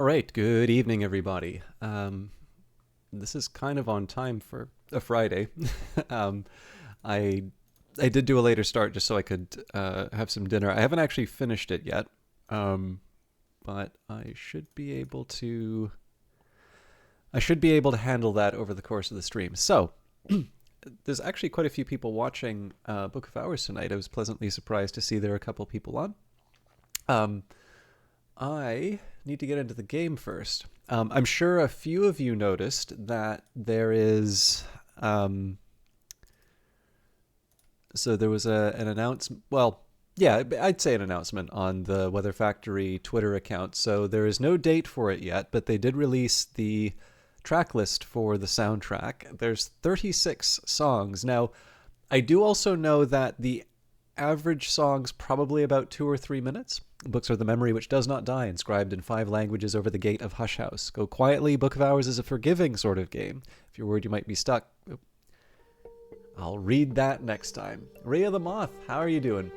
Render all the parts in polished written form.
All right, good evening, everybody. This is kind of on time for a Friday. um, I I did do a later start just so I could have some dinner. I haven't actually finished it yet, um, but I should be able to handle that over the course of the stream. So there's actually quite a few people watching Book of Hours tonight. I was pleasantly surprised to see there are a couple people on. Um, I need to get into the game first. I'm sure a few of you noticed that there is. So there was an announcement. Well, yeah, I'd say an announcement on the Weather Factory Twitter account. So there is no date for it yet, but they did release the track list for the soundtrack. There's 36 songs. Now, I do also know that the average song's probably about 2 or 3 minutes. Books are the memory which does not die, inscribed in 5 languages over the gate of Hush House. Go quietly, Book of Hours is a forgiving sort of game. If you're worried you might be stuck, I'll read that next time. Rhea the Moth, how are you doing?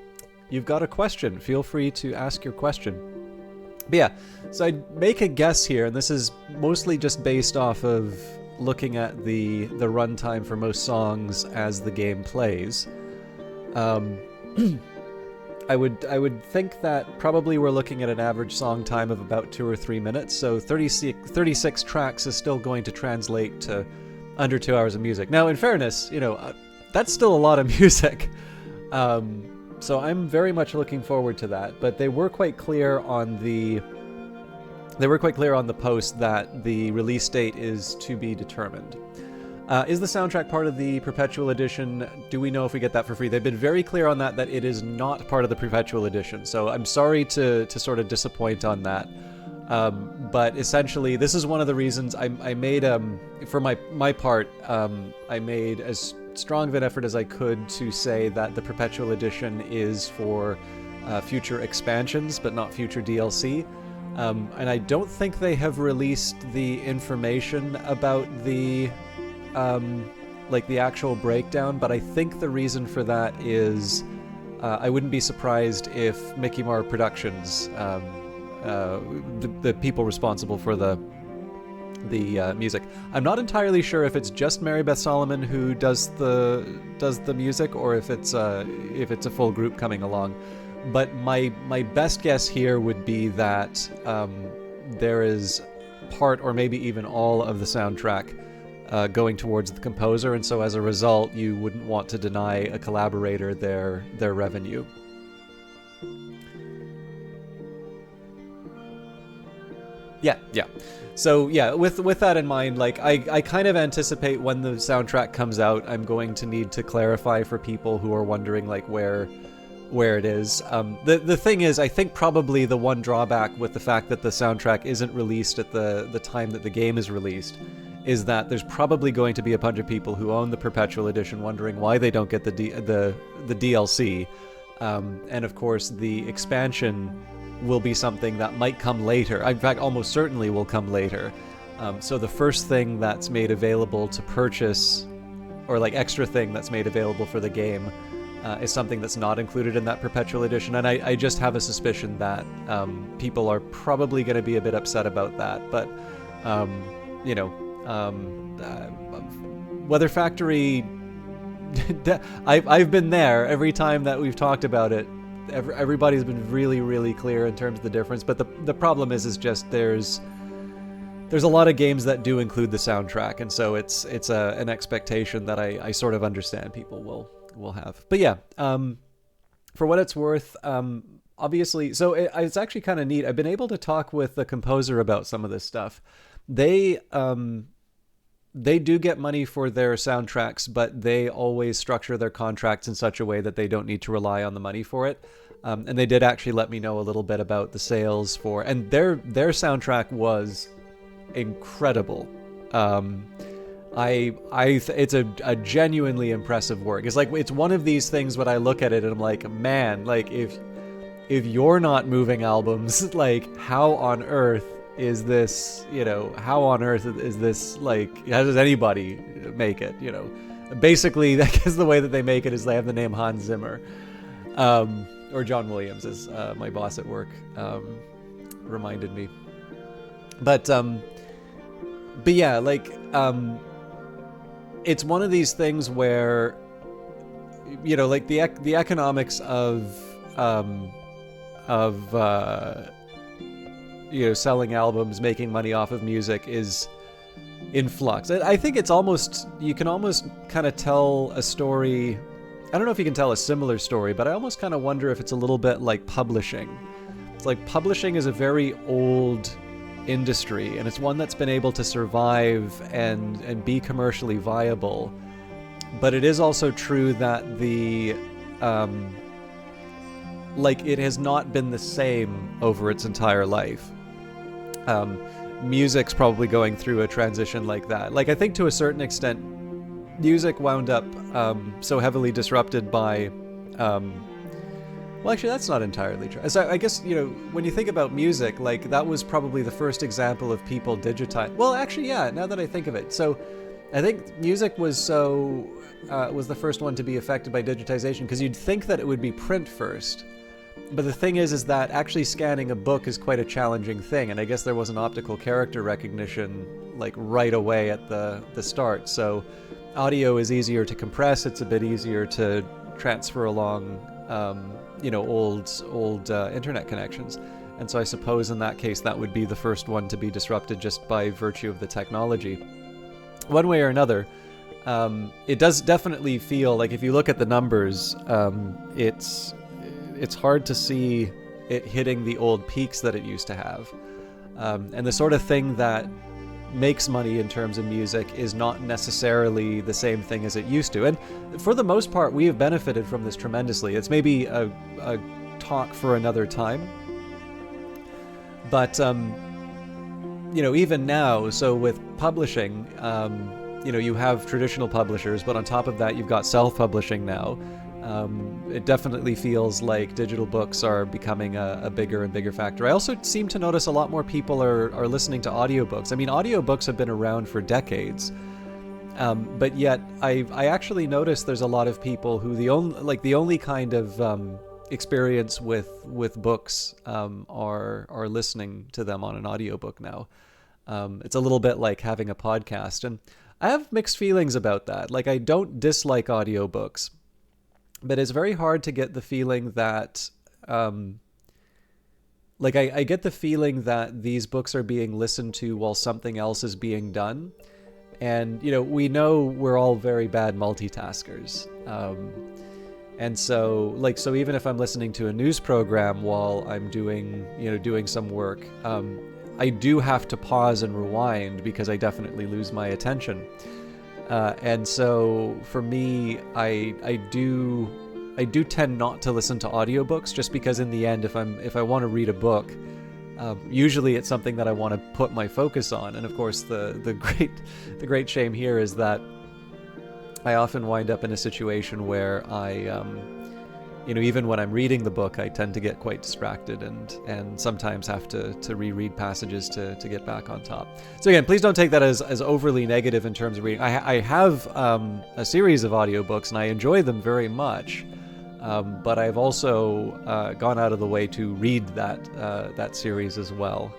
You've got a question. Feel free to ask your question. But yeah, so I'd make a guess here, and this is mostly just based off of looking at the runtime for most songs as the game plays. Um, I would think that probably we're looking at an average song time of about 2 or 3 minutes. So 36 tracks is still going to translate to under 2 hours of music. Now, in fairness, that's still a lot of music. So I'm very much looking forward to that. But they were quite clear on the post that the release date is to be determined. Is the soundtrack part of the Perpetual Edition? Do we know if we get that for free? They've been very clear on that it is not part of the Perpetual Edition. So I'm sorry to sort of disappoint on that. But essentially, this is one of the reasons I made, for my part, I made as strong of an effort as I could to say that the Perpetual Edition is for future expansions, but not future DLC. And I don't think they have released the information about the the actual breakdown, but I think the reason for that is I wouldn't be surprised if Mickey Mouse Productions, the people responsible for the music. I'm not entirely sure if it's just Mary Beth Solomon who does the music, or if it's a full group coming along. But my best guess here would be that there is part or maybe even all of the soundtrack going towards the composer, and so as a result, you wouldn't want to deny a collaborator their revenue. Yeah. So yeah, with that in mind, I kind of anticipate when the soundtrack comes out, I'm going to need to clarify for people who are wondering where it is. The thing is, I think probably the one drawback with the fact that the soundtrack isn't released at the time that the game is released is that there's probably going to be a bunch of people who own the Perpetual Edition wondering why they don't get the DLC. And of course, the expansion will be something that might come later. In fact, almost certainly will come later. So the first thing that's made available to purchase, or extra thing that's made available for the game, is something that's not included in that Perpetual Edition. And I just have a suspicion that people are probably going to be a bit upset about that. But, Weather Factory, I've been there every time that we've talked about it. Everybody's been really, really clear in terms of the difference. But the problem is just there's a lot of games that do include the soundtrack, and so it's an expectation that I sort of understand people will have. But yeah, for what it's worth, obviously, so it's actually kind of neat. I've been able to talk with the composer about some of this stuff. They do get money for their soundtracks, but they always structure their contracts in such a way that they don't need to rely on the money for it. And they did actually let me know a little bit about the sales and their soundtrack was incredible. It's a genuinely impressive work. It's one of these things when I look at it and I'm like, man, if you're not moving albums, how on earth is this, how on earth is this, how does anybody make it, Basically, I guess the way that they make it is they have the name Hans Zimmer. Or John Williams, as my boss at work reminded me. But yeah, like it's one of these things where, you know, like the economics of you know, selling albums, making money off of music is in flux. I think it's almost, you can almost kind of tell a story. I don't know if you can tell a similar story, but I almost kind of wonder if it's a little bit like publishing. It's like publishing is a very old industry, and it's one that's been able to survive and be commercially viable. But it is also true that the like, it has not been the same over its entire life. Music's probably going through a transition like that. Like, I think to a certain extent, music wound up so heavily disrupted by well, actually, that's not entirely true. So I guess, you know, when you think about music, like, that was probably the first example of people digitize. Well, actually, yeah, now that I think of it. So I think music was was the first one to be affected by digitization, because you'd think that it would be print first. But the thing is that actually scanning a book is quite a challenging thing, and I guess there wasn't optical character recognition, like, right away at the start. So audio is easier to compress, it's a bit easier to transfer along you know, old internet connections. And so I suppose in that case that would be the first one to be disrupted just by virtue of the technology. One way or another, it does definitely feel like, if you look at the numbers, it's hard to see it hitting the old peaks that it used to have. And the sort of thing that makes money in terms of music is not necessarily the same thing as it used to. And for the most part, we have benefited from this tremendously. It's maybe a talk for another time. But, you know, even now, so with publishing, you know, you have traditional publishers, but on top of that, you've got self-publishing now. It definitely feels like digital books are becoming a bigger and bigger factor. I also seem to notice a lot more people are listening to audiobooks. I mean, audiobooks have been around for decades, but yet I actually noticed there's a lot of people who the only kind of experience with books are listening to them on an audiobook now. It's a little bit like having a podcast, and I have mixed feelings about that. Like, I don't dislike audiobooks, but it's very hard to get the feeling that, like, I get the feeling that these books are being listened to while something else is being done. And, you know, we know we're all very bad multitaskers. And so, like, so even if I'm listening to a news program while I'm doing some work, I do have to pause and rewind because I definitely lose my attention. And so for me, I do tend not to listen to audiobooks, just because in the end, if I want to read a book, usually it's something that I want to put my focus on. And of course, the great shame here is that I often wind up in a situation where even when I'm reading the book, I tend to get quite distracted and sometimes have to reread passages to get back on top. So again, please don't take that as overly negative in terms of reading. I have a series of audiobooks and I enjoy them very much, but I've also gone out of the way to read that series as well.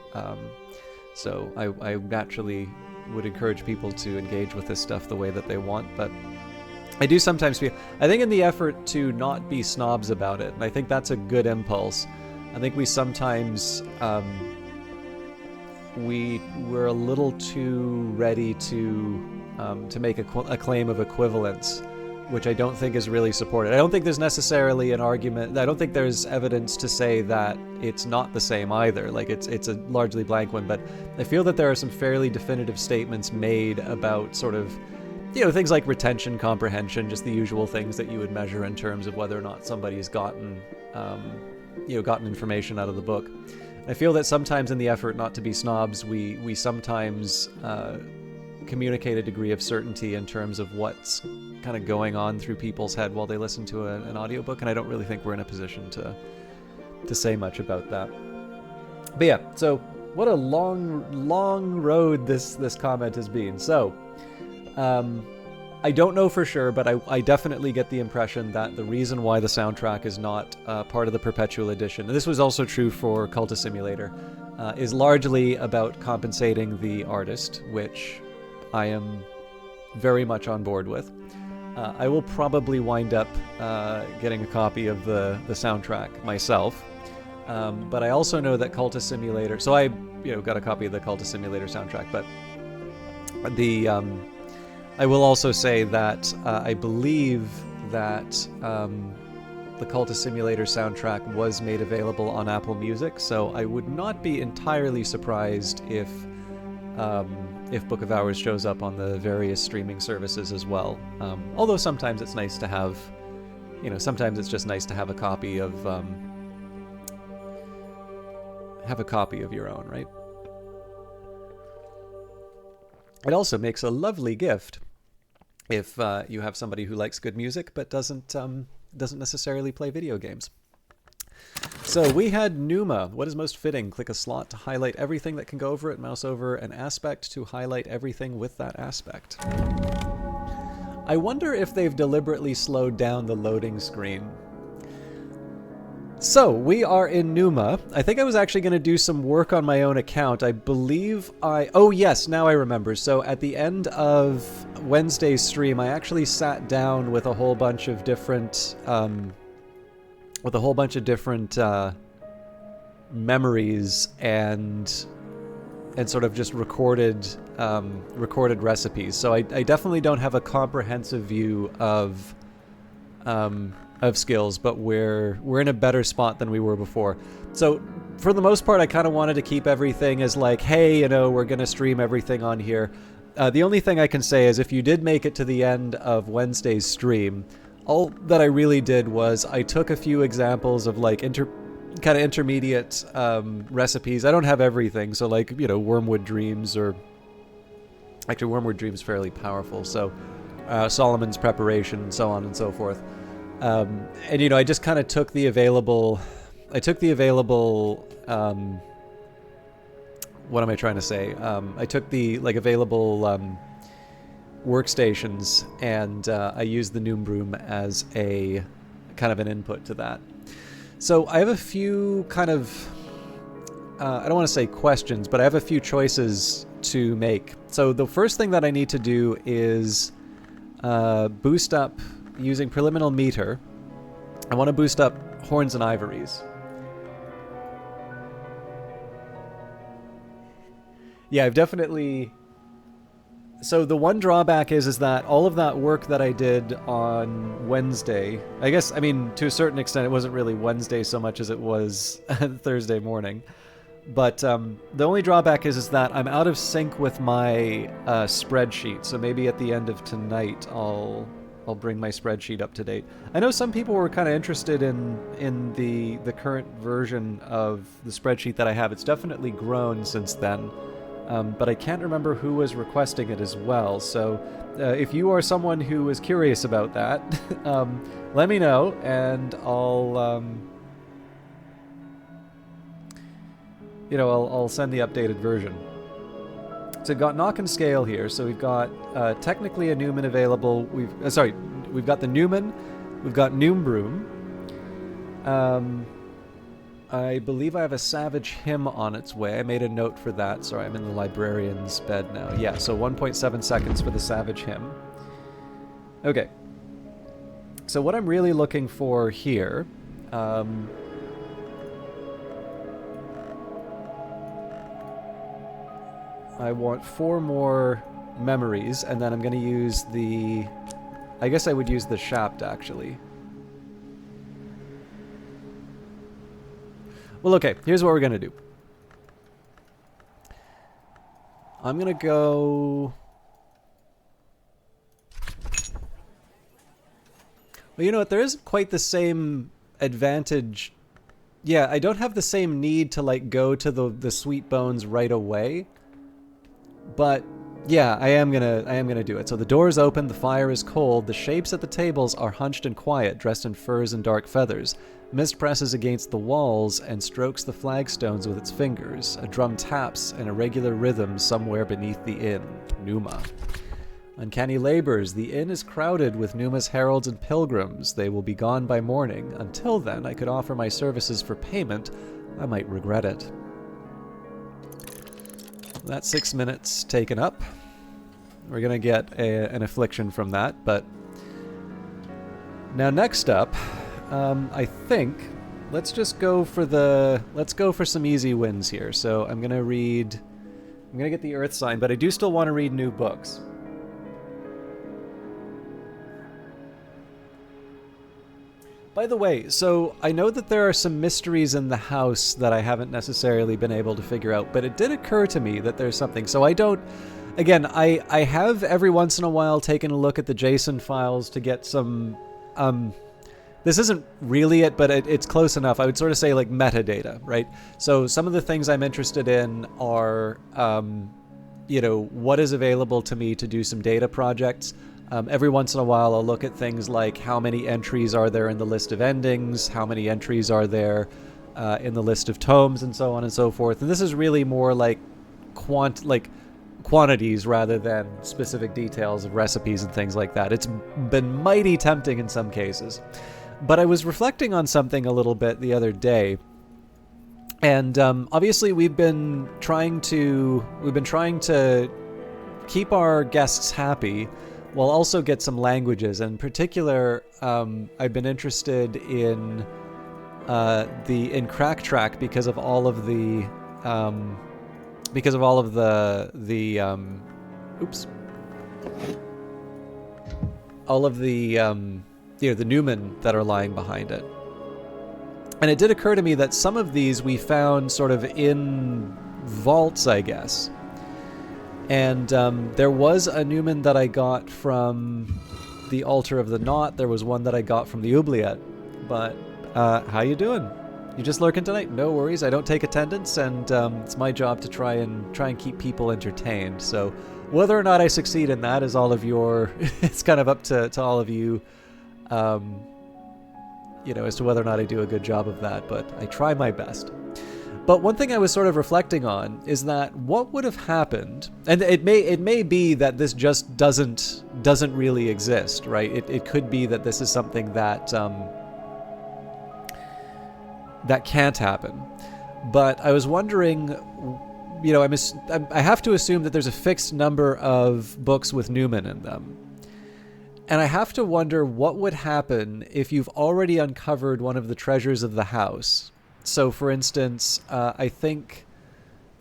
So I naturally would encourage people to engage with this stuff the way that they want, but I do sometimes feel, I think in the effort to not be snobs about it, and I think that's a good impulse, I think we sometimes, we're a little too ready to make a claim of equivalence, which I don't think is really supported. I don't think there's necessarily an argument, I don't think there's evidence to say that it's not the same either, like it's a largely blank one, but I feel that there are some fairly definitive statements made about sort of, things like retention, comprehension, just the usual things that you would measure in terms of whether or not somebody's gotten information out of the book. I feel that sometimes in the effort not to be snobs, we sometimes communicate a degree of certainty in terms of what's kind of going on through people's head while they listen to an audiobook, and I don't really think we're in a position to say much about that. But yeah, so what a long road this comment has been. So, I don't know for sure, but I definitely get the impression that the reason why the soundtrack is not part of the Perpetual Edition, and this was also true for Cultist Simulator, is largely about compensating the artist, which I am very much on board with. I will probably wind up getting a copy of the soundtrack myself, but I also know that Cultist Simulator. So I, got a copy of the Cultist Simulator soundtrack, but I will also say that I believe that the Cultist Simulator soundtrack was made available on Apple Music, so I would not be entirely surprised if Book of Hours shows up on the various streaming services as well. Although sometimes it's nice to have, sometimes it's just nice to have a copy of your own, right? It also makes a lovely gift if you have somebody who likes good music but doesn't necessarily play video games. So we had Numa. What is most fitting? Click a slot to highlight everything that can go over it. Mouse over an aspect to highlight everything with that aspect. I wonder if they've deliberately slowed down the loading screen. So, we are in Numa. I think I was actually going to do some work on my own account. I believe oh yes, now I remember. So at the end of Wednesday's stream, I actually sat down with a whole bunch of different, memories and sort of just recorded recipes. So I definitely don't have a comprehensive view of skills, but we're in a better spot than we were before. So for the most part, I kind of wanted to keep everything as like, hey, we're going to stream everything on here. The only thing I can say is if you did make it to the end of Wednesday's stream, all that I really did was I took a few examples of like kind of intermediate recipes. I don't have everything, so like, Wormwood Dreams, or actually Wormwood Dreams fairly powerful, so Solomon's Preparation and so on and so forth. And I just kind of took the available, what am I trying to say? I took the available workstations, and I used the Noom Broom as a kind of an input to that. So I have a few kind of, I don't want to say questions, but I have a few choices to make. So the first thing that I need to do is boost up, using Preliminal Meter, I want to boost up Horns and Ivories. Yeah, I've definitely... So the one drawback is that all of that work that I did on Wednesday, I guess, to a certain extent, it wasn't really Wednesday so much as it was Thursday morning. But the only drawback is that I'm out of sync with my spreadsheet. So maybe at the end of tonight, I'll bring my spreadsheet up to date. I know some people were kind of interested in the current version of the spreadsheet that I have. It's definitely grown since then. But I can't remember who was requesting it as well. So if you are someone who is curious about that, let me know, and I'll send the updated version. So we've got Knock and Scale here. So we've got technically a Newman available. We've got the Newman, we've got Noom Broom. I believe I have a Savage Hymn on its way. I made a note for that. Sorry, I'm in the librarian's bed now. Yeah, so 1.7 seconds for the Savage Hymn. Okay. So what I'm really looking for here... I want 4 more memories, and then I'm going to use the... I guess I would use the Shaft, actually. Well, okay, here's what we're going to do. I'm going to go... Well, you know what? There isn't quite the same advantage. Yeah, I don't have the same need to, like, go to the Sweet Bones right away. But yeah, I am gonna do it. So the door is open, the fire is cold, the shapes at the tables are hunched and quiet, dressed in furs and dark feathers. Mist presses against the walls and strokes the flagstones with its fingers. A drum taps in a regular rhythm somewhere beneath the inn. Numa. Uncanny labors. The inn is crowded with Numa's heralds and pilgrims. They will be gone by morning. Until then, I could offer my services for payment. I might regret it. That's 6 minutes taken up. We're going to get an affliction from that, but... Now next up, I think... Let's just go for some easy wins here. So I'm going to get the Earth sign, but I do still want to read new books. By the way, so I know that there are some mysteries in the house that I haven't necessarily been able to figure out, but it did occur to me that there's something. So I don't... Again, I have every once in a while taken a look at the JSON files to get some... this isn't really it, but it's close enough. I would sort of say like metadata, right? So some of the things I'm interested in are, what is available to me to do some data projects. Every once in a while, I'll look at things like how many entries are there in the list of endings, how many entries are there in the list of tomes, and so on and so forth. And this is really more like quantities rather than specific details of recipes and things like that. It's been mighty tempting in some cases. But I was reflecting on something a little bit the other day. And obviously we've been trying to keep our guests happy while also get some languages. In particular, I've been interested in Crack Track because of all of the the Newman that are lying behind it. And it did occur to me that some of these we found sort of in vaults, I guess. And there was a Newman that I got from the Altar of the Knot. There was one that I got from the Oubliette. But how you doing? You just lurking tonight? No worries. I don't take attendance, and it's my job to try and keep people entertained. So whether or not I succeed in that is all of your. It's kind of up to all of you. As to whether or not I do a good job of that, but I try my best. But one thing I was sort of reflecting on is that what would have happened, and it may be that this just doesn't really exist, right? It could be that this is something that that can't happen. But I was wondering, I have to assume that there's a fixed number of books with Newman in them. And I have to wonder what would happen if you've already uncovered one of the treasures of the house. So, for instance, I think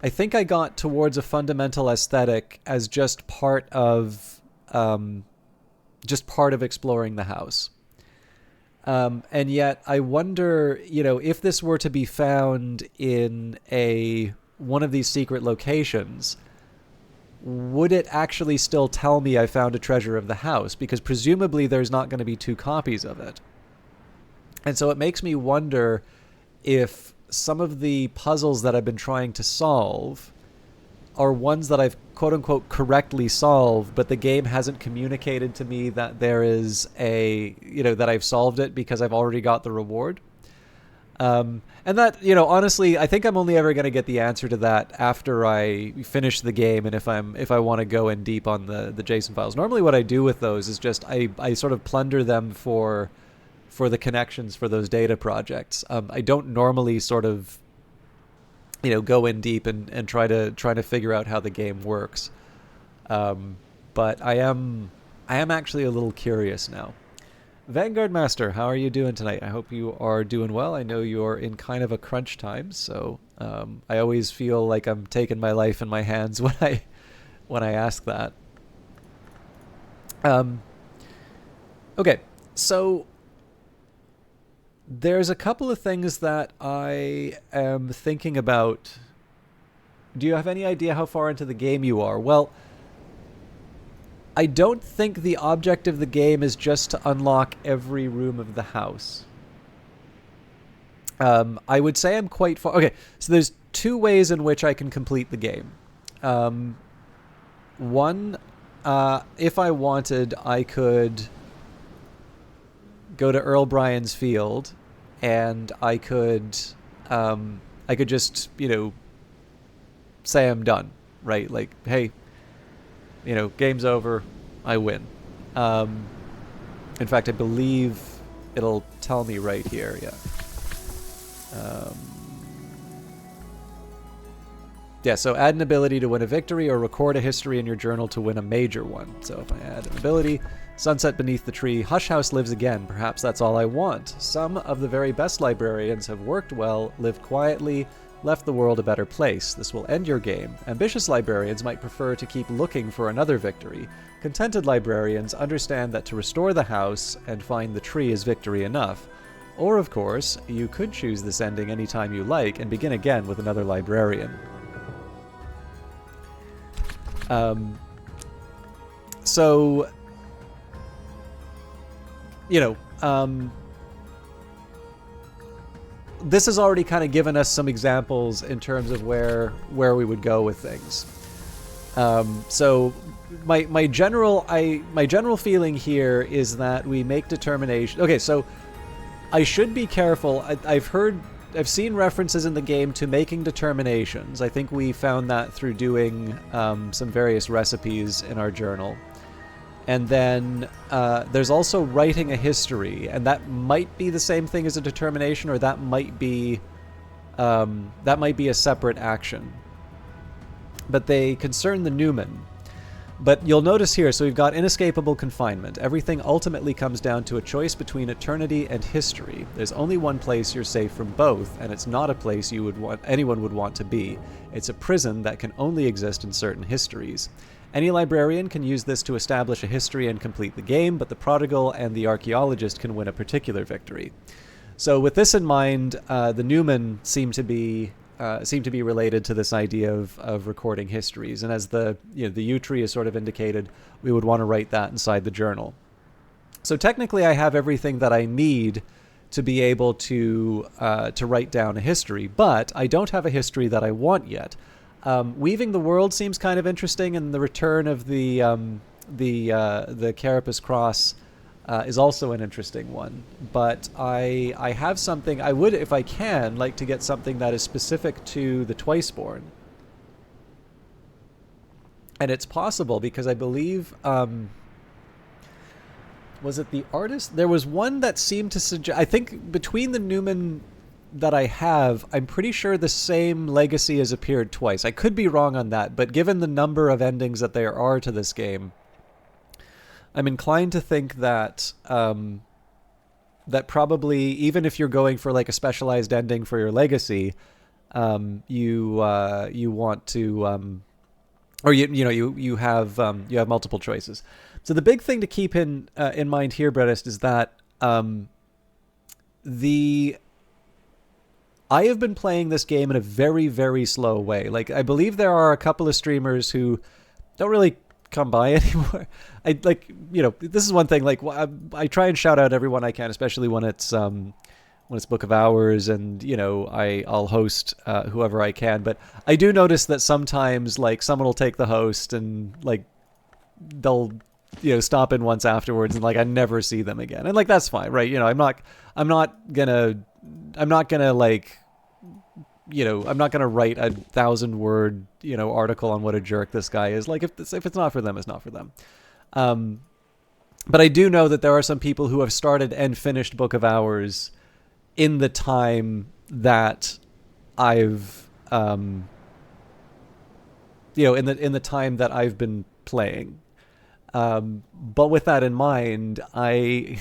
I got towards a fundamental aesthetic as just part of exploring the house. And yet, I wonder, if this were to be found in one of these secret locations, would it actually still tell me I found a treasure of the house? Because presumably there's not going to be 2 copies of it. And so it makes me wonder if some of the puzzles that I've been trying to solve are ones that I've quote-unquote correctly solved, but the game hasn't communicated to me that there is that I've solved it because I've already got the reward. And that, honestly, I think I'm only ever going to get the answer to that after I finish the game, and if I want to go in deep on the JSON files. Normally what I do with those is just I sort of plunder them for the connections for those data projects. I don't normally sort of go in deep and try to figure out how the game works. But I am actually a little curious now. Vanguard Master, how are you doing tonight? I hope you are doing well. I know you're in kind of a crunch time, so I always feel like I'm taking my life in my hands when I ask that. Okay, so there's a couple of things that I am thinking about. Do you have any idea how far into the game you are? Well, I don't think the object of the game is just to unlock every room of the house. I would say I'm quite far. Okay, so there's 2 ways in which I can complete the game. One, if I wanted, I could go to Earl Bryan's field, and I could just say I'm done, right? Like, hey, game's over. I win. Um, in fact, I believe it'll tell me right here. Yeah. Um, yeah, so add an ability to win a victory or record a history in your journal to win a major one. So if I add an ability, sunset beneath the tree, Hush House lives again. Perhaps that's all I want. Some of the very best librarians have worked well, lived quietly, left the world a better place. This will end your game. Ambitious librarians might prefer to keep looking for another victory. Contented librarians understand that to restore the house and find the tree is victory enough. Or, of course, you could choose this ending anytime you like and begin again with another librarian. So, you know, this has already kind of given us some examples in terms of where we would go with things. So my general feeling here is that we make determination. Okay, so I should be careful. I've seen references in the game to making determinations. I think we found that through doing some various recipes in our journal. And then there's also writing a history, and that might be the same thing as a determination, or that might be a separate action. But they concern the Numa. But you'll notice here, so we've got inescapable confinement. Everything ultimately comes down to a choice between eternity and history. There's only one place you're safe from both, and it's not a place anyone would want to be. It's a prison that can only exist in certain histories. Any librarian can use this to establish a history and complete the game, but the prodigal and the archaeologist can win a particular victory. So with this in mind, the Newman seem to be related to this idea of recording histories, and as the yew tree is sort of indicated, we would want to write that inside the journal. So technically, I have everything that I need to be able to write down a history, but I don't have a history that I want yet. Weaving the world seems kind of interesting, and the return of the Carapace Cross is also an interesting one. But I have something I would, if I can, like to get something that is specific to the Twiceborn. And it's possible because I believe, was it the artist? There was one that seemed to suggest, I think between the Newman that I have, I'm pretty sure the same legacy has appeared twice. I could be wrong on that, but given the number of endings that there are to this game, I'm inclined to think that that probably, even if you're going for like a specialized ending for your legacy, you want to, or you have multiple choices. So the big thing to keep in mind here, Bredist, is that I have been playing this game in a very, very slow way. Like, I believe there are a couple of streamers who don't really come by anymore. This is one thing. Like, I try and shout out everyone I can, especially when it's Book of Hours, and I'll host whoever I can. But I do notice that sometimes, like, someone will take the host and like they'll stop in once afterwards, and like I never see them again, and like that's fine, right? I'm not gonna like. I'm not going to write a 1,000-word, article on what a jerk this guy is. Like, if it's not for them, it's not for them. But I do know that there are some people who have started and finished Book of Hours in the time that I've, in the time that I've been playing. But with that in mind, I'm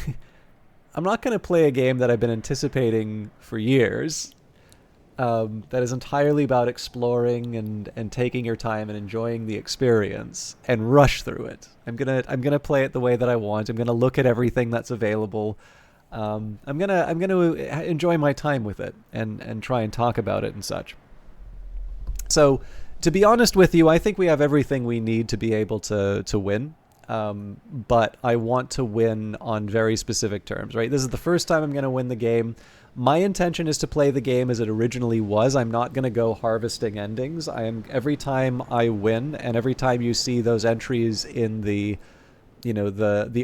not going to play a game that I've been anticipating for years. That is entirely about exploring and taking your time and enjoying the experience and rush through it. I'm gonna play it the way that I want. I'm gonna look at everything that's available. I'm gonna enjoy my time with it and try and talk about it and such. So, to be honest with you, I think we have everything we need to be able to win. But I want to win on very specific terms, right? This is the first time I'm going to win the game. My intention is to play the game as it originally was. I'm not going to go harvesting endings. Every time I win, and every time you see those entries in the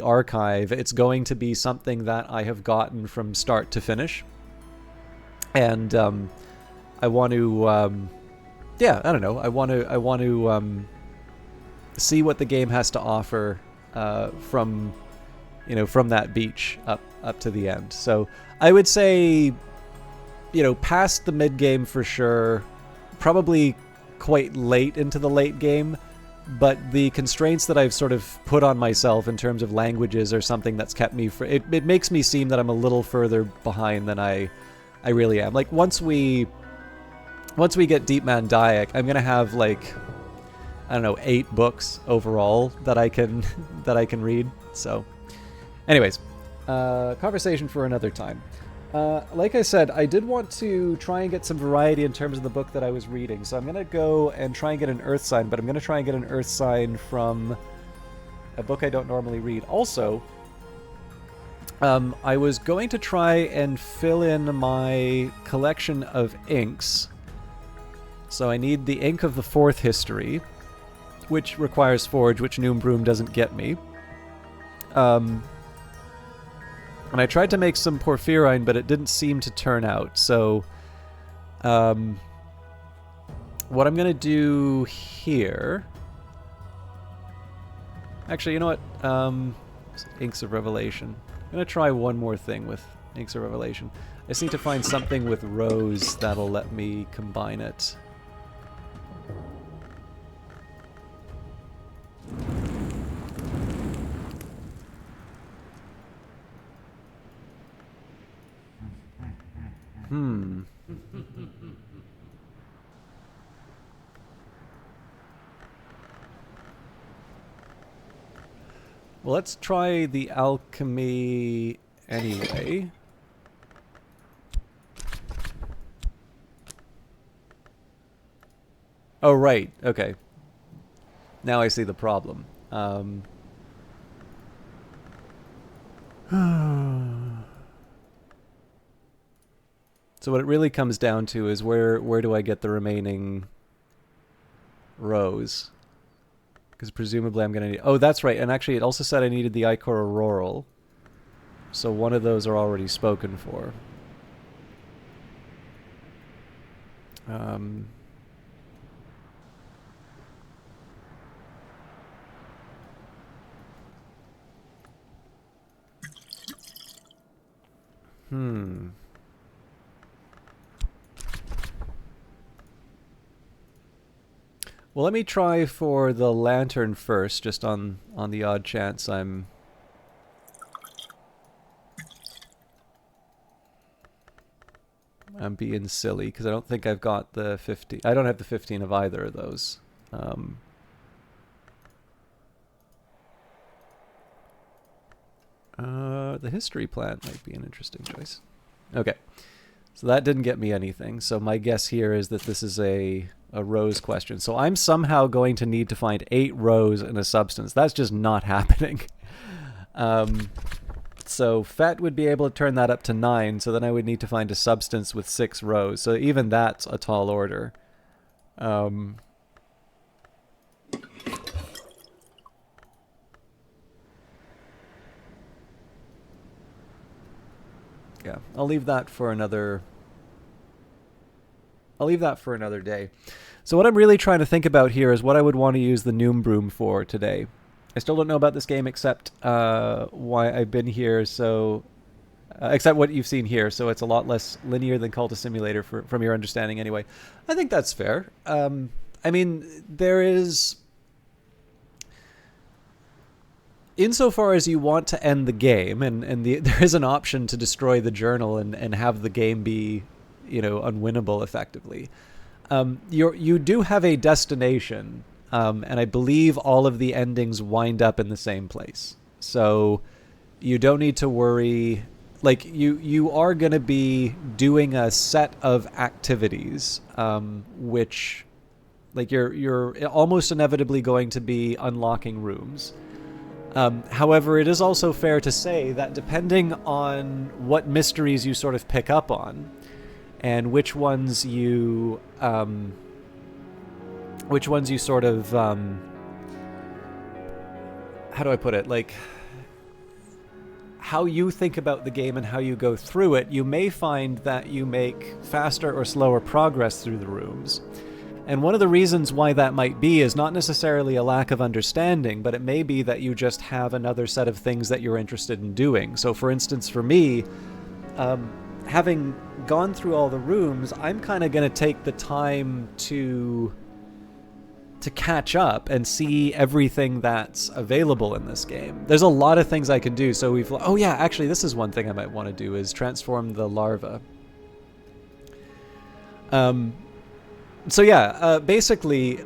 archive, it's going to be something that I have gotten from start to finish. And I want to, I don't know. I want to see what the game has to offer from from that beach up to the end. So I would say, past the mid game for sure, probably quite late into the late game, but the constraints that I've sort of put on myself in terms of languages are something that's kept me it makes me seem that I'm a little further behind than I really am. Like once we get Deep Man Dayak, I'm gonna have like, I don't know, 8 books overall that I can read. So anyways, conversation for another time. Like I said, I did want to try and get some variety in terms of the book that I was reading. So I'm going to go and try and get an Earth sign, but I'm going to try and get an Earth sign from a book I don't normally read. Also, I was going to try and fill in my collection of inks. So I need the ink of the 4th history, which requires Forge, which Noom Broom doesn't get me. And I tried to make some Porphyrine, but it didn't seem to turn out. So, what I'm going to do here... Actually, you know what? Inks of Revelation. I'm going to try one more thing with Inks of Revelation. I just need to find something with Rose that'll let me combine it. Well, let's try the alchemy anyway. Oh, right. Okay. Now I see the problem. So what it really comes down to is where do I get the remaining rows? Because presumably I'm going to need... Oh, that's right. And actually it also said I needed the Ichor Auroral. So one of those are already spoken for. Well, let me try for the lantern first, just on the odd chance I'm being silly, because I don't think I've got the 50. I don't have the 15 of either of those. The history plant might be an interesting choice. Okay, so that didn't get me anything. So my guess here is that this is a rose question. So I'm somehow going to need to find 8 rows in a substance. That's just not happening. So Fet would be able to turn that up to 9, so then I would need to find a substance with 6 rows. So even that's a tall order. Yeah, I'll leave that for another day. So what I'm really trying to think about here is what I would want to use the Noom Broom for today. I still don't know about this game except why I've been here, so... except what you've seen here, so it's a lot less linear than Cultist Simulator from your understanding anyway. I think that's fair. I mean, there is... Insofar as you want to end the game, and there is an option to destroy the journal and have the game be, unwinnable effectively. You do have a destination, and I believe all of the endings wind up in the same place. So you don't need to worry. Like you are going to be doing a set of activities, which, like you're almost inevitably going to be unlocking rooms. However, it is also fair to say that depending on what mysteries you sort of pick up on, and which ones you sort of, how do I put it? Like, how you think about the game and how you go through it, you may find that you make faster or slower progress through the rooms. And one of the reasons why that might be is not necessarily a lack of understanding, but it may be that you just have another set of things that you're interested in doing. So for instance, for me, having gone through all the rooms, I'm kind of going to take the time to catch up and see everything that's available in this game. There's a lot of things I can do. So oh yeah, actually this is one thing I might want to do, is transform the larva. So yeah, basically,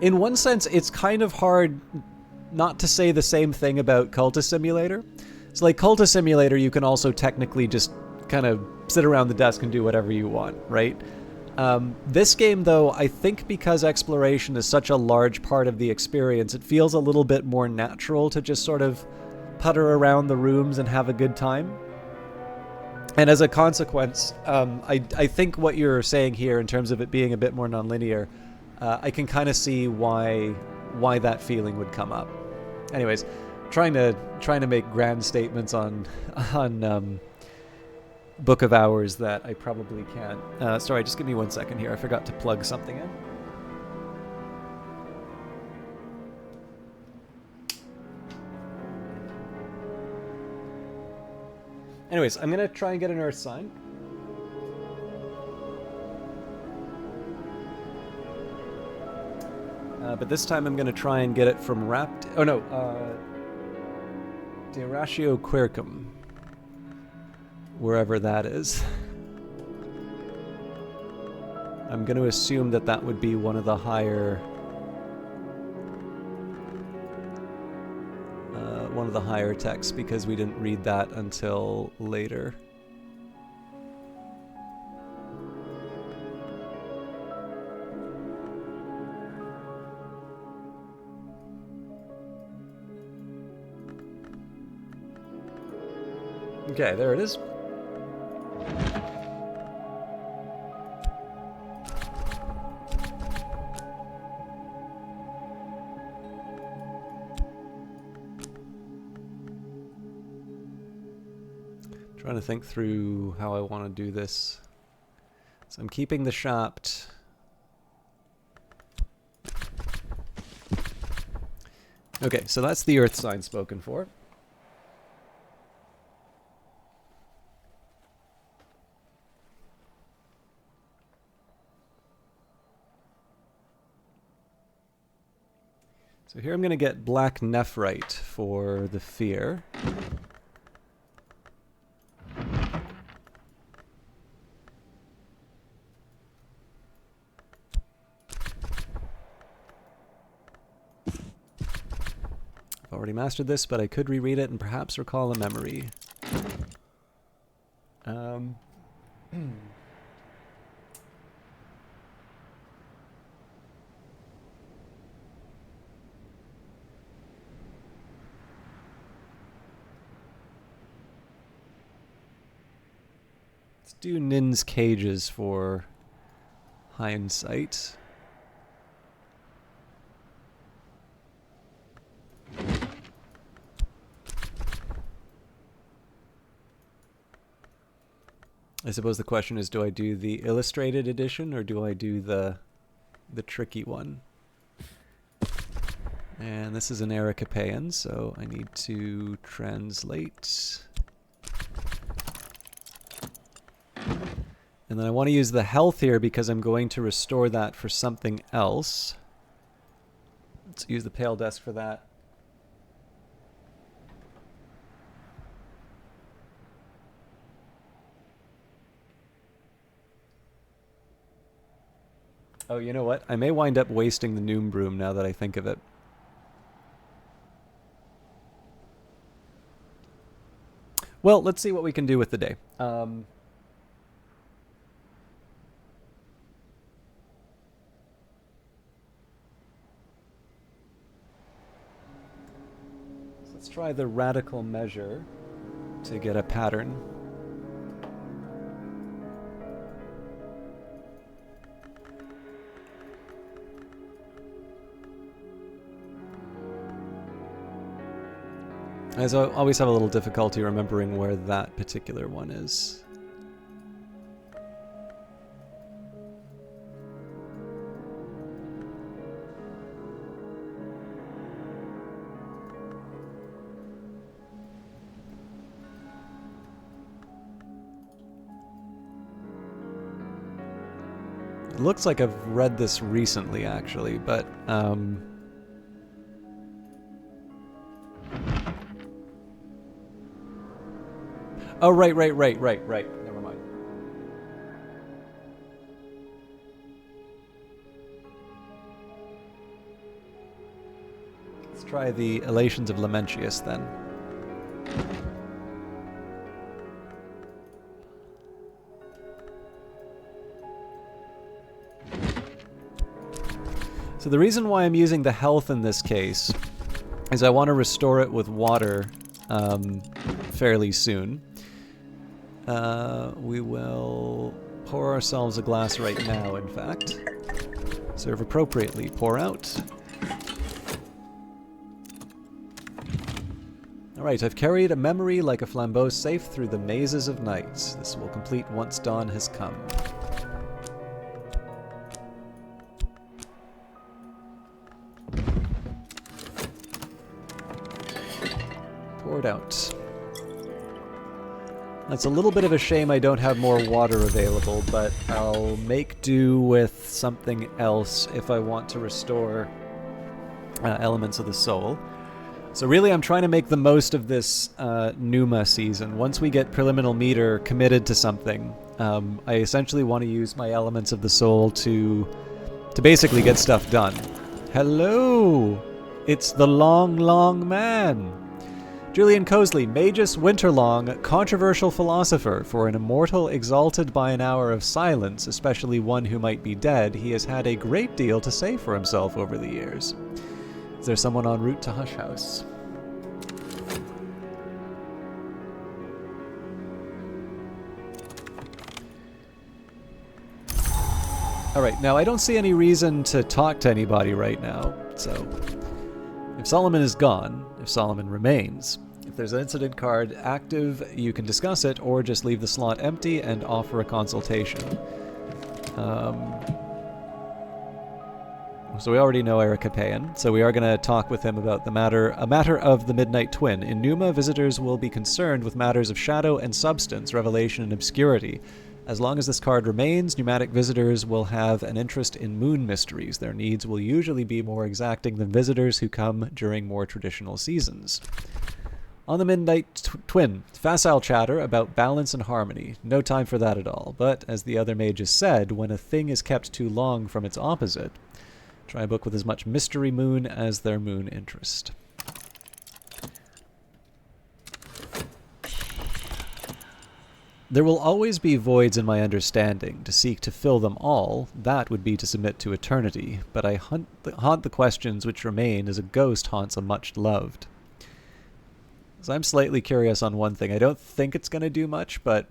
in one sense, it's kind of hard not to say the same thing about Cultist Simulator. It's like Cultist Simulator, you can also technically just kind of sit around the desk and do whatever you want, right? This game, though, I think because exploration is such a large part of the experience, it feels a little bit more natural to just sort of putter around the rooms and have a good time. And as a consequence, I think what you're saying here in terms of it being a bit more nonlinear, I can kind of see why that feeling would come up. Anyways, trying to make grand statements on Book of Hours that I probably can't. Sorry, just give me 1 second here. I forgot to plug something in. Anyways, I'm going to try and get an Earth sign. But this time I'm going to try and get it from De Ratio Quircum. Wherever that is. I'm going to assume that that would be one of the higher texts, because we didn't read that until later. Okay, there it is. Trying to think through how I want to do this. So I'm keeping the Shapt. Okay, so that's the Earth sign spoken for. So here I'm going to get black nephrite for the fear. I've already mastered this, but I could reread it and perhaps recall a memory. Let's do Nin's Cages for hindsight. I suppose the question is, do I do the illustrated edition or do I do the tricky one? And this is an Ericapean, so I need to translate. And then I want to use the health here because I'm going to restore that for something else. Let's use the Pale Desk for that. Oh, you know what? I may wind up wasting the Noom Broom now that I think of it. Well, let's see what we can do with the day. Let's try the radical measure to get a pattern. As I always have a little difficulty remembering where that particular one is. It looks like I've read this recently, actually, but oh, right. Never mind. Let's try the Elations of Lamentius then. So the reason why I'm using the health in this case is I want to restore it with water fairly soon. We will pour ourselves a glass right now, in fact. Serve appropriately. Pour out. Alright, I've carried a memory like a flambeau safe through the mazes of night. This will complete once dawn has come. Poured out. It's a little bit of a shame I don't have more water available, but I'll make do with something else if I want to restore elements of the soul. So really I'm trying to make the most of this Numa season. Once we get Preliminal Meter committed to something, I essentially want to use my elements of the soul to basically get stuff done. Hello! It's the long man! Julian Cosley, Magus Winterlong, controversial philosopher, for an immortal exalted by an hour of silence, especially one who might be dead, he has had a great deal to say for himself over the years. Is there someone en route to Hush House? Alright, now I don't see any reason to talk to anybody right now, so if Solomon is gone, if Solomon remains, if there's an incident card active, you can discuss it, or just leave the slot empty and offer a consultation. So we already know Eric Capayan, so we are going to talk with him about a matter of the Midnight Twin. In Numa, visitors will be concerned with matters of shadow and substance, revelation and obscurity. As long as this card remains, pneumatic visitors will have an interest in moon mysteries. Their needs will usually be more exacting than visitors who come during more traditional seasons. On the Midnight Twin, facile chatter about balance and harmony. No time for that at all. But, as the other mages said, when a thing is kept too long from its opposite, try a book with as much mystery moon as their moon interest. There will always be voids in my understanding. To seek to fill them all, that would be to submit to eternity. But I haunt the questions which remain as a ghost haunts a much-loved. So I'm slightly curious on one thing. I don't think it's going to do much, but...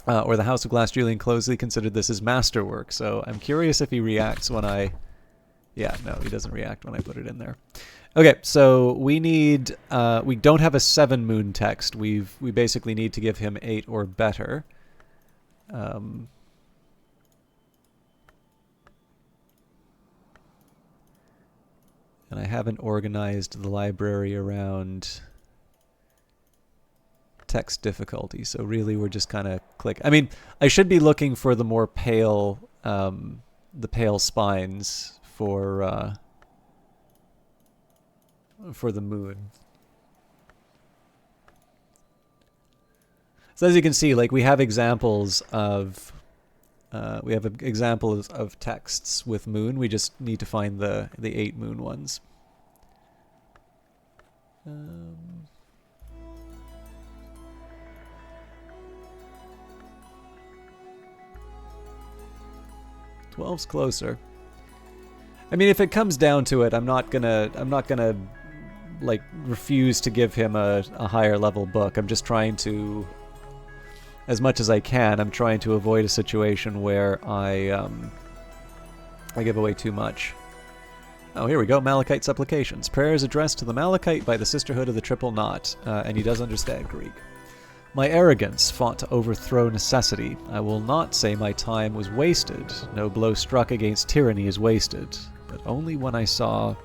or the House of Glass Julian Closley considered this as masterwork, so I'm curious if he reacts when I... Yeah, no, he doesn't react when I put it in there. Okay, so we need... we don't have a 7 moon text. We basically need to give him 8 or better. And I haven't organized the library around text difficulty, so really we're just kind of click. I mean, I should be looking for the more pale, the pale spines for the moon. So as you can see, like we have examples of of texts with moon. We just need to find the 8 moon ones. 12's closer. I mean, if it comes down to it, I'm not gonna like refuse to give him a higher level book. I'm just trying to, as much as I can, I'm trying to avoid a situation where I give away too much. Oh, here we go. Malachite supplications. Prayers addressed to the Malachite by the Sisterhood of the Triple Knot. And he does understand Greek. My arrogance fought to overthrow necessity. I will not say my time was wasted. No blow struck against tyranny is wasted. But only when I saw...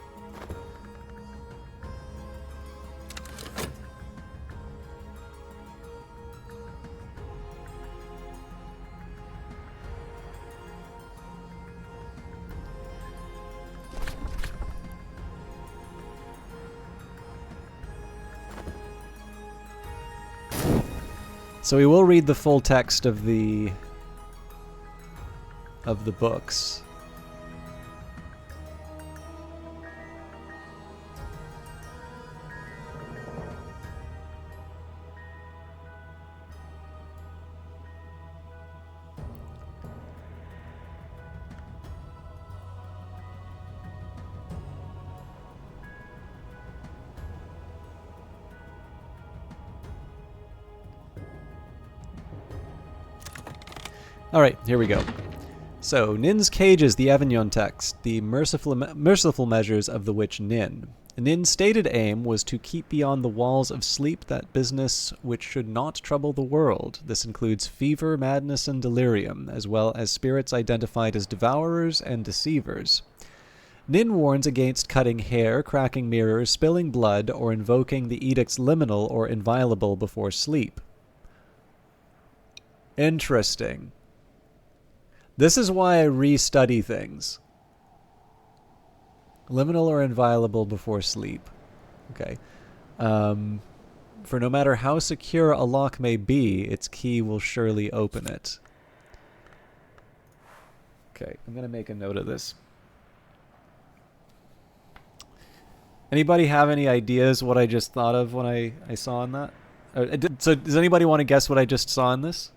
So we will read the full text of the books. All right, here we go. So, Nin's cage is the Avignon text, the merciful measures of the witch Nin. Nin's stated aim was to keep beyond the walls of sleep that business which should not trouble the world. This includes fever, madness, and delirium, as well as spirits identified as devourers and deceivers. Nin warns against cutting hair, cracking mirrors, spilling blood, or invoking the edicts liminal or inviolable before sleep. Interesting. This is why I restudy things. Liminal or inviolable before sleep. Okay. For no matter how secure a lock may be, its key will surely open it. Okay, I'm going to make a note of this. Anybody have any ideas what I just thought of when I saw on that? So does anybody want to guess what I just saw in this?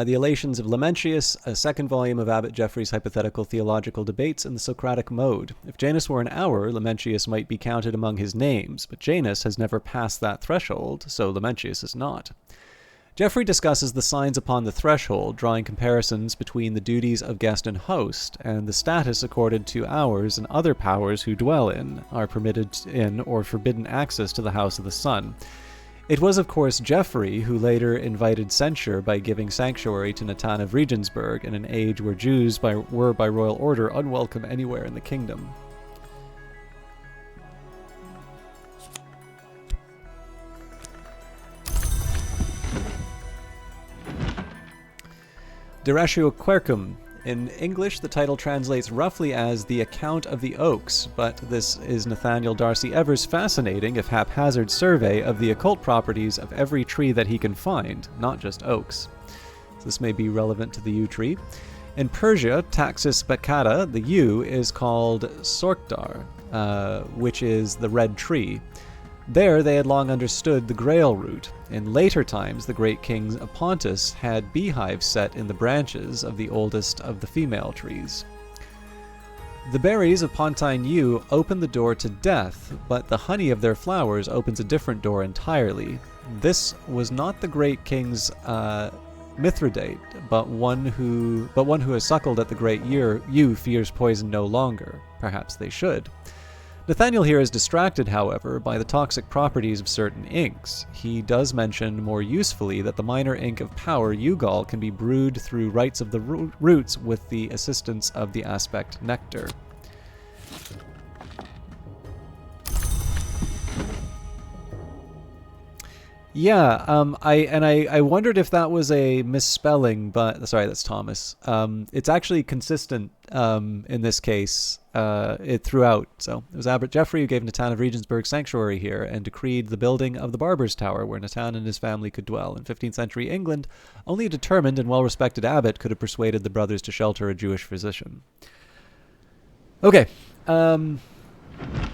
The Elations of Lamentius, a second volume of Abbot Geoffrey's hypothetical theological debates in the Socratic mode. If Janus were an hour, Lamentius might be counted among his names, but Janus has never passed that threshold, so Lamentius is not. Geoffrey discusses the signs upon the threshold, drawing comparisons between the duties of guest and host, and the status accorded to hours and other powers who dwell in, are permitted in, or forbidden access to the house of the sun. It was, of course, Geoffrey who later invited censure by giving sanctuary to Natan of Regensburg in an age where Jews were by royal order unwelcome anywhere in the kingdom. Deratio Quercum. In English, the title translates roughly as The Account of the Oaks, but this is Nathaniel Darcy Evers' fascinating, if haphazard, survey of the occult properties of every tree that he can find, not just oaks. So this may be relevant to the yew tree. In Persia, Taxus baccata, the yew, is called Sorkdar, which is the red tree. There they had long understood the grail root. In later times, the great kings of Pontus had beehives set in the branches of the oldest of the female trees. The berries of Pontine yew open the door to death, but the honey of their flowers opens a different door entirely. This was not the great king's Mithridate, but one who has suckled at the great yew fears poison no longer. Perhaps they should. Nathaniel here is distracted, however, by the toxic properties of certain inks. He does mention more usefully that the minor ink of power, Ugol, can be brewed through rites of the roots with the assistance of the aspect nectar. Yeah, I wondered if that was a misspelling, but sorry, that's Thomas. It's actually consistent in this case throughout. So it was Abbot Geoffrey who gave Natan of Regensburg sanctuary here and decreed the building of the Barber's Tower where Natan and his family could dwell. In 15th century England, only a determined and well-respected abbot could have persuaded the brothers to shelter a Jewish physician. Okay.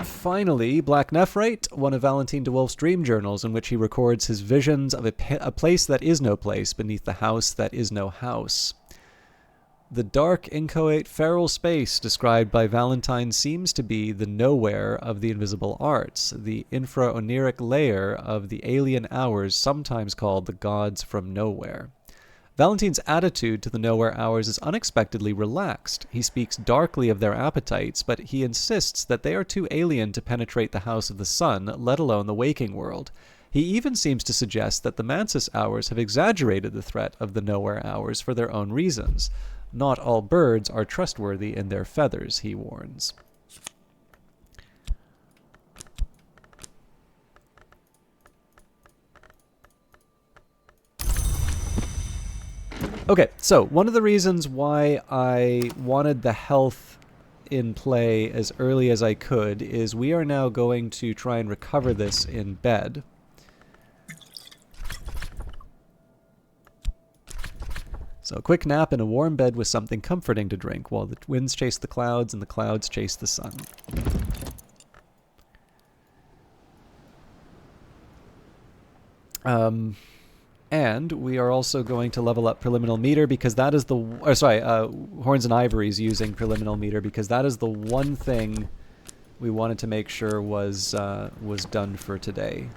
Finally, Black Nephrite, one of Valentine de Wolf's dream journals, in which he records his visions of a place that is no place beneath the house that is no house. The dark, inchoate, feral space described by Valentine seems to be the nowhere of the invisible arts, the infra-oniric layer of the alien hours sometimes called the gods from nowhere. Valentine's attitude to the nowhere hours is unexpectedly relaxed. He speaks darkly of their appetites, but he insists that they are too alien to penetrate the house of the sun, let alone the waking world. He even seems to suggest that the Mansis hours have exaggerated the threat of the nowhere hours for their own reasons. Not all birds are trustworthy in their feathers, he warns. Okay, so one of the reasons why I wanted the health in play as early as I could is we are now going to try and recover this in bed. So a quick nap in a warm bed with something comforting to drink while the winds chase the clouds and the clouds chase the sun. And we are also going to level up Preliminal Meter because that is the... Horns and Ivories using Preliminal Meter because that is the one thing we wanted to make sure was done for today.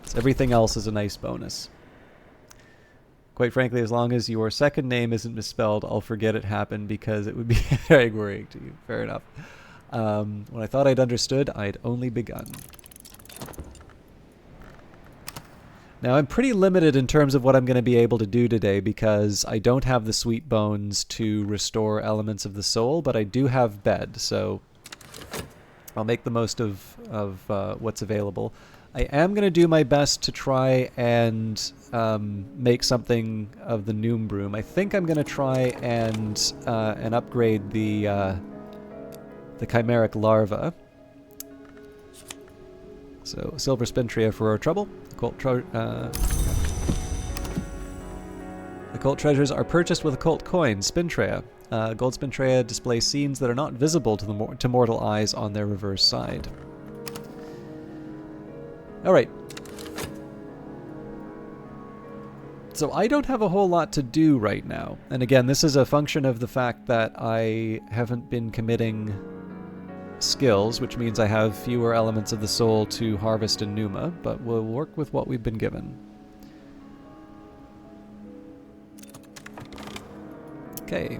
So everything else is a nice bonus. Quite frankly, as long as your second name isn't misspelled, I'll forget it happened because it would be very worrying to you. Fair enough. When I thought I'd understood, I'd only begun. Now, I'm pretty limited in terms of what I'm going to be able to do today because I don't have the sweet bones to restore elements of the soul, but I do have bed, so I'll make the most of what's available. I am going to do my best to try and make something of the Noom Broom. I think I'm going to try and upgrade the chimeric larva. So, silver spintria for our trouble. The occult treasures are purchased with occult coins, spintria. Gold spintria display scenes that are not visible to mortal eyes on their reverse side. Alright. So I don't have a whole lot to do right now. And again, this is a function of the fact that I haven't been committing skills, which means I have fewer elements of the soul to harvest in Numa, but we'll work with what we've been given. Okay.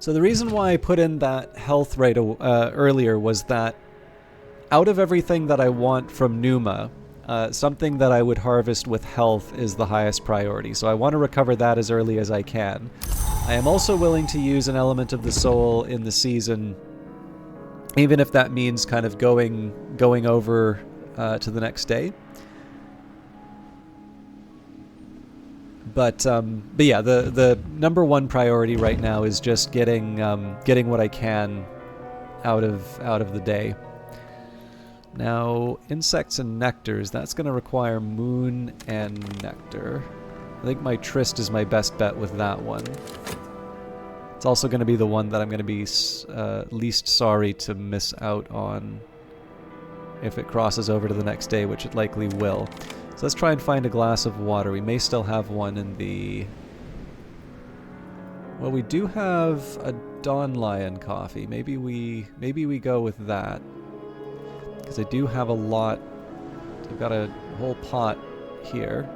So the reason why I put in that health rate earlier was that out of everything that I want from Numa, something that I would harvest with health is the highest priority. So I want to recover that as early as I can. I am also willing to use an element of the soul in the season, even if that means kind of going over to the next day. But yeah, the number one priority right now is just getting what I can out of the day. Now, insects and nectars, that's going to require moon and nectar. I think my Tryst is my best bet with that one. It's also going to be the one that I'm going to be least sorry to miss out on if it crosses over to the next day, which it likely will. So let's try and find a glass of water. We may still have one in the... Well, we do have a Dawn Lion coffee. Maybe we go with that. Because I do have a lot. I've got a whole pot here.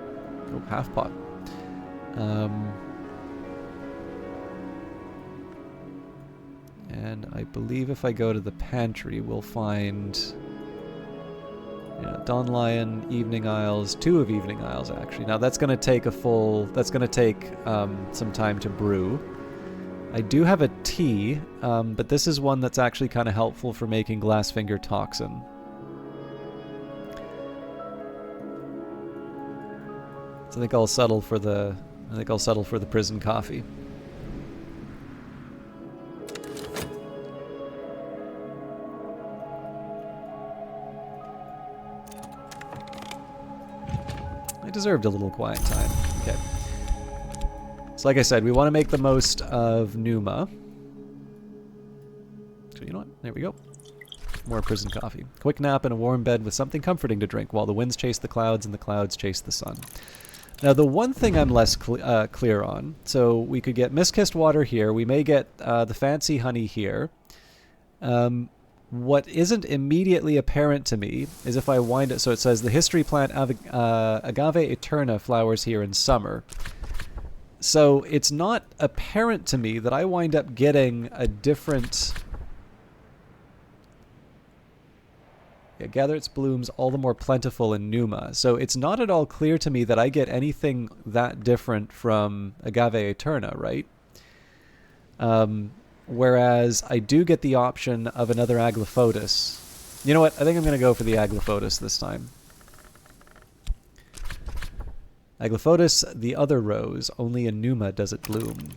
Oh, half pot. And I believe if I go to the pantry, we'll find... Yeah, Dawn Lion, Evening Isles, 2 of Evening Isles actually. Now that's going to take some time to brew. I do have a tea, but this is one that's actually kind of helpful for making Glassfinger Toxin. So I think I'll settle for the prison coffee. It deserved a little quiet time. Okay. So like I said, we want to make the most of Numa. So you know what? There we go. More prison coffee. Quick nap in a warm bed with something comforting to drink while the winds chase the clouds and the clouds chase the sun. Now the one thing I'm less clear on, so we could get mist-kissed water here. We may get the fancy honey here. What isn't immediately apparent to me is if I wind it, so it says the history plant Agave eterna flowers here in summer. So it's not apparent to me that I wind up getting a different... Yeah, gather its blooms all the more plentiful in Numa. So it's not at all clear to me that I get anything that different from Agave eterna, right? Whereas I do get the option of another Aglyphotis. You know what? I think I'm going to go for the Aglyphotis this time. Aglyphotis, the other rose. Only in Numa does it bloom.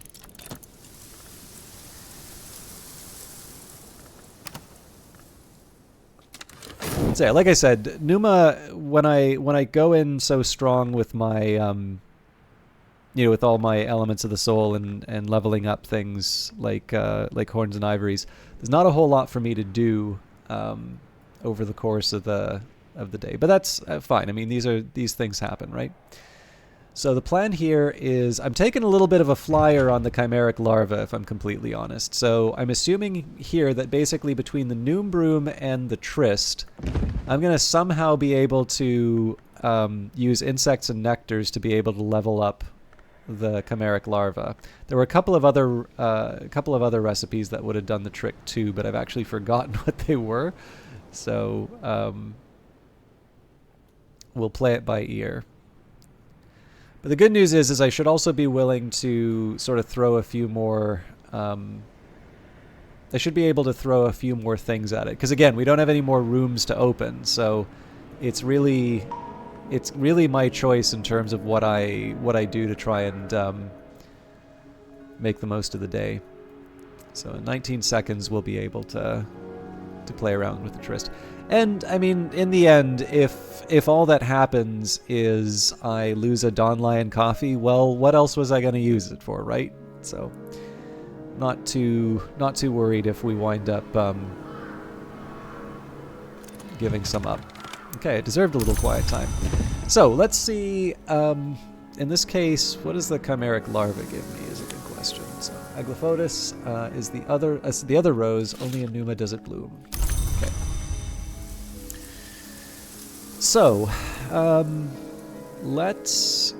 So yeah, like I said, Numa, when I go in so strong with my, you know, with all my elements of the soul and leveling up things like horns and ivories, there's not a whole lot for me to do over the course of the day. But that's fine. I mean, these things happen, right? So the plan here is I'm taking a little bit of a flyer on the chimeric larva, if I'm completely honest. So I'm assuming here that basically between the Noom Broom and the Tryst, I'm going to somehow be able to use insects and nectars to be able to level up the chimeric larva. There were a couple of other recipes that would have done the trick too, but I've actually forgotten what they were. So we'll play it by ear. But the good news is I should also be willing to sort of throw a few more... I should be able to throw a few more things at it. Because again, we don't have any more rooms to open, so it's really my choice in terms of what I do to try and make the most of the day. So in 19 seconds, we'll be able to play around with the Tryst. And, I mean, in the end, if all that happens is I lose a Dawn Lion coffee, well, what else was I going to use it for, right? So, not too worried if we wind up giving some up. Okay, it deserved a little quiet time. So, let's see, in this case, what does the chimeric larva give me is a good question. So, Aglyphotis is the other rose, only in Numa does it bloom. Okay. So, let's...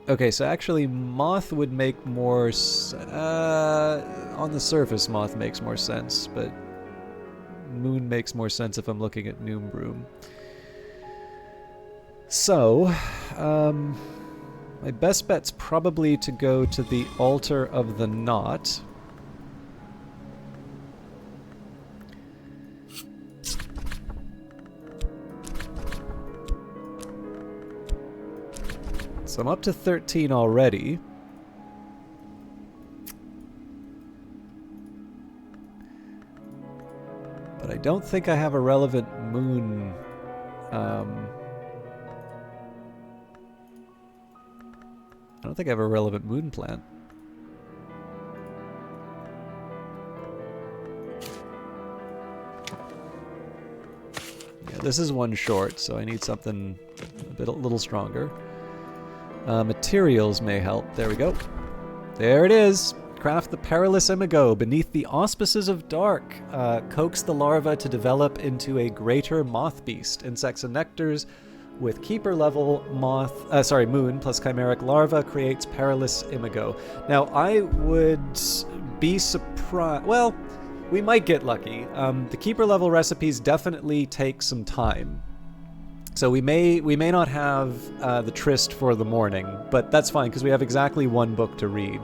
Okay, so actually moth would make more... on the surface, moth makes more sense, but moon makes more sense if I'm looking at Noom Broom. So, my best bet's probably to go to the Altar of the Knot. So I'm up to 13 already. But I don't think I have a relevant moon. I don't think I have a relevant moon plant. Yeah, this is one short, so I need something a little stronger. Materials may help. There we go. There it is. Craft the perilous imago beneath the auspices of dark. Coax the larva to develop into a greater moth beast. Insects and nectars with keeper level moon plus chimeric larva creates perilous imago. Now I would be surprised. Well, we might get lucky. The keeper level recipes definitely take some time. So we may not have the Tryst for the morning, but that's fine because we have exactly one book to read.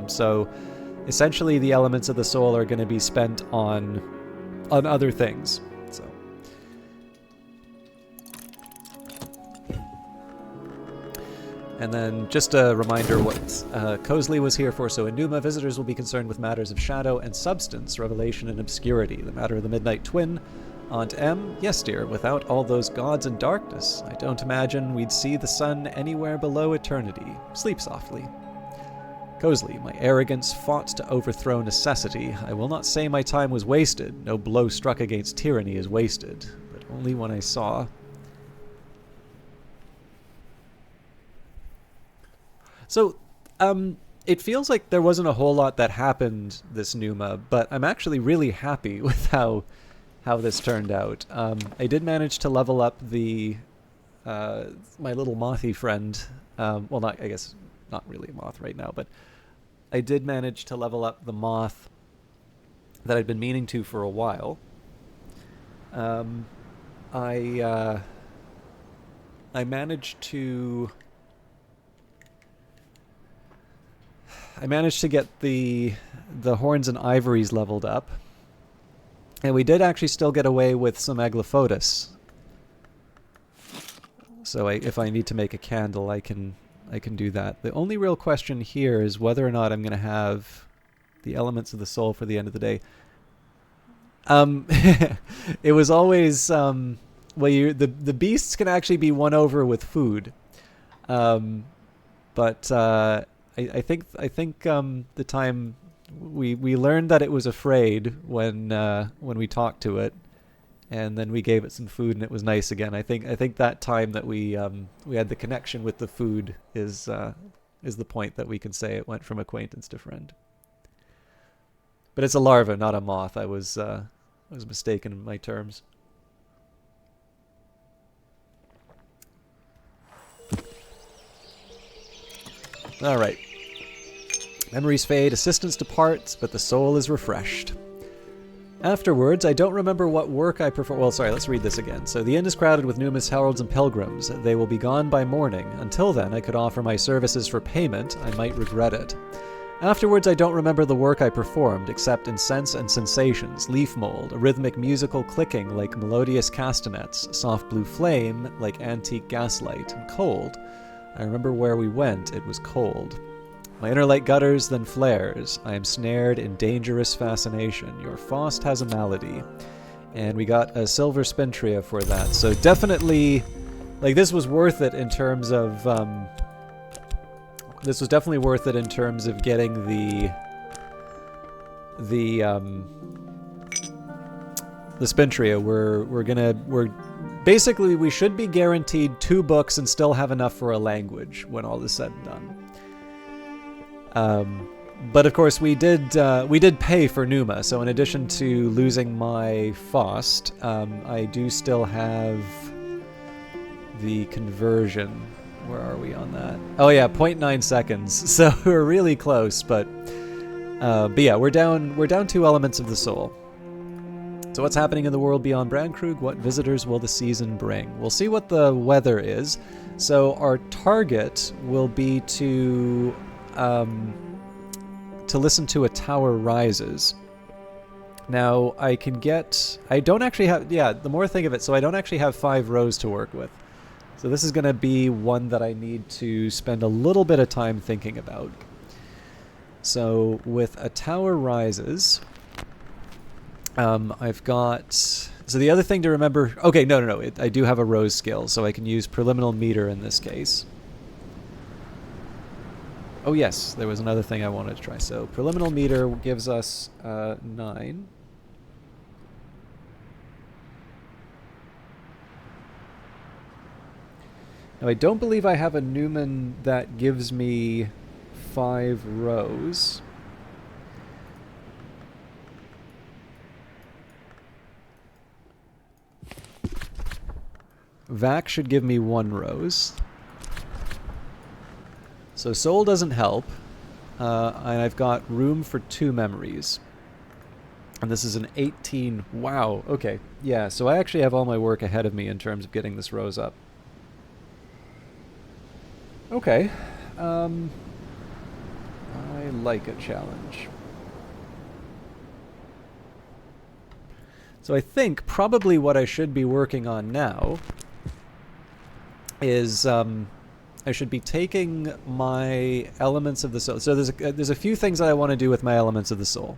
So essentially the elements of the soul are going to be spent on other things. So and then just a reminder what Cosley was here for. So in Numa, visitors will be concerned with matters of shadow and substance, revelation and obscurity. The matter of the Midnight Twin Aunt M, yes dear, without all those gods and darkness, I don't imagine we'd see the sun anywhere below eternity. Sleep softly. Cosley, my arrogance fought to overthrow necessity. I will not say my time was wasted. No blow struck against tyranny is wasted, but only when I saw. So, it feels like there wasn't a whole lot that happened this Numa, but I'm actually really happy with how this turned out. I did manage to level up the my little mothy friend. Well, not, I guess not really a moth right now, but I did manage to level up the moth that I'd been meaning to for a while. I managed to get the horns and ivories leveled up. And we did actually still get away with some Aglaophotis. So if I need to make a candle, I can do that. The only real question here is whether or not I'm going to have the elements of the soul for the end of the day. It was always well, the beasts can actually be won over with food, but I think the time we learned that it was afraid when we talked to it, and then we gave it some food and it was nice again. I think that time that we had the connection with the food is the point that we can say it went from acquaintance to friend. But it's a larva, not a moth. I was mistaken in my terms. All right. Memories fade, assistance departs, but the soul is refreshed. Afterwards, I don't remember what work I perform. Well, sorry, let's read this again. So the inn is crowded with Numa's heralds and pilgrims. They will be gone by morning. Until then, I could offer my services for payment. I might regret it. Afterwards, I don't remember the work I performed, except in sense and sensations, leaf mold, a rhythmic musical clicking like melodious castanets, soft blue flame like antique gaslight, and cold. I remember where we went. It was cold. My inner light gutters, then flares. I am snared in dangerous fascination. Your Faust has a malady. And we got a silver spintria for that. So definitely, like, this was worth it in terms of, this was definitely worth it in terms of getting the spintria. We're basically, we should be guaranteed 2 books and still have enough for a language when all is said and done. But of course we did pay for Numa, so in addition to losing my Faust, I do still have the conversion. Where are we on that? Oh yeah, 0.9 seconds. So we're really close, but yeah, we're down 2 elements of the soul. So what's happening in the world beyond Brandkrug? What visitors will the season bring? We'll see what the weather is. So our target will be to listen to A Tower Rises. Now, I don't actually have, yeah, the more I think of it, so I don't actually have 5 rows to work with. So this is going to be one that I need to spend a little bit of time thinking about. So with A Tower Rises, I've got, so the other thing to remember, okay, no, I do have a rose skill, so I can use preliminal meter in this case. Oh yes, there was another thing I wanted to try. So preliminal meter gives us 9. Now I don't believe I have a Newman that gives me 5 rows. Vac should give me 1 rose. So soul doesn't help, and I've got room for 2 memories. And this is an 18. Wow, okay. Yeah, so I actually have all my work ahead of me in terms of getting this rose up. Okay. I like a challenge. So I think probably what I should be working on now is I should be taking my elements of the soul. So there's a few things that I want to do with my elements of the soul.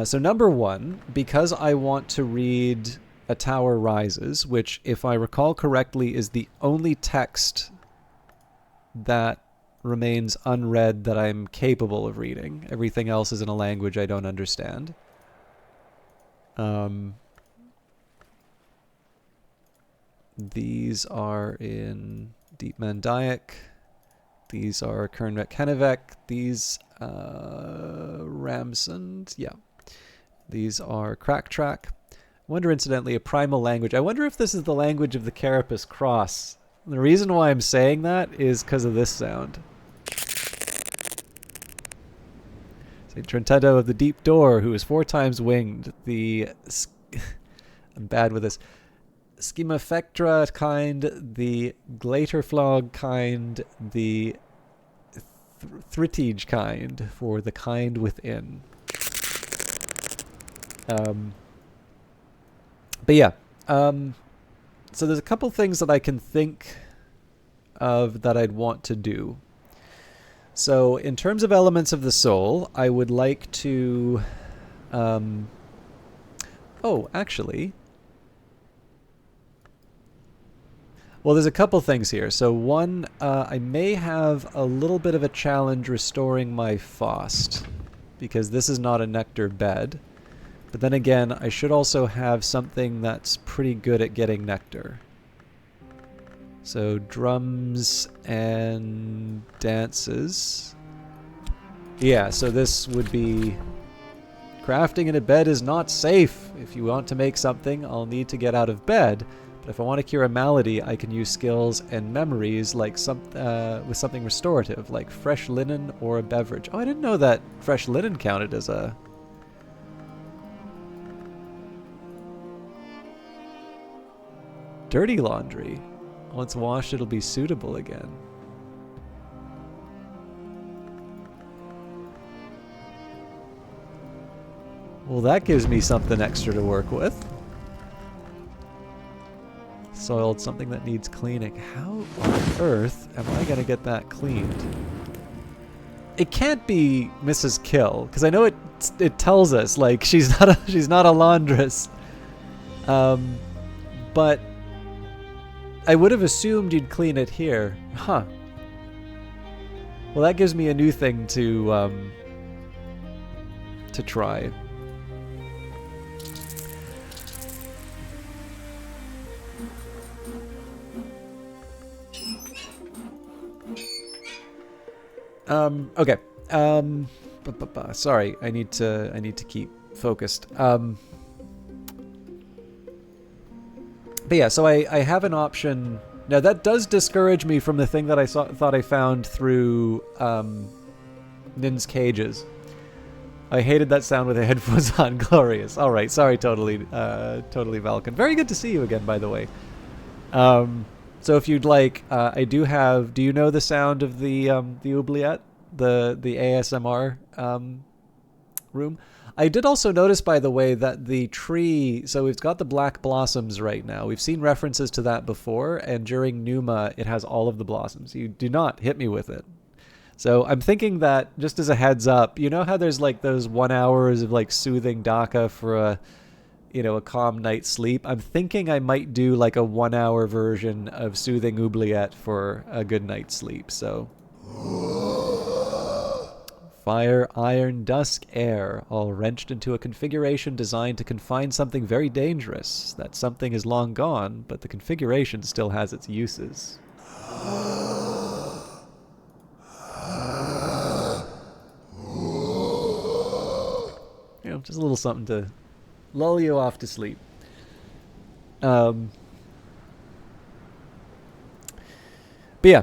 So number 1, because I want to read a tower rises, which, if I recall correctly, is the only text that remains unread that I'm capable of reading. Everything else is in a language I don't understand. These are in Deep Mandaic. These are Kernvek Kenevek. These Ramsund. Yeah. These are Crack Track. I wonder, incidentally, a primal language. I wonder if this is the language of the Carapace Cross. The reason why I'm saying that is because of this sound. St. Trentento of the Deep Door, who is 4 times winged. The... I'm bad with this. Schemafectra kind, the Glaterflog kind, the Thritige kind, for the kind within. But yeah, so there's a couple things that I can think of that I'd want to do. So in terms of elements of the soul, I would like to... oh, actually... Well, there's a couple things here. So one, I may have a little bit of a challenge restoring my Faust, because this is not a nectar bed. But then again, I should also have something that's pretty good at getting nectar. So drums and dances. Yeah, so this would be... Crafting in a bed is not safe. If you want to make something, I'll need to get out of bed. But if I want to cure a malady, I can use skills and memories like with something restorative, like fresh linen or a beverage. Oh, I didn't know that fresh linen counted as a... Dirty laundry. Once washed, it'll be suitable again. Well, that gives me something extra to work with. Soiled, something that needs cleaning. How on earth am I going to get that cleaned? It can't be Mrs. Kill, because I know it tells us, like, she's not a laundress. But I would have assumed you'd clean it here. Huh. Well, that gives me a new thing to try. Okay. Sorry, I need to keep focused. But yeah, so I have an option. Now that does discourage me from the thing that I thought I found through Nin's cages. I hated that sound with the headphones on. Glorious. All right, sorry, totally Valken. Very good to see you again, by the way. So if you'd like, I do have... Do you know the sound of the oubliette? The ASMR room? I did also notice, by the way, that the tree... So we've got the black blossoms right now. We've seen references to that before, and during Numa, it has all of the blossoms. You do not hit me with it. So I'm thinking that, just as a heads up, you know how there's like those 1 hours of like soothing Daka for a calm night's sleep? I'm thinking I might do like a 1 hour version of soothing oubliette for a good night's sleep. So fire, iron, dusk, air, all wrenched into a configuration designed to confine something very dangerous. That something is long gone, but the configuration still has its uses. Just a little something to lull you off to sleep. But yeah,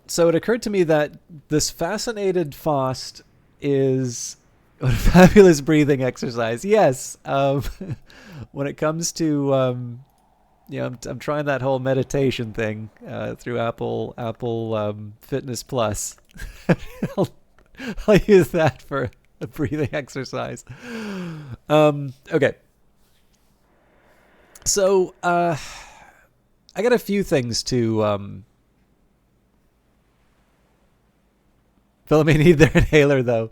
so it occurred to me that this fascinated Faust is what a fabulous breathing exercise. Yes, when it comes to I'm trying that whole meditation thing through Apple Fitness Plus. I'll use that for a breathing exercise. Okay. So, I got a few things to, Philomene need their inhaler, though.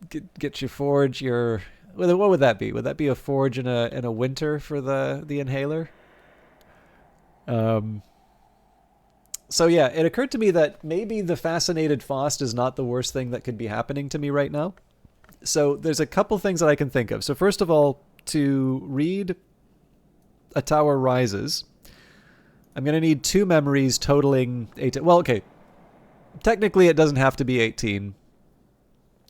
Get your forge, your what would that be? Would that be a forge in a winter for the inhaler? Um, so yeah, it occurred to me that maybe the fascinated Faust is not the worst thing that could be happening to me right now. So there's a couple things that I can think of. So first of all, to read A Tower Rises, I'm going to need 2 memories totaling 18. Well, okay. Technically it doesn't have to be 18,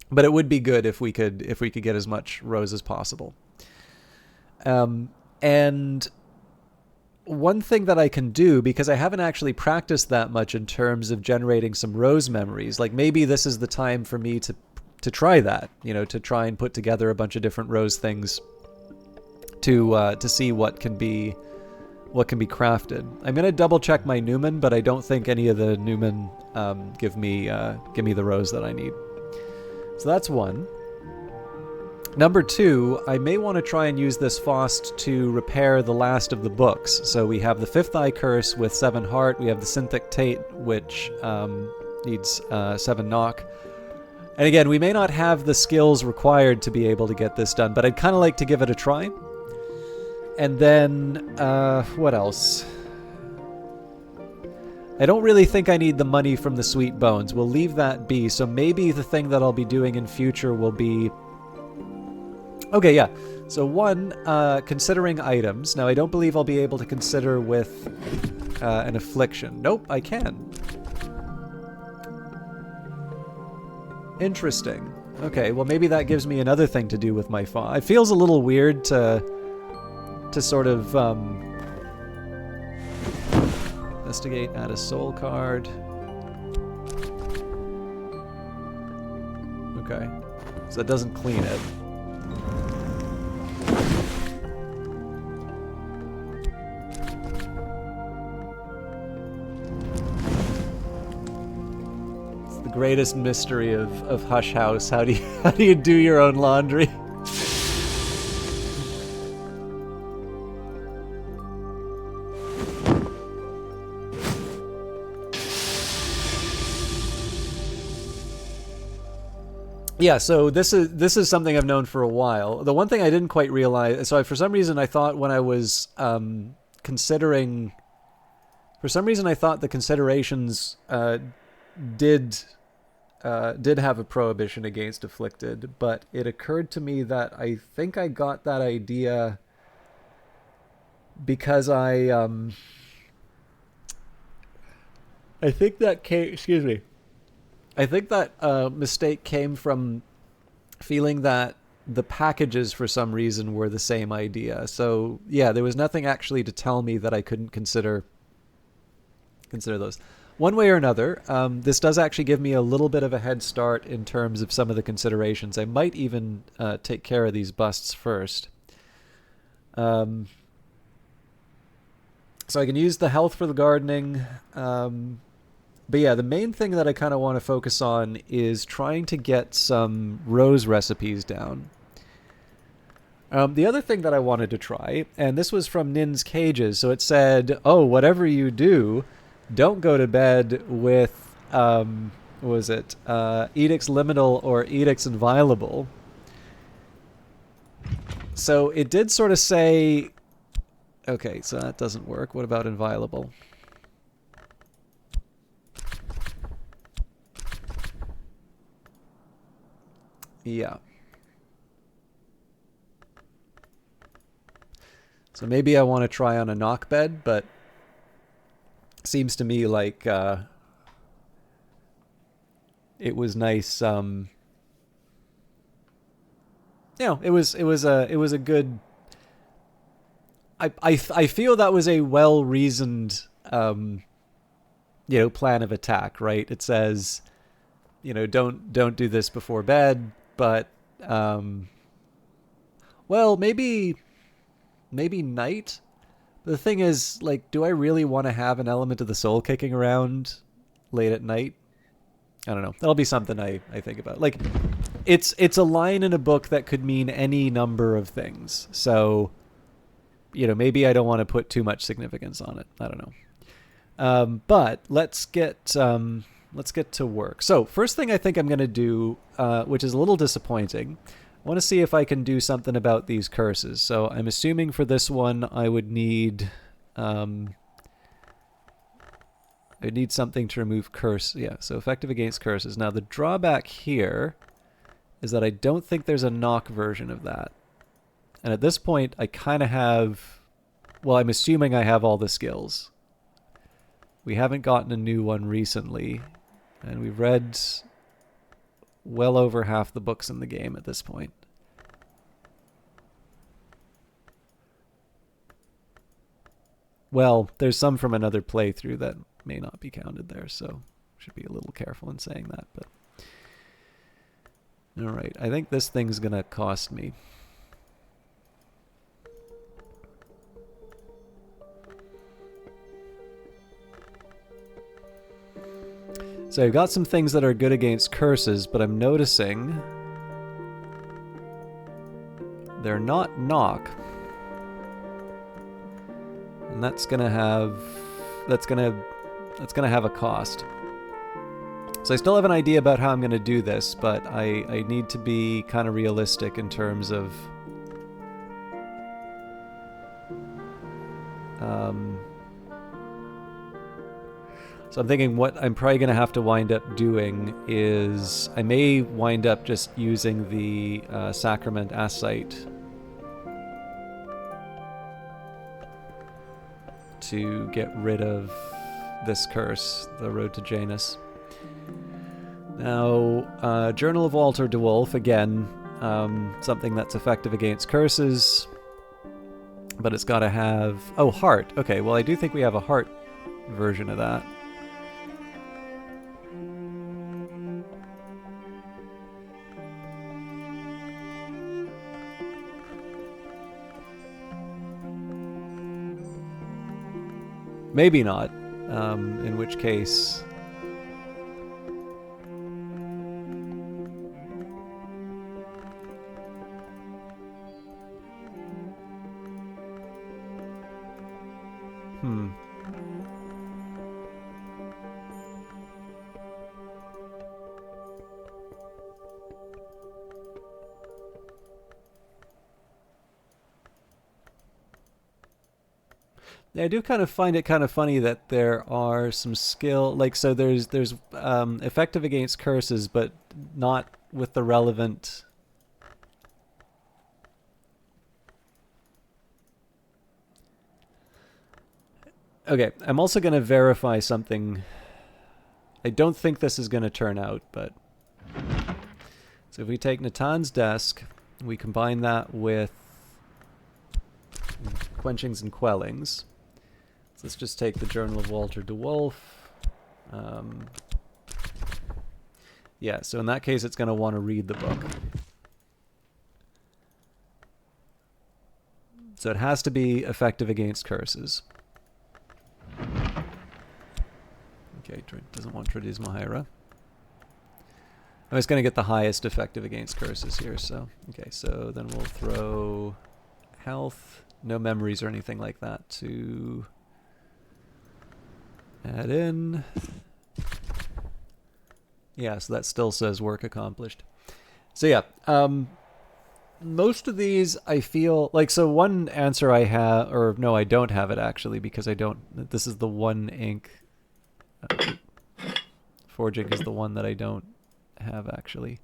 but it would be good if we could get as much rose as possible. And one thing that I can do, because I haven't actually practiced that much in terms of generating some rose memories, like maybe this is the time for me to try that, to try and put together a bunch of different rose things to see what can be crafted. I'm gonna double check my Newman, but I don't think any of the Newman give me the rose that I need. So that's one. Number 2, I may want to try and use this Faust to repair the last of the books. So we have the Fifth Eye Curse with 7 heart. We have the Synthic Tate, which needs 7 knock. And again, we may not have the skills required to be able to get this done, but I'd kind of like to give it a try. And then, what else? I don't really think I need the money from the Sweet Bones. We'll leave that be. So maybe the thing that I'll be doing in future will be... Okay, yeah. So 1, considering items. Now, I don't believe I'll be able to consider with an affliction. Nope, I can. Interesting. Okay, well maybe that gives me another thing to do with my Faust. It feels a little weird to sort of investigate, add a soul card. Okay, so that doesn't clean it. It's the greatest mystery of Hush House. How do you do your own laundry? Yeah, so this is something I've known for a while. The one thing I didn't quite realize, so for some reason I thought when I was considering, for some reason I thought the considerations did have a prohibition against afflicted, but it occurred to me that I think I got that idea because I think that came, excuse me. I think that mistake came from feeling that the packages for some reason were the same idea. So yeah, there was nothing actually to tell me that I couldn't consider those. One way or another, this does actually give me a little bit of a head start in terms of some of the considerations. I might even take care of these busts first. So I can use the health for the gardening. But yeah, the main thing that I kind of want to focus on is trying to get some rose recipes down. The other thing that I wanted to try, and this was from Nin's Cages, so it said, oh, whatever you do, don't go to bed with, what was it, Edict's Liminal or Edict's Inviolable. So it did sort of say, okay, so that doesn't work. What about Inviolable? Yeah. So maybe I want to try on a knock bed, but seems to me like it was nice. You know, it was a good. I feel that was a well reasoned plan of attack, right? It says, don't do this before bed. But, well, maybe night. The thing is, like, do I really want to have an element of the soul kicking around late at night? I don't know. That'll be something I think about. Like, it's a line in a book that could mean any number of things. So, maybe I don't want to put too much significance on it. I don't know. But let's get to work. So first thing I think I'm going to do, which is a little disappointing, I want to see if I can do something about these curses. So I'm assuming for this one I would need something to remove curse. Yeah, so effective against curses. Now the drawback here is that I don't think there's a knock version of that. And at this point I kind of have, well, I'm assuming I have all the skills. We haven't gotten a new one recently, and we've read well over half the books in the game at this point. Well, there's some from another playthrough that may not be counted there, so should be a little careful in saying that. But all right, I think this thing's gonna cost me. So I've got some things that are good against curses, but I'm noticing they're not knock. And that's gonna have a cost. So I still have an idea about how I'm gonna do this, but I need to be kind of realistic in terms of so I'm thinking what I'm probably going to have to wind up doing is I may wind up just using the Sacrament Ascite to get rid of this curse, the Road to Janus. Now, Journal of Walter de Wolf, again, something that's effective against curses, but it's got to have... Oh, Heart. Okay, well, I do think we have a Heart version of that. Maybe not, in which case... I do kind of find it kind of funny that there are some skill, like, so there's effective against curses, but not with the relevant... Okay, I'm also going to verify something. I don't think this is going to turn out, but... So if we take Natan's Desk, we combine that with Quenchings and Quellings. So let's just take the Journal of Walter de Wolf. Yeah, so in that case, it's going to want to read the book. So it has to be effective against curses. Okay, doesn't want Tradismohira. I'm just going to get the highest effective against curses here. So okay, so then we'll throw health, no memories or anything like that to add in. Yeah, so that still says work accomplished. So yeah, most of these I feel like, so one answer I have, or no, I don't have it actually, because I don't, this is the one ink. Forging is the one that I don't have actually.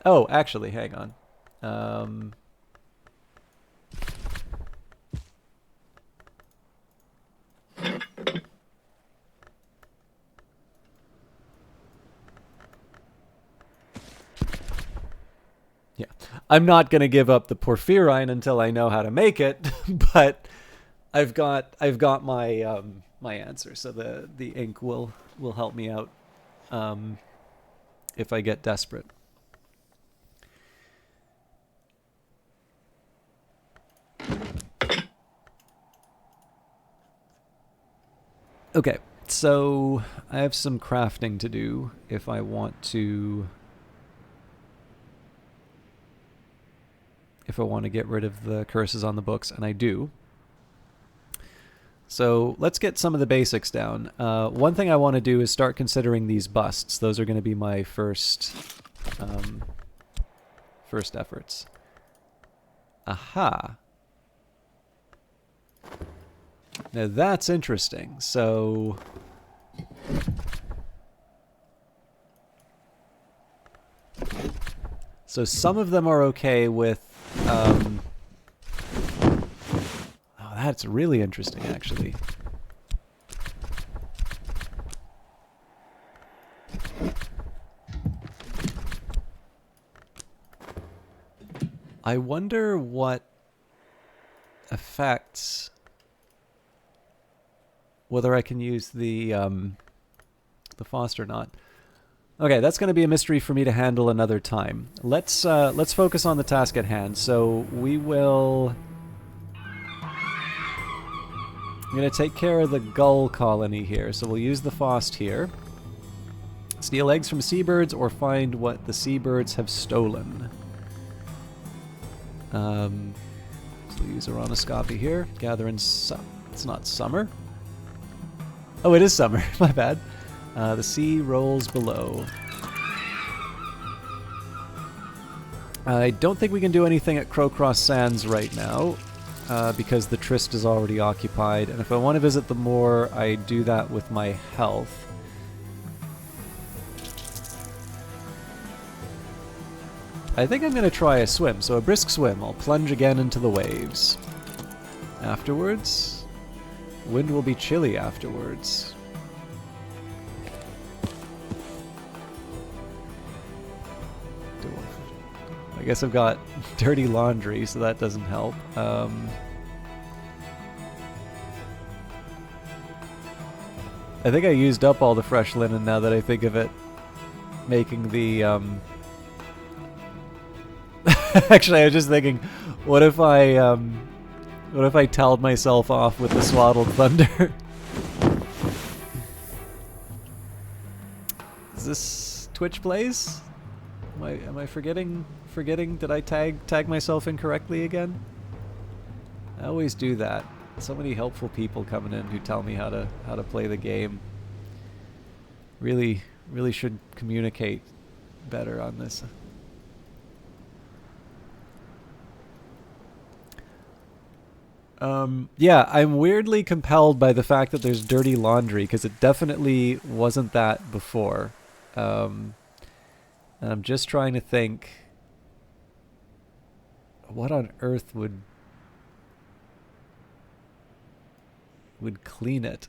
Oh, actually, hang on. Yeah, I'm not going to give up the porphyryne until I know how to make it, but I've got my my answer, so the ink will help me out if I get desperate. Okay, so I have some crafting to do if I want to get rid of the curses on the books, and I do. So let's get some of the basics down. One thing I want to do is start considering these busts. Those are going to be my first first efforts. Aha. Now that's interesting. So some of them are okay with oh, that's really interesting actually. I wonder what affects whether I can use the FOST or not. Okay, that's going to be a mystery for me to handle another time. Let's focus on the task at hand. So we will. I'm going to take care of the gull colony here. So we'll use the FOST here. Steal eggs from seabirds or find what the seabirds have stolen. So we'll use aronoscopy here. Gather in it's not summer. Oh, it is summer. My bad. The sea rolls below. I don't think we can do anything at Crowcross Sands right now, because the tryst is already occupied. And if I want to visit the moor, I do that with my health. I think I'm going to try a swim. So a brisk swim. I'll plunge again into the waves. Afterwards, wind will be chilly afterwards. I guess I've got dirty laundry, so that doesn't help. I think I used up all the fresh linen now that I think of it. Making the Actually, I was just thinking, what if I toweled myself off with the swaddled thunder? Is this Twitch Plays? Am I forgetting? Did I tag myself incorrectly again? I always do that. So many helpful people coming in who tell me how to play the game. Really should communicate better on this. Yeah, I'm weirdly compelled by the fact that there's dirty laundry, because it definitely wasn't that before. And I'm just trying to think, what on earth would clean it?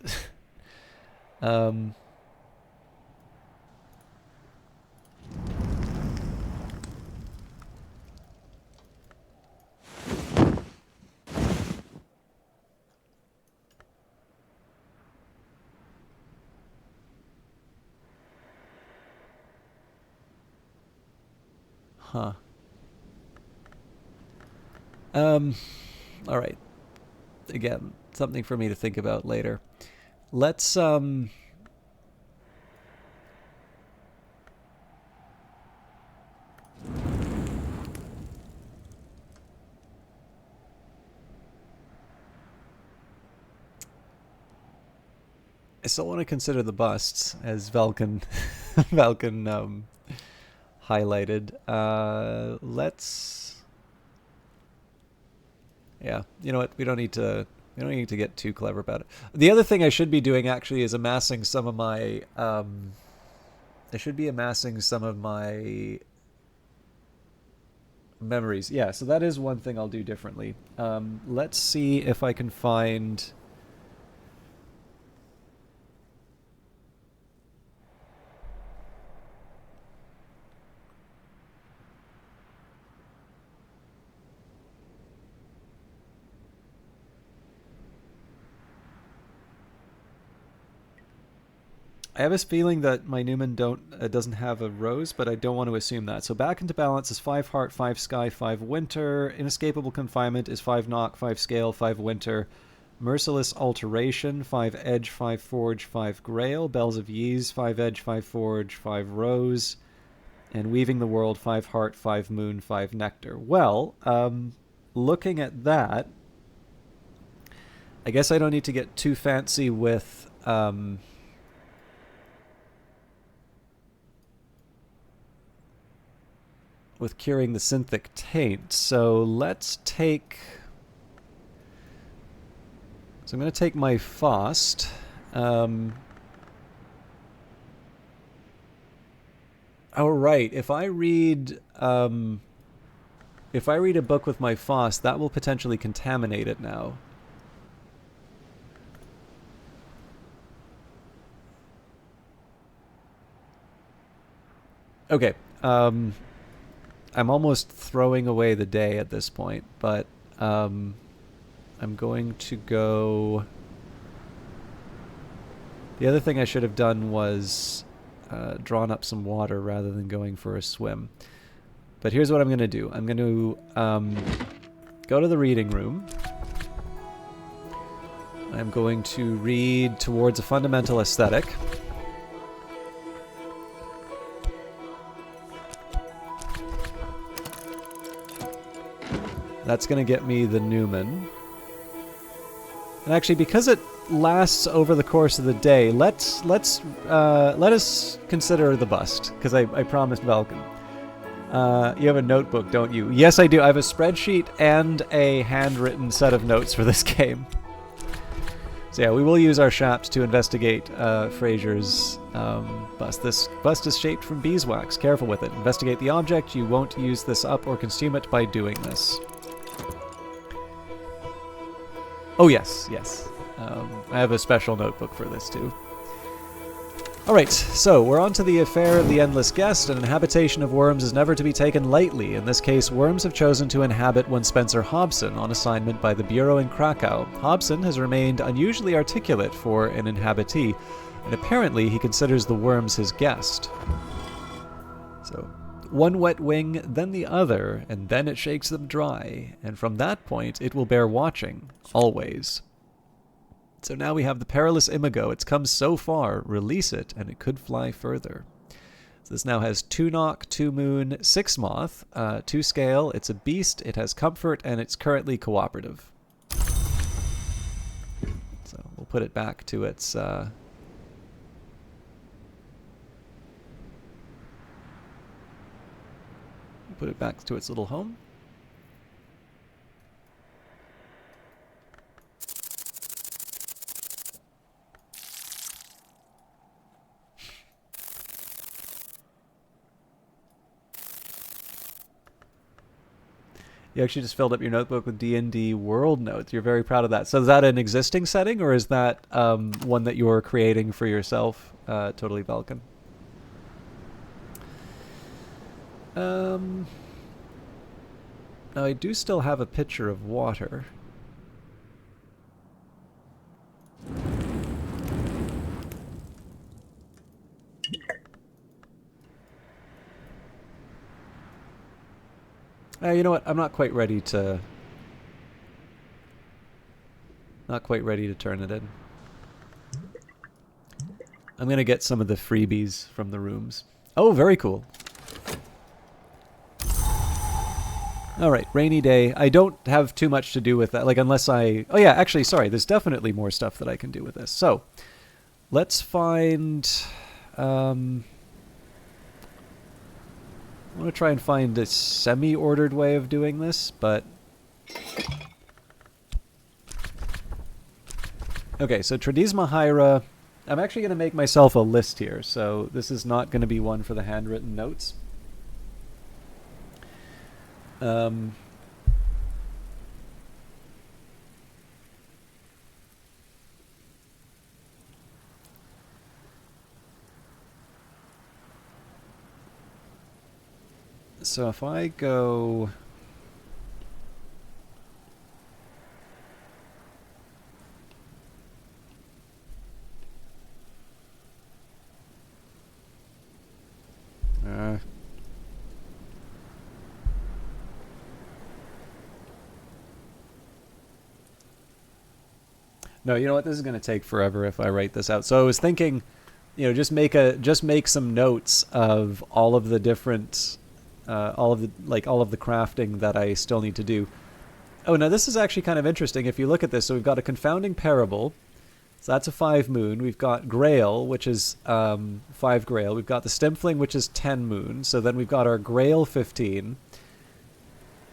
Huh. All right. Again, something for me to think about later. Let's I still want to consider the busts, as Valken highlighted. Let's. Yeah, you know what? We don't need to get too clever about it. The other thing I should be doing actually is amassing some of my. I should be amassing some of my memories. Yeah, so that is one thing I'll do differently. Let's see if I can find. I have this feeling that my Numa doesn't have a rose, but I don't want to assume that. So back into balance is 5 heart, 5 sky, 5 winter. Inescapable confinement is 5 knock, 5 scale, 5 winter. Merciless alteration, 5 edge, 5 forge, 5 grail. Bells of Ys, 5 edge, 5 forge, 5 rose. And weaving the world, 5 heart, 5 moon, 5 nectar. Well, looking at that, I guess I don't need to get too fancy with with curing the synthic taint. So let's take... So I'm going to take my Faust. Oh, right. If I read a book with my Faust, that will potentially contaminate it now. Okay. I'm almost throwing away the day at this point, but I'm going to go... The other thing I should have done was drawn up some water rather than going for a swim. But here's what I'm going to do. I'm going to go to the reading room. I'm going to read Towards a Fundamental Aesthetic. That's going to get me the Newman. And actually, because it lasts over the course of the day, let us consider the bust, because I promised Velkin. You have a notebook, don't you? Yes, I do. I have a spreadsheet and a handwritten set of notes for this game. So yeah, we will use our shaps to investigate Fraser's bust. This bust is shaped from beeswax. Careful with it. Investigate the object. You won't use this up or consume it by doing this. Oh yes, yes. I have a special notebook for this too. Alright, so we're on to the affair of the Endless Guest. An inhabitation of worms is never to be taken lightly. In this case, worms have chosen to inhabit one Spencer Hobson on assignment by the Bureau in Krakow. Hobson has remained unusually articulate for an inhabitee, and apparently he considers the worms his guest. So, one wet wing, then the other, and then it shakes them dry, and from that point it will bear watching, always. So now we have the perilous imago. It's come so far. Release it, and it could fly further. So this now has 2 knock, 2 moon, 6 moth, 2 scale. It's a beast. It has comfort, and it's currently cooperative. So we'll put it back to its... put it back to its little home. You actually just filled up your notebook with D&D world notes. You're very proud of that. So is that an existing setting, or is that one that you're creating for yourself, Totally Velkin? Now I do still have a pitcher of water. You know what? I'm not quite ready to... turn it in. I'm going to get some of the freebies from the rooms. Oh, very cool. Alright, rainy day. I don't have too much to do with that, like, unless I... Oh yeah, actually, sorry, there's definitely more stuff that I can do with this. So, let's find... I want to try and find a semi-ordered way of doing this, but... Okay, so Tradisma Hyra... I'm actually going to make myself a list here, so this is not going to be one for the handwritten notes. So if I go... No, you know what? This is going to take forever if I write this out. So I was thinking, you know, just make some notes of all of the different, all of the crafting that I still need to do. Oh, now this is actually kind of interesting if you look at this. So we've got a confounding parable. So that's a 5 moon. We've got Grail, which is 5 Grail. We've got the Stimfling, which is 10 moon. So then we've got our Grail 15.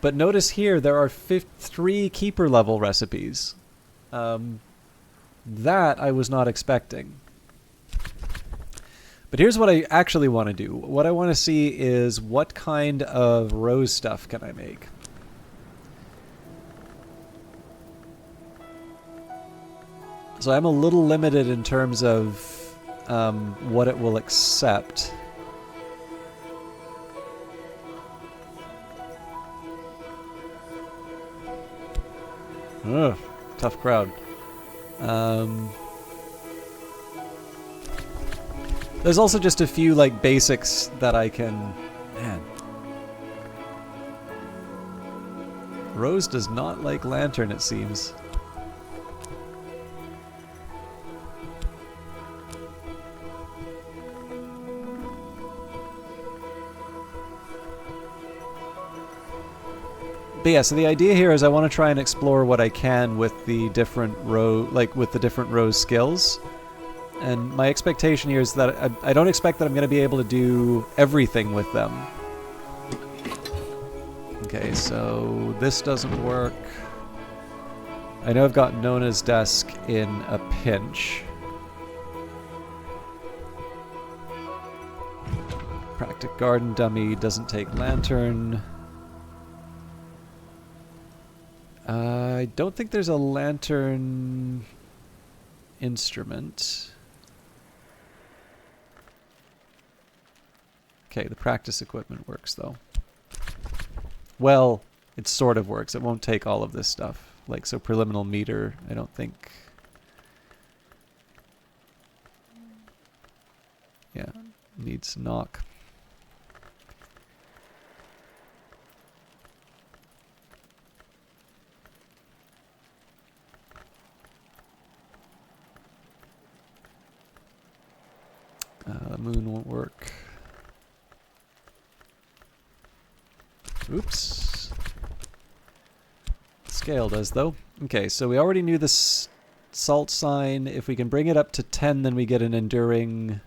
But notice here there are 3 Keeper level recipes. That I was not expecting. But here's what I actually want to do. What I want to see is what kind of rose stuff can I make. So I'm a little limited in terms of what it will accept. Ugh, tough crowd. There's also just a few like basics that I can... Man. Rose does not like lantern, it seems. But yeah, so the idea here is I want to try and explore what I can with the different rose skills. And my expectation here is that I don't expect that I'm going to be able to do everything with them. Okay, so this doesn't work. I know I've got Nona's desk in a pinch. Practic Garden Dummy doesn't take lantern. I don't think there's a lantern instrument. Okay, the practice equipment works though. Well, it sort of works. It won't take all of this stuff. Like, so preliminal meter, I don't think... Yeah, needs knock. Moon won't work. Oops. Scale does, though. Okay, so we already knew this salt sign. If we can bring it up to 10, then we get an enduring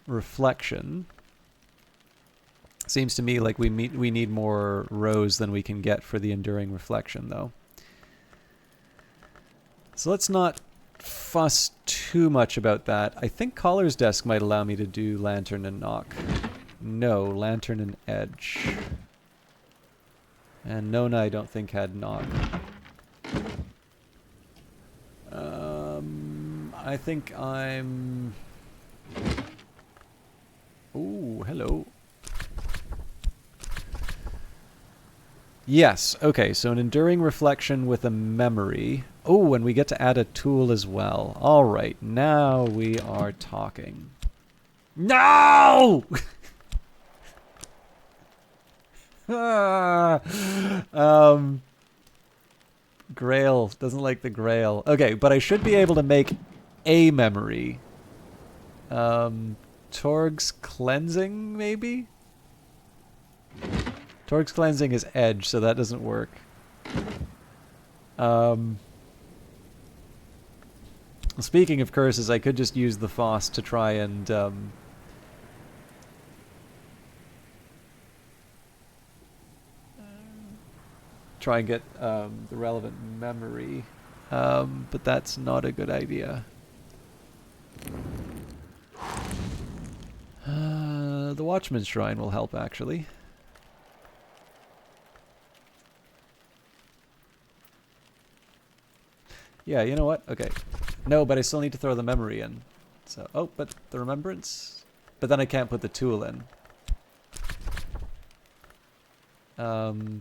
reflection. Seems to me like we need more rose than we can get for the enduring reflection, though. So let's not fuss too much about that. I think Collar's desk might allow me to do lantern and knock. No, lantern and edge. And Nona I don't think had knock. I think I'm... Ooh, hello. Yes, okay, so an enduring reflection with a memory. Oh, and we get to add a tool as well. Alright, now we are talking. No! Grail. Doesn't like the Grail. Okay, but I should be able to make a memory. Torg's Cleansing, maybe? Torg's Cleansing is edge, so that doesn't work. Speaking of curses, I could just use the Foss to try and... try and get the relevant memory. But that's not a good idea. The Watchman's Shrine will help, actually. Yeah, you know what? Okay. No, but I still need to throw the memory in. So, oh, but the remembrance? But then I can't put the tool in. No,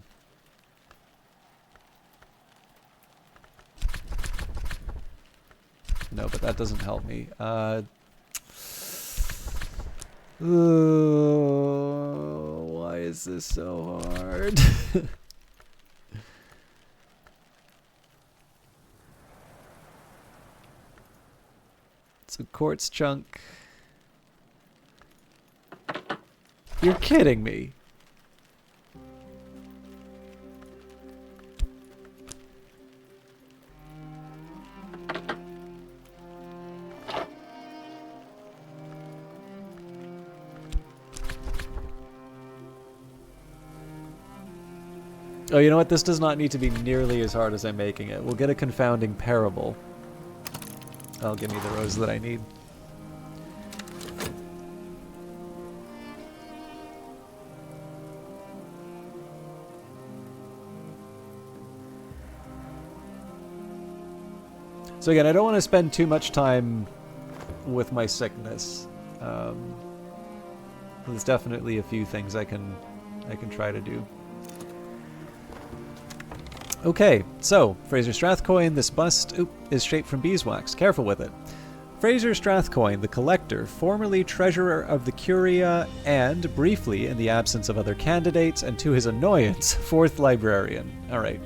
but that doesn't help me. Why is this so hard? So quartz chunk. You're kidding me. Oh, you know what? This does not need to be nearly as hard as I'm making it. We'll get a confounding parable. That'll give me the rows that I need. So again, I don't want to spend too much time with my sickness. There's definitely a few things I can try to do. Okay, so Fraser Strathcoyne, this bust is shaped from beeswax. Careful with it. Fraser Strathcoyne, the collector, formerly treasurer of the Curia and, briefly, in the absence of other candidates, and to his annoyance, fourth librarian. All right.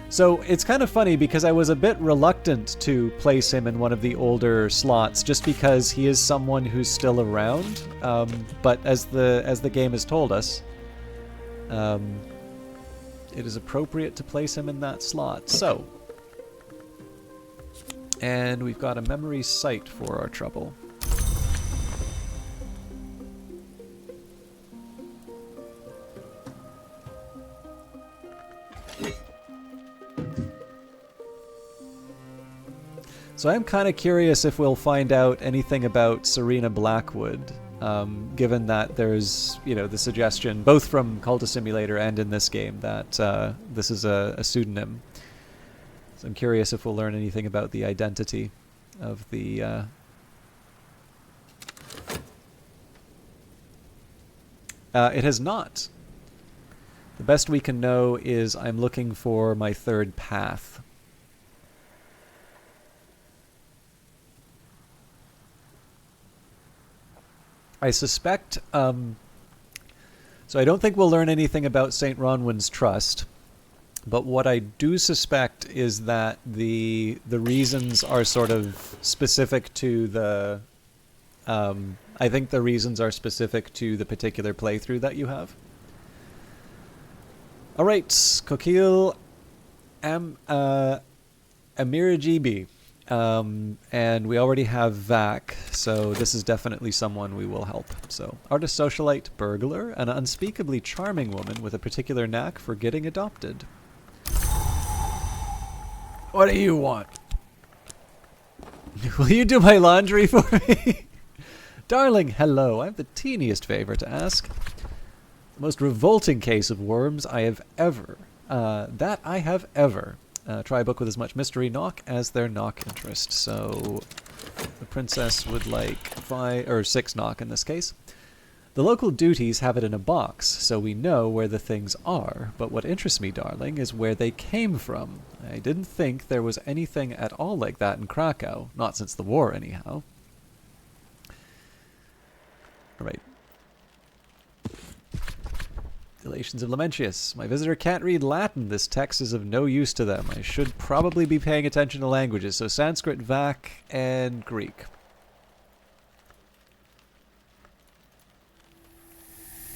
So it's kind of funny because I was a bit reluctant to place him in one of the older slots just because he is someone who's still around. But as the game has told us, it is appropriate to place him in that slot. So, and we've got a memory site for our trouble. So I'm kind of curious if we'll find out anything about Serena Blackwood, given that there's, the suggestion, both from Cultist Simulator and in this game, that this is a pseudonym. So I'm curious if we'll learn anything about the identity of the... it has not. The best we can know is I'm looking for my third path. I suspect, so I don't think we'll learn anything about St. Ronwin's Trust, but what I do suspect is that the reasons are sort of specific to the, I think the reasons are specific to the particular playthrough that you have. Alright, Kokil Amirajibi. And we already have Vac, so this is definitely someone we will help. So, artist, socialite, burglar, an unspeakably charming woman with a particular knack for getting adopted. What do you want? Will you do my laundry for me? Darling, hello. I have the teeniest favor to ask. The most revolting case of worms I have ever, try a book with as much mystery knock as their knock interest. So the princess would like 6 knock in this case. The local duties have it in a box, so we know where the things are. But what interests me, darling, is where they came from. I didn't think there was anything at all like that in Krakow. Not since the war, anyhow. All right. Galatians of Lamentius. My visitor can't read Latin. This text is of no use to them. I should probably be paying attention to languages. So Sanskrit, Vac, and Greek.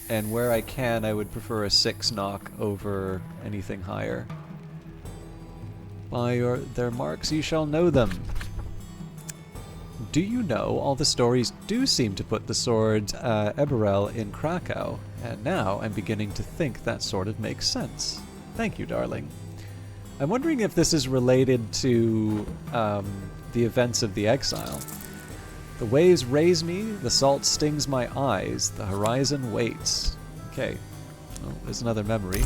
And where I can, I would prefer a 6 knock over anything higher. By their marks you shall know them. Do you know, all the stories do seem to put the sword Eberel in Krakow, and now I'm beginning to think that sort of makes sense. Thank you, darling. I'm wondering if this is related to the events of the exile. The waves raise me, the salt stings my eyes, the horizon waits. Okay, well, there's another memory.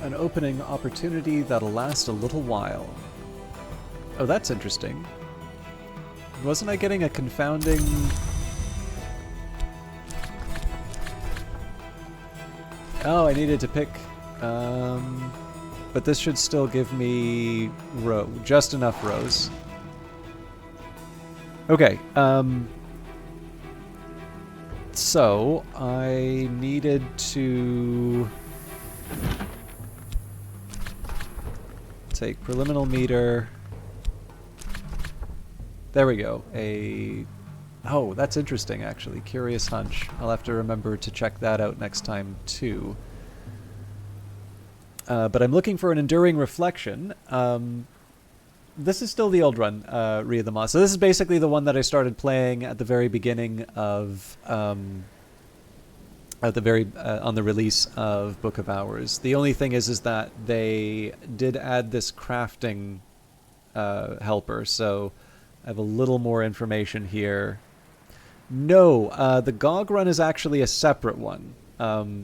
An opening opportunity that'll last a little while. Oh, that's interesting. Wasn't I getting a confounding... Oh, I needed to pick... But this should still give me just enough rows. Okay, so I needed to take preliminal meter. There we go. A Oh, that's interesting, actually. Curious hunch. I'll have to remember to check that out next time, too. But I'm looking for an enduring reflection. This is still the old run, Ria the Moss. So this is basically the one that I started playing at the very beginning of, on the release of Book of Hours. The only thing is that they did add this crafting helper, so I have a little more information here. No, the GOG run is actually a separate one.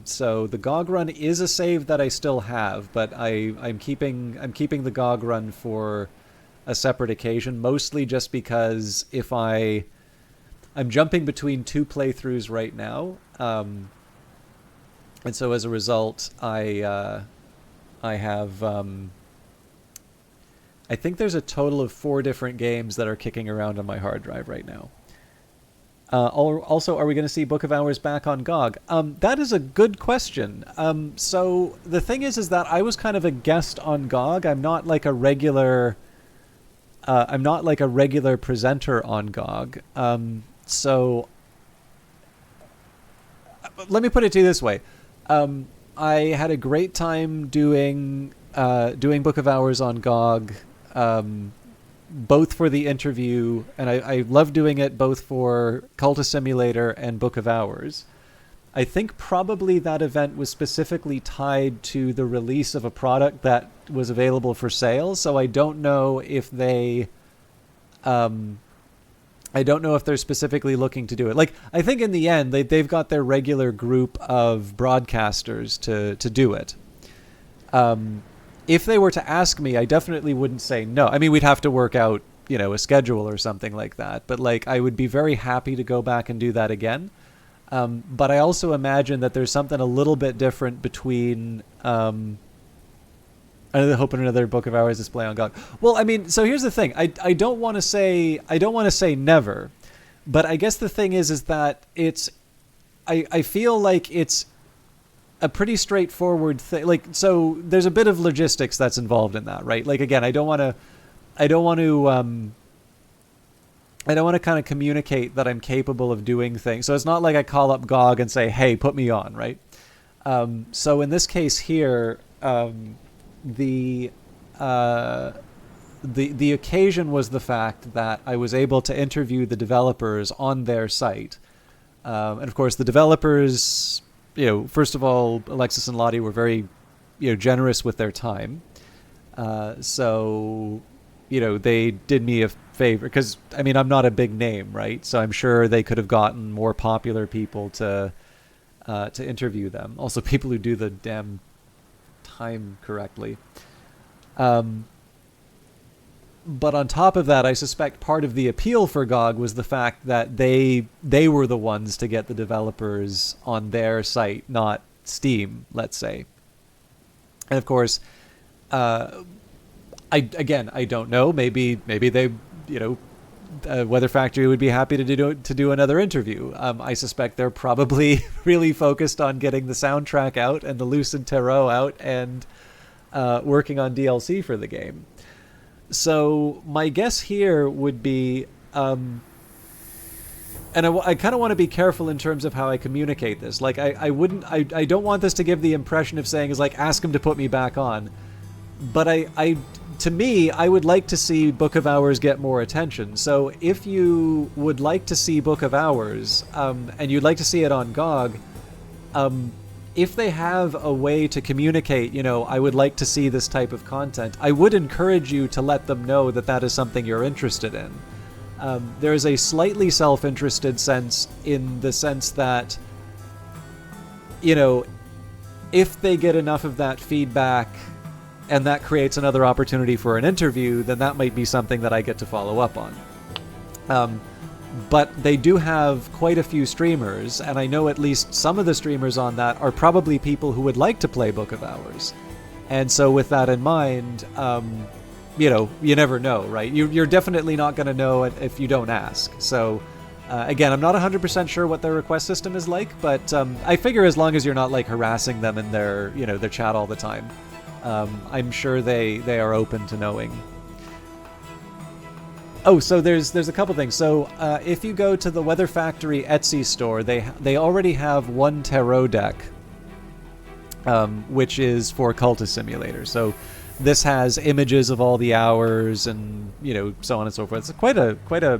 So the GOG run is a save that I still have, but I'm keeping the GOG run for a separate occasion, mostly just because if I'm jumping between 2 playthroughs right now, and so as a result, I have I think there's a total of 4 different games that are kicking around on my hard drive right now. Also, are we going to see Book of Hours back on GOG? That is a good question. So the thing is that I was kind of a guest on GOG. I'm not like a regular presenter on GOG. So let me put it to you this way. I had a great time doing Book of Hours on GOG. Both for the interview, and I love doing it both for Cultist Simulator and Book of Hours. I think probably that event was specifically tied to the release of a product that was available for sale, so I don't know if they're specifically looking to do it. Like, I think in the end, they've got their regular group of broadcasters to do it. If they were to ask me, I definitely wouldn't say no. I mean, we'd have to work out, a schedule or something like that. But like, I would be very happy to go back and do that again. But I also imagine that there's something a little bit different between. I hope another Book of Hours display on GOG. Well, I mean, so here's the thing. I don't want to say never, but I guess the thing is that it's. I feel like it's a pretty straightforward thing. Like, so there's a bit of logistics that's involved in that, right? Like, again, I don't want to kind of communicate that I'm capable of doing things. So it's not like I call up GOG and say, "Hey, put me on," right? So in this case here, the occasion was the fact that I was able to interview the developers on their site, and of course the developers. First of all, Alexis and Lottie were very, generous with their time. So, they did me a favor because, I mean, I'm not a big name, right? So I'm sure they could have gotten more popular people to interview them. Also, people who do the damn time correctly. But on top of that, I suspect part of the appeal for GOG was the fact that they were the ones to get the developers on their site, not Steam, let's say. And of course, I don't know. Maybe they, Weather Factory would be happy to do another interview. I suspect they're probably really focused on getting the soundtrack out and the Lucid Tarot out and working on DLC for the game. So my guess here would be, and I kind of want to be careful in terms of how I communicate this. Like, I don't want this to give the impression of saying is like, ask him to put me back on. But to me, I would like to see Book of Hours get more attention. So if you would like to see Book of Hours, and you'd like to see it on GOG, if they have a way to communicate, I would like to see this type of content, I would encourage you to let them know that that is something you're interested in. There is a slightly self-interested sense in the sense that, if they get enough of that feedback and that creates another opportunity for an interview, then that might be something that I get to follow up on. But they do have quite a few streamers, and I know at least some of the streamers on that are probably people who would like to play Book of Hours. And so with that in mind, you never know, right? You're definitely not going to know if you don't ask. So again, I'm not 100% sure what their request system is like, but I figure as long as you're not like harassing them in their chat all the time, I'm sure they are open to knowing. Oh, so there's a couple things. So if you go to the Weather Factory Etsy store, they already have one tarot deck, which is for Cultist Simulator. So this has images of all the hours and so on and so forth. It's quite a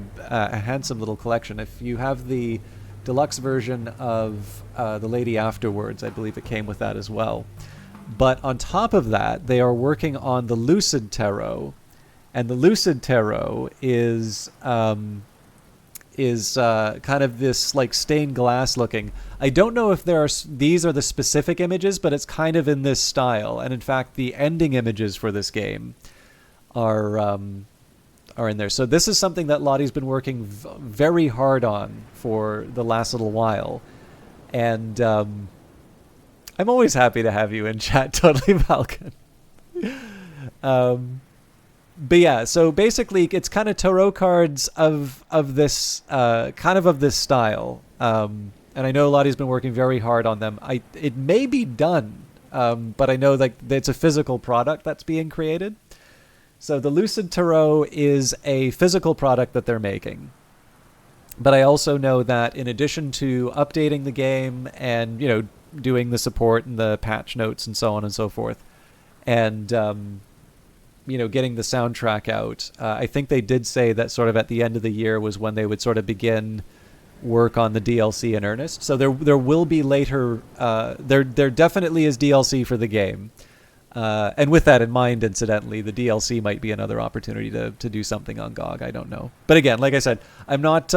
handsome little collection. If you have the deluxe version of The Lady Afterwards, I believe it came with that as well. But on top of that, they are working on the Lucid Tarot, and the Lucid Tarot is kind of this like stained glass looking. I don't know if these are the specific images, but it's kind of in this style. And in fact, the ending images for this game are in there. So this is something that Lottie's been working very hard on for the last little while, and I'm always happy to have you in chat, Totally Falcon. But yeah, so basically it's kind of tarot cards of this kind of this style. And I know Lottie's been working very hard on them. It may be done, but I know that it's a physical product that's being created. So the Lucid Tarot is a physical product that they're making. But I also know that in addition to updating the game and, doing the support and the patch notes and so on and so forth, and, getting the soundtrack out, I think they did say that sort of at the end of the year was when they would sort of begin work on the DLC in earnest. So there will be later, there definitely is DLC for the game. And with that in mind, incidentally, the DLC might be another opportunity to do something on GOG. I don't know. But again, like I said, I'm not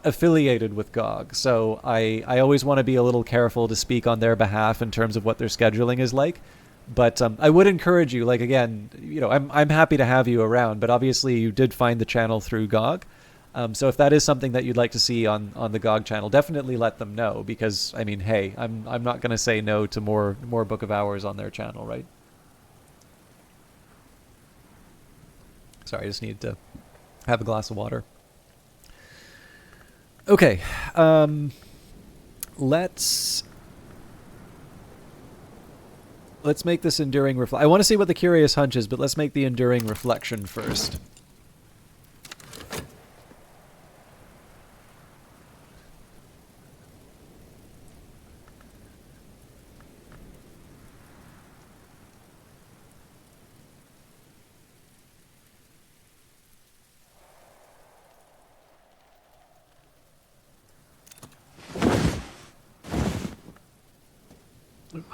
affiliated with GOG, so I always want to be a little careful to speak on their behalf in terms of what their scheduling is like. But I would encourage you, like, again, I'm happy to have you around, but obviously you did find the channel through GOG. So if that is something that you'd like to see on the GOG channel, definitely let them know, because I mean, hey, I'm not going to say no to more Book of Hours on their channel, right? Sorry, I just needed to have a glass of water. Okay, let's make this enduring reflection. I want to see what the curious hunch is, but let's make the enduring reflection first.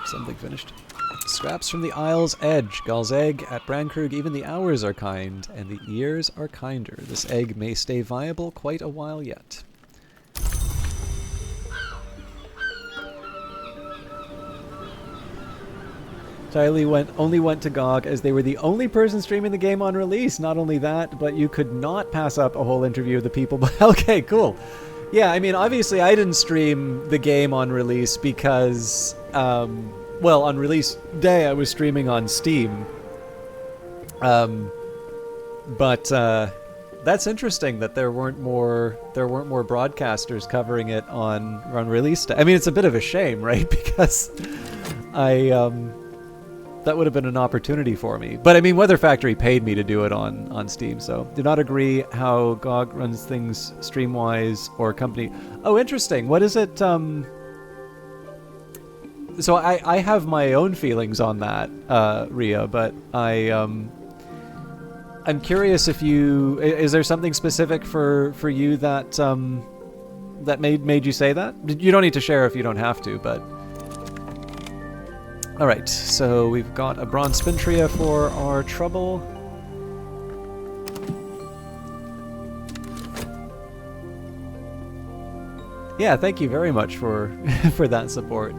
Something finished. Scraps from the Isle's Edge. Gall's egg at Brankrug. Even the hours are kind, and the years are kinder. This egg may stay viable quite a while yet. Tylee only went to GOG as they were the only person streaming the game on release. Not only that, but you could not pass up a whole interview of the people. Okay, cool. Yeah, I mean, obviously I didn't stream the game on release because, well, on release day I was streaming on Steam. But that's interesting that there weren't more broadcasters covering it on release day. I mean, it's a bit of a shame, right? Because that would have been an opportunity for me. But I mean, Weather Factory paid me to do it on Steam, so do not agree how GOG runs things stream-wise or company. Oh, interesting. What is it? So I have my own feelings on that, Ria, but I'm curious if is there something specific for you that that made you say that? You don't need to share if you don't have to, but. Alright, so we've got a bronze Spintria for our trouble. Yeah, thank you very much for that support.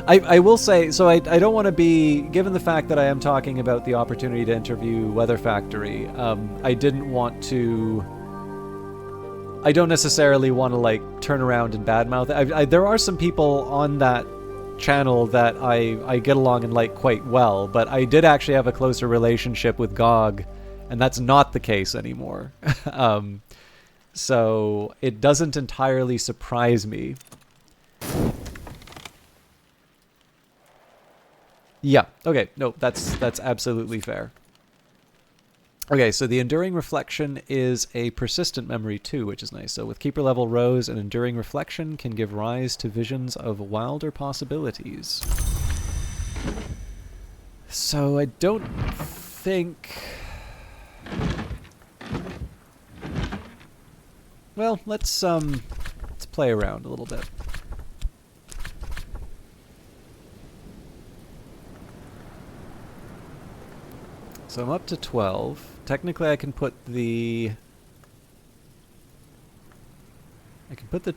I will say, so I don't want to be, given the fact that I am talking about the opportunity to interview Weather Factory, I didn't want to... I don't necessarily want to, like, turn around and badmouth. There are some people on that channel that I get along and like quite well, but I did actually have a closer relationship with GOG, and that's not the case anymore. So it doesn't entirely surprise me. Yeah, okay, no, that's absolutely fair. Okay, so the Enduring Reflection is a persistent memory too, which is nice. So with Keeper level Rose, an Enduring Reflection can give rise to visions of wilder possibilities. So I don't think... Well, let's play around a little bit. So I'm up to 12. Technically I can put the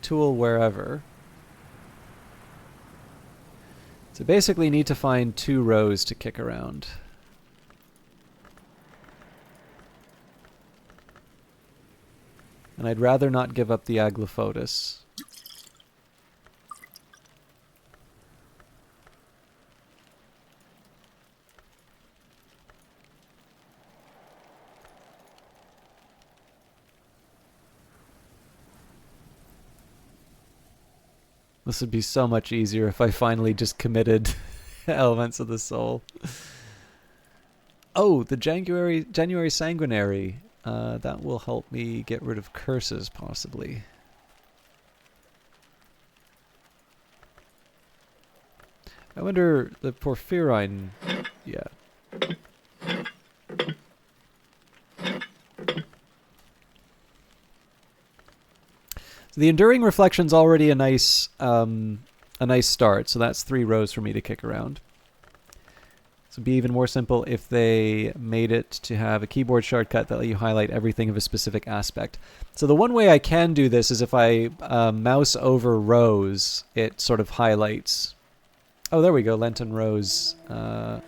tool wherever. So basically need to find 2 rows to kick around. And I'd rather not give up the Aglyphotis. This would be so much easier if I finally just committed Elements of the Soul. Oh, the January Sanguinary. That will help me get rid of curses, possibly. I wonder, the Porphyrine... Yeah. The Enduring Reflection's already a nice start, so that's 3 rows for me to kick around. So it'd be even more simple if they made it to have a keyboard shortcut that let you highlight everything of a specific aspect. So the one way I can do this is if I mouse over rows, it sort of highlights. Oh, there we go, Lenten Rose. Actually,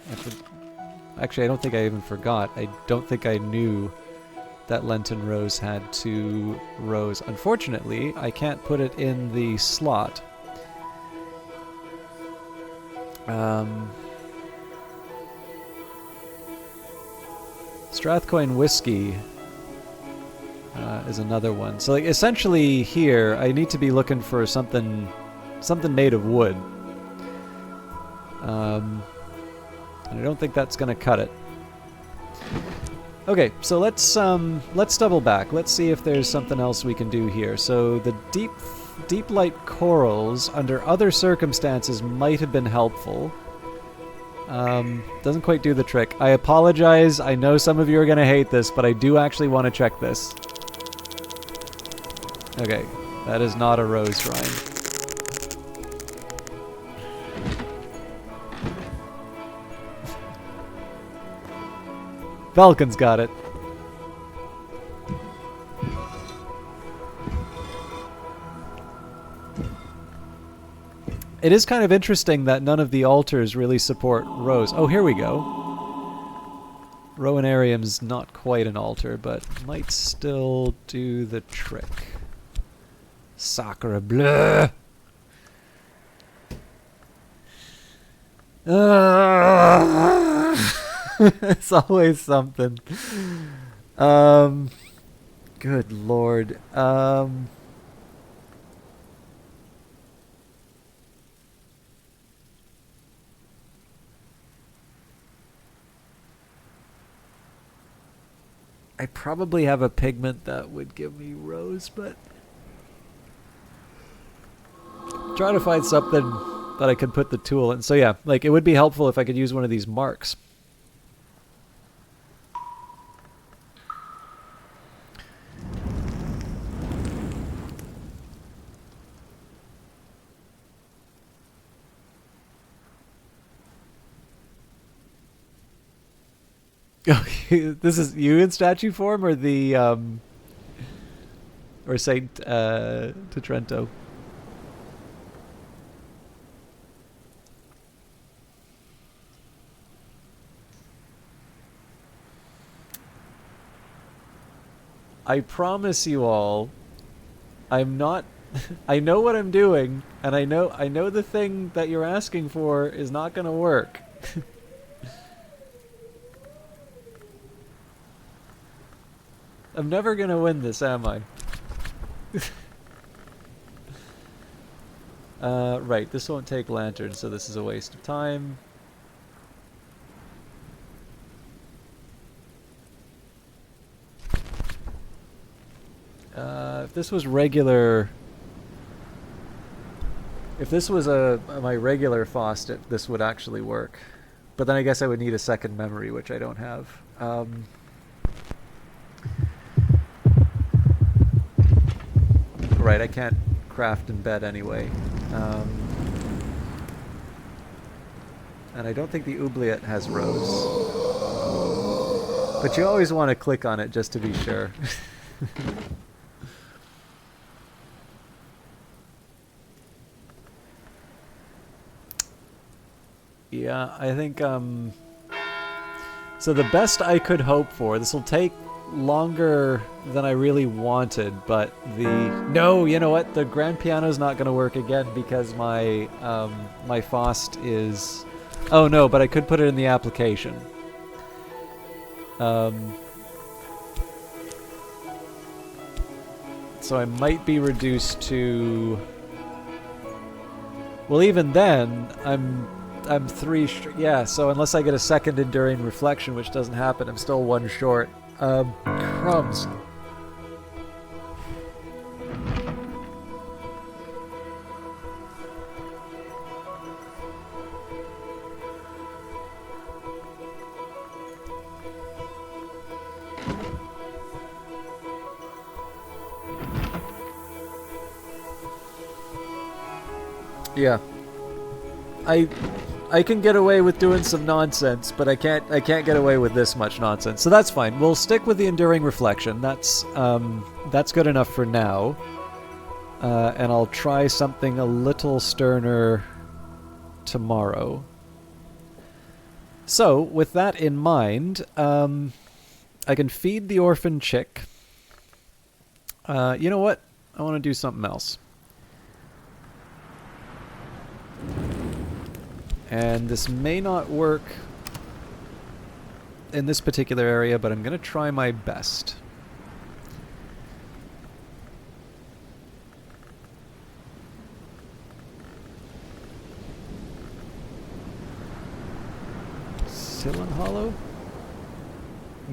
I don't think I even forgot. I don't think I knew that Lenten Rose had 2 rows. Unfortunately, I can't put it in the slot. Strathcoin Whiskey is another one. So like essentially here, I need to be looking for something made of wood. And I don't think that's gonna cut it. Okay, so let's double back. Let's see if there's something else we can do here. So the deep light corals, under other circumstances, might have been helpful. Doesn't quite do the trick. I apologize. I know some of you are gonna hate this, but I do actually want to check this. Okay, that is not a rose shrine. Falcon's got it. It is kind of interesting that none of the altars really support rose. Oh, here we go. Rowanarium's not quite an altar, but might still do the trick. Sacre bleu! It's always something. Good lord. I probably have a pigment that would give me rose, but try to find something that I could put the tool in. So yeah, like it would be helpful if I could use one of these marks. This is you in statue form, or the or Saint Trento? I promise you all, I'm not. I know what I'm doing, and I know the thing that you're asking for is not going to work. I'm never gonna win this, am I? Right, this won't take lantern, so this is a waste of time. if this was regular, if this was my regular faucet, this would actually work. But then I guess I would need a second memory, which I don't have. Right, I can't craft in bed anyway. And I don't think the oubliette has rose. But you always want to click on it just to be sure. Yeah, I think, so the best I could hope for, this will take longer than I really wanted, but no, you know what, the grand piano's not going to work again because my Faust is, oh no, but I could put it in the application. So I might be reduced to, well, even then, I'm yeah, so unless I get a second enduring reflection, which doesn't happen, I'm still one short. Crumbs. Yeah. I can get away with doing some nonsense, but I can't get away with this much nonsense. So that's fine. We'll stick with the enduring reflection. That's good enough for now. And I'll try something a little sterner tomorrow. So, with that in mind, I can feed the orphan chick. You know what? I want to do something else. And this may not work in this particular area, but I'm going to try my best. Sylvan Hollow?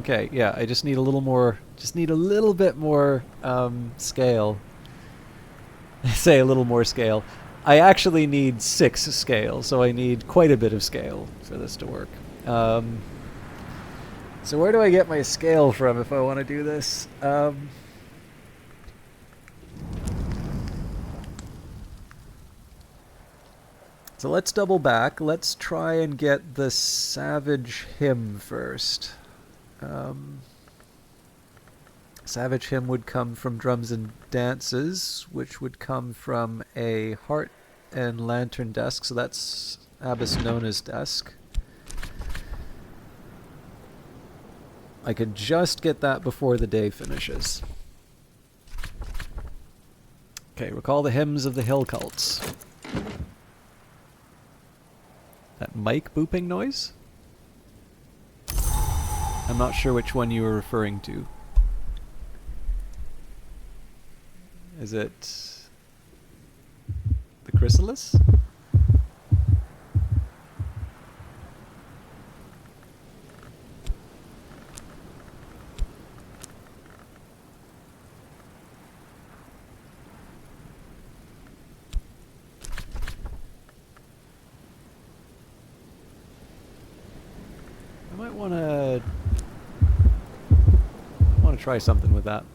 Okay, yeah, I just need a little more, bit more scale. I say a little more scale. I actually need 6 scale, so I need quite a bit of scale for this to work. So where do I get my scale from if I want to do this? So let's double back. Let's try and get the Savage Hymn first. Savage Hymn would come from Drums and Dances, which would come from a Heart and Lantern desk, so that's Abbess Nona's desk. I could just get that before the day finishes. Okay, recall the hymns of the hill cults. That mic booping noise? I'm not sure which one you were referring to. Is it the chrysalis? I might want to try something with that.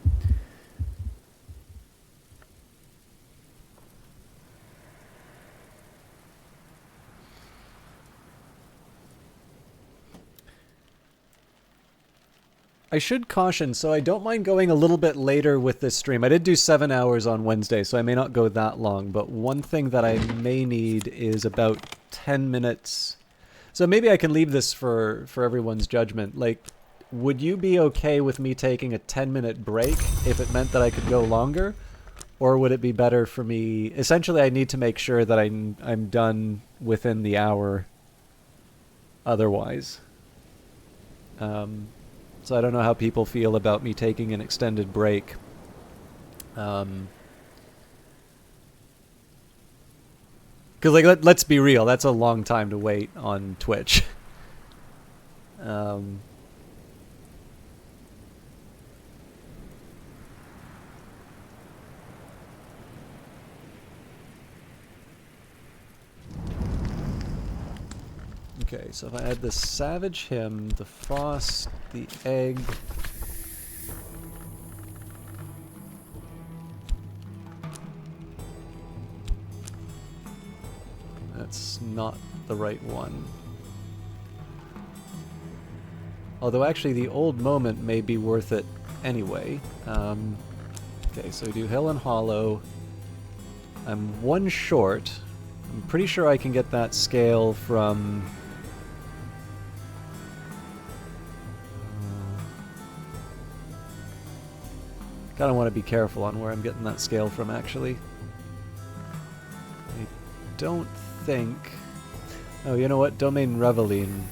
I should caution, so I don't mind going a little bit later with this stream. I did do 7 hours on Wednesday, so I may not go that long, but one thing that I may need is about 10 minutes. So maybe I can leave this for everyone's judgment. Like, would you be okay with me taking a 10-minute break if it meant that I could go longer? Or would it be better for me... Essentially, I need to make sure that I'm done within the hour otherwise. So I don't know how people feel about me taking an extended break. Because, like, let's be real, that's a long time to wait on Twitch. Okay, so if I add the Savage Hymn, the Frost, the Egg... That's not the right one. Although actually the Old Moment may be worth it anyway. Okay, so we do Hill and Hollow. I'm one short. I'm pretty sure I can get that scale from... kind of want to be careful on where I'm getting that scale from, actually. I don't think... Oh, you know what? Domain Reveline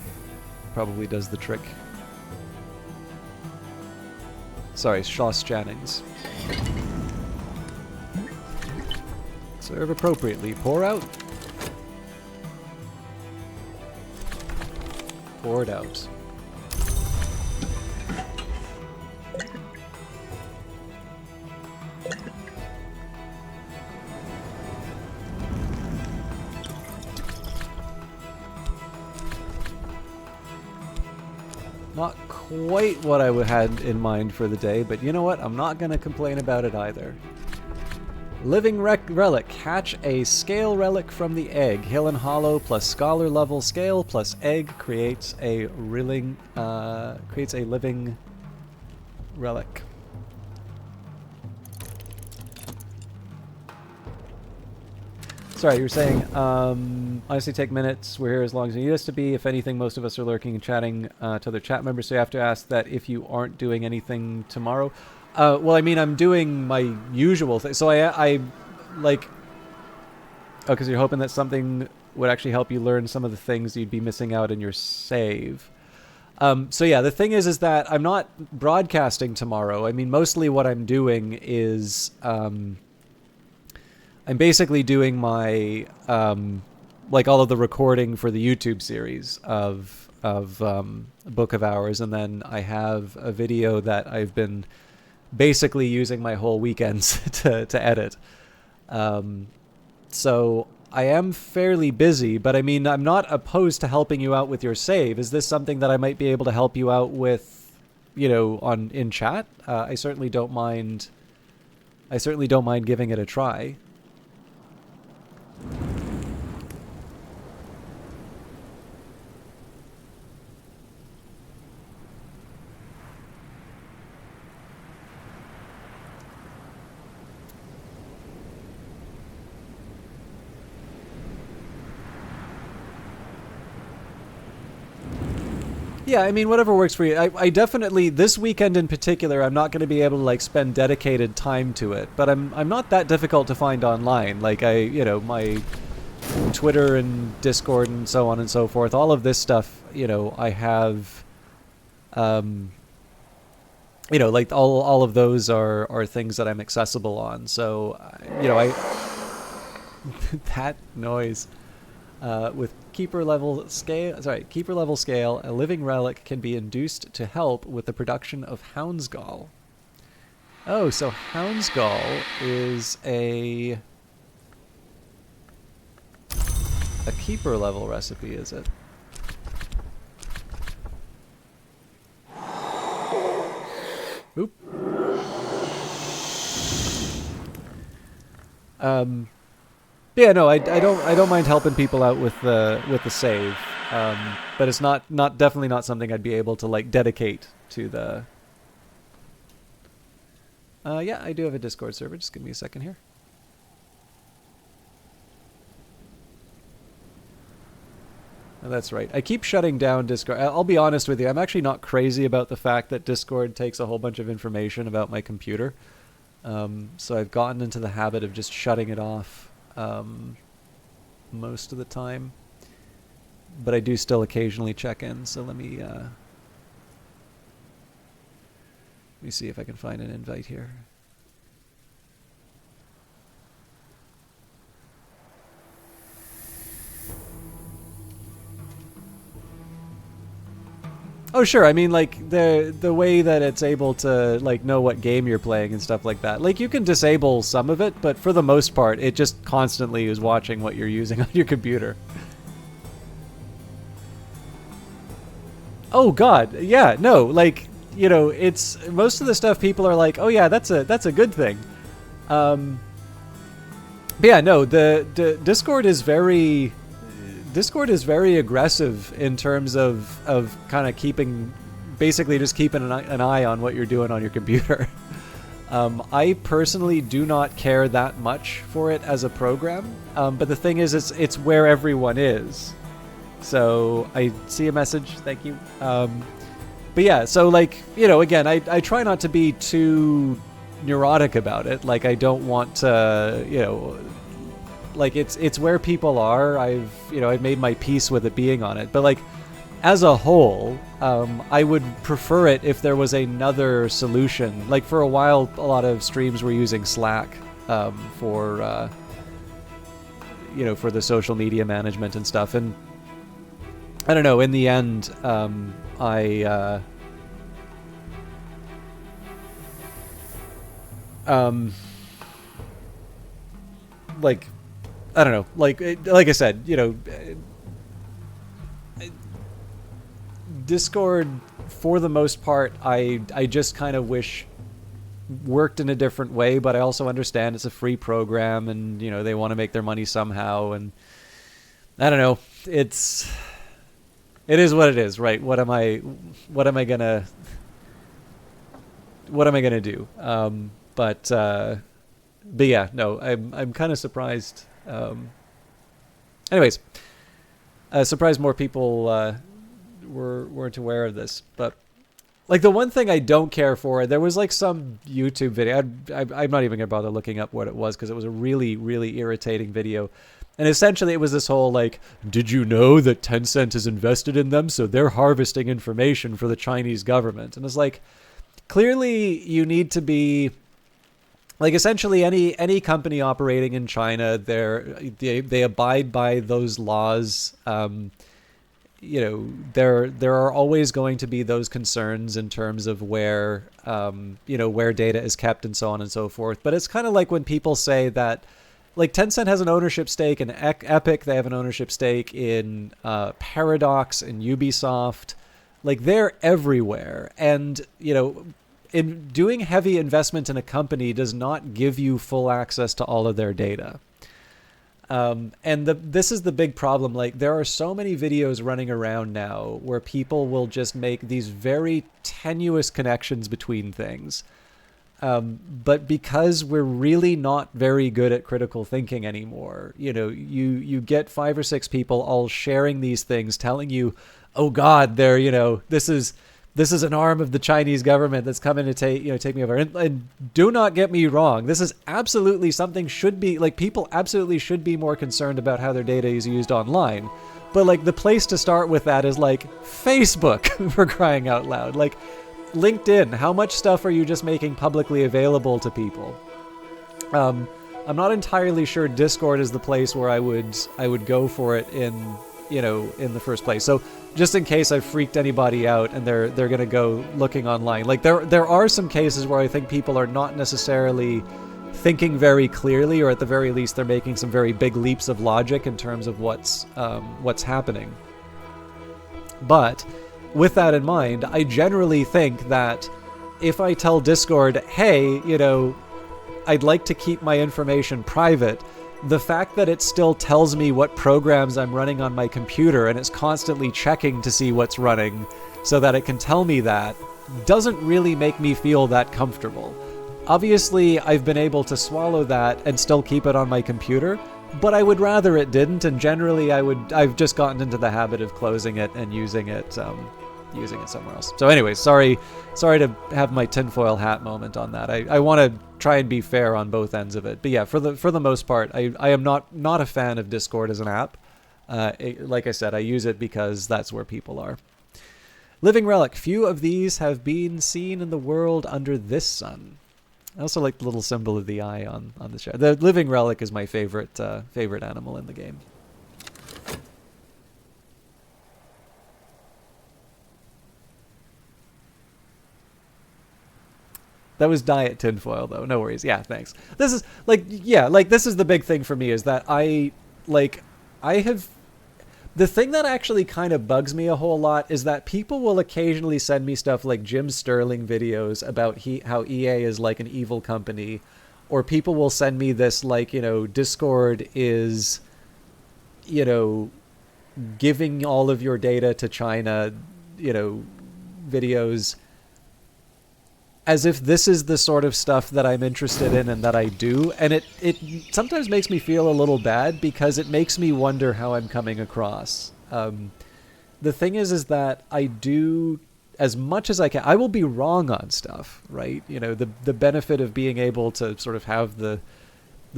probably does the trick. Sorry, Schloss Jannings. Serve appropriately. Pour out. Pour it out. Not quite what I had in mind for the day, but you know what? I'm not going to complain about it either. Living Relic. Catch a scale relic from the egg. Hill and Hollow plus scholar level scale plus egg creates a living relic. Sorry, you were saying, honestly take minutes. We're here as long as you need us to be. If anything, most of us are lurking and chatting to other chat members, so you have to ask that if you aren't doing anything tomorrow. Well, I mean, I'm doing my usual thing. So I like... Oh, because you're hoping that something would actually help you learn some of the things you'd be missing out in your save. So yeah, the thing is that I'm not broadcasting tomorrow. I mean, mostly what I'm doing is... I'm basically doing my, like all of the recording for the YouTube series of Book of Hours, and then I have a video that I've been basically using my whole weekends to edit. So I am fairly busy, but I mean, I'm not opposed to helping you out with your save. Is this something that I might be able to help you out with, you know, in chat? I certainly don't mind. I certainly don't mind giving it a try. Yeah, I mean, whatever works for you. I definitely, this weekend in particular, I'm not going to be able to, like, spend dedicated time to it. But I'm not that difficult to find online. Like, you know, my Twitter and Discord and so on and so forth, all of this stuff, you know, I have, you know, like, all of those are things that I'm accessible on. So, you know, that noise. With keeper level scale, a living relic can be induced to help with the production of Houndsgall. Oh, so Houndsgall is a keeper level recipe, is it? Oop. Yeah, no, I don't mind helping people out with the save, but it's definitely not something I'd be able to, like, dedicate to the. Yeah, I do have a Discord server. Just give me a second here. Oh, that's right. I keep shutting down Discord. I'll be honest with you. I'm actually not crazy about the fact that Discord takes a whole bunch of information about my computer. So I've gotten into the habit of just shutting it off. Most of the time, but I do still occasionally check in, so let me see if I can find an invite here. Oh sure, I mean, like, the way that it's able to, like, know what game you're playing and stuff like that. Like, you can disable some of it, but for the most part, it just constantly is watching what you're using on your computer. Oh God, yeah, no, like, it's most of the stuff people are like, oh yeah, that's a good thing. Um, but yeah, no, the Discord is very aggressive in terms of kind of keeping, basically just keeping an eye on what you're doing on your computer. I personally do not care that much for it as a program, but the thing is, it's where everyone is. So I see a message. Thank you. But yeah, so like, again, I try not to be too neurotic about it. Like, I don't want to, like it's where people are. I've made my peace with it being on it. But like, as a whole, I would prefer it if there was another solution. Like, for a while, a lot of streams were using Slack for for the social media management and stuff. And I don't know. In the end, I like, I don't know. Like I said, Discord, for the most part, I just kind of wish worked in a different way, but I also understand it's a free program, and they want to make their money somehow, and I don't know. It is what it is, right? What am I gonna do? But yeah, no, I'm kind of surprised. Anyways, surprised more people weren't aware of this. But like, the one thing I don't care for, there was like some YouTube video. I'm not even gonna bother looking up what it was, because it was a really, really irritating video. And essentially it was this whole like, did you know that Tencent is invested in them, so they're harvesting information for the Chinese government? And it's like, clearly you need to be like, essentially any company operating in China, they abide by those laws. There are always going to be those concerns in terms of where where data is kept and so on and so forth. But it's kind of like when people say that, like, Tencent has an ownership stake in Epic, they have an ownership stake in Paradox and Ubisoft. Like, they're everywhere. And, in doing heavy investment in a company does not give you full access to all of their data. And this is the big problem. Like, there are so many videos running around now where people will just make these very tenuous connections between things. But because we're really not very good at critical thinking anymore, you get 5 or 6 people all sharing these things, telling you, oh God, this is an arm of the Chinese government that's coming to take me over. And do not get me wrong, this is absolutely something should be, like, people absolutely should be more concerned about how their data is used online. But like, the place to start with that is like Facebook, for crying out loud. Like, LinkedIn, how much stuff are you just making publicly available to people? I'm not entirely sure Discord is the place where I would go for it in the first place. So just in case I've freaked anybody out and they're gonna go looking online, like, there are some cases where I think people are not necessarily thinking very clearly, or at the very least they're making some very big leaps of logic in terms of what's happening. But with that in mind, I generally think that if I tell Discord, hey, I'd like to keep my information private, the fact that it still tells me what programs I'm running on my computer and it's constantly checking to see what's running so that it can tell me that, doesn't really make me feel that comfortable. Obviously, I've been able to swallow that and still keep it on my computer, but I would rather it didn't, and generally I've just gotten into the habit of closing it and using it somewhere else. So anyways, sorry to have my tinfoil hat moment on that. I want to try and be fair on both ends of it. But yeah, for the most part, I am not a fan of Discord as an app. Like I said, I use it because that's where people are. Living Relic, few of these have been seen in the world under this sun. I also like the little symbol of the eye on the show. The Living Relic is my favorite animal in the game. That was diet tinfoil, though. No worries. Yeah, thanks. This is this is the big thing for me, is that I have. The thing that actually kind of bugs me a whole lot is that people will occasionally send me stuff like Jim Sterling videos about how EA is like an evil company, or people will send me this like, Discord is, giving all of your data to China, videos, as if this is the sort of stuff that I'm interested in and that I do. And it sometimes makes me feel a little bad because it makes me wonder how I'm coming across. The thing is that I do as much as I can. I will be wrong on stuff, right? The benefit of being able to sort of have the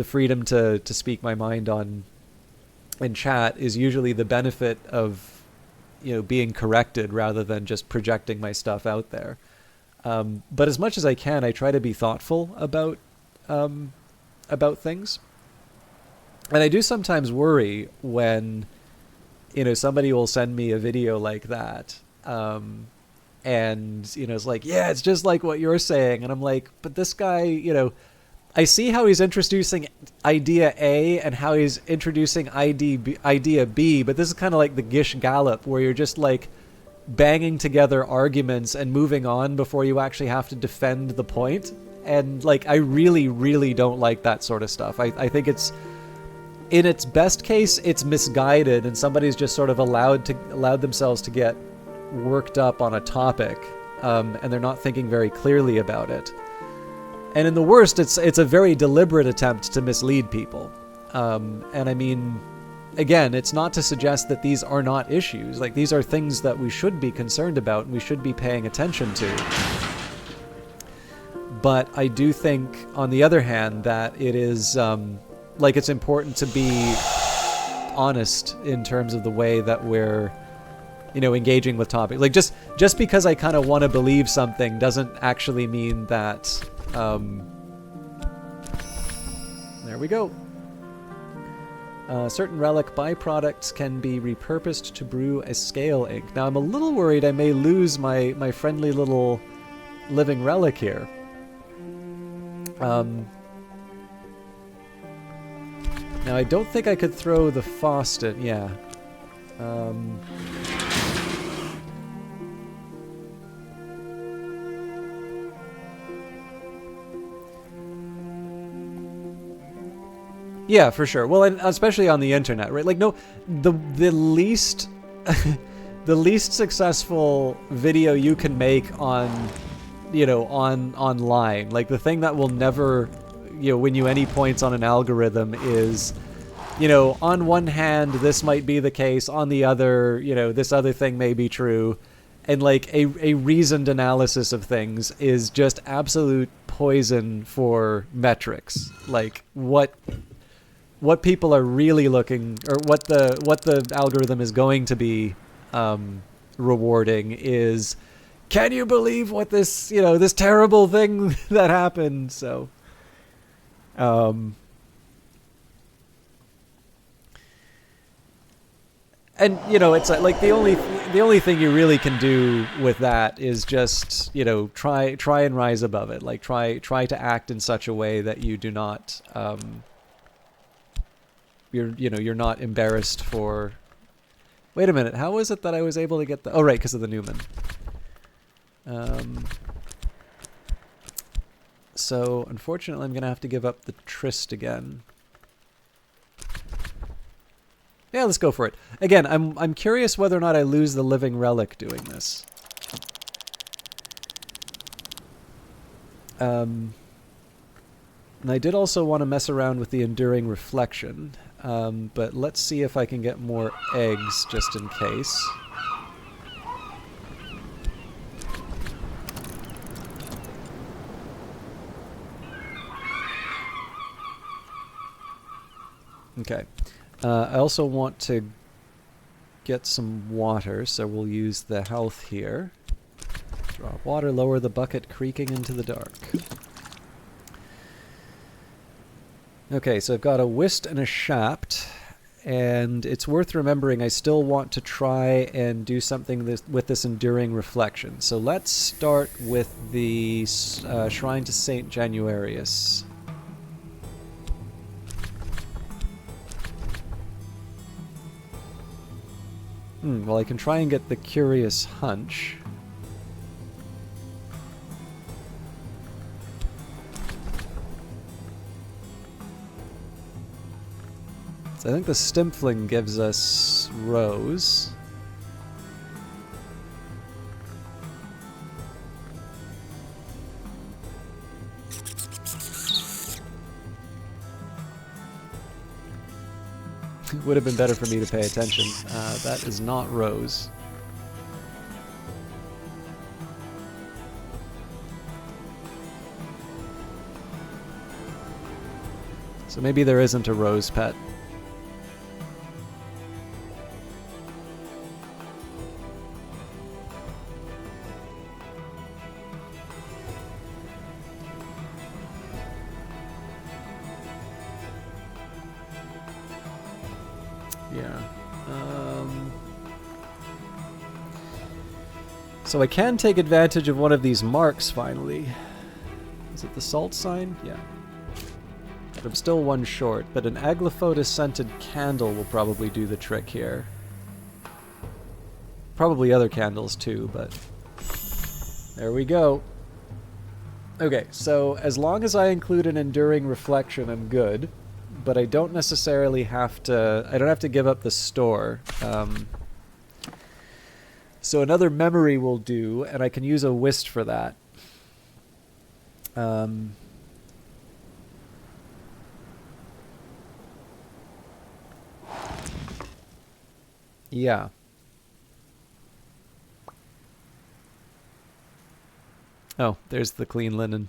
freedom to speak my mind on in chat is usually the benefit of, being corrected rather than just projecting my stuff out there. But as much as I can, I try to be thoughtful about things. And I do sometimes worry when, somebody will send me a video like that. And, it's like, yeah, it's just like what you're saying. And I'm like, but this guy, I see how he's introducing idea A and how he's introducing idea B, but this is kind of like the Gish Gallop, where you're just like banging together arguments and moving on before you actually have to defend the point. And like, I really, really don't like that sort of stuff. I think it's, in its best case, it's misguided and somebody's just sort of allowed themselves to get worked up on a topic, and they're not thinking very clearly about it. And in the worst, it's a very deliberate attempt to mislead people. And I mean, again, it's not to suggest that these are not issues. Like, these are things that we should be concerned about and we should be paying attention to. But I do think, on the other hand, that it is, it's important to be honest in terms of the way that we're, engaging with topics. Like, just because I kind of want to believe something doesn't actually mean that, there we go. Certain relic byproducts can be repurposed to brew a scale ink. Now I'm a little worried I may lose my friendly little living relic here. Now I don't think I could throw the faucet. Yeah. Yeah, for sure. Well, and especially on the internet, right? Like, no, the least the least successful video you can make on, online, like the thing that will never, win you any points on an algorithm is, on one hand this might be the case, on the other, this other thing may be true, and like a reasoned analysis of things is just absolute poison for metrics. Like, what people are really looking, or what the algorithm is going to be rewarding is, can you believe what this, this terrible thing that happened? So, and it's like the only thing you really can do with that is just, try and rise above it. Like, try to act in such a way that you do not, you're not embarrassed for. Wait a minute, how was it that I was able to get the? Oh, right, because of the Newman. So unfortunately, I'm gonna have to give up the tryst again. Yeah, let's go for it. Again, I'm curious whether or not I lose the living relic doing this. And I did also want to mess around with the enduring reflection, but let's see if I can get more eggs just in case. Okay. I also want to get some water, so we'll use the health here. Drop water, lower the bucket, creaking into the dark. Okay, so I've got a whist and a shaft, and it's worth remembering I still want to try and do something with this enduring reflection. So let's start with the Shrine to Saint Januarius. Well, I can try and get the Curious Hunch. So I think the Stimfling gives us Rose. It would have been better for me to pay attention. That is not Rose. So maybe there isn't a Rose pet. So I can take advantage of one of these marks finally. Is it the salt sign? Yeah. But I'm still one short, but an Aglyphotis scented candle will probably do the trick here. Probably other candles too, but there we go. Okay, so as long as I include an enduring reflection, I'm good. But I don't necessarily have to... I don't have to give up the store. So another memory will do, and I can use a whist for that. Yeah. Oh, there's the clean linen.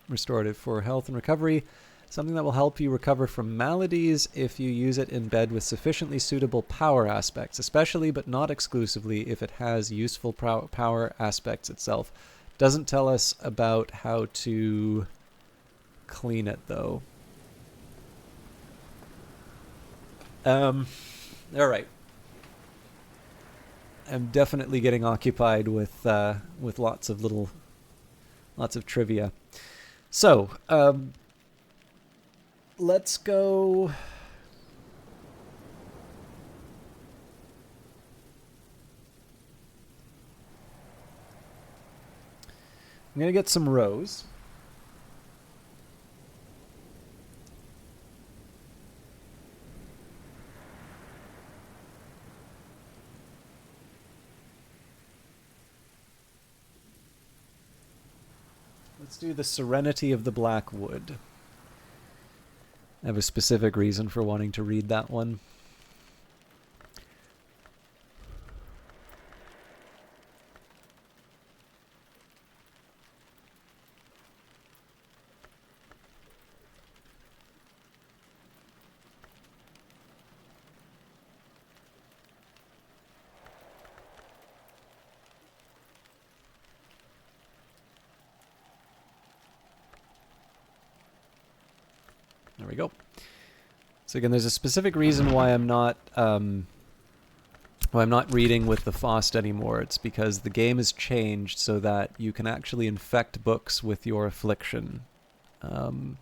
Restorative for health and recovery. Something that will help you recover from maladies if you use it in bed with sufficiently suitable power aspects, especially but not exclusively if it has useful power aspects itself. Doesn't tell us about how to clean it, though. Alright. I'm definitely getting occupied with lots of trivia. So, let's go... I'm going to get some Rose. Let's do the Serenity of the Black Wood. I have a specific reason for wanting to read that one. There we go. So again, there's a specific reason why I'm not reading with the Faust anymore. It's because the game has changed so that you can actually infect books with your affliction. No.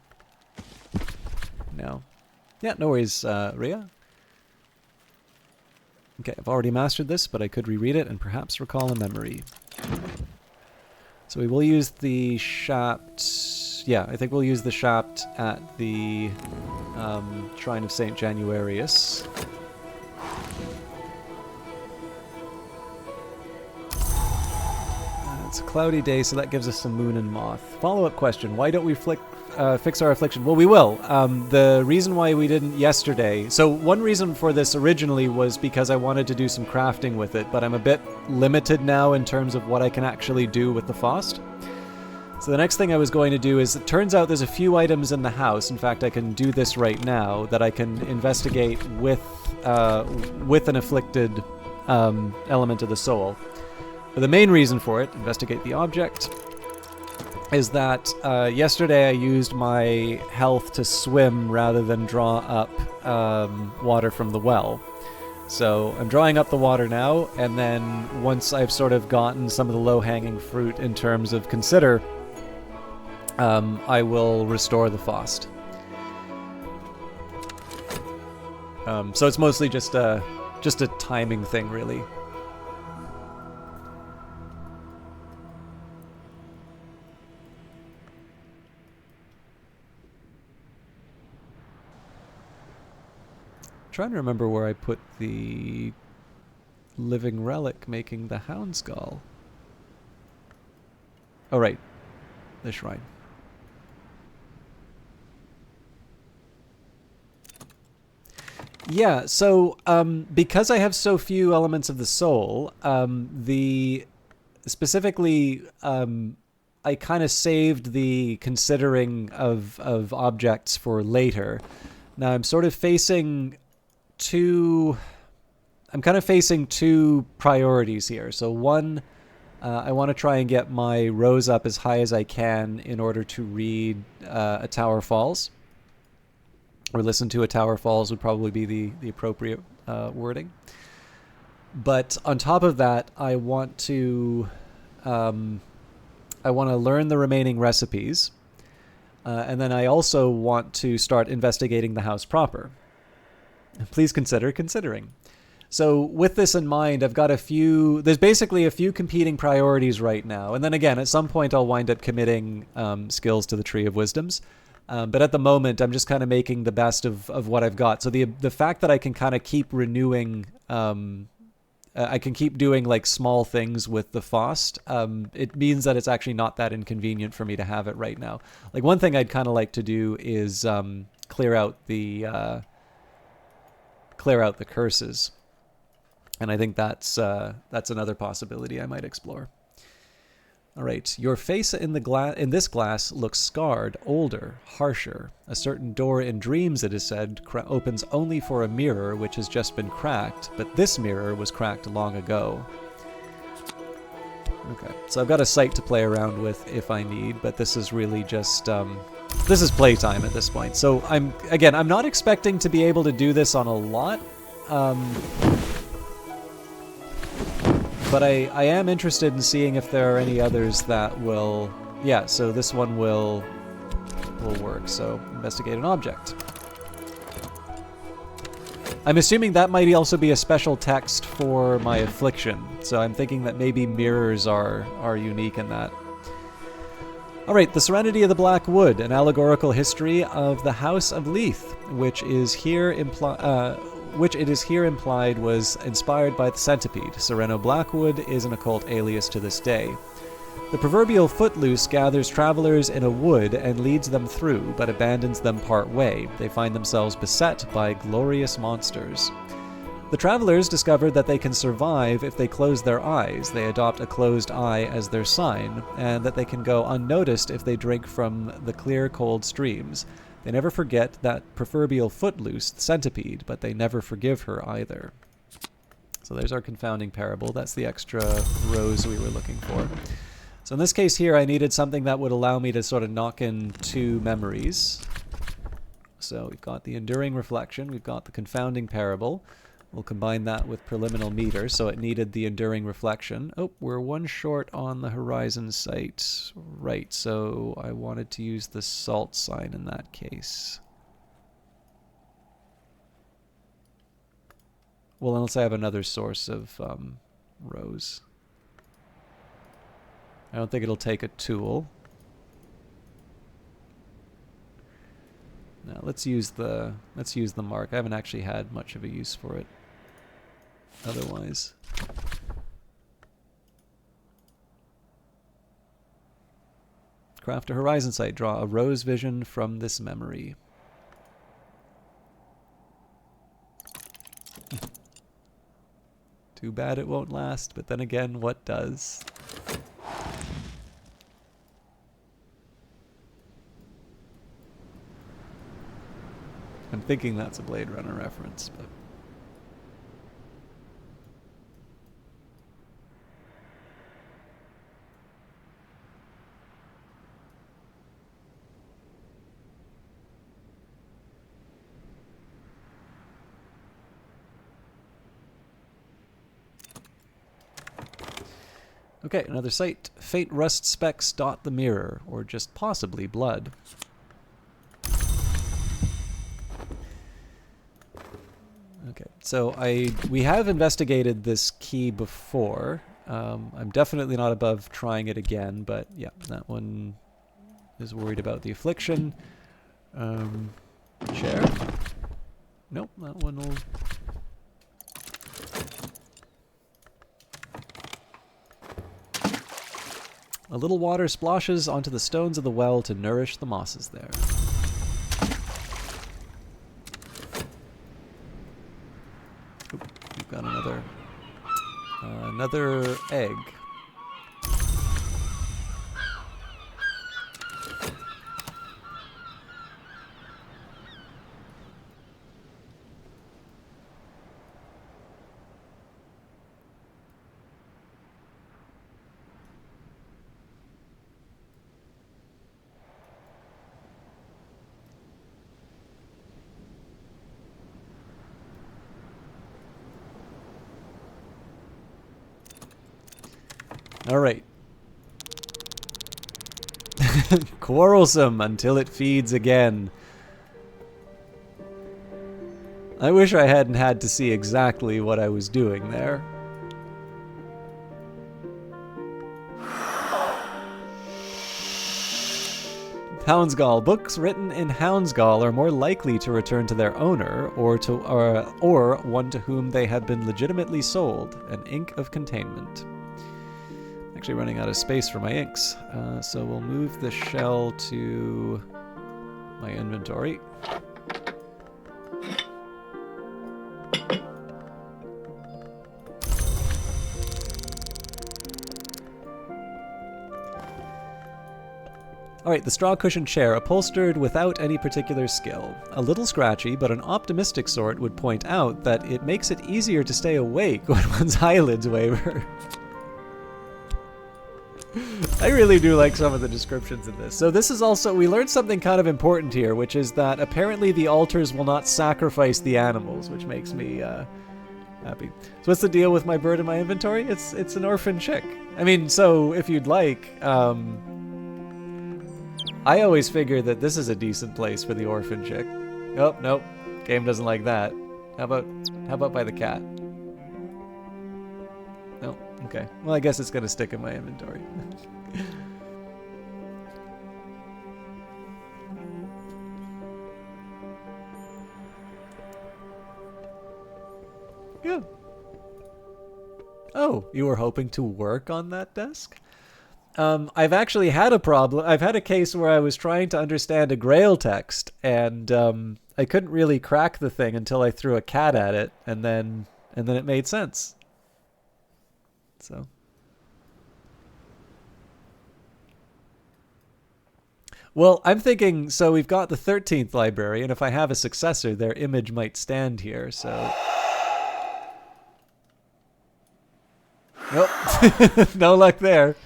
Yeah, no worries, Rhea. Okay, I've already mastered this, but I could reread it and perhaps recall a memory. So we will use the Shapt... Yeah, I think we'll use the Shapt at the Shrine of St. Januarius. It's a cloudy day, so that gives us some moon and moth. Follow-up question, why don't we fix our affliction? Well, we will. The reason why we didn't yesterday... So one reason for this originally was because I wanted to do some crafting with it, but I'm a bit limited now in terms of what I can actually do with the Faust. So the next thing I was going to do is, it turns out there's a few items in the house, in fact I can do this right now, that I can investigate with an afflicted element of the soul. But the main reason for it, investigate the object, is that yesterday I used my health to swim rather than draw up water from the well. So I'm drawing up the water now, and then once I've sort of gotten some of the low-hanging fruit in terms of consider, I will restore the Faust. So it's mostly just just a timing thing, really. Trying to remember where I put the living relic making the hound skull. Oh, right. The shrine. Yeah, so because I have so few elements of the soul, specifically I kind of saved the considering of objects for later. Now I'm sort of facing I'm kind of facing two priorities here. So one, I want to try and get my rose up as high as I can in order to read A Tower Falls. Or listen to A Tower Falls would probably be the appropriate wording. But on top of that, I want to learn the remaining recipes. And then I also want to start investigating the house proper. Please consider considering. So with this in mind, I've got there's basically a few competing priorities right now. And then again, at some point I'll wind up committing skills to the Tree of Wisdoms. But at the moment, I'm just kind of making the best of what I've got. So the fact that I can kind of keep renewing, I can keep doing like small things with the Faust, it means that it's actually not that inconvenient for me to have it right now. Like one thing I'd kind of like to do is clear out the curses. And I think that's another possibility I might explore. All right, your face in this glass looks scarred, older, harsher. A certain door in dreams, it is said, opens only for a mirror which has just been cracked, but this mirror was cracked long ago. Okay, so I've got a site to play around with if I need, but this is really just this is playtime at this point. So I'm not expecting to be able to do this on a lot. But I am interested in seeing if there are any others that will... Yeah, so this one will work. So, investigate an object. I'm assuming that might also be a special text for my affliction. So I'm thinking that maybe mirrors are unique in that. Alright, The Serenity of the Black Wood, an allegorical history of the House of Leith, which it is here implied was inspired by the centipede. Sereno Blackwood is an occult alias to this day. The proverbial footloose gathers travelers in a wood and leads them through, but abandons them part way. They find themselves beset by glorious monsters. The travelers discover that they can survive if they close their eyes. They adopt a closed eye as their sign, and that they can go unnoticed if they drink from the clear, cold streams. They never forget that proverbial footloose centipede, but they never forgive her either. So there's our confounding parable. That's the extra rose we were looking for. So in this case here, I needed something that would allow me to sort of knock in two memories. So we've got the enduring reflection, we've got the confounding parable. We'll combine that with preliminal meter, so it needed the enduring reflection. Oh, we're one short on the horizon site. Right, so I wanted to use the salt sign in that case. Well, unless I have another source of rose. I don't think it'll take a tool. Now let's use the mark. I haven't actually had much of a use for it otherwise. Craft a horizon sight. Draw a rose vision from this memory. Too bad it won't last, but then again, what does? I'm thinking that's a Blade Runner reference, but... Okay, another site. Faint rust specks dot the mirror, or just possibly blood. Okay, So we have investigated this key before. I'm definitely not above trying it again, but yeah, that one is worried about the affliction. Chair? Nope, that one will... A little water splashes onto the stones of the well to nourish the mosses there. Oop, we've got another egg. All right. Quarrelsome until it feeds again. I wish I hadn't had to see exactly what I was doing there. Houndsgall. Books written in Houndsgall are more likely to return to their owner or one to whom they have been legitimately sold. An ink of containment. Actually running out of space for my inks, so we'll move the shell to my inventory. Alright, the straw cushion chair, upholstered without any particular skill. A little scratchy, but an optimistic sort would point out that it makes it easier to stay awake when one's eyelids waver. I really do like some of the descriptions in this. So this is also, we learned something kind of important here, which is that apparently the altars will not sacrifice the animals, which makes me happy. So what's the deal with my bird in my inventory? It's an orphan chick. I mean, so if you'd like, I always figure that this is a decent place for the orphan chick. Oh, nope. Game doesn't like that. How about by the cat? No? Okay. Well, I guess it's gonna stick in my inventory. Good. Oh, you were hoping to work on that desk? I've actually had a problem. I've had a case where I was trying to understand a Grail text, and I couldn't really crack the thing until I threw a cat at it, and then it made sense. So. Well, I'm thinking, so we've got the 13th library, and if I have a successor, their image might stand here, so... Nope. No luck there.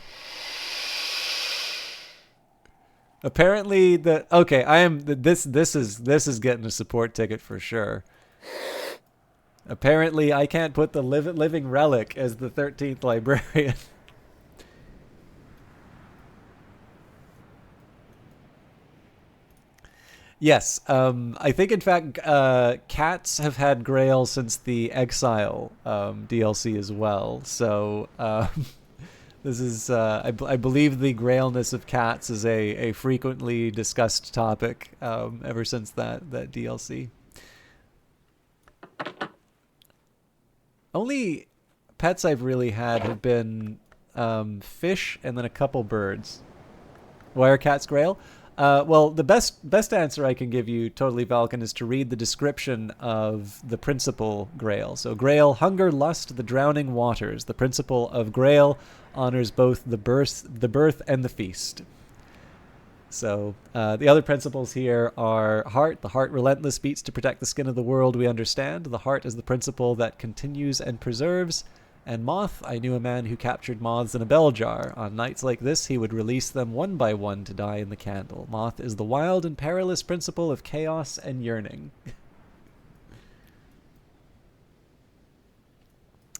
Apparently okay, this is getting a support ticket for sure. Apparently I can't put the living relic as the 13th librarian. Yes, I think in fact cats have had Grail since the Exile DLC as well. So this is, I believe the Grailness of cats is a frequently discussed topic ever since that DLC. Only pets I've really had have been fish and then a couple birds. Why are cats Grail? Well, the best answer I can give you, totally Valken, is to read the description of the principal Grail. So Grail, hunger, lust, the drowning waters. The principle of Grail honors both the birth and the feast. So the other principles here are heart. The heart relentless beats to protect the skin of the world we understand. The heart is the principle that continues and preserves. And moth, I knew a man who captured moths in a bell jar. On nights like this, he would release them one by one to die in the candle. Moth is the wild and perilous principle of chaos and yearning.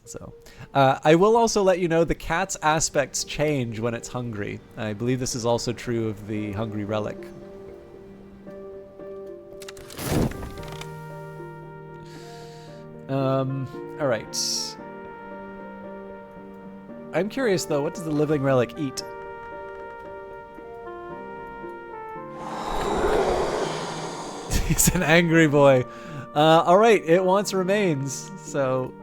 So, I will also let you know the cat's aspects change when it's hungry. I believe this is also true of the hungry relic. All right. I'm curious though, what does the living relic eat? He's an angry boy. All right, it wants remains, so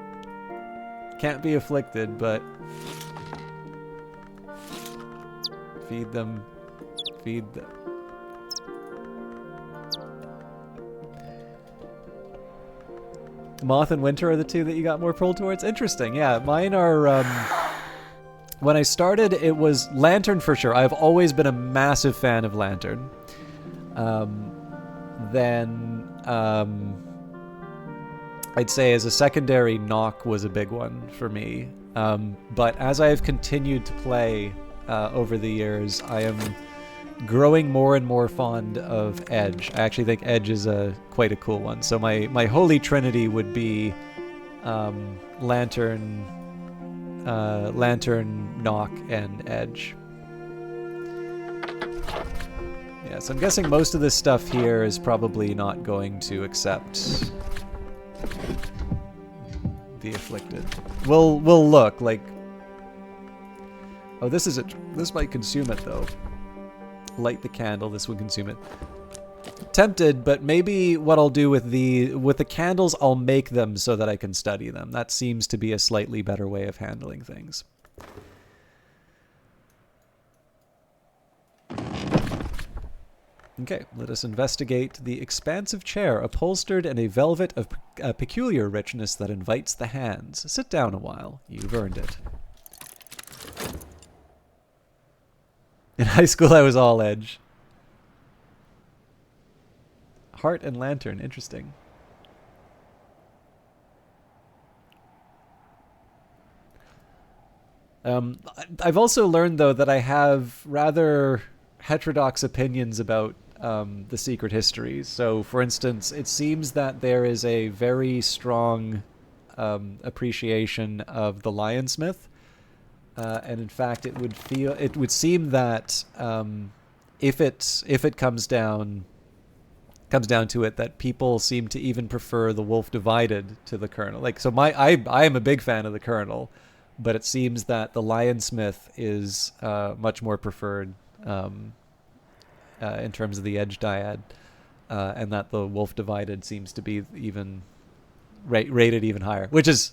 can't be afflicted, but feed them. Feed them. Moth and Winter are the two that you got more pulled towards? Interesting, yeah. Mine are, when I started, it was Lantern for sure. I've always been a massive fan of Lantern. Then, I'd say as a secondary, Knock was a big one for me. But as I've continued to play over the years, I am growing more and more fond of Edge. I actually think Edge is quite a cool one. So my holy trinity would be Lantern, Knock, and Edge. Yeah, so I'm guessing most of this stuff here is probably not going to accept the afflicted. We'll look like. Oh, this might consume it though. Light the candle. This would consume it. Tempted, but maybe what I'll do with the candles, I'll make them so that I can study them. That seems to be a slightly better way of handling things. Okay, let us investigate the expansive chair upholstered in a velvet of peculiar richness that invites the hands. Sit down a while. You've earned it. In high school, I was all Edge. Heart and Lantern, interesting. I've also learned, though, that I have rather heterodox opinions about the secret histories. So, for instance, it seems that there is a very strong appreciation of the Lionsmith. And in fact, it would seem that if it comes down to it, that people seem to even prefer the Wolf Divided to the Colonel. Like, so I am a big fan of the Colonel, but it seems that the Lionsmith is much more preferred in terms of the Edge dyad, and that the Wolf Divided seems to be even rated even higher, which is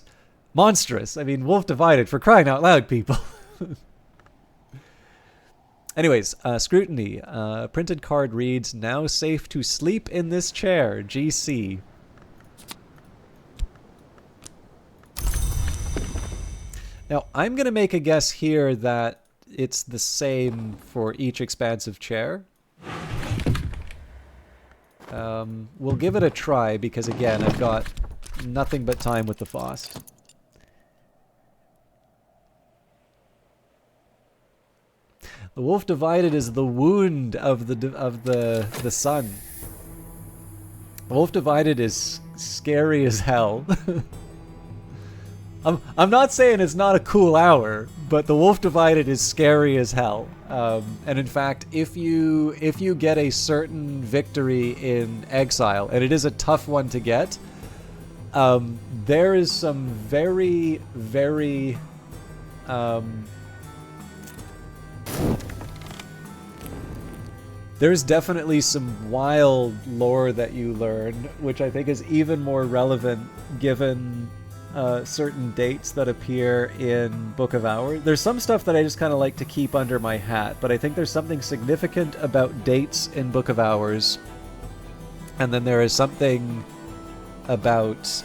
monstrous. I mean, Wolf Divided, for crying out loud, people. Anyways, scrutiny. Printed card reads, "Now safe to sleep in this chair, GC." Now, I'm going to make a guess here that it's the same for each expansive chair. We'll give it a try because, again, I've got nothing but time with the Faust. The Wolf Divided is the wound of the sun. The Wolf Divided is scary as hell. I'm not saying it's not a cool hour, but the Wolf Divided is scary as hell. And in fact, if you get a certain victory in Exile, and it is a tough one to get, there is some very, very there's definitely some wild lore that you learn, which I think is even more relevant given certain dates that appear in Book of Hours. There's some stuff that I just kind of like to keep under my hat, but I think there's something significant about dates in Book of Hours. And then there is something about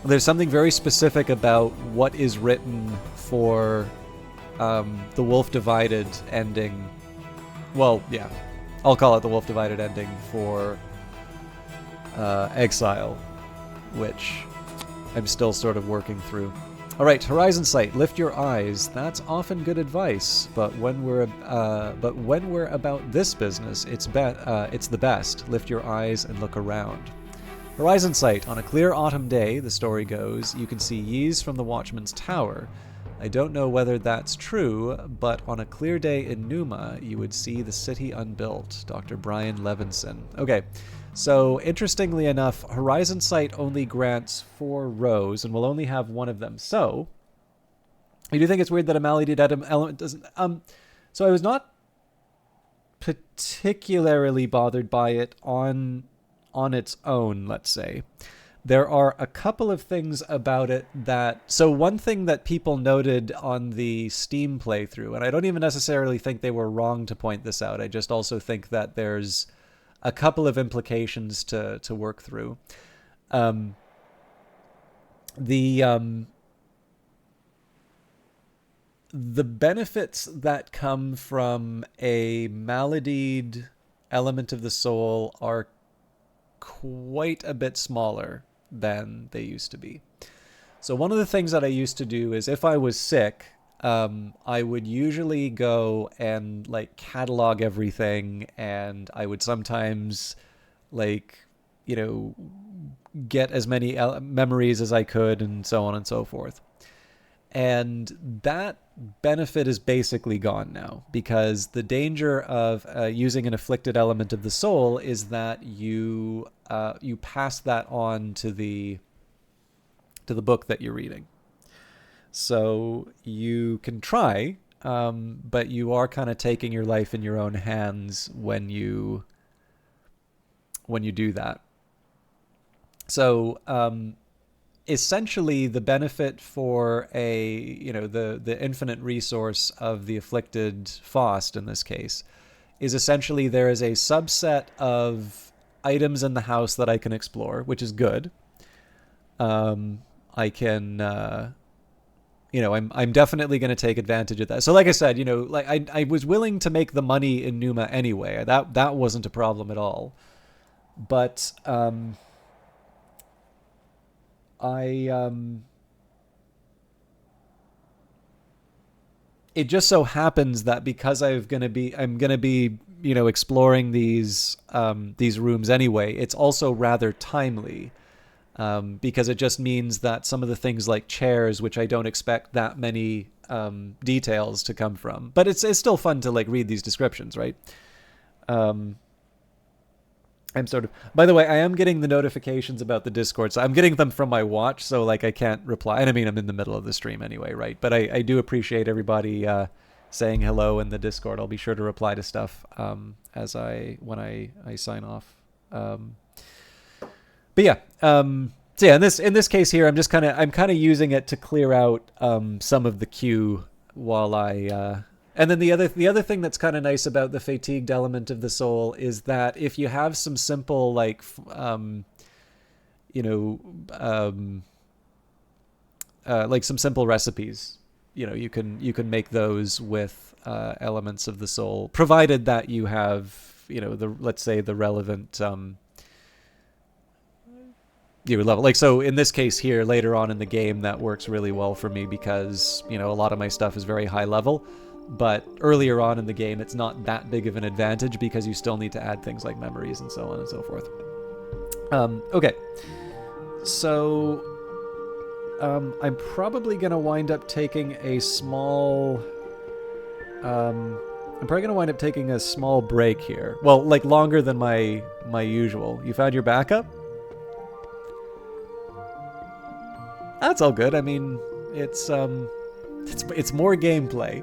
there's something very specific about what is written for the Wolf Divided ending. Well, yeah, I'll call it the Wolf Divided ending for Exile, which I'm still sort of working through. All right, Horizon Sight. Lift your eyes. That's often good advice, but when we're about this business, it's the best. Lift your eyes and look around. Horizon Sight. On a clear autumn day, the story goes, you can see Ys from the Watchman's Tower. I don't know whether that's true, but on a clear day in Numa, you would see the city unbuilt. Dr. Brian Levinson. Okay, so interestingly enough, Horizon Sight only grants 4 rows and will only have one of them. So, I do think it's weird that a maladied element doesn't... So I was not particularly bothered by it on its own, let's say. There are a couple of things about it that... So one thing that people noted on the Steam playthrough, and I don't even necessarily think they were wrong to point this out, I just also think that there's a couple of implications to work through. The benefits that come from a maladied element of the soul are quite a bit smaller than they used to be. So one of the things that I used to do is if I was sick, I would usually go and like catalog everything, and I would sometimes like, you know, get as many memories as I could and so on and so forth. And that benefit is basically gone now, because the danger of using an afflicted element of the soul is that you pass that on to the book that you're reading. So you can try, but you are kind of taking your life in your own hands when you do that. So essentially, the benefit for the infinite resource of the afflicted Faust in this case is essentially there is a subset of items in the house that I can explore, which is good. I can, I'm definitely going to take advantage of that. So like I said, like I was willing to make the money in Numa anyway. That wasn't a problem at all. But it just so happens that because I'm gonna be exploring these rooms anyway, it's also rather timely, because it just means that some of the things like chairs, which I don't expect that many details to come from, but it's still fun to like read these descriptions, right? I'm sort of... By the way, I am getting the notifications about the Discord, so I'm getting them from my watch, so like I can't reply. And I mean, I'm in the middle of the stream anyway, right? But I do appreciate everybody saying hello in the Discord. I'll be sure to reply to stuff when I sign off. But yeah, so yeah, in this case here, I'm kind of using it to clear out some of the queue while I. And then the other thing that's kind of nice about the fatigued element of the soul is that if you have some simple like some simple recipes, you can make those with elements of the soul, provided that you have let's say the relevant level. Like, so in this case here, later on in the game, that works really well for me because a lot of my stuff is very high level. But earlier on in the game, it's not that big of an advantage because you still need to add things like memories and so on and so forth. Okay. So I'm probably going to wind up taking a small... break here. Well, like longer than my usual. You found your backup? That's all good. I mean, it's more gameplay.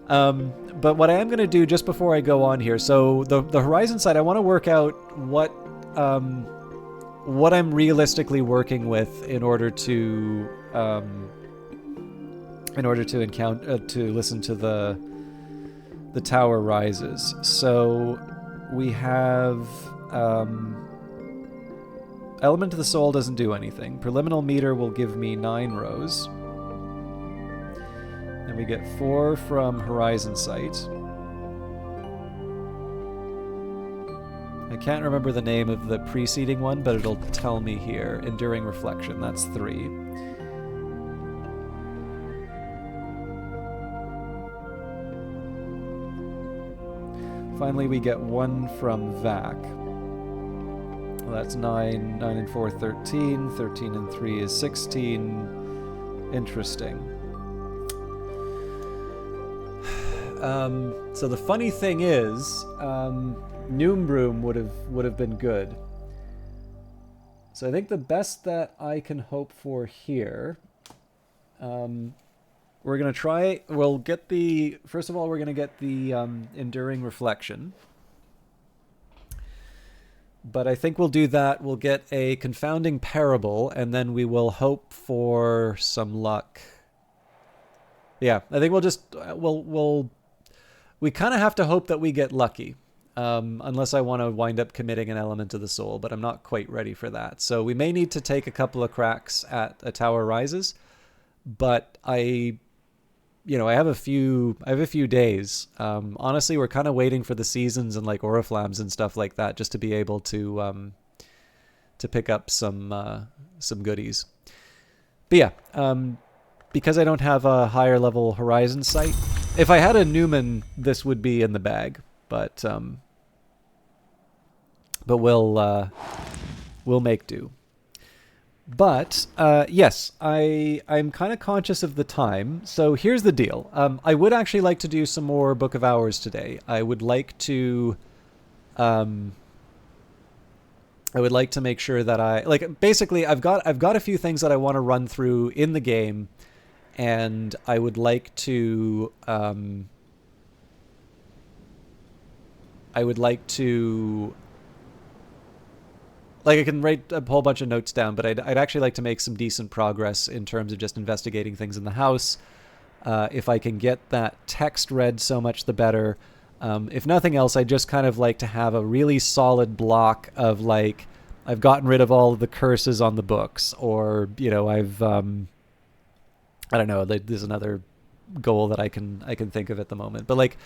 But what I am going to do just before I go on here, so the Horizon side, I want to work out what I'm realistically working with in order to listen to the Tower Rises. So we have Element of the Soul doesn't do anything. Preliminal Meter will give me 9 rows. And we get 4 from Horizon Sight. I can't remember the name of the preceding one, but it'll tell me here. Enduring Reflection, that's 3. Finally, we get 1 from Vac. Well, that's 9. 9 and 4, 13. 13 and 3 is 16. Interesting. So the funny thing is, Noombroom would have been good. So I think the best that I can hope for here, we're gonna try. We'll get the first of all. We're gonna get the enduring reflection. But I think we'll do that. We'll get a confounding parable, and then we will hope for some luck. Yeah, I think we'll just we kind of have to hope that we get lucky, unless I want to wind up committing an element of the soul. But I'm not quite ready for that. So we may need to take a couple of cracks at A Tower Rises. But I have a few days. Honestly, we're kind of waiting for the seasons and like Oriflammes and stuff like that, just to be able to pick up some goodies. But yeah, because I don't have a higher level horizon sight. If I had a Newman, this would be in the bag. But we'll make do. But yes, I'm kind of conscious of the time. So here's the deal. I would actually like to do some more Book of Hours today. I would like to make sure that basically I've got a few things that I want to run through in the game, and I would like to I can write a whole bunch of notes down, but I'd actually like to make some decent progress in terms of just investigating things in the house. If I can get that text read, so much the better. If nothing else, I just kind of like to have a really solid block of like, I've gotten rid of all of the curses on the books, or I've I don't know. There's another goal that I can think of at the moment, but like,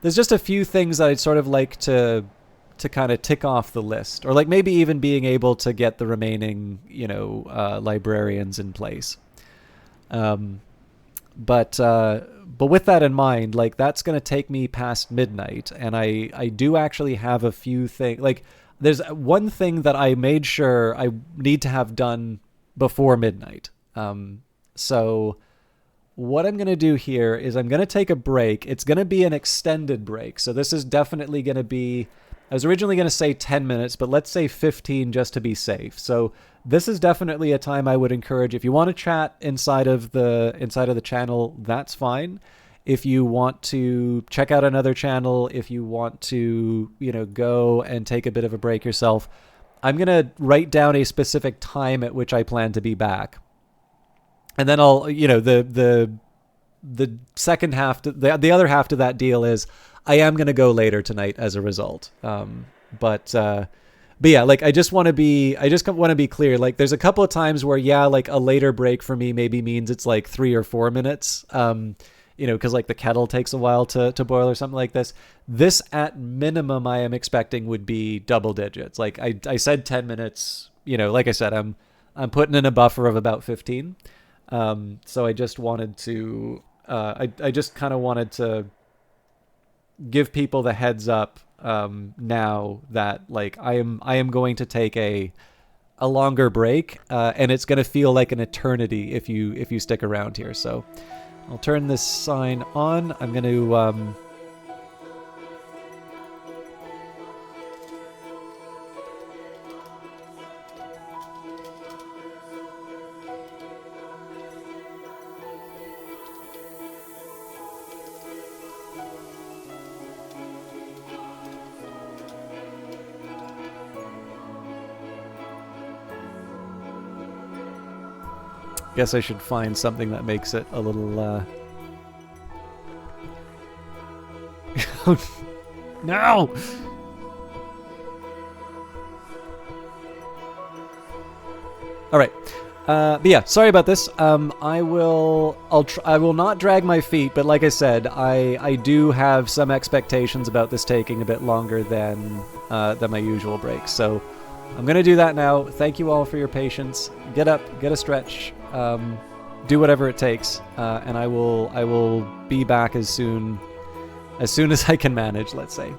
there's just a few things that I'd sort of like to kind of tick off the list, or like maybe even being able to get the remaining, librarians in place. But with that in mind, like that's going to take me past midnight, and I do actually have a few things. Like there's one thing that I made sure I need to have done before midnight. So what I'm going to do here is I'm going to take a break. It's going to be an extended break. So this is definitely going to be, I was originally going to say 10 minutes, but let's say 15 just to be safe. So this is definitely a time I would encourage. If you want to chat inside of the channel, that's fine. If you want to check out another channel, if you want to, go and take a bit of a break yourself, I'm going to write down a specific time at which I plan to be back. And then I'll, the second half, the other half to that deal is I am going to go later tonight as a result. But yeah, like I just want to be clear. Like there's a couple of times where, yeah, like a later break for me maybe means it's like 3 or 4 minutes, cause like the kettle takes a while to boil or something like this. This at minimum, I am expecting would be double digits. Like I said 10 minutes, like I said, I'm putting in a buffer of about 15. So I just wanted to, I just kind of wanted to give people the heads up, now that like I am going to take a longer break, and it's going to feel like an eternity if you stick around here. So I'll turn this sign on. I'm going to, guess I should find something that makes it a little, no! All right. But yeah, sorry about this. I will not drag my feet, but like I said, I do have some expectations about this taking a bit longer than my usual breaks. So I'm gonna do that now. Thank you all for your patience. Get up, get a stretch, do whatever it takes, and I will be back as soon as I can manage, let's say.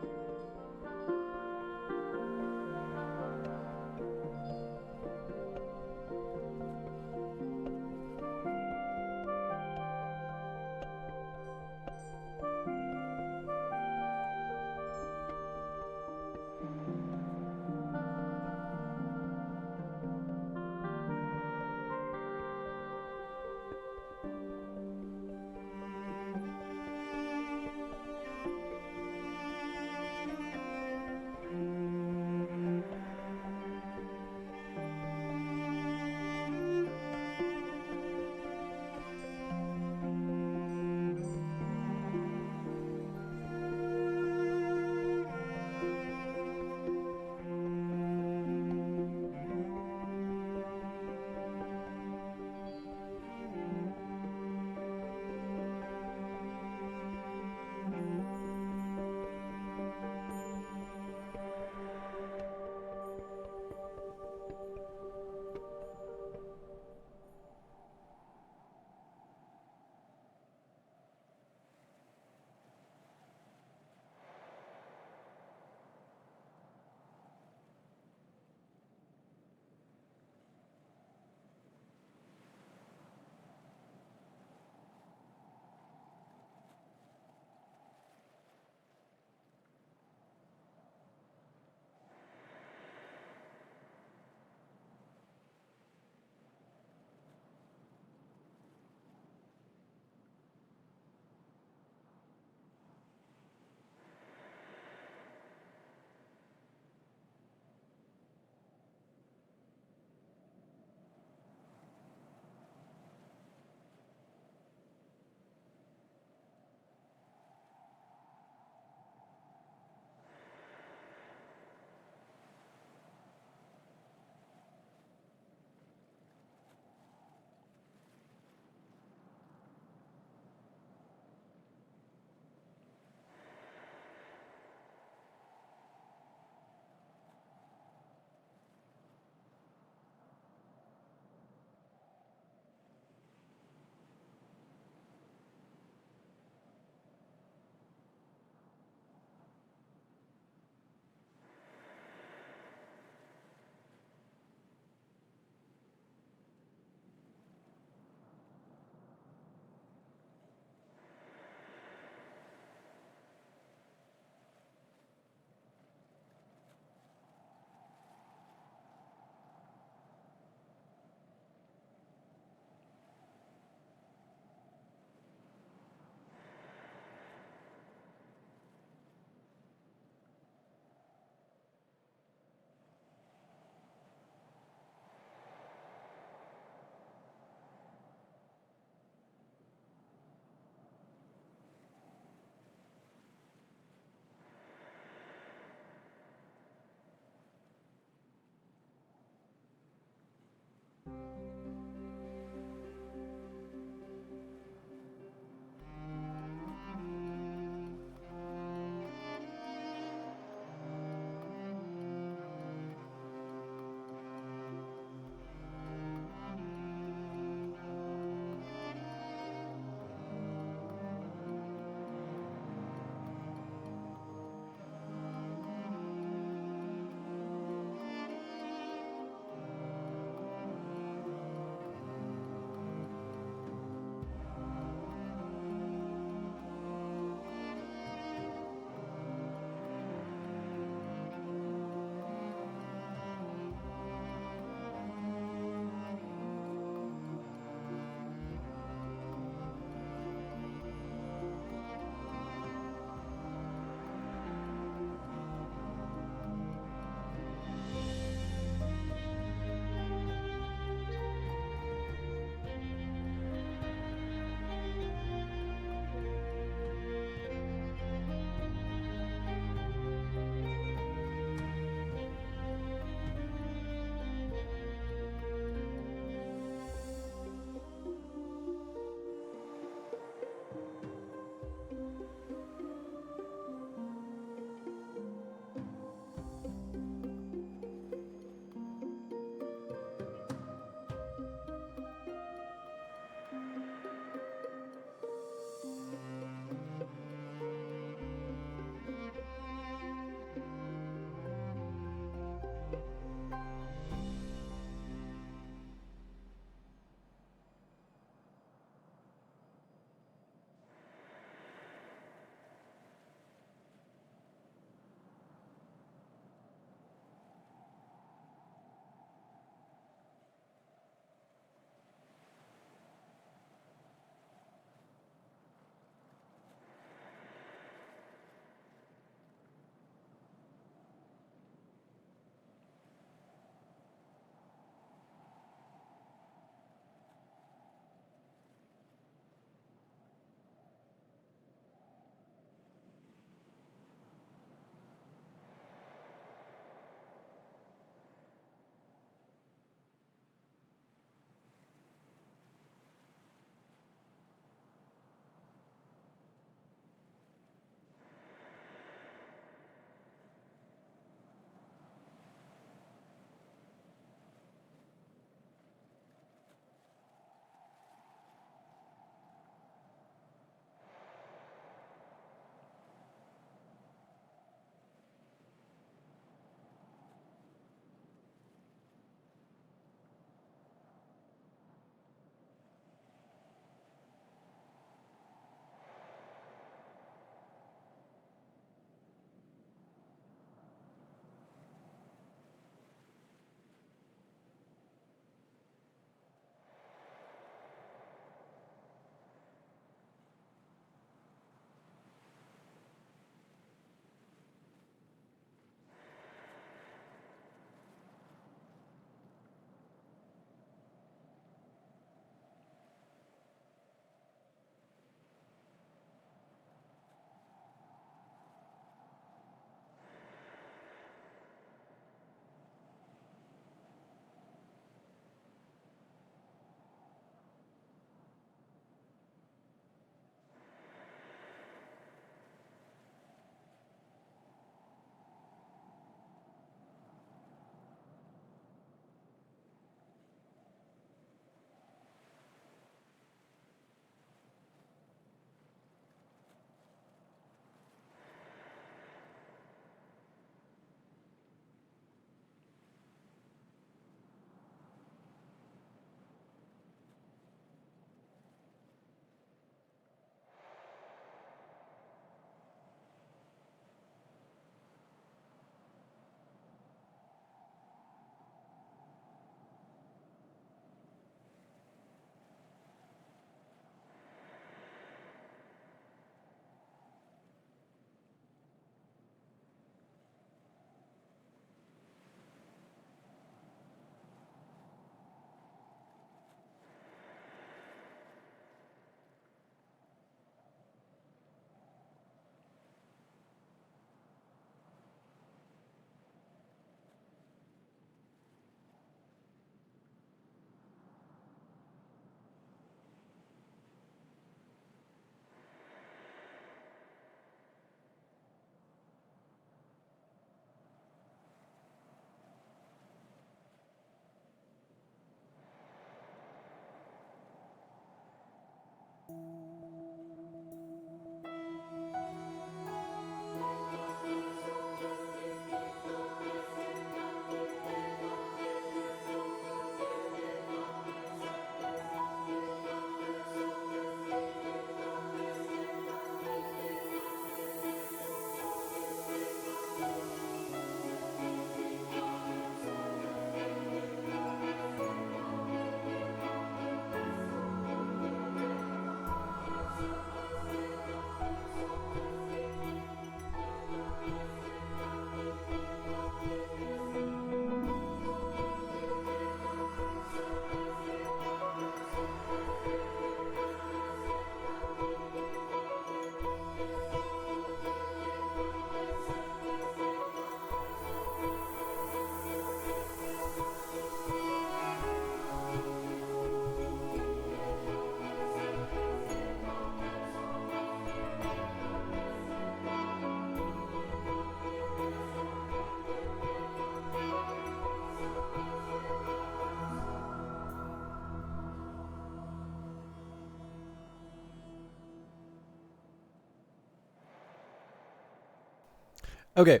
Okay,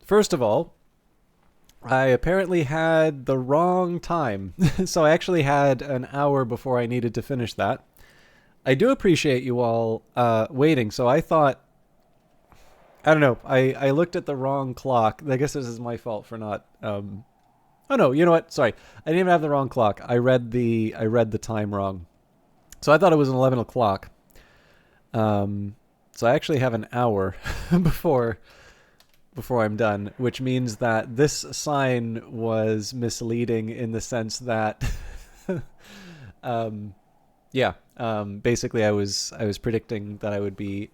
first of all, I apparently had the wrong time. So I actually had an hour before I needed to finish that. I do appreciate you all waiting. So I thought, I don't know, I looked at the wrong clock. I guess this is my fault for not. Oh no, you know what? Sorry, I didn't even have the wrong clock. I read the time wrong. So I thought it was 11 o'clock. So I actually have an hour before I'm done, which means that this sign was misleading in the sense that, um, yeah, basically I was predicting that I would be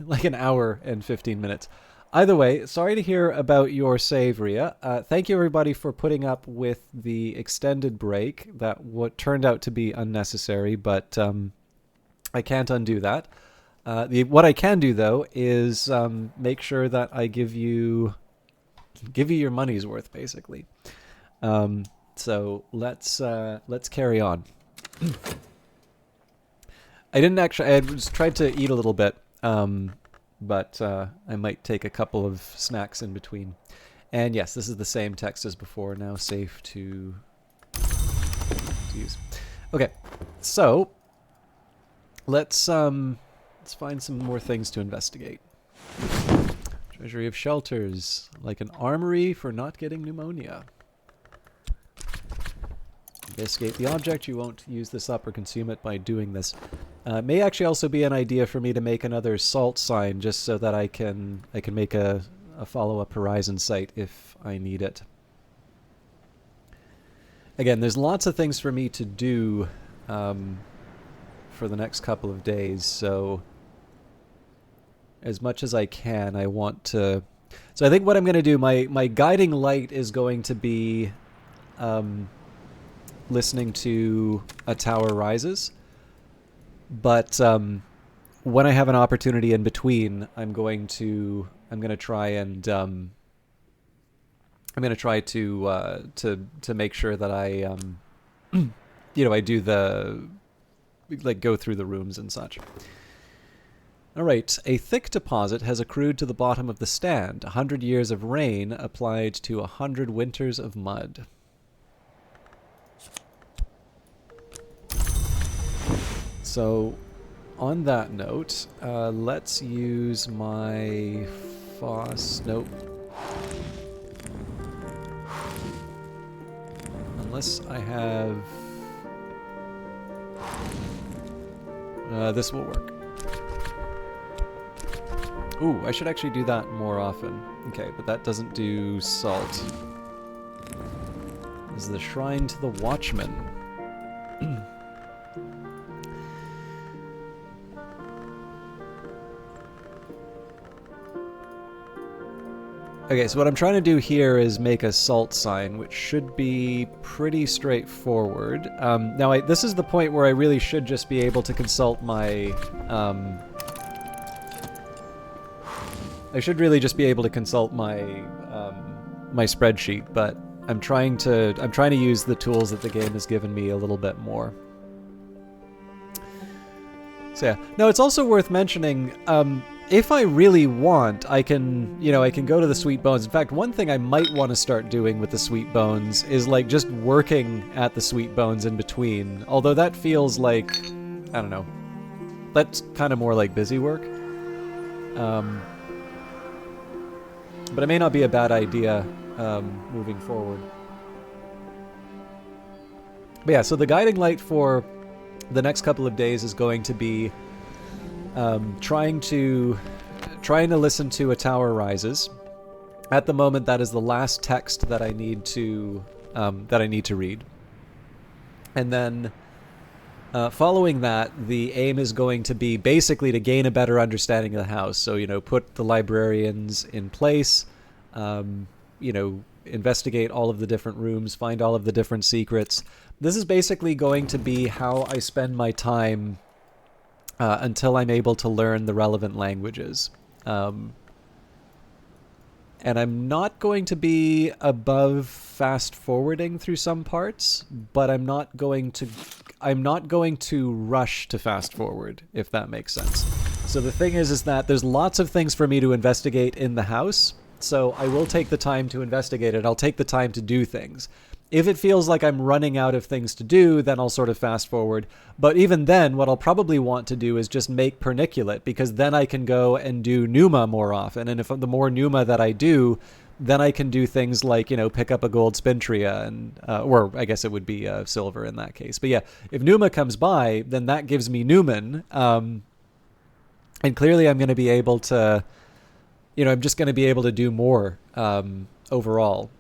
like an hour and 15 minutes. Either way, sorry to hear about your save, Ria. Thank you, everybody, for putting up with the extended break. That what turned out to be unnecessary, but I can't undo that. What I can do, though, is make sure that I give you your money's worth, basically. So let's carry on. I didn't actually. I just tried to eat a little bit. But I might take a couple of snacks in between. And yes, this is the same text as before, now safe to use. Okay, so let's find some more things to investigate. Treasury of shelters, like an armory for not getting pneumonia. Escape the object. You won't use this up or consume it by doing this. May actually also be an idea for me to make another salt sign just so that I can make a follow-up horizon site if I need it. Again, there's lots of things for me to do for the next couple of days, so as much as I can, I want to... So I think what I'm going to do, my guiding light is going to be listening to A Tower Rises. But when I have an opportunity in between, I'm going to try to make sure that I I do the go through the rooms and such. All right, a thick deposit has accrued to the bottom of the stand. 100 years of rain applied to 100 winters of mud. So, on that note, let's use my nope. Unless I have... this will work. Ooh, I should actually do that more often. Okay, but that doesn't do salt. This is the Shrine to the Watchman. Okay, so what I'm trying to do here is make a salt sign, which should be pretty straightforward. Now, this is the point where I really should just be able to consult my... I should really just be able to consult my my spreadsheet, but I'm trying to use the tools that the game has given me a little bit more. So yeah, no, it's also worth mentioning. If I really want, I can go to the Sweet Bones. In fact, one thing I might want to start doing with the Sweet Bones is like just working at the Sweet Bones in between. Although that feels like, I don't know, that's kind of more like busy work. But it may not be a bad idea moving forward. But yeah, so the guiding light for the next couple of days is going to be trying to listen to A Tower Rises. At the moment, that is the last text that I need to read. And then following that, the aim is going to be basically to gain a better understanding of the house. So, put the librarians in place, investigate all of the different rooms, find all of the different secrets. This is basically going to be how I spend my time until I'm able to learn the relevant languages. And I'm not going to be above fast forwarding through some parts, but I'm not going to rush to fast forward, if that makes sense. So the thing is that there's lots of things for me to investigate in the house. So I will take the time to investigate it. I'll take the time to do things. If it feels like I'm running out of things to do, then I'll sort of fast forward. But even then, what I'll probably want to do is just make perniculate, because then I can go and do Numa more often. And if the more Numa that I do, then I can do things like, pick up a gold spintria, and or I guess it would be silver in that case. But yeah, if Numa comes by, then that gives me Newman. And clearly I'm going to be able to, I'm just going to be able to do more overall.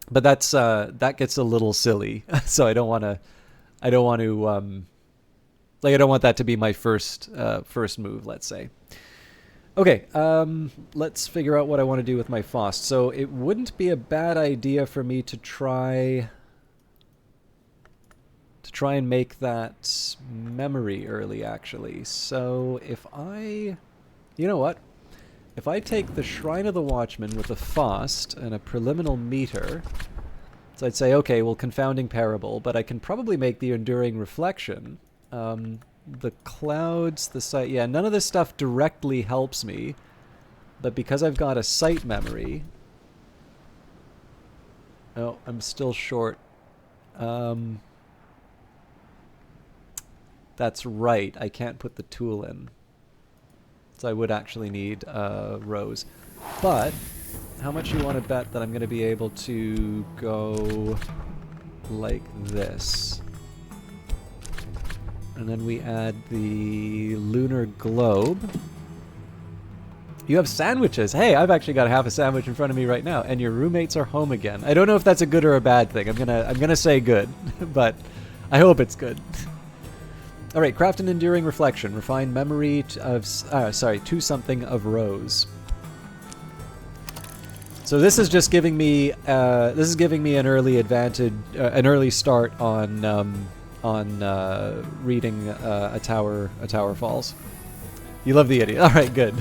But that gets a little silly. So I don't want to, I don't want that to be my first move, let's say. Okay, let's figure out what I want to do with my Faust. So it wouldn't be a bad idea for me to try and make that memory early, actually. So if you know what? If I take the Shrine of the Watchman with a Faust and a preliminal meter, so I'd say, okay, well, Confounding Parable, but I can probably make the Enduring Reflection. The clouds, the sight, yeah, none of this stuff directly helps me, but because I've got a sight memory... Oh, I'm still short. That's right, I can't put the tool in. So I would actually need rows. But how much you want to bet that I'm going to be able to go like this? And then we add the lunar globe. You have sandwiches. Hey, I've actually got half a sandwich in front of me right now, and your roommates are home again. I don't know if that's a good or a bad thing. I'm gonna say good, but I hope it's good. All right, craft an enduring reflection. Refine memory to something of rose. So this is just giving me an early advantage, an early start on reading a tower falls. You love the idiot. All right, good.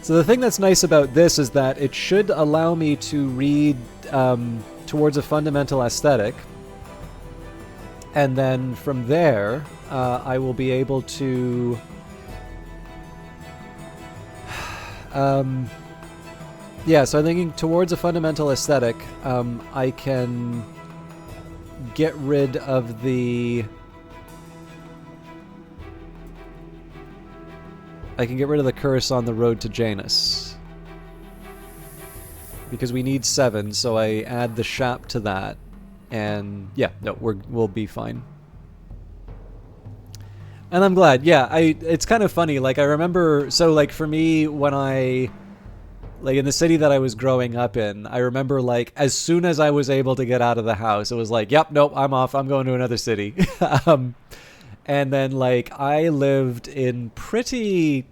So the thing that's nice about this is that it should allow me to read towards a fundamental aesthetic, and then from there I will be able to yeah, so I'm thinking towards a fundamental aesthetic, I can get rid of the curse on the road to Janus. Because we need 7, so I add the Shap to that. And yeah, no, we'll be fine. And I'm glad. Yeah, it's kind of funny. Like, I remember, so like for me, when like in the city that I was growing up in, I remember like as soon as I was able to get out of the house, it was like, yep, nope, I'm off. I'm going to another city. And then, like, I lived in pretty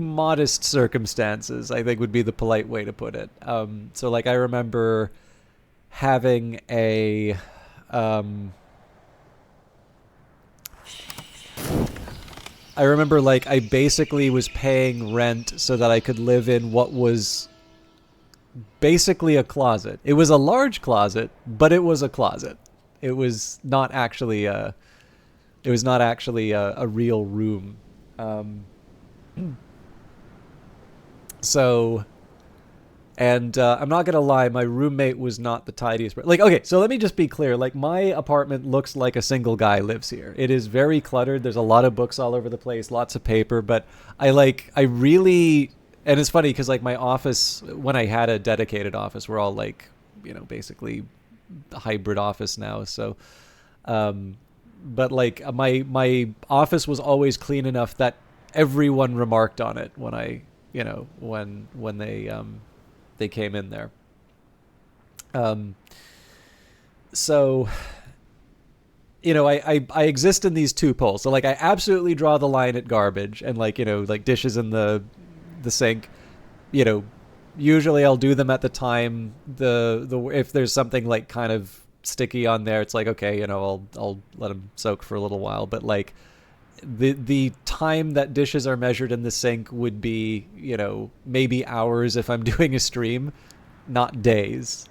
modest circumstances, I think would be the polite way to put it. So, like, I remember having a... I remember, like, I basically was paying rent so that I could live in what was basically a closet. It was a large closet, but it was a closet. It was not actually a real room. So, and I'm not gonna lie, my roommate was not the tidiest. Like, okay, so let me just be clear. Like, my apartment looks like a single guy lives here. It is very cluttered. There's a lot of books all over the place, lots of paper. But I really, and it's funny because like my office, when I had a dedicated office, we're all like, basically a hybrid office now. So, but like my office was always clean enough that everyone remarked on it when I, when they came in there. So, I exist in these two poles. So like I absolutely draw the line at garbage and like, like dishes in the sink, usually I'll do them at the time if there's something like kind of sticky on there, it's like, okay, I'll let them soak for a little while. But like the time that dishes are measured in the sink would be, maybe hours if I'm doing a stream. not days.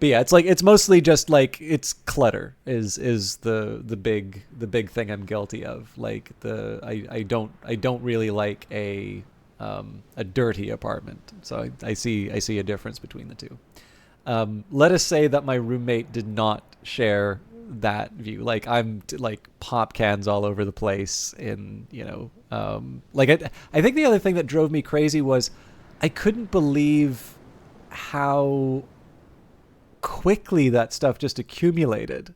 But yeah, it's like it's mostly just like it's clutter is the big thing I'm guilty of. Like I don't really like a dirty apartment. So I see a difference between the two. Let us say that my roommate did not share that view. Like I'm like pop cans all over the place in, like I think the other thing that drove me crazy was I couldn't believe how quickly that stuff just accumulated.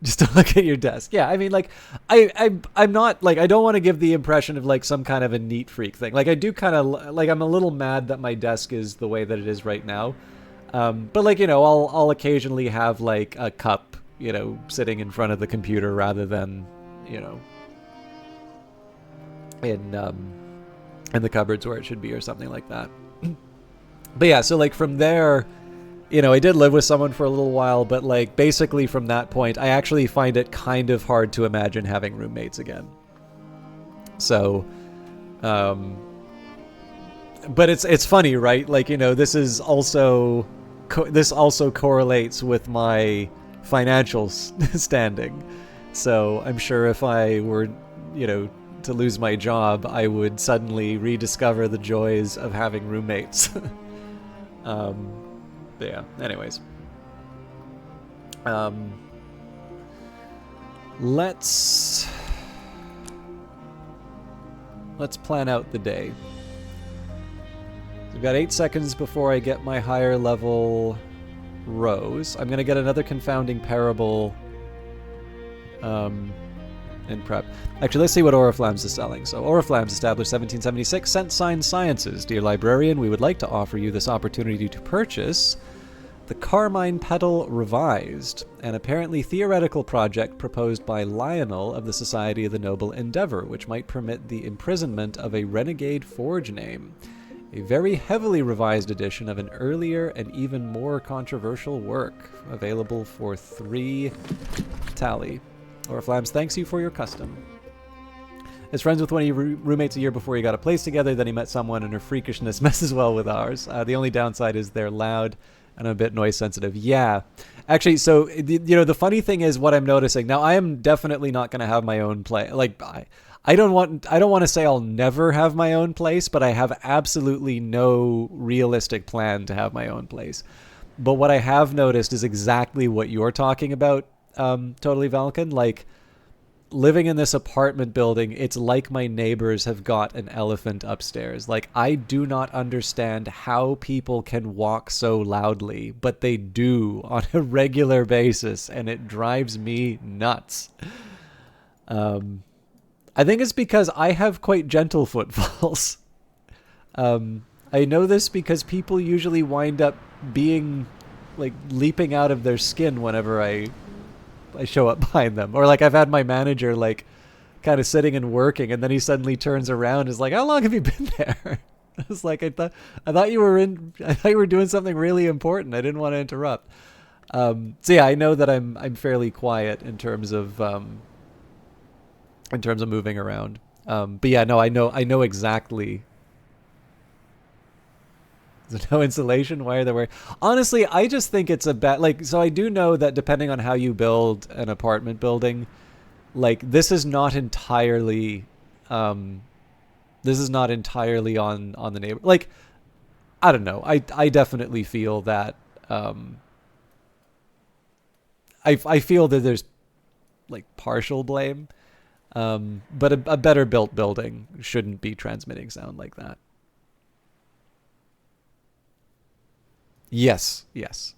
Just to look at your desk. Yeah, I mean, like, I'm not like I don't want to give the impression of like some kind of a neat freak thing. Like I do kind of like I'm a little mad that my desk is the way that it is right now. But like I'll occasionally have like a cup sitting in front of the computer rather than you know in the cupboards where it should be or something like that. But yeah, so like from there, I did live with someone for a little while, but like basically from that point, I actually find it kind of hard to imagine having roommates again. So, but it's funny, right? Like, this also correlates with my financial standing. So I'm sure if I were, to lose my job, I would suddenly rediscover the joys of having roommates. But yeah, anyways. Let's plan out the day. We've got 8 seconds before I get my higher level rows. I'm going to get another confounding parable in prep. Actually, let's see what Oriflamme's is selling. So Oriflamme's established 1776. Sense Sign Sciences. Dear librarian, we would like to offer you this opportunity to purchase the Carmine Petal Revised, an apparently theoretical project proposed by Lionel of the Society of the Noble Endeavor, which might permit the imprisonment of a renegade forge name. A very heavily revised edition of an earlier and even more controversial work, available for 3 tally. Oriflammes thanks you for your custom. Is friends with one of your roommates a year before you got a place together, then he met someone and her freakishness messes well with ours. The only downside is they're loud and I'm a bit noise sensitive. Yeah. Actually, so, the funny thing is what I'm noticing. Now, I am definitely not going to have my own place. Like, I don't want to say I'll never have my own place, but I have absolutely no realistic plan to have my own place. But what I have noticed is exactly what you're talking about, Totally Valken. Like, living in this apartment building, it's like my neighbors have got an elephant upstairs. Like, I do not understand how people can walk so loudly, but they do on a regular basis, and it drives me nuts. I think it's because I have quite gentle footfalls. I know this because people usually wind up being, like, leaping out of their skin whenever I show up behind them. Or like I've had my manager like kind of sitting and working, and then he suddenly turns around and is like, "How long have you been there?" I was like, I thought you were doing something really important. I didn't want to interrupt. So yeah, I know that I'm fairly quiet in terms of moving around. But yeah, no, I know exactly. There's no insulation. Why are they wearing? Honestly, I just think it's a bad. Like, so I do know that depending on how you build an apartment building, like this is not entirely, on the neighbor. Like, I don't know. I definitely feel that. I feel that there's like partial blame, but a better built building shouldn't be transmitting sound like that. Yes. The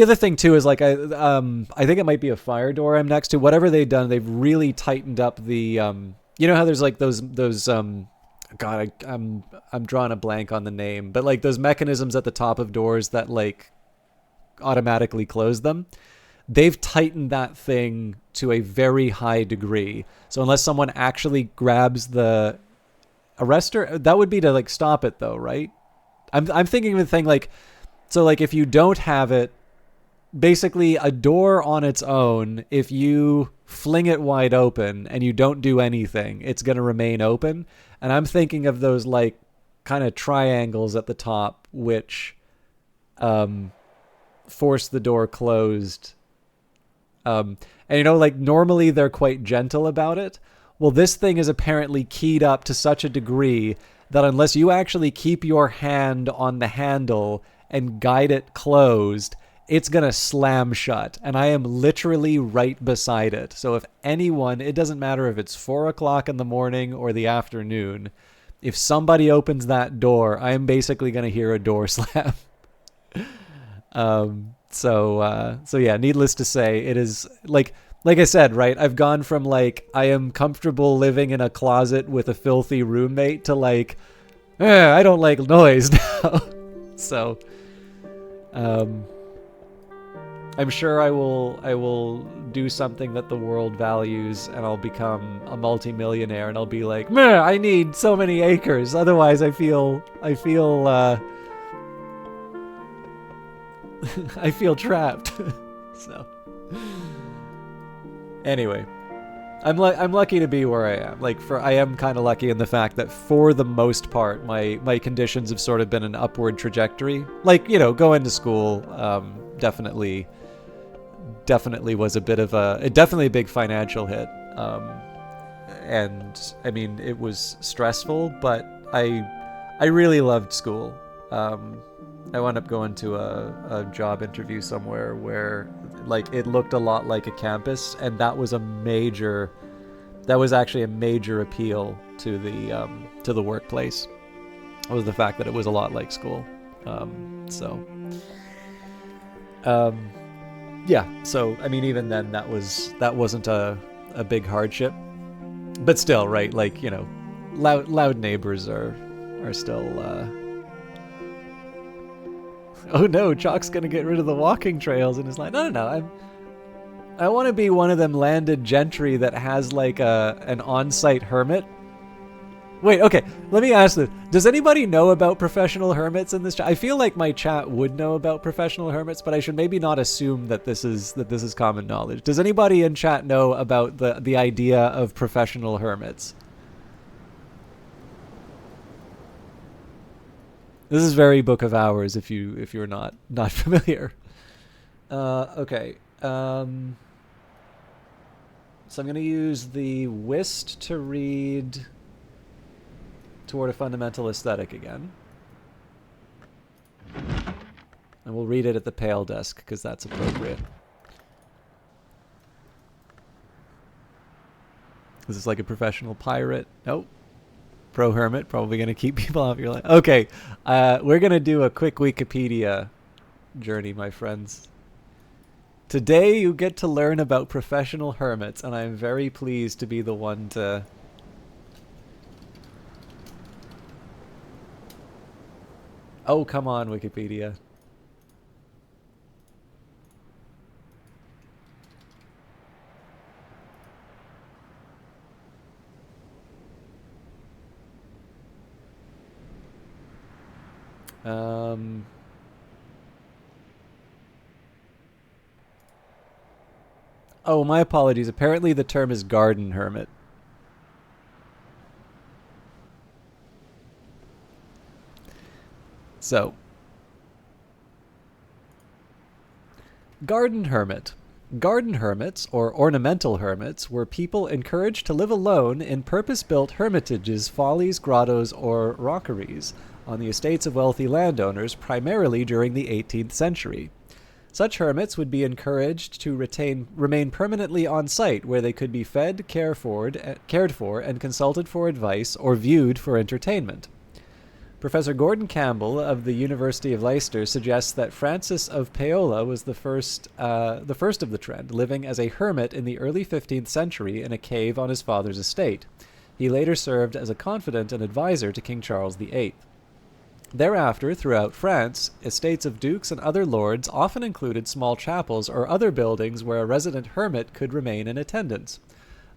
other thing too is like I think it might be a fire door I'm next to. Whatever they've done, they've really tightened up the how there's like those God, I'm drawing a blank on the name, but like those mechanisms at the top of doors that like automatically close them. They've tightened that thing to a very high degree. So unless someone actually grabs the arrestor, that would be to like stop it though, right? I'm thinking of a thing like, so like if you don't have it, basically a door on its own, if you fling it wide open and you don't do anything, it's going to remain open. And I'm thinking of those like kind of triangles at the top, which force the door closed. And like normally they're quite gentle about it. Well, this thing is apparently keyed up to such a degree that unless you actually keep your hand on the handle and guide it closed, it's going to slam shut. And I am literally right beside it. So if anyone, it doesn't matter if it's 4 o'clock in the morning or the afternoon, if somebody opens that door, I am basically going to hear a door slam. So yeah, needless to say, it is like I said, right? I've gone from like I am comfortable living in a closet with a filthy roommate to like, I don't like noise now. So, I'm sure I will do something that the world values, and I'll become a multimillionaire, and I'll be like, meh, I need so many acres. Otherwise, I feel I feel trapped. So, anyway, I'm lucky to be where I am. I am kind of lucky in the fact that for the most part, my conditions have sort of been an upward trajectory. Like, going to school, definitely was a bit of definitely a big financial hit. And I mean, it was stressful, but I really loved school. I wound up going to a job interview somewhere where like it looked a lot like a campus, and that was actually a major appeal to the workplace, was the fact that it was a lot like school. Yeah, so I mean, even then that wasn't a big hardship, but still, right? Like, loud neighbors are still. Oh no, Chalk's gonna get rid of the walking trails, and is like, no, I want to be one of them landed gentry that has like an on-site hermit. Wait, okay, let me ask this. Does anybody know about professional hermits in this chat? I feel like my chat would know about professional hermits, but I should maybe not assume that this is common knowledge. Does anybody in chat know about the idea of professional hermits? This is very Book of Hours if you're not familiar. Okay. So I'm going to use the Whist to read Toward a Fundamental Aesthetic again. And we'll read it at the Pale Desk because that's appropriate. Is this like a professional pirate? Nope. Pro hermit, probably going to keep people off your life. Okay, we're going to do a quick Wikipedia journey, my friends. Today you get to learn about professional hermits, and I'm very pleased to be the one to... Oh, come on, Wikipedia. Oh, my apologies. Apparently the term is garden hermit. So, garden hermit. Garden hermits, or ornamental hermits, were people encouraged to live alone in purpose-built hermitages, follies, grottos, or rockeries on the estates of wealthy landowners, primarily during the 18th century. Such hermits would be encouraged to remain permanently on site, where they could be fed, cared for, and consulted for advice or viewed for entertainment. Professor Gordon Campbell of the University of Leicester suggests that Francis of Paola was the first of the trend, living as a hermit in the early 15th century in a cave on his father's estate. He later served as a confidant and advisor to King Charles VIII. Thereafter, throughout France, estates of dukes and other lords often included small chapels or other buildings where a resident hermit could remain in attendance.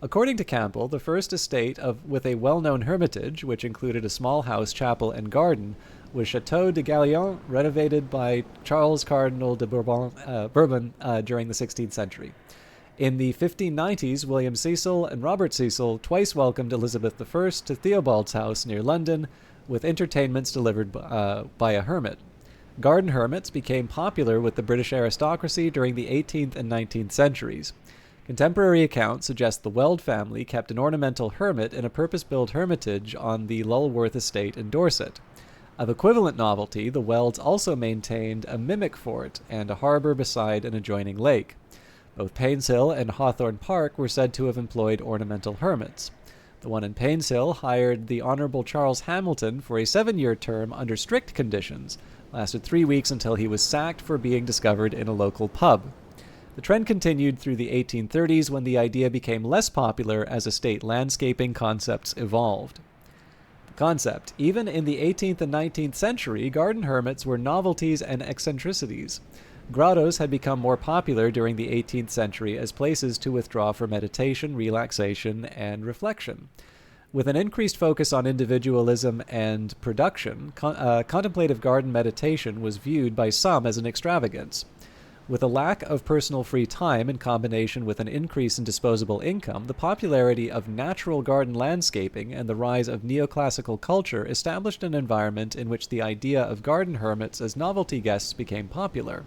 According to Campbell, the first estate with a well-known hermitage, which included a small house, chapel, and garden, was Chateau de Gallion, renovated by Charles Cardinal de Bourbon during the 16th century. In the 1590s, William Cecil and Robert Cecil twice welcomed Elizabeth I to Theobald's house near London, with entertainments delivered by a hermit. Garden hermits became popular with the British aristocracy during the 18th and 19th centuries. Contemporary accounts suggest the Weld family kept an ornamental hermit in a purpose-built hermitage on the Lulworth estate in Dorset. Of equivalent novelty, the Welds also maintained a mimic fort and a harbour beside an adjoining lake. Both Painshill and Hawthorne Park were said to have employed ornamental hermits. The one in Painshill hired the Honourable Charles Hamilton for a 7-year term under strict conditions, lasted 3 weeks until he was sacked for being discovered in a local pub. The trend continued through the 1830s when the idea became less popular as estate landscaping concepts evolved. The concept. Even in the 18th and 19th century, garden hermits were novelties and eccentricities. Grottos had become more popular during the 18th century as places to withdraw for meditation, relaxation, and reflection. With an increased focus on individualism and production, contemplative garden meditation was viewed by some as an extravagance. With a lack of personal free time in combination with an increase in disposable income, the popularity of natural garden landscaping and the rise of neoclassical culture established an environment in which the idea of garden hermits as novelty guests became popular.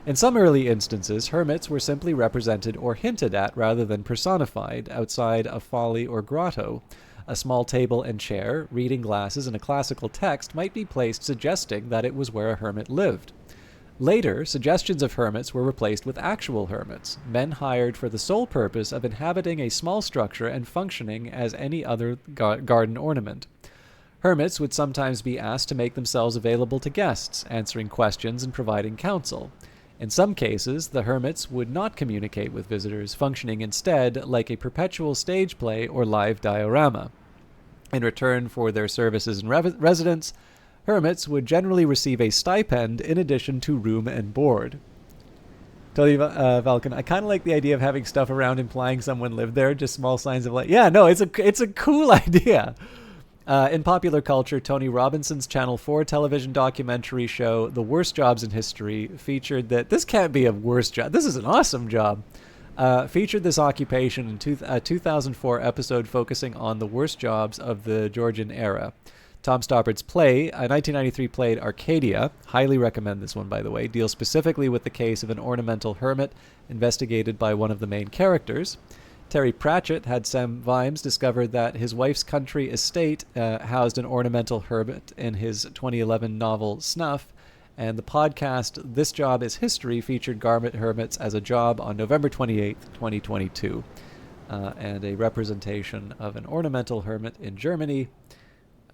In some early instances, hermits were simply represented or hinted at rather than personified outside a folly or grotto. A small table and chair, reading glasses, and a classical text might be placed suggesting that it was where a hermit lived. Later, suggestions of hermits were replaced with actual hermits, men hired for the sole purpose of inhabiting a small structure and functioning as any other garden ornament. Hermits would sometimes be asked to make themselves available to guests, answering questions and providing counsel. In some cases, the hermits would not communicate with visitors, functioning instead like a perpetual stage play or live diorama. In return for their services and residence, hermits would generally receive a stipend in addition to room and board. Tell you, Falcon, I kind of like the idea of having stuff around implying someone lived there, just small signs of like, yeah, no, it's a cool idea. In popular culture, Tony Robinson's Channel 4 television documentary show, The Worst Jobs in History, featured that this can't be a worst job. This is an awesome job. Featured this occupation in a 2004 episode focusing on the worst jobs of the Georgian era. Tom Stoppard's play, a 1993 play Arcadia, highly recommend this one by the way, deals specifically with the case of an ornamental hermit investigated by one of the main characters. Terry Pratchett had Sam Vimes discover that his wife's country estate housed an ornamental hermit in his 2011 novel Snuff, and the podcast This Job is History featured garment hermits as a job on November 28, 2022, and a representation of an ornamental hermit in Germany.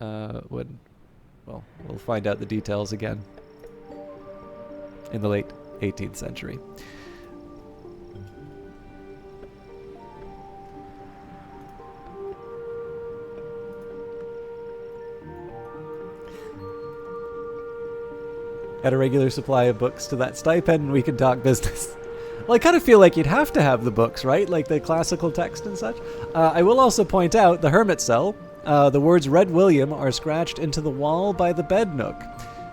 We'll find out the details again in the late 18th century. Add a regular supply of books to that stipend and we can talk business. Well, I kind of feel like you'd have to have the books, right? Like the classical text and such. I will also point out the hermit cell. The words Red William are scratched into the wall by the bed nook.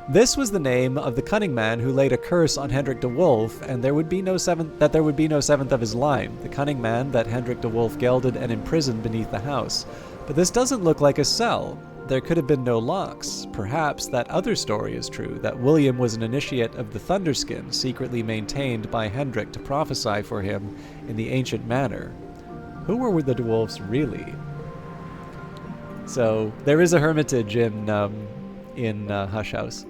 This was the name of the cunning man who laid a curse on Hendrik de Wolf, and there would be no seventh of his line, the cunning man that Hendrik de Wolf gelded and imprisoned beneath the house. But this doesn't look like a cell. There could have been no locks. Perhaps that other story is true, that William was an initiate of the Thunderskin, secretly maintained by Hendrik to prophesy for him in the ancient manner. Who were the de Wolfs really? So there is a hermitage in Hush House.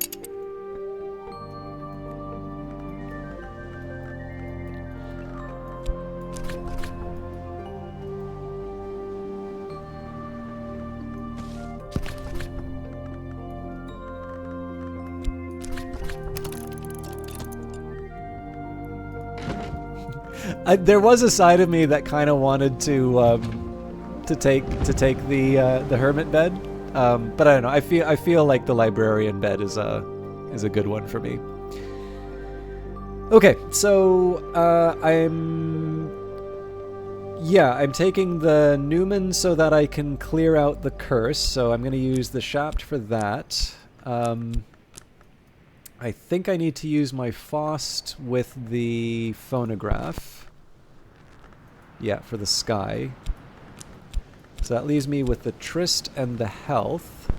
There was a side of me that kind of wanted to take the hermit bed, but I don't know. I feel like the librarian bed is a good one for me. Okay, so I'm taking the Newman so that I can clear out the curse. So I'm going to use the Shaft for that. I think I need to use my Faust with the phonograph. Yeah, for the sky. So that leaves me with the Tryst and the health.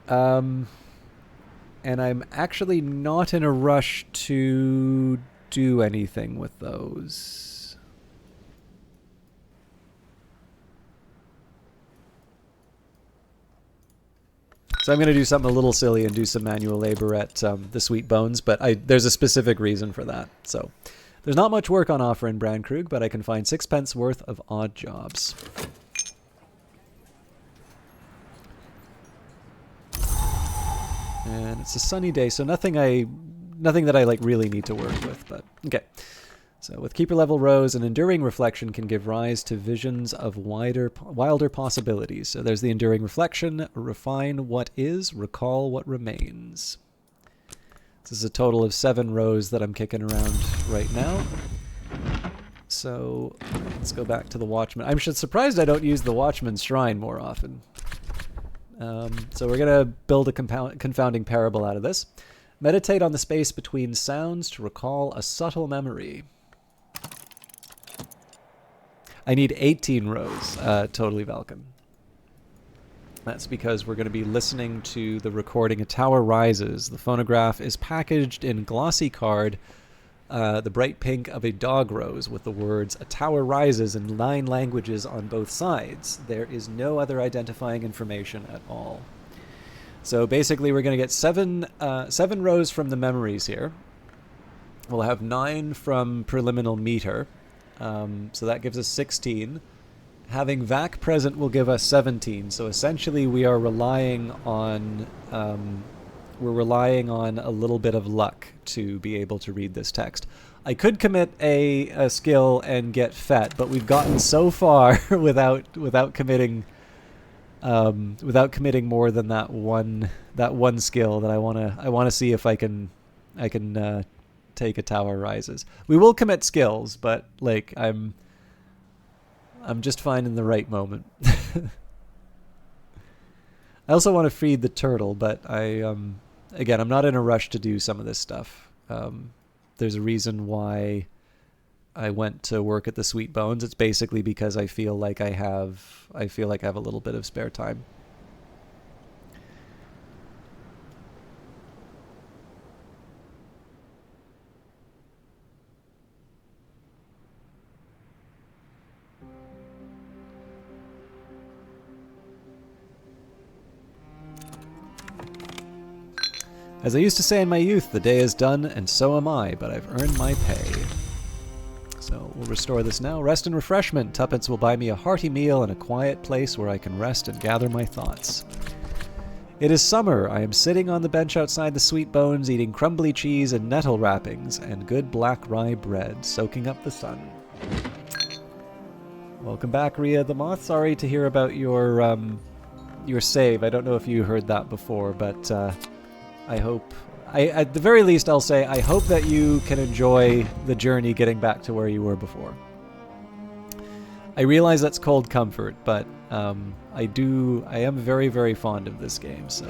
And I'm actually not in a rush to do anything with those. So I'm going to do something a little silly and do some manual labor at the Sweet Bones, but there's a specific reason for that. So there's not much work on offer in Brandkrug, but I can find 6 pence worth of odd jobs. And it's a sunny day, so nothing that I like really need to work with, but okay. So with keeper level rows, an enduring reflection can give rise to visions of wilder possibilities. So there's the enduring reflection, refine what is, recall what remains. This is a total of 7 rows that I'm kicking around right now. So let's go back to the Watchman. I'm surprised I don't use the Watchman's Shrine more often. So we're going to build a confounding parable out of this. Meditate on the space between sounds to recall a subtle memory. I need 18 rows, totally Valken. That's because we're going to be listening to the recording A Tower Rises. The phonograph is packaged in glossy card, the bright pink of a dog rose with the words A Tower Rises in 9 languages on both sides. There is no other identifying information at all. So basically we're going to get 7 rows from the memories here. We'll have 9 from preliminal meter. So that gives us 16. Having VAC present will give us 17. So essentially we are relying on a little bit of luck to be able to read this text. I could commit a skill and get FET, but we've gotten so far without committing more than that one skill that I wanna see if I can take A Tower Rises. We will commit skills, but like I'm just finding the right moment. I also want to feed the turtle, but again, I'm not in a rush to do some of this stuff. There's a reason why I went to work at the Sweet Bones. It's basically because I feel like I have a little bit of spare time. As I used to say in my youth, the day is done, and so am I, but I've earned my pay. So we'll restore this now. Rest and refreshment. Tuppence will buy me a hearty meal and a quiet place where I can rest and gather my thoughts. It is summer. I am sitting on the bench outside the Sweet Bones, eating crumbly cheese and nettle wrappings and good black rye bread, soaking up the sun. Welcome back, Rhea the Moth. Sorry to hear about your save. I don't know if you heard that before, but I hope, at the very least, I'll say, I hope that you can enjoy the journey getting back to where you were before. I realize that's cold comfort, but I am very, very fond of this game, so.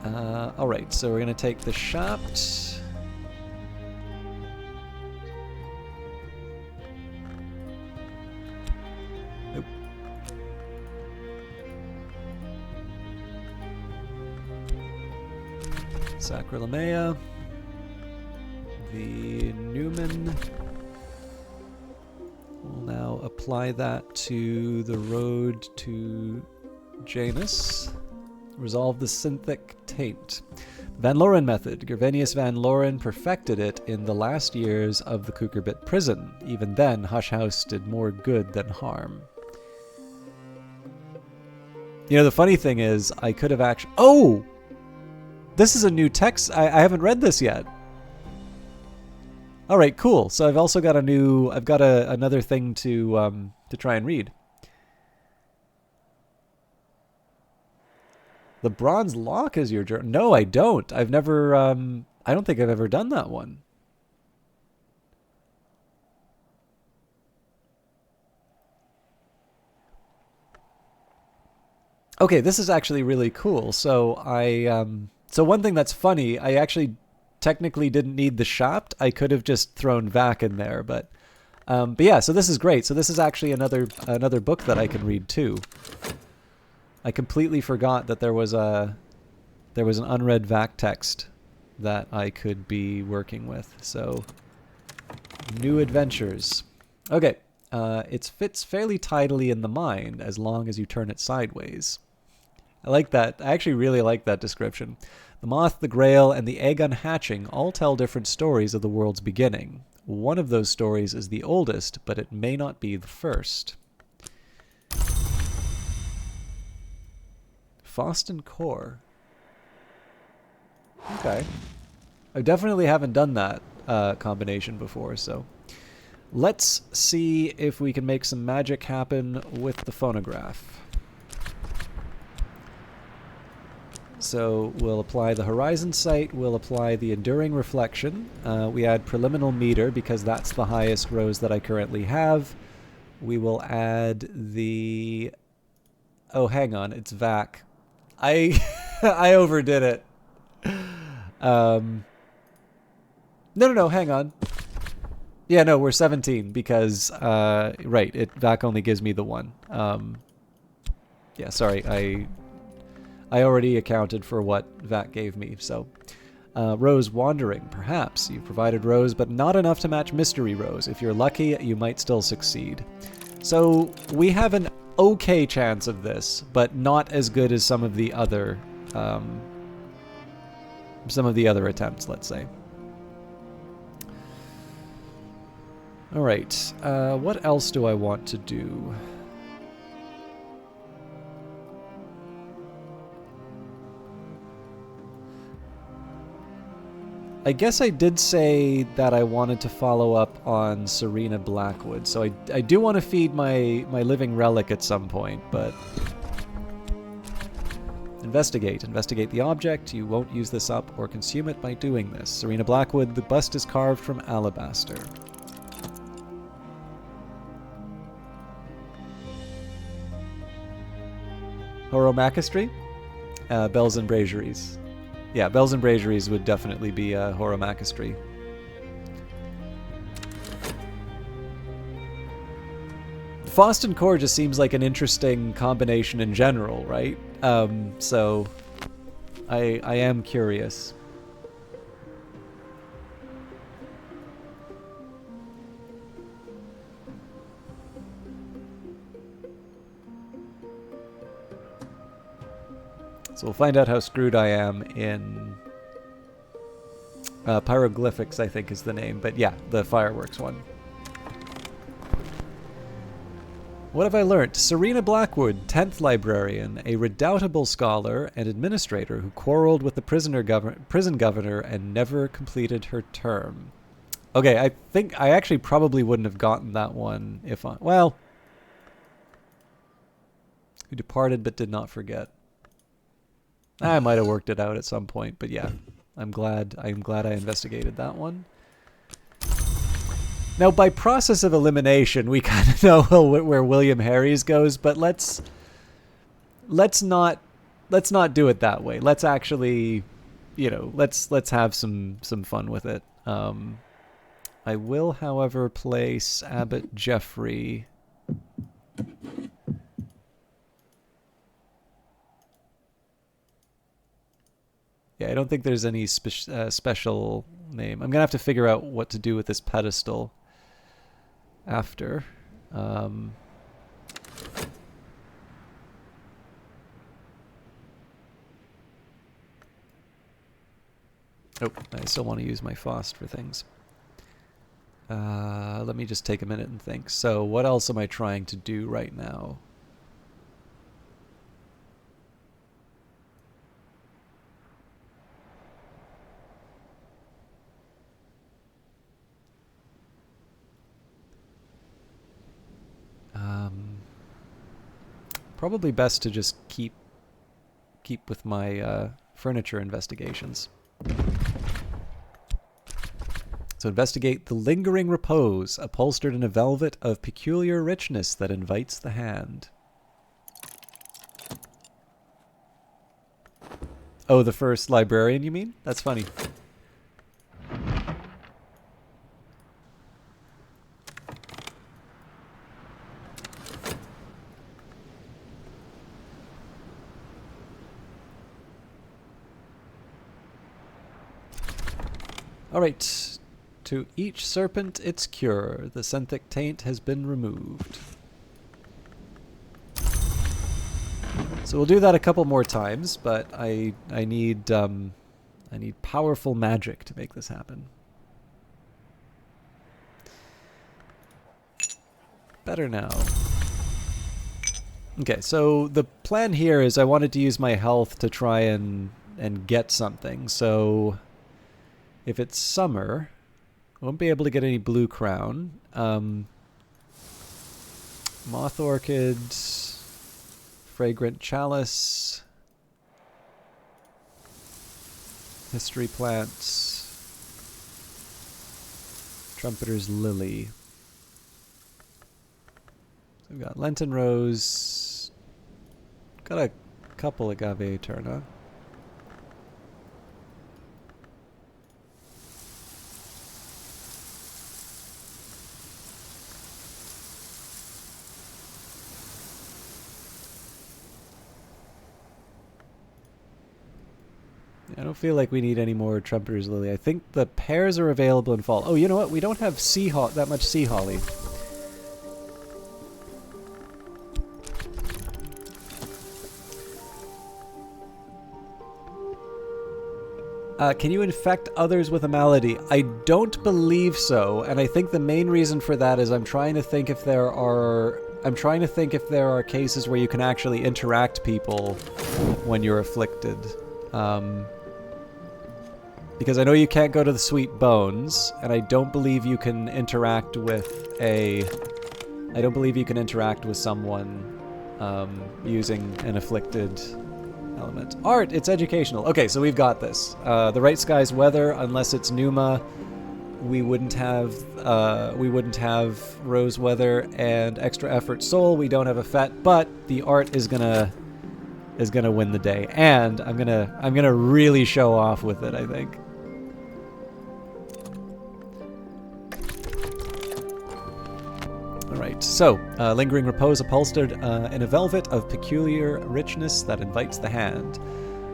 Alright, so we're going to take the shaft. Sacralamea, the Newman. We'll now apply that to the road to Janus. Resolve the synthic taint. Van Loren method. Gervenius Van Loren perfected it in the last years of the Kukerbit prison. Even then, Hush House did more good than harm. You know, the funny thing is, I could have actually... Oh! This is a new text. I haven't read this yet. All right, cool. So I've also got another thing to try and read. The Bronze Lock is your journal. No, I don't. I've never. I don't think I've ever done that one. Okay, this is actually really cool. So so one thing that's funny, I actually technically didn't need the shaft, I could have just thrown Vac in there. But yeah, so this is great. So this is actually another book that I can read too. I completely forgot that there was an unread Vac text that I could be working with. So new adventures. Okay, it fits fairly tidily in the mind as long as you turn it sideways. I like that. I actually really like that description. The moth, the grail, and the egg unhatching all tell different stories of the world's beginning. One of those stories is the oldest, but it may not be the first. Foston Core. Okay. I definitely haven't done that combination before, so let's see if we can make some magic happen with the phonograph. So we'll apply the horizon sight, we'll apply the enduring reflection. We add preliminal meter because that's the highest rose that I currently have. We will add the... Oh, hang on, it's Vac. I overdid it. No, hang on. Yeah, no, we're 17 because, right, Vac only gives me the one. Yeah, sorry, I already accounted for what Vac gave me, so. Rose Wandering, perhaps. You've provided Rose, but not enough to match Mystery Rose. If you're lucky, you might still succeed. So, we have an okay chance of this, but not as good as some of the other attempts, let's say. Alright, what else do I want to do? I guess I did say that I wanted to follow up on Serena Blackwood, so I do want to feed my living relic at some point, but... Investigate the object. You won't use this up or consume it by doing this. Serena Blackwood, the bust is carved from alabaster. Horomachistry? Bells and Braziers. Yeah, Bells and Braziers would definitely be Horomachistry. Foston Core just seems like an interesting combination in general, right? So I am curious. So we'll find out how screwed I am in Pyroglyphics, I think is the name. But yeah, the fireworks one. What have I learnt? Serena Blackwood, 10th librarian, a redoubtable scholar and administrator who quarreled with the prison governor and never completed her term. Okay, I think I actually probably wouldn't have gotten that one if I... Well... Who departed but did not forget. I might have worked it out at some point, but yeah. I'm glad I investigated that one. Now, by process of elimination, we kind of know where William Harries goes, but let's not do it that way. Let's actually, you know, let's have some fun with it. I will, however, place Abbot Jeffrey. Yeah, I don't think there's any special name. I'm gonna have to figure out what to do with this pedestal after. Oh, I still want to use my Fost for things. Let me just take a minute and think. So what else am I trying to do right now? Probably best to just keep with my furniture investigations. So investigate the lingering repose, upholstered in a velvet of peculiar richness that invites the hand. Oh, the first librarian, you mean? That's funny. All right. To each serpent its cure. The Senthic taint has been removed. So we'll do that a couple more times, but I need powerful magic to make this happen. Better now. Okay, so the plan here is I wanted to use my health to try and get something. So if it's summer, I won't be able to get any blue crown. Moth orchid, fragrant chalice, history plants, trumpeter's lily. So we've got Lenten rose, got a couple agave eterna. I don't feel like we need any more Trumpeter's Lily. I think the pears are available in fall. Oh, you know what? We don't have that much sea holly. Can you infect others with a malady? I don't believe so, and I think the main reason for that is I'm trying to think if there are cases where you can actually interact people when you're afflicted. Because I know you can't go to the Sweet Bones, and I don't believe you can interact with someone using an afflicted element. Art, it's educational. Okay, so we've got this. The right sky's weather, unless it's Numa, we wouldn't have rose weather and extra effort soul. We don't have a fet, but the art is gonna win the day, and I'm gonna really show off with it, I think. Alright, so, lingering repose upholstered in a velvet of peculiar richness that invites the hand.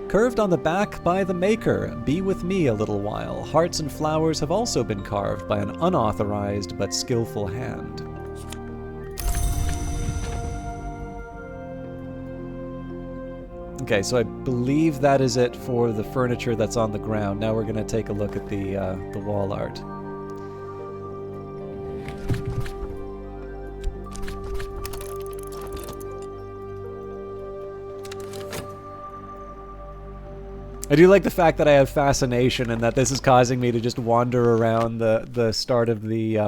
Curved on the back by the maker, be with me a little while. Hearts and flowers have also been carved by an unauthorized but skillful hand. Okay, so I believe that is it for the furniture that's on the ground. Now we're going to take a look at the wall art. I do like the fact that I have fascination and that this is causing me to just wander around the start of the...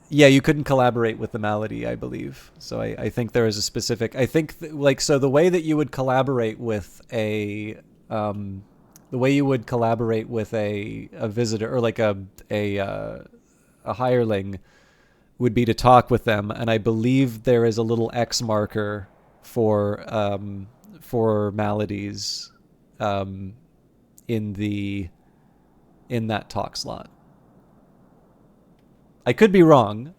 Yeah, you couldn't collaborate with the malady, I believe. So I think there is a specific... I think, so the way that you would collaborate with a... the way you would collaborate with a visitor, or like a hireling, would be to talk with them. And I believe there is a little X marker for maladies in that talk slot. I could be wrong,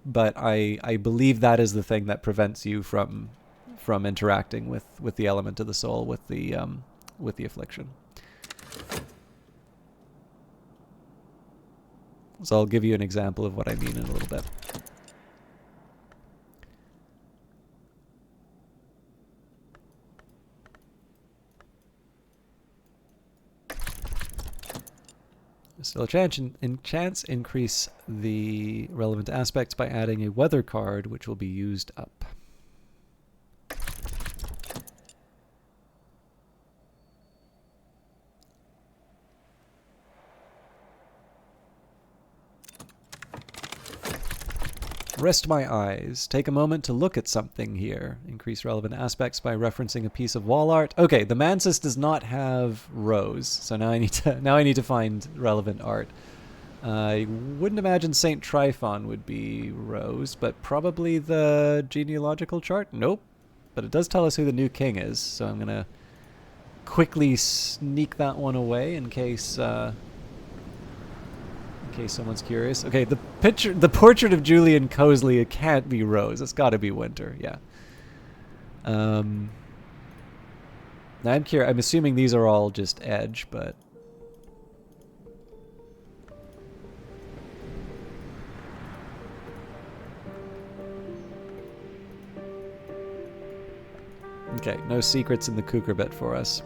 but I believe that is the thing that prevents you from interacting with the element of the soul, with the affliction. So I'll give you an example of what I mean in a little bit. So chance increase the relevant aspects by adding a weather card, which will be used up. Rest my eyes. Take a moment to look at something here. Increase relevant aspects by referencing a piece of wall art. Okay, the Mansis does not have rose, so now I need to find relevant art. I wouldn't imagine Saint Tryphon would be rose, but probably the genealogical chart. Nope, but it does tell us who the new king is, so I'm gonna quickly sneak that one away in case someone's curious. Okay, the portrait of Julian Cosley, it can't be rose. It's got to be winter. Yeah. Now I'm assuming these are all just edge, but Okay, no secrets in the Kukerbit for us.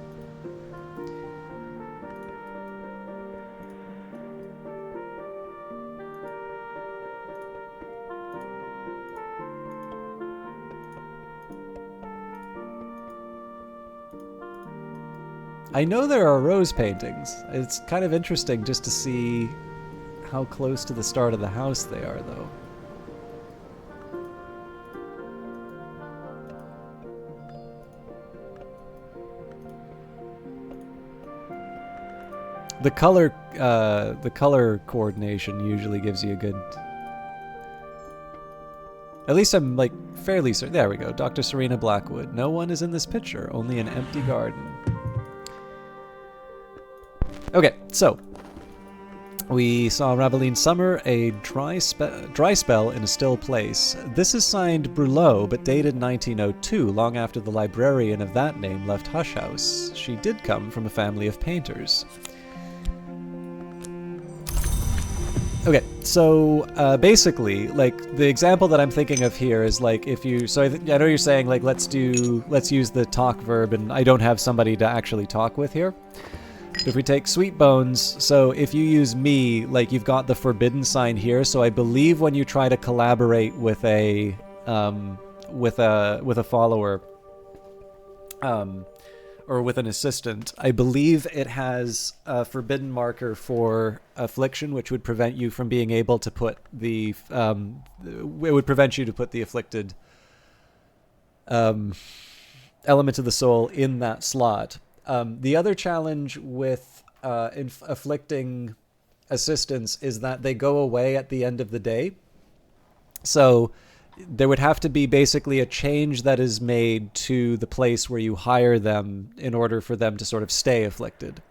I know there are rose paintings. It's kind of interesting just to see how close to the start of the house they are, though. The color coordination usually gives you a good. At least I'm like fairly certain. There we go. Dr. Serena Blackwood. No one is in this picture. Only an empty garden. Okay, so we saw Raveline Summer, a dry spell in a still place. This is signed Brulot, but dated 1902, long after the librarian of that name left Hush House. She did come from a family of painters. Okay, so basically, like the example that I'm thinking of here is like if you. So I know you're saying like let's use the talk verb, and I don't have somebody to actually talk with here. If we take Sweet Bones, so if you use me, like you've got the forbidden sign here. So I believe when you try to collaborate with a follower, or with an assistant, I believe it has a forbidden marker for affliction, which would prevent you from being able to put the it would prevent you to put the afflicted element of the soul in that slot. The other challenge with afflicting assistants is that they go away at the end of the day. So there would have to be basically a change that is made to the place where you hire them in order for them to sort of stay afflicted.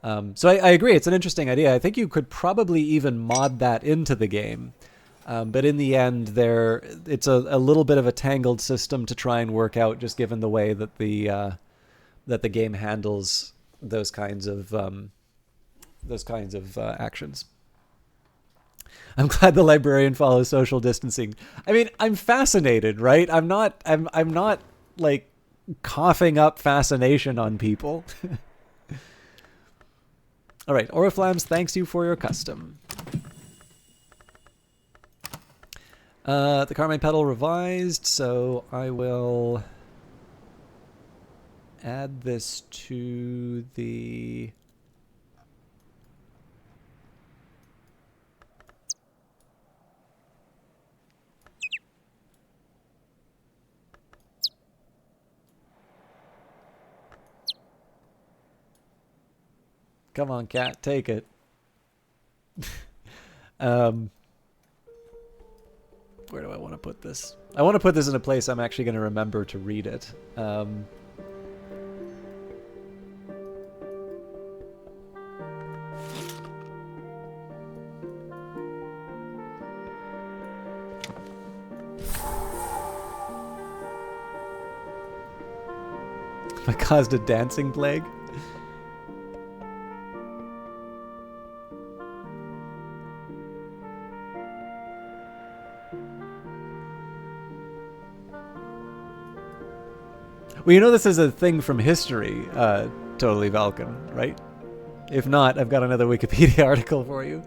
So I agree, it's an interesting idea. I think you could probably even mod that into the game. But in the end, it's a little bit of a tangled system to try and work out, just given the way that the game handles those kinds of actions. I'm glad the librarian follows social distancing. I mean, I'm fascinated, right? I'm not like coughing up fascination on people. All right, Oriflams, thanks you for your custom. The Carmine Pedal revised, so I will add this to the Come on, cat, take it. Where do I want to put this? I want to put this in a place I'm actually going to remember to read it. I caused a dancing plague. Well, you know this is a thing from history, Totally Valken, right? If not, I've got another Wikipedia article for you.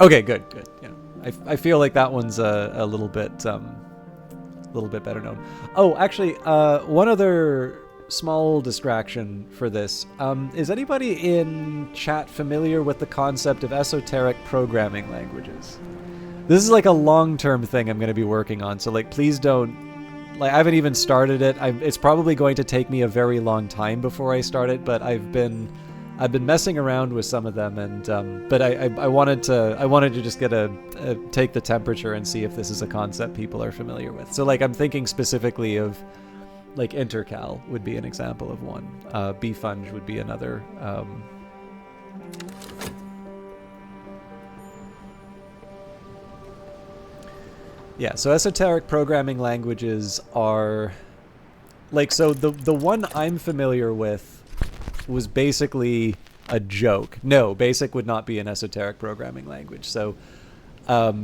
Okay, good. Yeah, I feel like that one's a little bit better known. Oh, actually, one other small distraction for this. Is anybody in chat familiar with the concept of esoteric programming languages? This is like a long-term thing I'm going to be working on, so like please don't, like I haven't even started it. It's probably going to take me a very long time before I start it, but I've been messing around with some of them, and but I wanted to just get take the temperature and see if this is a concept people are familiar with. So like I'm thinking specifically of like intercal would be an example of one. Bfunge would be another. Yeah, so esoteric programming languages are like, so the one I'm familiar with was basically a joke. No, BASIC would not be an esoteric programming language. So I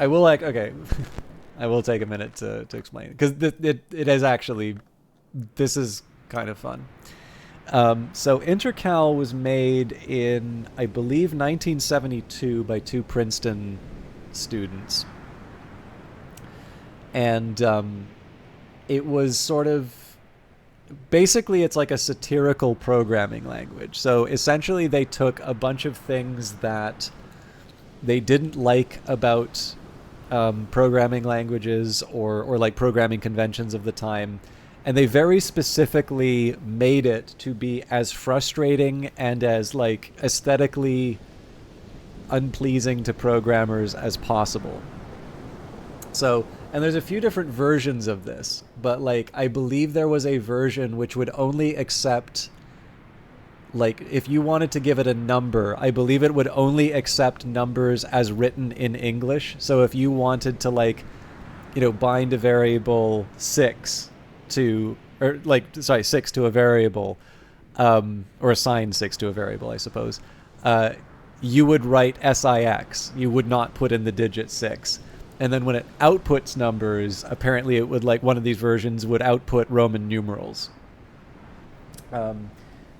will okay. I will take a minute to explain, because it is actually, this is kind of fun. So Intercal was made in, I believe, 1972 by two Princeton students. And it was sort of, basically it's like a satirical programming language. So essentially they took a bunch of things that they didn't like about programming languages or like programming conventions of the time, and they very specifically made it to be as frustrating and as like aesthetically unpleasing to programmers as possible. So, and there's a few different versions of this, but like I believe there was a version which would only accept, like if you wanted to give it a number, I believe it would only accept numbers as written in English. So if you wanted to, like, you know, bind a variable 6 to, or like, sorry, 6 to a variable, or assign 6 to a variable, I suppose, you would write SIX. You would not put in the digit 6. And then when it outputs numbers, apparently it would, like, one of these versions would output Roman numerals. One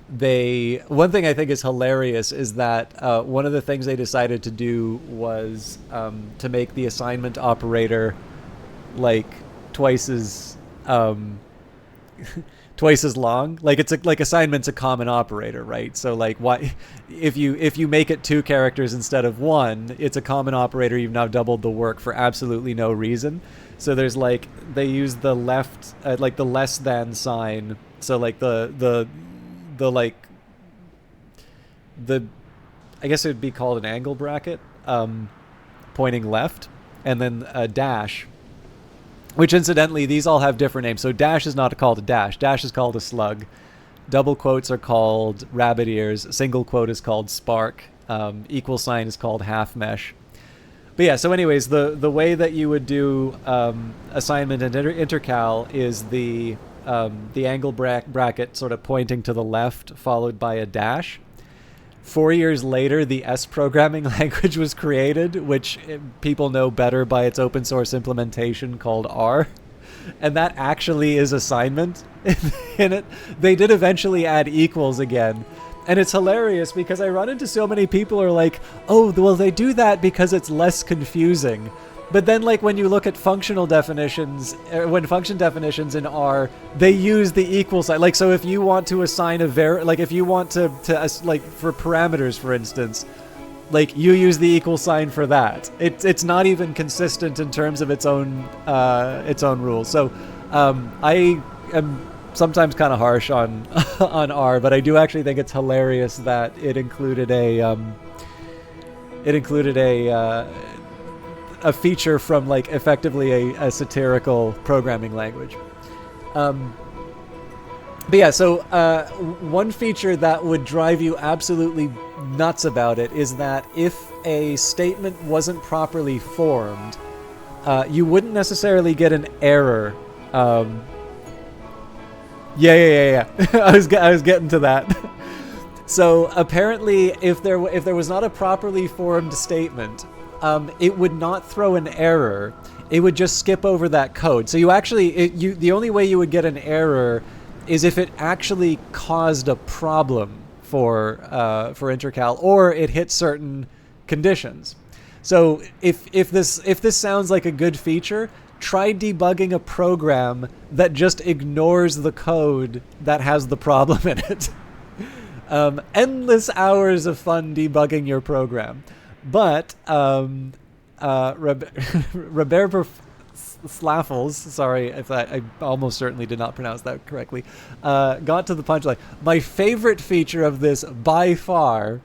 thing I think is hilarious is that one of the things they decided to do was to make the assignment operator like twice as twice as long. Like it's like assignment's a common operator, right? So like why if you make it 2 characters instead of 1, it's a common operator. You've now doubled the work for absolutely no reason. So there's like they use the left like the less than sign. So like the I guess it would be called an angle bracket, pointing left, and then a dash, which incidentally, these all have different names. So dash is not called a dash. Dash is called a slug. Double quotes are called rabbit ears. Single quote is called spark. Equal sign is called half mesh. But yeah, so anyways, the way that you would do assignment and intercal is the angle bracket sort of pointing to the left, followed by a dash. 4 years later, the S programming language was created, which people know better by its open source implementation called R. And that actually is assignment in it. They did eventually add equals again. And it's hilarious because I run into so many people who are like, oh, well, they do that because it's less confusing. But then, like, when you look at functional definitions, when function definitions in R, they use the equal sign. Like, so if you want to assign like, if you want to like, for parameters, for instance, like, you use the equal sign for that. It's not even consistent in terms of its own rules. So, I am sometimes kind of harsh on on R, but I do actually think it's hilarious that it included a feature from, like, effectively a satirical programming language. But yeah, so one feature that would drive you absolutely nuts about it is that if a statement wasn't properly formed, you wouldn't necessarily get an error. Yeah. I was getting to that. So apparently, if there was not a properly formed statement, it would not throw an error. It would just skip over that code. So you actually, the only way you would get an error is if it actually caused a problem for intercal, or it hit certain conditions. So if this sounds like a good feature, try debugging a program that just ignores the code that has the problem in it. Endless hours of fun debugging your program. But Robert Slaffles, sorry if I almost certainly did not pronounce that correctly, got to the punchline. My favorite feature of this by far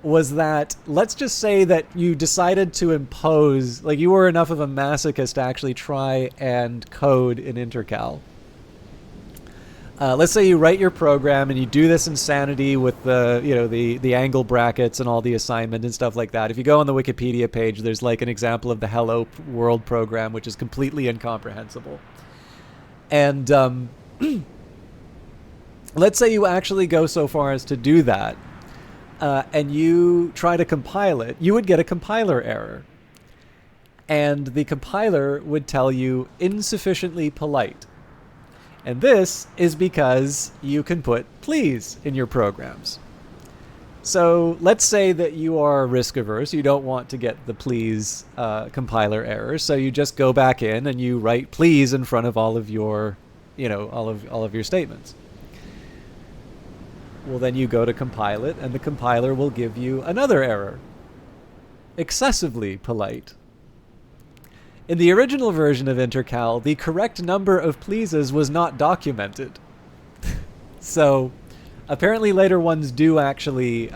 was that, let's just say that you decided to impose, like, you were enough of a masochist to actually try and code in intercal. Let's say you write your program and you do this insanity with the angle brackets and all the assignment and stuff like that. If you go on the Wikipedia page, there's like an example of the Hello World program, which is completely incomprehensible. And let's say you actually go so far as to do that, and you try to compile it, you would get a compiler error. And the compiler would tell you insufficiently polite. And this is because you can put please in your programs. So let's say that you are risk averse. You don't want to get the please compiler error. So you just go back in and you write please in front of all of your, all of your statements. Well, then you go to compile it, and the compiler will give you another error. Excessively polite. In the original version of Intercal, the correct number of pleases was not documented. So, apparently later ones do actually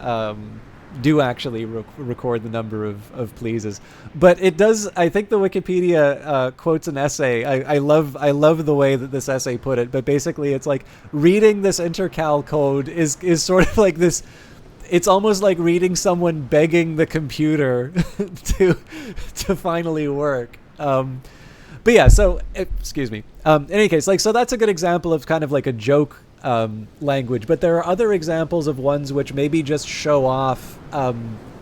record the number of pleases. But it does. I think the Wikipedia quotes an essay. I love the way that this essay put it. But basically, it's like reading this Intercal code is sort of like this. It's almost like reading someone begging the computer to finally work. But yeah, so excuse me. In any case, so that's a good example of kind of like a joke language. But there are other examples of ones which maybe just show off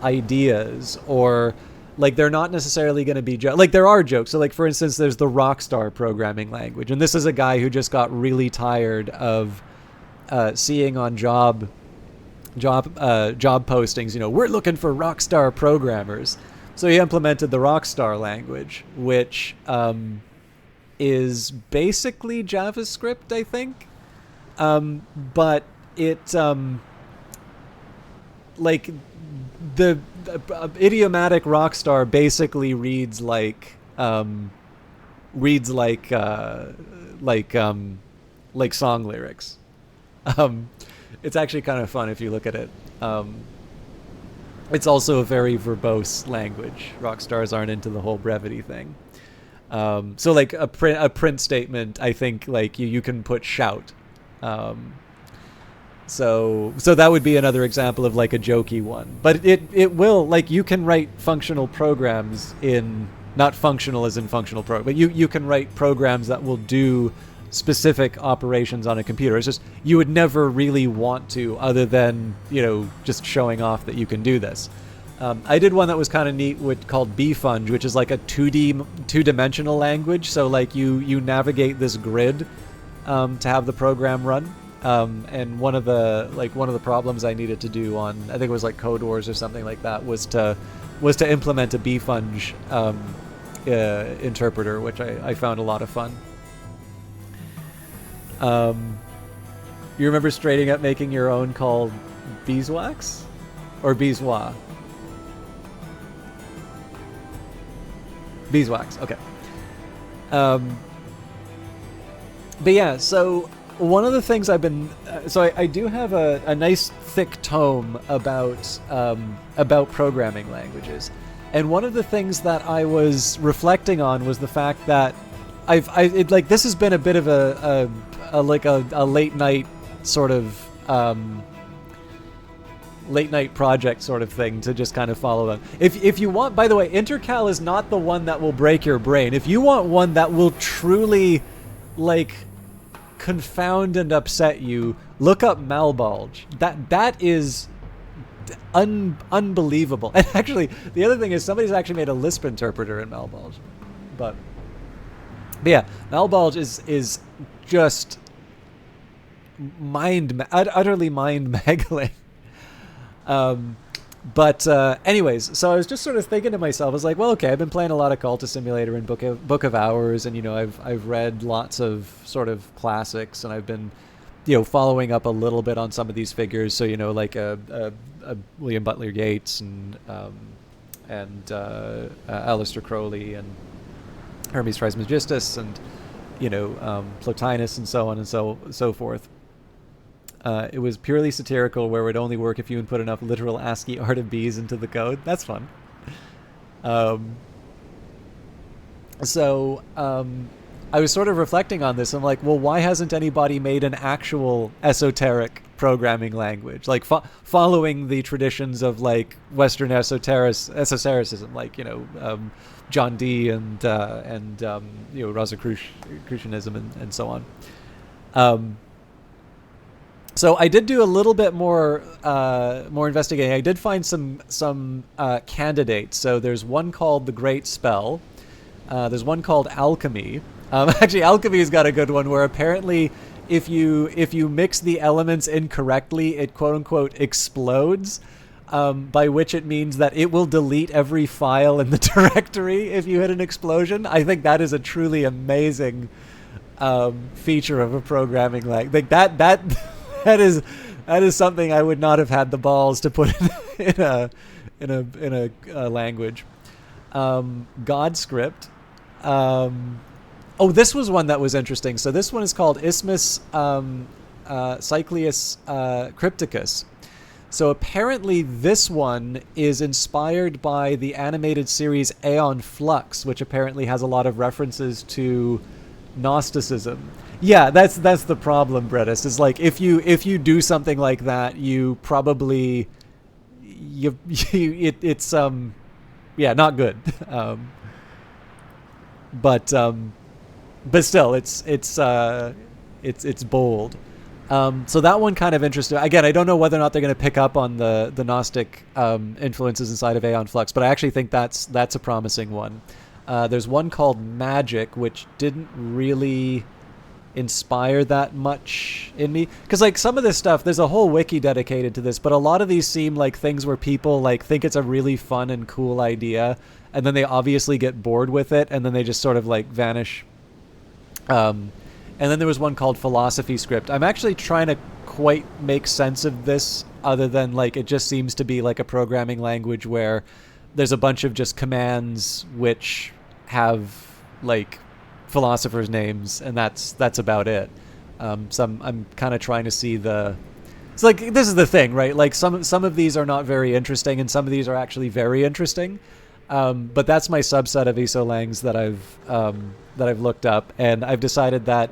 ideas, or like they're not necessarily going to be like there are jokes. So like for instance, there's the Rockstar programming language, and this is a guy who just got really tired of seeing on job postings, we're looking for Rockstar programmers. So he implemented the Rockstar language, which is basically JavaScript, I think. But it, like, the idiomatic Rockstar basically reads like song lyrics. It's actually kind of fun if you look at it. It's also a very verbose language. Rockstars aren't into the whole brevity thing. So like a print statement, I think like you can put shout. So that would be another example of like a jokey one. But it will, like, you can write functional programs in, not functional as in functional program, but you can write programs that will do specific operations on a computer. It's just you would never really want to, other than just showing off that you can do this. I did one that was kind of neat called bfunge, which is like a two-dimensional language. So like you navigate this grid to have the program run. And one of the problems I needed to do on, I think it was like Code Wars or something like that, was to implement a bfunge interpreter, which I found a lot of fun. You remember straighting up making your own called beeswax? Or beeswa? Beeswax, okay. But yeah, so one of the things I've been... so I do have a nice thick tome about programming languages. And one of the things that I was reflecting on was the fact that this has been a bit of a late night sort of late night project sort of thing to just kind of follow them. If you want, by the way, Intercal is not the one that will break your brain. If you want one that will truly like confound and upset you, look up Malbolge. That is unbelievable. And actually, the other thing is somebody's actually made a Lisp interpreter in Malbolge. But yeah, Malbolge is just utterly mind-boggling. But anyways, so I was just sort of thinking to myself, I was like, well, okay, I've been playing a lot of Cultist Simulator and Book of Hours, and I've read lots of sort of classics, and I've been following up a little bit on some of these figures. So like a William Butler Yeats and Aleister Crowley and Hermes Trismegistus and Plotinus and so on and so forth. It was purely satirical, where it would only work if you input enough literal ASCII art of bees into the code. That's fun. So I was sort of reflecting on this. I'm like, well, why hasn't anybody made an actual esoteric programming language, like following the traditions of like Western esotericism, like John Dee and Rosicrucianism and so on. So I did do a little bit more investigating. I did find some candidates. So there's one called the Great Spell. There's one called Alchemy. Actually, Alchemy's got a good one where apparently if you mix the elements incorrectly, it quote unquote explodes. By which it means that it will delete every file in the directory if you hit an explosion. I think that is a truly amazing feature of a programming language. Like that is something I would not have had the balls to put in a language. GodScript. Oh, this was one that was interesting. So this one is called Isthmus Cyclius Crypticus. So apparently this one is inspired by the animated series Aeon Flux, which apparently has a lot of references to Gnosticism. Yeah, that's the problem, Brettis. Is like if you do something like that, you probably it's yeah, not good. But still, it's bold. So that one kind of interesting. Again, I don't know whether or not they're going to pick up on the Gnostic influences inside of Aeon Flux, but I actually think that's a promising one. There's one called Magic, which didn't really inspire that much in me, because like some of this stuff, there's a whole wiki dedicated to this, but a lot of these seem like things where people like think it's a really fun and cool idea, and then they obviously get bored with it, and then they just sort of like vanish. And then there was one called Philosophy Script. I'm actually trying to quite make sense of this, other than like it just seems to be like a programming language where there's a bunch of just commands which have like philosophers' names, and that's about it. So I'm kind of trying to see the. It's like this is the thing, right? Like some of these are not very interesting, and some of these are actually very interesting. But that's my subset of isolangs that I've looked up, and I've decided that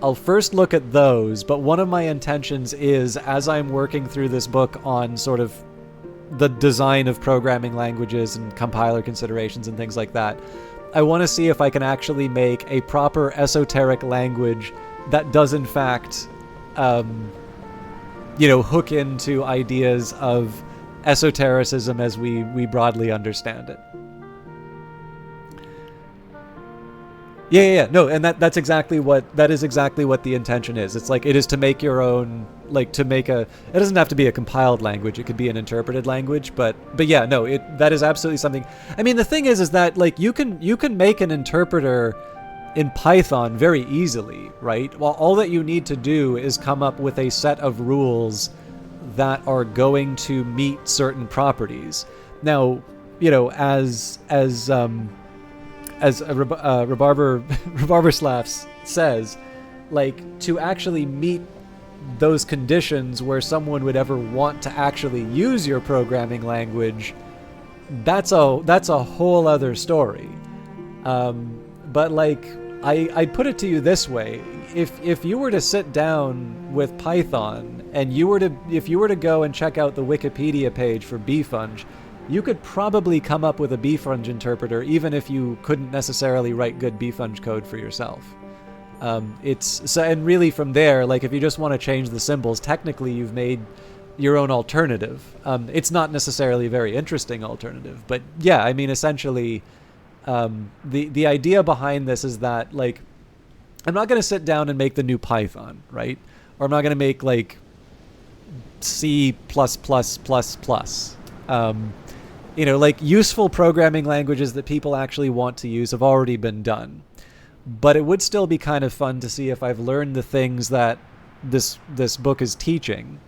I'll first look at those. But one of my intentions is, as I'm working through this book on sort of the design of programming languages and compiler considerations and things like that, I want to see if I can actually make a proper esoteric language that does in fact, hook into ideas of esotericism as we broadly understand it. Yeah. No, and that is exactly what the intention is. It's like it is to make your own, like to make a. It doesn't have to be a compiled language. It could be an interpreted language. But yeah, no, that is absolutely something. I mean, the thing is that like you can make an interpreter in Python very easily, right? Well, all that you need to do is come up with a set of rules that are going to meet certain properties. Now, as Rebarber says, like to actually meet those conditions where someone would ever want to actually use your programming language, that's a whole other story. But like I'd put it to you this way: if you were to sit down with Python and if you were to go and check out the Wikipedia page for bfunge, you could probably come up with a bfunge interpreter, even if you couldn't necessarily write good bfunge code for yourself. And really from there, like if you just want to change the symbols, technically you've made your own alternative. It's not necessarily a very interesting alternative, but yeah, I mean, essentially, the idea behind this is that like, I'm not going to sit down and make the new Python, right? Or I'm not going to make like C++++. Like useful programming languages that people actually want to use have already been done. But it would still be kind of fun to see if I've learned the things that this book is teaching.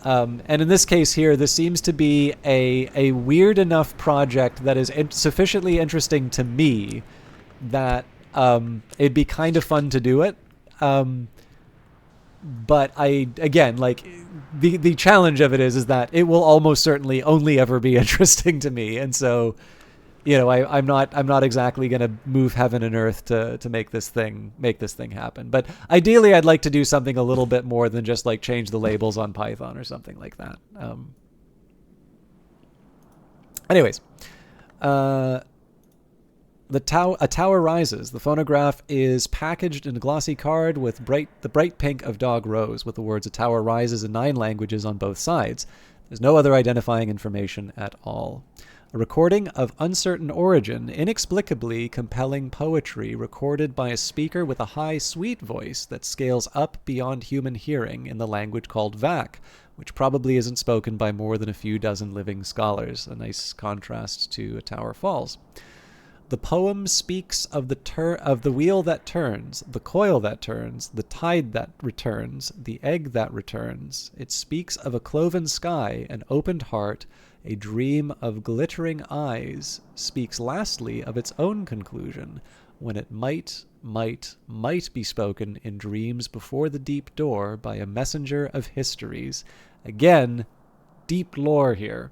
And in this case here, this seems to be a weird enough project that is sufficiently interesting to me that it'd be kind of fun to do it. But the challenge of it is that it will almost certainly only ever be interesting to me, and so, I'm not exactly going to move heaven and earth to make this thing happen. But ideally, I'd like to do something a little bit more than just like change the labels on Python or something like that. Anyways, A tower rises. The phonograph is packaged in a glossy card with the bright pink of Dog Rose, with the words "A tower rises" in 9 languages on both sides. There's no other identifying information at all. A recording of uncertain origin, inexplicably compelling poetry recorded by a speaker with a high, sweet voice that scales up beyond human hearing in the language called Vac, which probably isn't spoken by more than a few dozen living scholars. A nice contrast to A Tower Falls. The poem speaks of the wheel that turns, the coil that turns, the tide that returns, the egg that returns. It speaks of a cloven sky, an opened heart, a dream of glittering eyes. Speaks lastly of its own conclusion, when it might be spoken in dreams before the deep door by a messenger of histories. Again, deep lore here.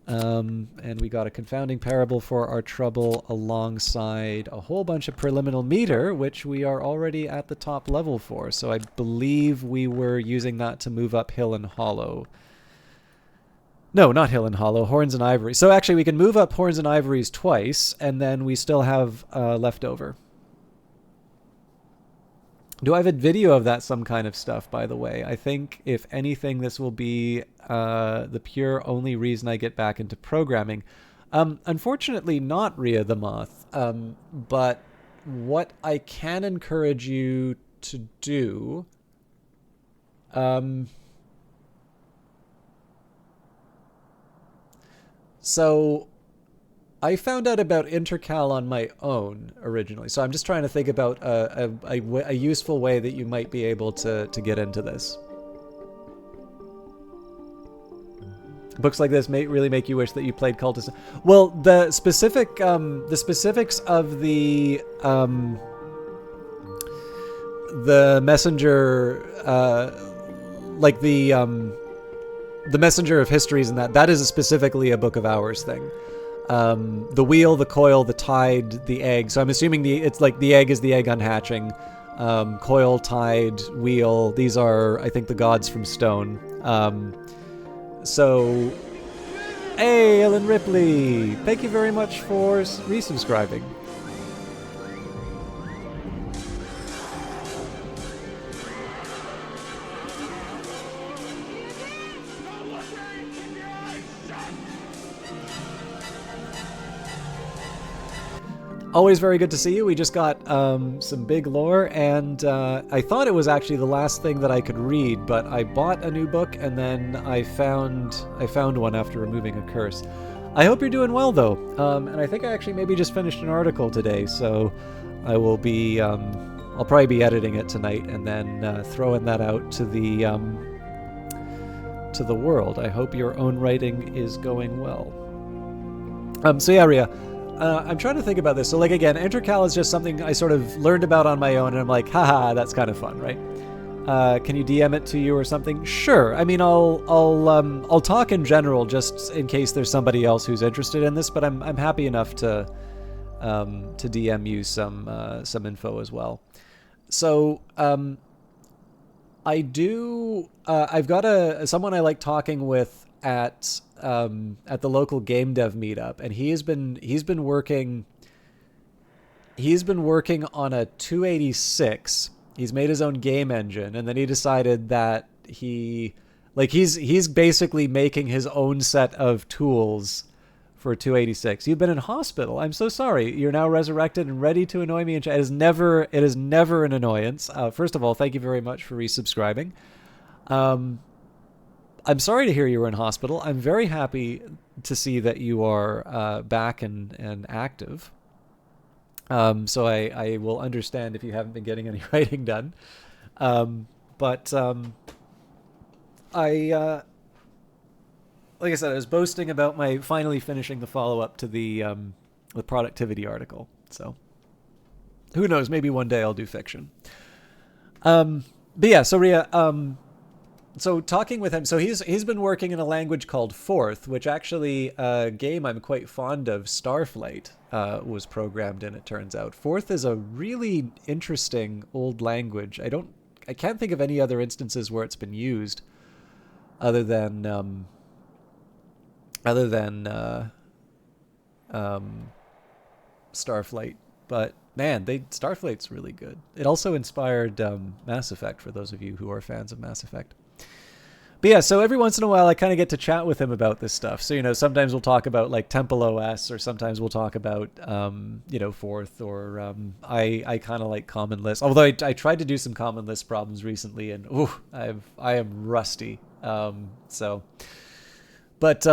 And we got a confounding parable for our trouble alongside a whole bunch of preliminal meter, which we are already at the top level for. So I believe we were using that to move up Hill and Hollow. No, not Hill and Hollow, Horns and Ivory. So actually we can move up Horns and Ivories twice, and then we still have left over. Do I have a video of that some kind of stuff, by the way? I think, if anything, this will be the pure only reason I get back into programming. Unfortunately, not Rhea the Moth. But what I can encourage you to do... So... I found out about Intercal on my own originally, so I'm just trying to think about a useful way that you might be able to get into this. Books like this may really make you wish that you played Cultist. Well, the specifics of the messenger, like the messenger of histories, and that is specifically a Book of Hours thing. The wheel, the coil, the tide, the egg. So I'm assuming it's like the egg is the egg unhatching. Coil, tide, wheel. These are, I think, the gods from stone. So, hey, Ellen Ripley! Thank you very much for resubscribing. Always very good to see you. We just got some big lore, and I thought it was actually the last thing that I could read, but I bought a new book, and then I found one after removing a curse. I hope you're doing well, though, and I think I actually maybe just finished an article today, so I will be I'll probably be editing it tonight and then throwing that out to the world. I hope your own writing is going well. So yeah, Rhea. I'm trying to think about this. So, like, again, Intercal is just something I sort of learned about on my own, and I'm like, haha, that's kind of fun, right? Can you DM it to you or something? Sure. I mean, I'll talk in general just in case there's somebody else who's interested in this, but I'm happy enough to DM you some info as well. So, I've got someone I like talking with at the local game dev meetup, and he's been working on a 286. He's made his own game engine, and then he decided that he's basically making his own set of tools for 286. You've been in hospital. I'm so sorry. You're now resurrected and ready to annoy me. And it is never an annoyance. First of all, thank you very much for resubscribing. I'm sorry to hear you were in hospital. I'm very happy to see that you are back and active. So I will understand if you haven't been getting any writing done. But like I said, I was boasting about my finally finishing the follow-up to the productivity article. So who knows? Maybe one day I'll do fiction. But yeah, so Rhea, so talking with him, so he's been working in a language called Forth, which actually a game I'm quite fond of, Starflight, was programmed in, it turns out. Forth is a really interesting old language. I can't think of any other instances where it's been used other than Starflight, but man, Starflight's really good. It also inspired Mass Effect for those of you who are fans of Mass Effect. But yeah, so every once in a while I kind of get to chat with him about this stuff. So, sometimes we'll talk about like Temple OS, or sometimes we'll talk about, Forth, or I kind of like Common Lisp. Although I tried to do some Common Lisp problems recently, and I am rusty. So, but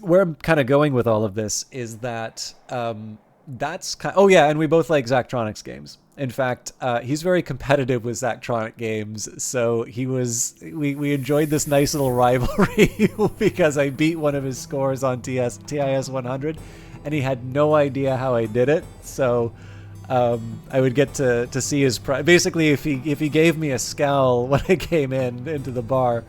where I'm kind of going with all of this is that oh yeah, and we both like Zachtronics games. In fact, he's very competitive with Zachtronic games, so we enjoyed this nice little rivalry because I beat one of his scores on TIS 100, and he had no idea how I did it. So I would get to see his basically if he gave me a scowl when I came into the bar,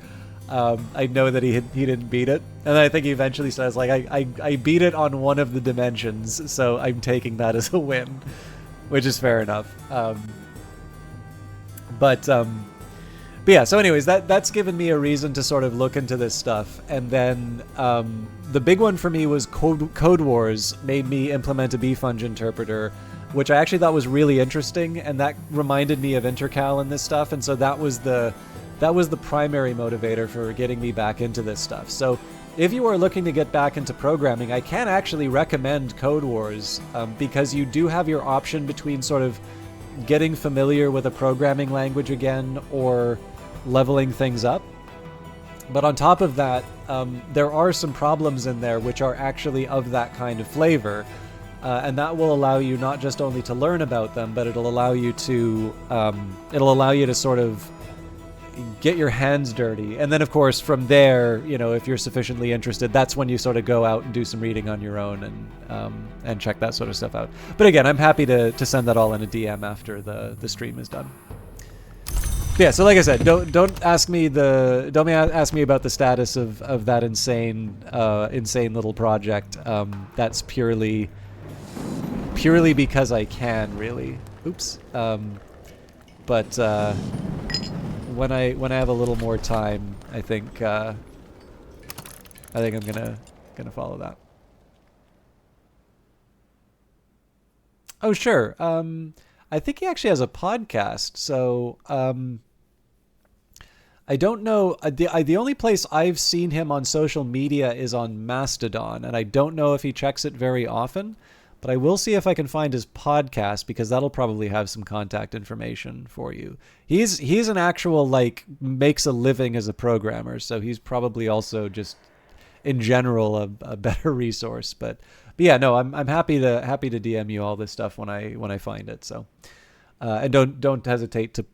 I'd know that he didn't beat it. And I think he eventually says, like, I beat it on one of the dimensions, so I'm taking that as a win, which is fair enough. But yeah, so anyways, that's given me a reason to sort of look into this stuff. And then the big one for me was Code Wars made me implement a bfunge interpreter, which I actually thought was really interesting, and that reminded me of intercal and this stuff. And so that was the primary motivator for getting me back into this stuff. So if you are looking to get back into programming, I can actually recommend Code Wars, because you do have your option between sort of getting familiar with a programming language again or leveling things up. But on top of that, there are some problems in there which are actually of that kind of flavor. And that will allow you not just only to learn about them, but it'll allow you to sort of get your hands dirty. And then, of course, from there, if you're sufficiently interested, that's when you sort of go out and do some reading on your own and check that sort of stuff out. But again, I'm happy to send that all in a DM after the stream is done. But yeah, so like I said, don't ask me about the status of that insane little project. That's purely because I can, really. Oops. But when I have a little more time, I think I'm gonna follow that. Oh sure. I think he actually has a podcast. So I don't know. The only place I've seen him on social media is on Mastodon, and I don't know if he checks it very often. But I will see if I can find his podcast, because that'll probably have some contact information for you. He's an actual, like, makes a living as a programmer, so he's probably also just in general a better resource. But yeah, no, I'm happy to DM you all this stuff when I find it. So and don't hesitate to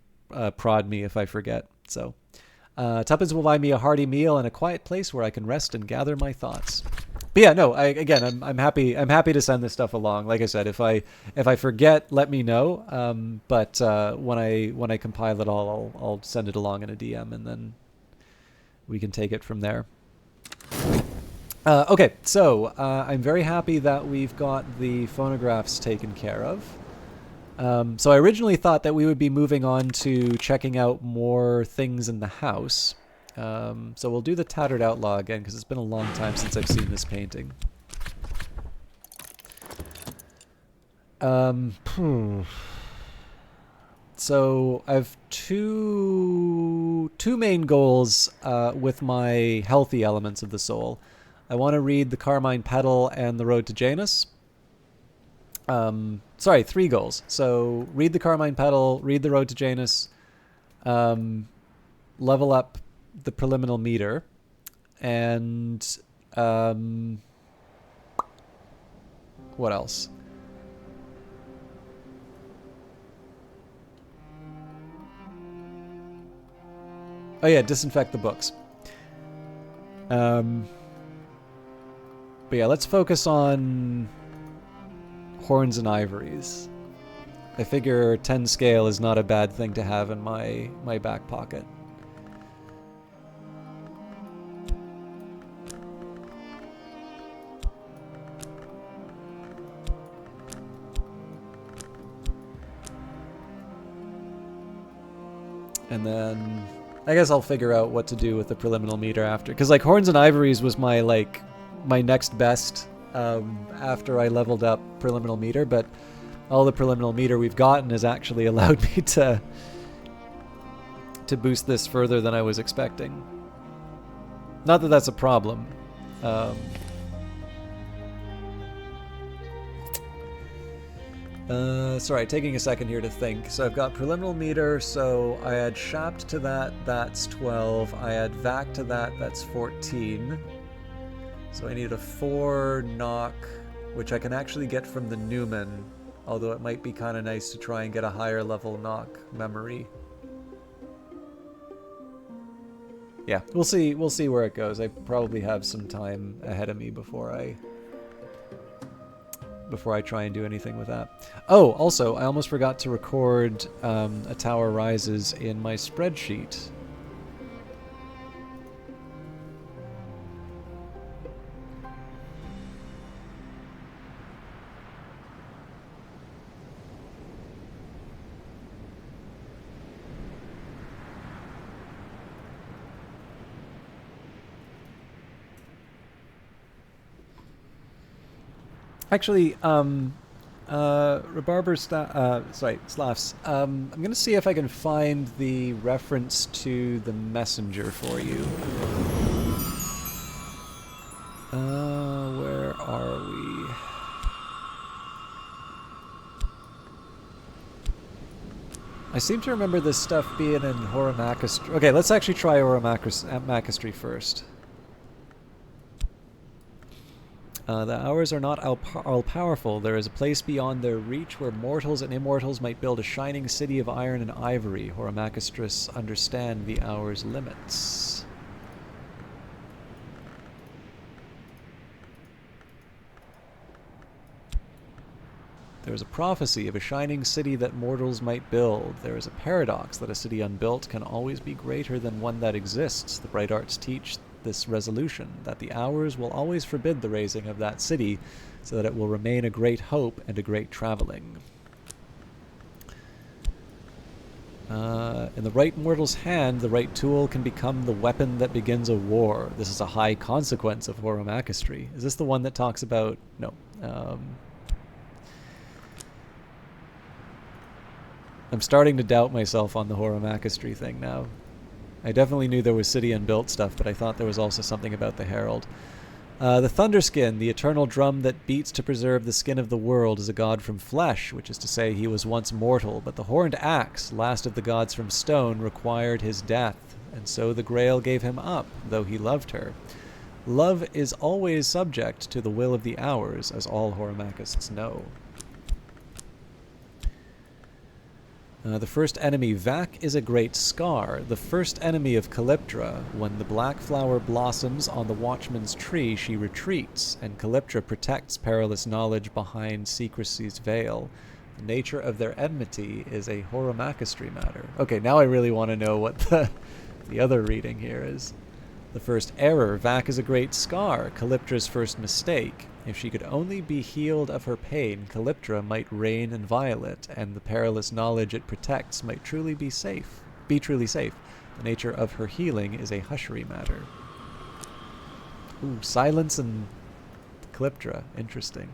prod me if I forget. So Tuppence will buy me a hearty meal and a quiet place where I can rest and gather my thoughts. But yeah, no, I'm happy to send this stuff along. Like I said, if I forget, let me know. But when I compile it all, I'll send it along in a DM, and then we can take it from there. Okay, so I'm very happy that we've got the phonographs taken care of. So I originally thought that we would be moving on to checking out more things in the house. So we'll do the Tattered Outlaw again, because it's been a long time since I've seen this painting. So I have two main goals with my healthy elements of the soul. I want to read The Carmine Petal and The Road to Janus. Sorry, 3 goals. So read The Carmine Petal, read The Road to Janus, level up the preliminal meter, and what else? Oh yeah, disinfect the books. But yeah, let's focus on Horns and Ivories. I figure 10 scale is not a bad thing to have in my back pocket. And then I guess I'll figure out what to do with the preliminal meter after. Because like Horns and Ivories was my next best after I leveled up preliminal meter, but all the preliminal meter we've gotten has actually allowed me to boost this further than I was expecting. Not that that's a problem. Sorry, taking a second here to think. So I've got preliminal meter, so I add Shapt to that, that's 12. I add Vac to that, that's 14. So I need a 4 knock, which I can actually get from the Newman, although it might be kind of nice to try and get a higher level knock memory. Yeah, we'll see where it goes. I probably have some time ahead of me before I try and do anything with that. Oh, also, I almost forgot to record A Tower Rises in my spreadsheet. Actually, Slavs, I'm going to see if I can find the reference to the messenger for you. Where are we? I seem to remember this stuff being in Horamacastry. Okay, let's actually try Horamacastry first. The hours are not all-powerful. There is a place beyond their reach where mortals and immortals might build a shining city of iron and ivory. Horamacastris understand the hour's limits. There is a prophecy of a shining city that mortals might build. There is a paradox that a city unbuilt can always be greater than one that exists. The bright arts teach this resolution, that the hours will always forbid the raising of that city, so that it will remain a great hope and a great traveling. In the right mortal's hand, the right tool can become the weapon that begins a war. This is a high consequence of Horamacastry. Is this the one that talks about... No. I'm starting to doubt myself on the Horamacastry thing now. I definitely knew there was city unbuilt stuff, but I thought there was also something about the Herald. The Thunderskin, the eternal drum that beats to preserve the skin of the world, is a god from flesh, which is to say he was once mortal, but the horned axe, last of the gods from stone, required his death, and so the Grail gave him up, though he loved her. Love is always subject to the will of the hours, as all Horamacasts know. The first enemy, Vac, is a great scar. The first enemy of Calyptra. When the black flower blossoms on the watchman's tree, she retreats, and Calyptra protects perilous knowledge behind secrecy's veil. The nature of their enmity is a Horamacastry matter. Okay, now I really want to know what the other reading here is. The first error, Vac is a great scar, Calyptra's first mistake. If she could only be healed of her pain, Calyptra might reign inviolate, and the perilous knowledge it protects might truly be safe. The nature of her healing is a hushery matter. Ooh, silence and Calyptra. Interesting.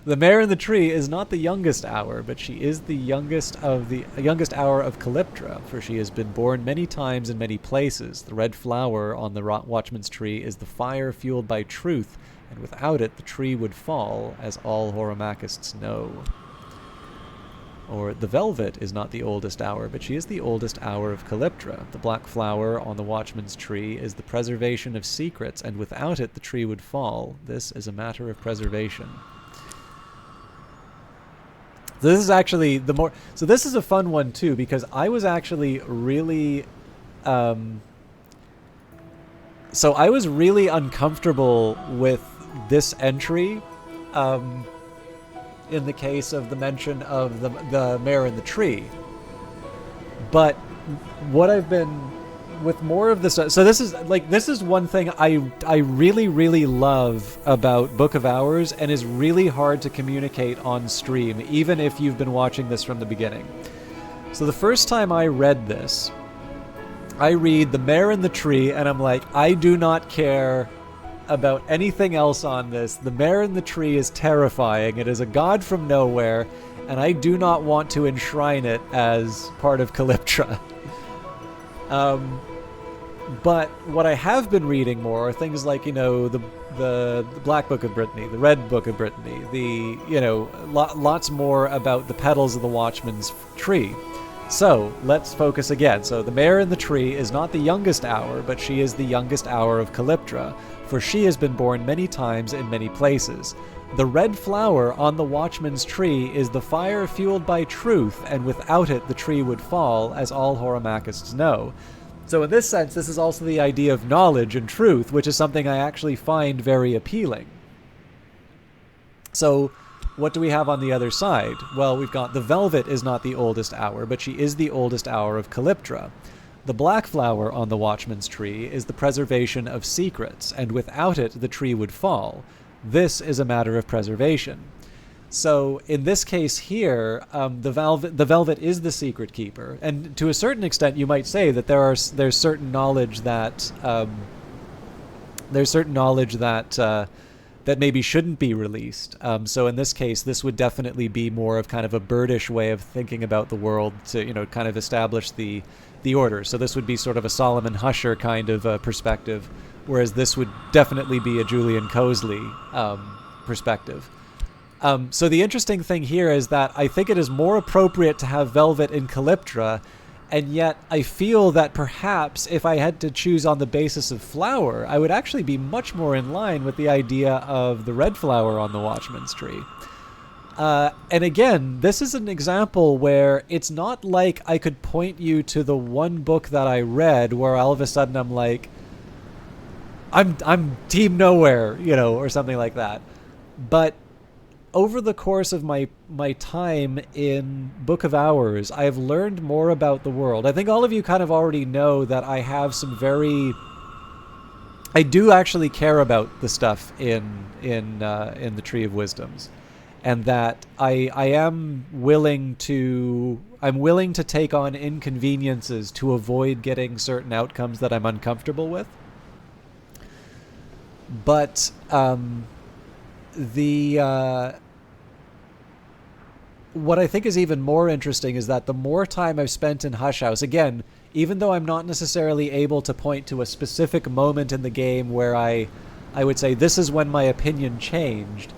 The mare in the tree is not the youngest hour, but she is the youngest hour of Calyptra, for she has been born many times in many places. The red flower on the watchman's tree is the fire fueled by truth, and without it the tree would fall, as all Horamacasts know. Or the velvet is not the oldest hour, but she is the oldest hour of Calyptra. The black flower on the watchman's tree is the preservation of secrets, and without it the tree would fall. This is a matter of preservation. This is actually the more... So this is a fun one, too, because I was actually really... So I was really uncomfortable with this entry, in the case of the mention of the mare in the tree. But what I've been with more of this, so this is one thing I really, really love about Book of Hours, and is really hard to communicate on stream, even if you've been watching this from the beginning. So the first time I read this, I read The Mare in the Tree, and I'm like, I do not care about anything else on this. The Mare in the Tree is terrifying. It is a god from nowhere, and I do not want to enshrine it as part of Calyptra. But what I have been reading more are things like, the Black Book of Brittany, the Red Book of Brittany, lots more about the petals of the Watchman's tree. So, let's focus again. So, the Mare in the Tree is not the youngest hour, but she is the youngest hour of Calyptra, for she has been born many times in many places. The red flower on the Watchman's tree is the fire fueled by truth, and without it the tree would fall, as all Horomachists know. So in this sense, this is also the idea of knowledge and truth, which is something I actually find very appealing. So, what do we have on the other side? Well, we've got the velvet is not the oldest hour, but she is the oldest hour of Calyptra. The black flower on the Watchman's tree is the preservation of secrets, and without it the tree would fall. This is a matter of preservation. So in this case here, the velvet is the secret keeper, and to a certain extent, you might say that there's certain knowledge that that maybe shouldn't be released. So in this case, this would definitely be more of kind of a birdish way of thinking about the world to kind of establish the order. So this would be sort of a Solomon Husher kind of perspective, whereas this would definitely be a Julian Cosley perspective. So the interesting thing here is that I think it is more appropriate to have Velvet in Calyptra, and yet I feel that perhaps if I had to choose on the basis of flower, I would actually be much more in line with the idea of the red flower on the Watchman's tree. And again, this is an example where it's not like I could point you to the one book that I read where all of a sudden I'm like, I'm Team Nowhere, or something like that. But over the course of my time in Book of Hours, I have learned more about the world. I think all of you kind of already know that I have some I do actually care about the stuff in the Tree of Wisdoms, and that I'm willing to take on inconveniences to avoid getting certain outcomes that I'm uncomfortable with. But what I think is even more interesting is that the more time I've spent in Hush House, again, even though I'm not necessarily able to point to a specific moment in the game where I would say this is when my opinion changed,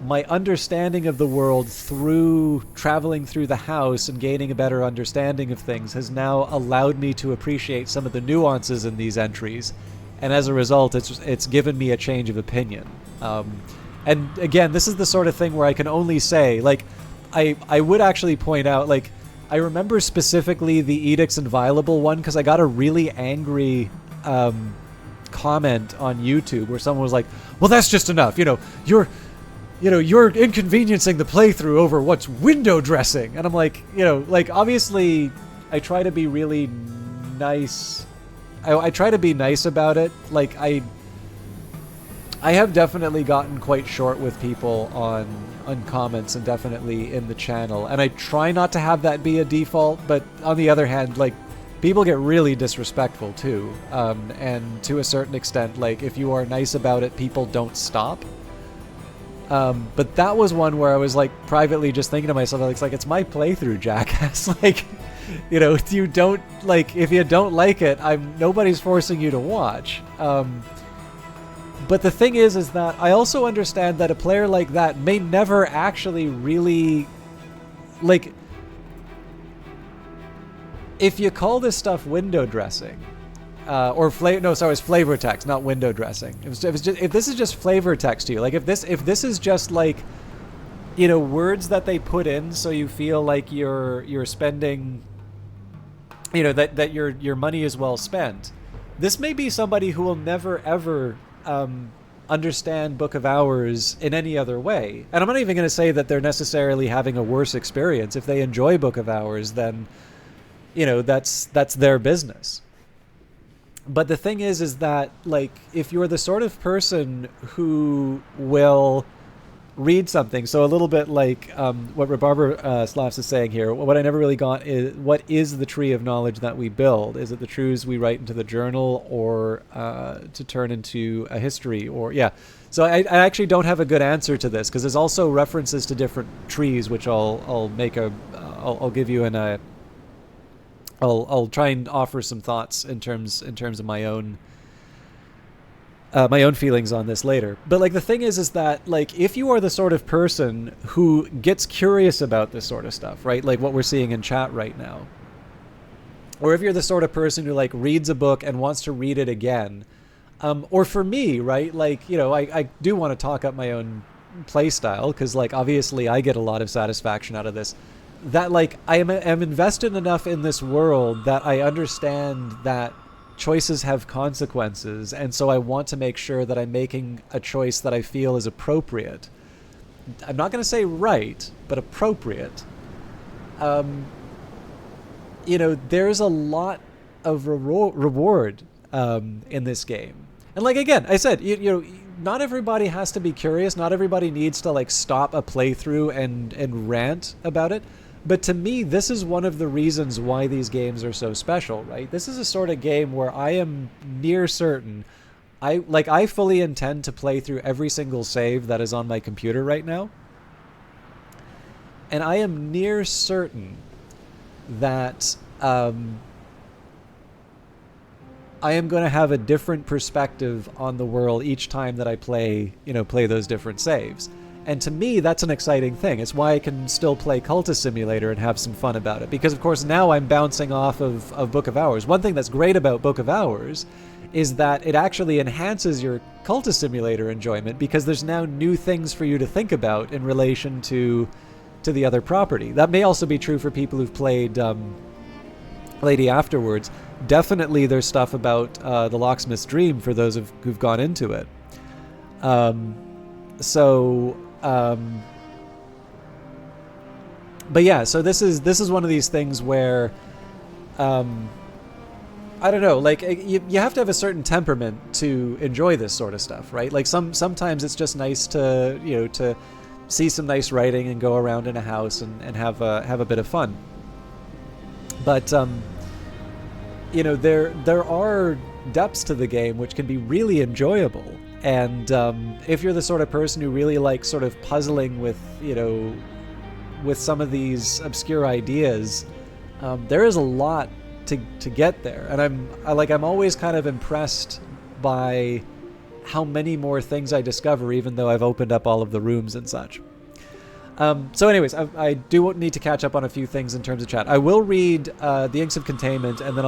my understanding of the world through traveling through the house and gaining a better understanding of things has now allowed me to appreciate some of the nuances in these entries, and as a result, it's given me a change of opinion. And again, this is the sort of thing where I can only say, like, I would actually point out, like, I remember specifically the Edicts Inviolable one because I got a really angry comment on YouTube where someone was like, well, that's just enough. You're inconveniencing the playthrough over what's window dressing. And I'm like, obviously I try to be really nice. I try to be nice about it. Like, I have definitely gotten quite short with people on comments and definitely in the channel, and I try not to have that be a default, but on the other hand, like, people get really disrespectful too, and to a certain extent, like, if you are nice about it, people don't stop. But that was one where I was like privately just thinking to myself, it's my playthrough, jackass. Like, you don't, like, if you don't like it, nobody's forcing you to watch. But the thing is that I also understand that a player like that may never actually really, like, if you call this stuff window dressing, it's flavor text, not window dressing. If this is just flavor text to you, like, if this is just like, words that they put in so you feel like you're spending, that your money is well spent, this may be somebody who will never ever understand Book of Hours in any other way. And I'm not even going to say that they're necessarily having a worse experience. If they enjoy Book of Hours, then, that's their business. But the thing is that, like, if you're the sort of person who will read something. So a little bit like what Rebarber Slavs is saying here. What I never really got is, what is the tree of knowledge that we build? Is it the truths we write into the journal, or to turn into a history? Or yeah. So I actually don't have a good answer to this, because there's also references to different trees, which I'll make a I'll give you in a I'll try and offer some thoughts in terms of my own feelings on this later. But like the thing is that like if you are the sort of person who gets curious about this sort of stuff, right? Like what we're seeing in chat right now. Or if you're the sort of person who like reads a book and wants to read it again, or for me, right? Like, you know, I do want to talk up my own play style, because like obviously I get a lot of satisfaction out of this. That like I am invested enough in this world that I understand that choices have consequences, and so I want to make sure that I'm making a choice that I feel is appropriate. I'm not going to say right, but appropriate. You know, there's a lot of reward in this game. And like again, I said, you know, not everybody has to be curious. Not everybody needs to like stop a playthrough and rant about it. But to me, this is one of the reasons why these games are so special, right? This is a sort of game where I am near certain I fully intend to play through every single save that is on my computer right now. And I am near certain that I am going to have a different perspective on the world each time that I play those different saves. And to me, that's an exciting thing. It's why I can still play Cultist Simulator and have some fun about it. Because, of course, now I'm bouncing off of Book of Hours. One thing that's great about Book of Hours is that it actually enhances your Cultist Simulator enjoyment, because there's now new things for you to think about in relation to the other property. That may also be true for people who've played Lady Afterwards. Definitely there's stuff about the Locksmith's Dream for those who've gone into it. But yeah, so this is one of these things where, I don't know, like you have to have a certain temperament to enjoy this sort of stuff, right? Like sometimes it's just nice to to see some nice writing and go around in a house and have a bit of fun. But there are depths to the game which can be really enjoyable. And if you're the sort of person who really likes sort of puzzling with some of these obscure ideas, there is a lot to get there. And I'm always kind of impressed by how many more things I discover, even though I've opened up all of the rooms and such. So anyways, I do need to catch up on a few things in terms of chat. I will read The Inks of Containment, and then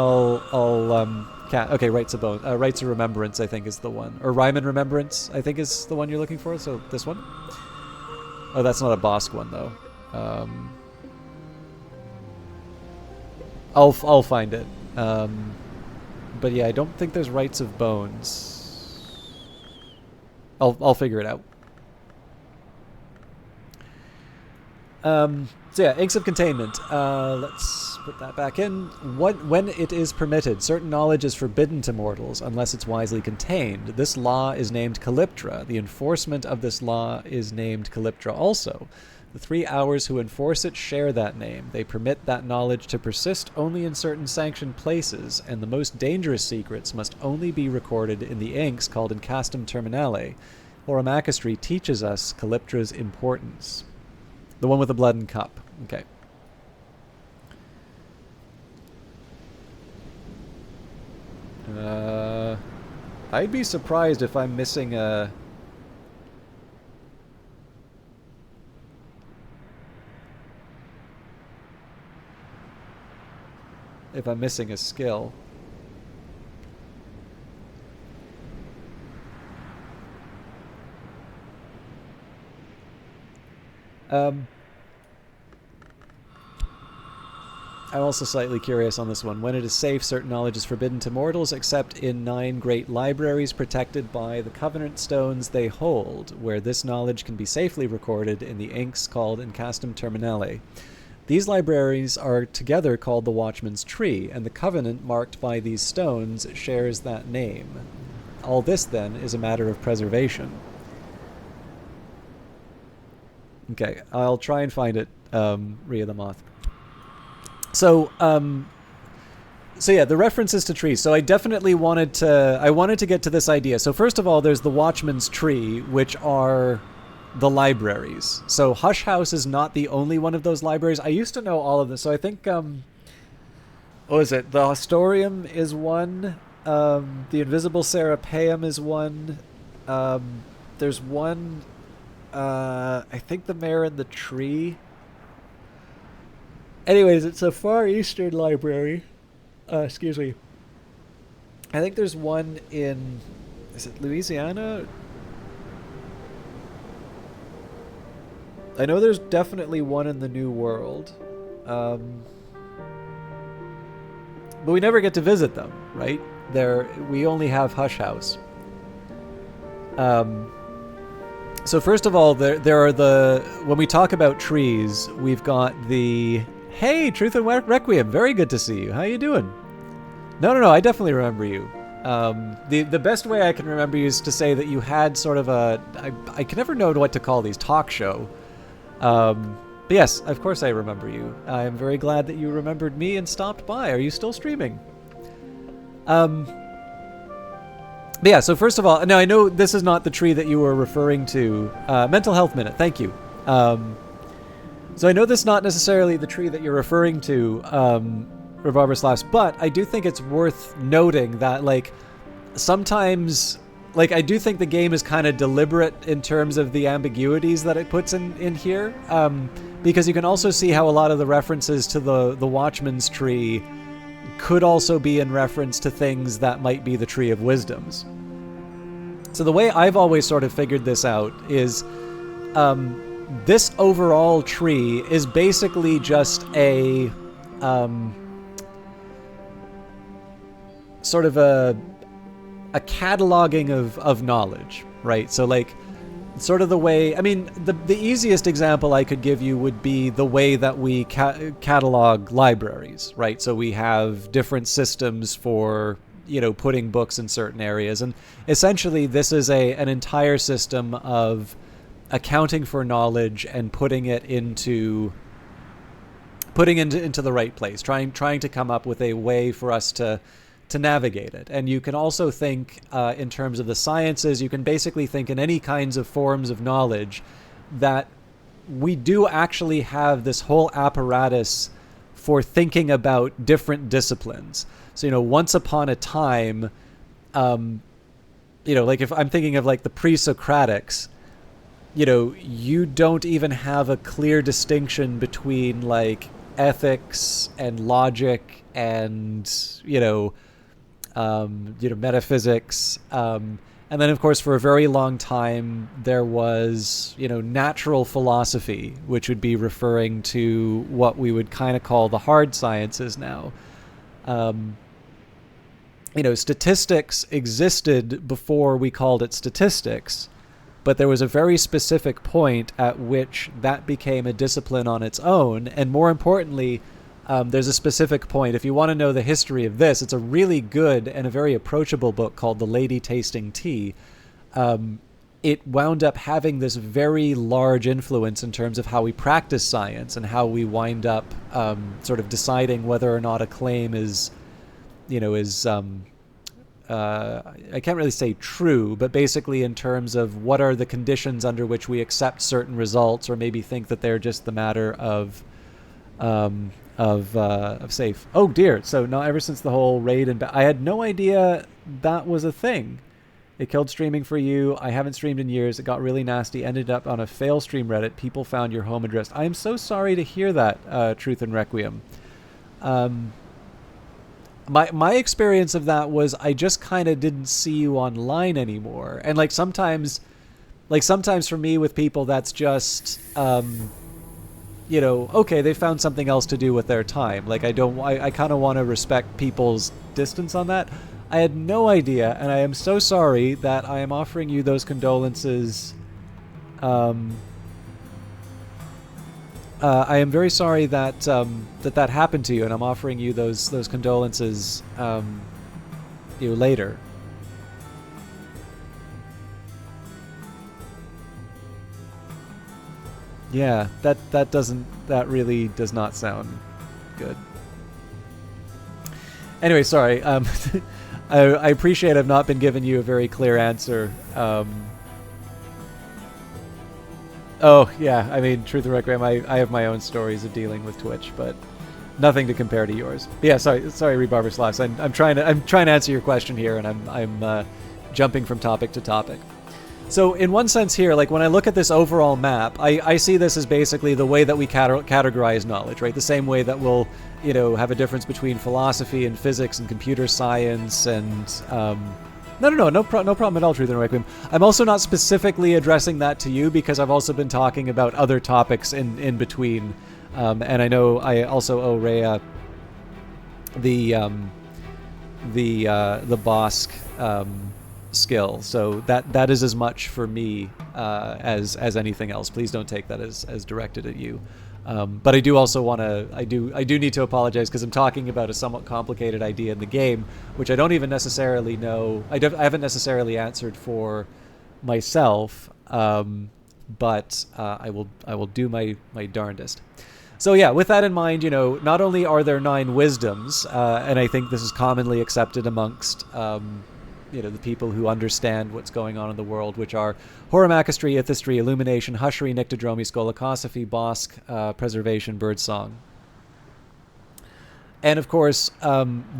okay, Rites of Remembrance, I think, is the one. Or Rhyme and Remembrance, I think, is the one you're looking for. So this one? Oh, that's not a Bosk one, though. I'll find it. But yeah, I don't think there's Rites of Bones. I'll figure it out. So yeah, Inks of Containment. Let's put that back in. When it is permitted, certain knowledge is forbidden to mortals unless it's wisely contained. This law is named Calyptra. The enforcement of this law is named Calyptra also. The 3 hours who enforce it share that name. They permit that knowledge to persist only in certain sanctioned places, and the most dangerous secrets must only be recorded in the inks called Incastum Terminale. Oromachistry teaches us Calyptra's importance. The one with the blood and cup. Okay. I'd be surprised if I'm missing a... if I'm missing a skill. I'm also slightly curious on this one. When it is safe, certain knowledge is forbidden to mortals, except in 9 great libraries protected by the Covenant Stones they hold, where this knowledge can be safely recorded in the inks called Incastum Terminale. These libraries are together called the Watchman's Tree, and the Covenant marked by these stones shares that name. All this, then, is a matter of preservation. Okay, I'll try and find it. Rhea the Moth. So, so yeah, the references to trees. So I definitely wanted to get to this idea. So first of all, there's the Watchman's Tree, which are the libraries. So Hush House is not the only one of those libraries. I used to know all of this. So I think what is it? The Hostorium is one. The Invisible Serapeum is one. There's one. I think the Mare and the Tree. Anyways, it's a Far Eastern library. Excuse me. I think there's one in. Is it Louisiana? I know there's definitely one in the New World. But we never get to visit them, right? We only have Hush House. So first of all, there are when we talk about trees, we've got the hey, Truth and Requiem. Very good to see you. How you doing? No. I definitely remember you. The best way I can remember you is to say that you had sort of I can never know what to call these, talk show. But yes, of course I remember you. I'm very glad that you remembered me and stopped by. Are you still streaming? But yeah, so first of all, now I know this is not the tree that you were referring to. Mental Health Minute, thank you. So I know this is not necessarily the tree that you're referring to, Revolver Slaps, but I do think it's worth noting that, like, sometimes, like, I do think the game is kind of deliberate in terms of the ambiguities that it puts in here, because you can also see how a lot of the references to the Watchman's Tree could also be in reference to things that might be the Tree of Wisdoms. So the way I've always sort of figured this out is this overall tree is basically just a sort of a cataloging of knowledge, right? So like sort of the way, I mean, the easiest example I could give you would be the way that we catalog libraries, right? So we have different systems for, you know, putting books in certain areas, and essentially this is an entire system of accounting for knowledge and putting it into the right place, trying to come up with a way for us to navigate it. And you can also think in terms of the sciences. You can basically think in any kinds of forms of knowledge that we do actually have this whole apparatus for thinking about different disciplines. So, you know, once upon a time, you know, like if I'm thinking of like the pre-Socratics, you know, you don't even have a clear distinction between like ethics and logic and, you know, metaphysics. And then, of course, for a very long time, there was, you know, natural philosophy, which would be referring to what we would kind of call the hard sciences now. You know, statistics existed before we called it statistics, but there was a very specific point at which that became a discipline on its own. And more importantly, there's a specific point. If you want to know the history of this, it's a really good and a very approachable book called The Lady Tasting Tea. It wound up having this very large influence in terms of how we practice science and how we wind up sort of deciding whether or not a claim is, you know, I can't really say true, but basically in terms of what are the conditions under which we accept certain results, or maybe think that they're just the matter of safe. Oh dear! So now, ever since the whole raid and I had no idea that was a thing. It killed streaming for you. I haven't streamed in years. It got really nasty. Ended up on a fail stream Reddit. People found your home address. I am so sorry to hear that, Truth and Requiem. My experience of that was I just kind of didn't see you online anymore. And like sometimes for me with people, that's just, you know, okay, they found something else to do with their time. Like I kind of want to respect people's distance on that. I had no idea, and I am so sorry that I am offering you those condolences. I am very sorry that that happened to you, and I'm offering you those condolences, you know, later. Yeah, that really does not sound good. Anyway, sorry. I appreciate I've not been giving you a very clear answer. Oh yeah, I mean, Truth and Requiem. I have my own stories of dealing with Twitch, but nothing to compare to yours. But yeah, sorry, Rebarber Sloths. I'm trying to answer your question here, and I'm jumping from topic to topic. So in one sense here, like when I look at this overall map, I see this as basically the way that we categorize knowledge, right? The same way that we'll, have a difference between philosophy and physics and computer science and no problem at all, Truth and Requiem. I'm also not specifically addressing that to you because I've also been talking about other topics in between, and I know I also owe Rhea the Bosk skill, so that is as much for me as anything else. Please don't take that as directed at you. But I do also want to I do need to apologize because I'm talking about a somewhat complicated idea in the game, which I don't even necessarily know. I haven't necessarily answered for myself, but I will do my darndest. So yeah, with that in mind, not only are there 9 wisdoms, and I think this is commonly accepted amongst the people who understand what's going on in the world, which are Horamakastry, Ithistry, Illumination, Hushery, Nyctodromy, Skolakosophy, Bosk, Preservation, Birdsong. And of course,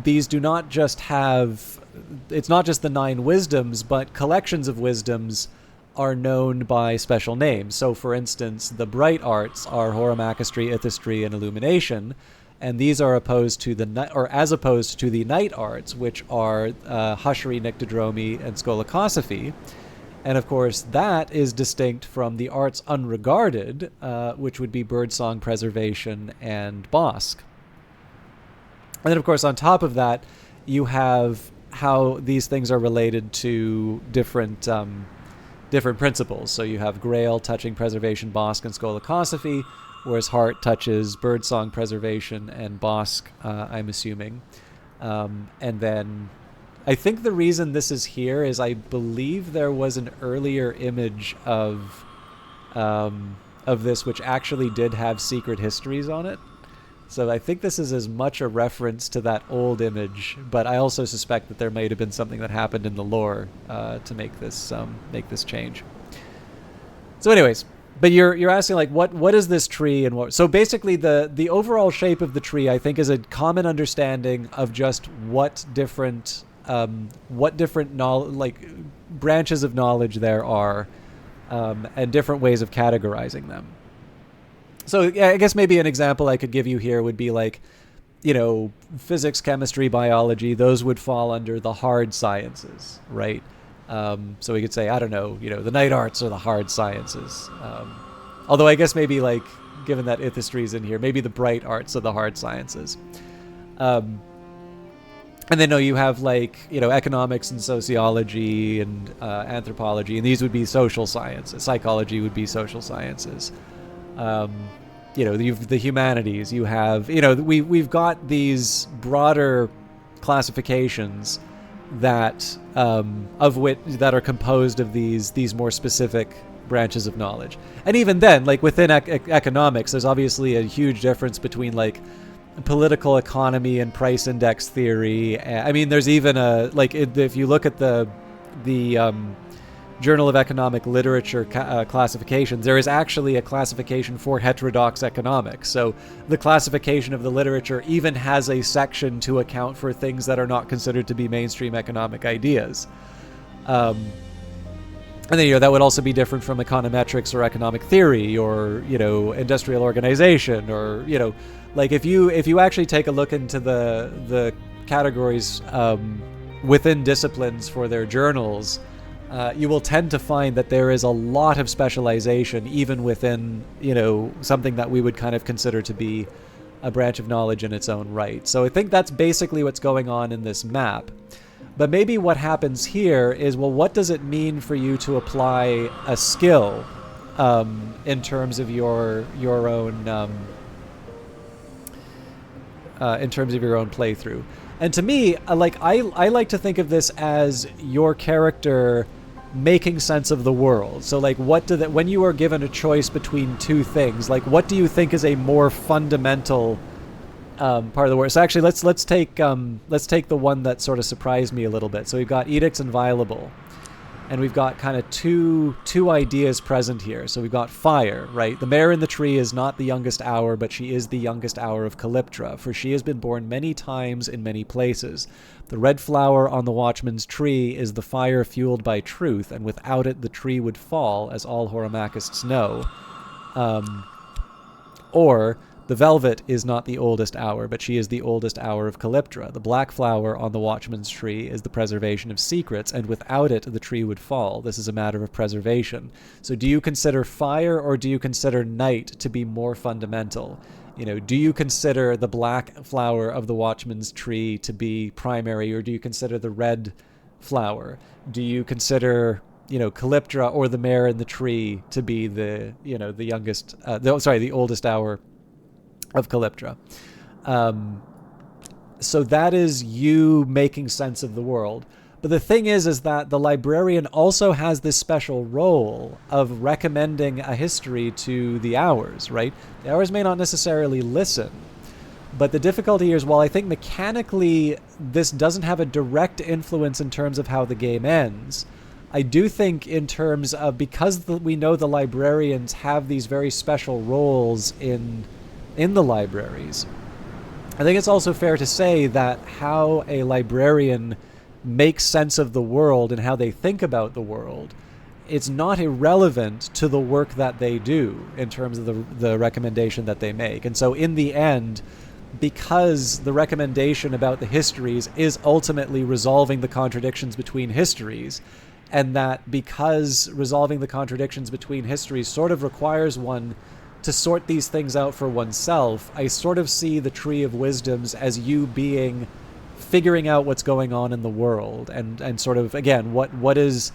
these do not just have, it's not just the 9 wisdoms, but collections of wisdoms are known by special names. So for instance, the bright arts are Horamakastry, Ithistry, and Illumination, and these are opposed to as opposed to the night arts, which are Hushery, Nyctodromy, and Skolakosophy. And of course, that is distinct from the arts unregarded, which would be Birdsong, Preservation, and Bosk. And then, of course, on top of that, you have how these things are related to different principles. So you have Grail touching Preservation, Bosk, and Skolakosophy, whereas Heart touches Birdsong, Preservation, and Bosk, I'm assuming. And then I think the reason this is here is I believe there was an earlier image of this which actually did have secret histories on it. So I think this is as much a reference to that old image, but I also suspect that there might have been something that happened in the lore to make this change. So anyways, but you're asking like what is this tree and what? So basically the overall shape of the tree I think is a common understanding of just what different branches of knowledge there are, and different ways of categorizing them. So yeah, I guess maybe an example I could give you here would be like, physics, chemistry, biology. Those would fall under the hard sciences, right? So we could say, I don't know, the night arts are the hard sciences. Although I guess maybe like, given that Ithistry's in here, maybe the bright arts are the hard sciences. And then you have like, economics and sociology and anthropology, and these would be social sciences. Psychology would be social sciences. You've the humanities. You have, we've got these broader classifications that that are composed of these more specific branches of knowledge. And even then, like within economics, there's obviously a huge difference between like political economy and price index theory. I mean, there's even if you look at the Journal of Economic Literature classifications, there is actually a classification for heterodox economics. So the classification of the literature even has a section to account for things that are not considered to be mainstream economic ideas. And then, that would also be different from econometrics or economic theory or, industrial organization or, like if you actually take a look into the categories within disciplines for their journals, you will tend to find that there is a lot of specialization even within, something that we would kind of consider to be a branch of knowledge in its own right. So I think that's basically what's going on in this map. But maybe what happens here is, well, what does it mean for you to apply a skill in terms of your own playthrough? And to me, I like to think of this as your character making sense of the world. So like, when you are given a choice between two things, like what do you think is a more fundamental part of the world? So actually, let's take the one that sort of surprised me a little bit. So we've got edicts inviolable, and we've got kind of two ideas present here. So we've got fire, right? The mare in the tree is not the youngest hour, but she is the youngest hour of Calyptra, for she has been born many times in many places. The red flower on the watchman's tree is the fire fueled by truth, and without it the tree would fall, as all Horomachists know. Or the velvet is not the oldest hour, but she is the oldest hour of Calyptra. The black flower on the watchman's tree is the preservation of secrets, and without it the tree would fall. This is a matter of preservation. So do you consider fire or do you consider night to be more fundamental? Do you consider the black flower of the watchman's tree to be primary, or do you consider the red flower? Do you consider Calyptra or the mare in the tree to be the the oldest hour of Calyptra? So that is you making sense of the world. But the thing is that the librarian also has this special role of recommending a history to the Hours, right? The Hours may not necessarily listen, but the difficulty here is, while I think mechanically this doesn't have a direct influence in terms of how the game ends, I do think in terms of, because we know the librarians have these very special roles in the libraries, I think it's also fair to say that how a librarian makes sense of the world and how they think about the world, it's not irrelevant to the work that they do in terms of the recommendation that they make. And so in the end, because the recommendation about the histories is ultimately resolving the contradictions between histories, and that because resolving the contradictions between histories sort of requires one to sort these things out for oneself, I sort of see the Tree of Wisdoms as you figuring out what's going on in the world, and sort of, again, what is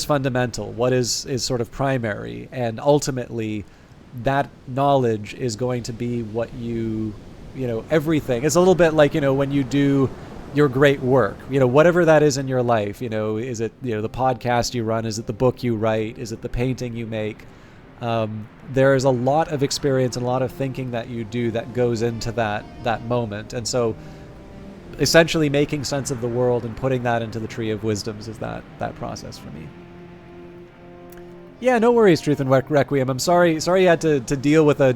fundamental, what is sort of primary, and ultimately that knowledge is going to be what everything. It's a little bit like, when you do your great work, whatever that is in your life, is it, the podcast you run, is it the book you write, is it the painting you make? There's a lot of experience and a lot of thinking that you do that goes into that moment. And so essentially making sense of the world and putting that into the Tree of Wisdoms is that process for me. Yeah, no worries, Truth and Requiem. I'm sorry you had to deal with a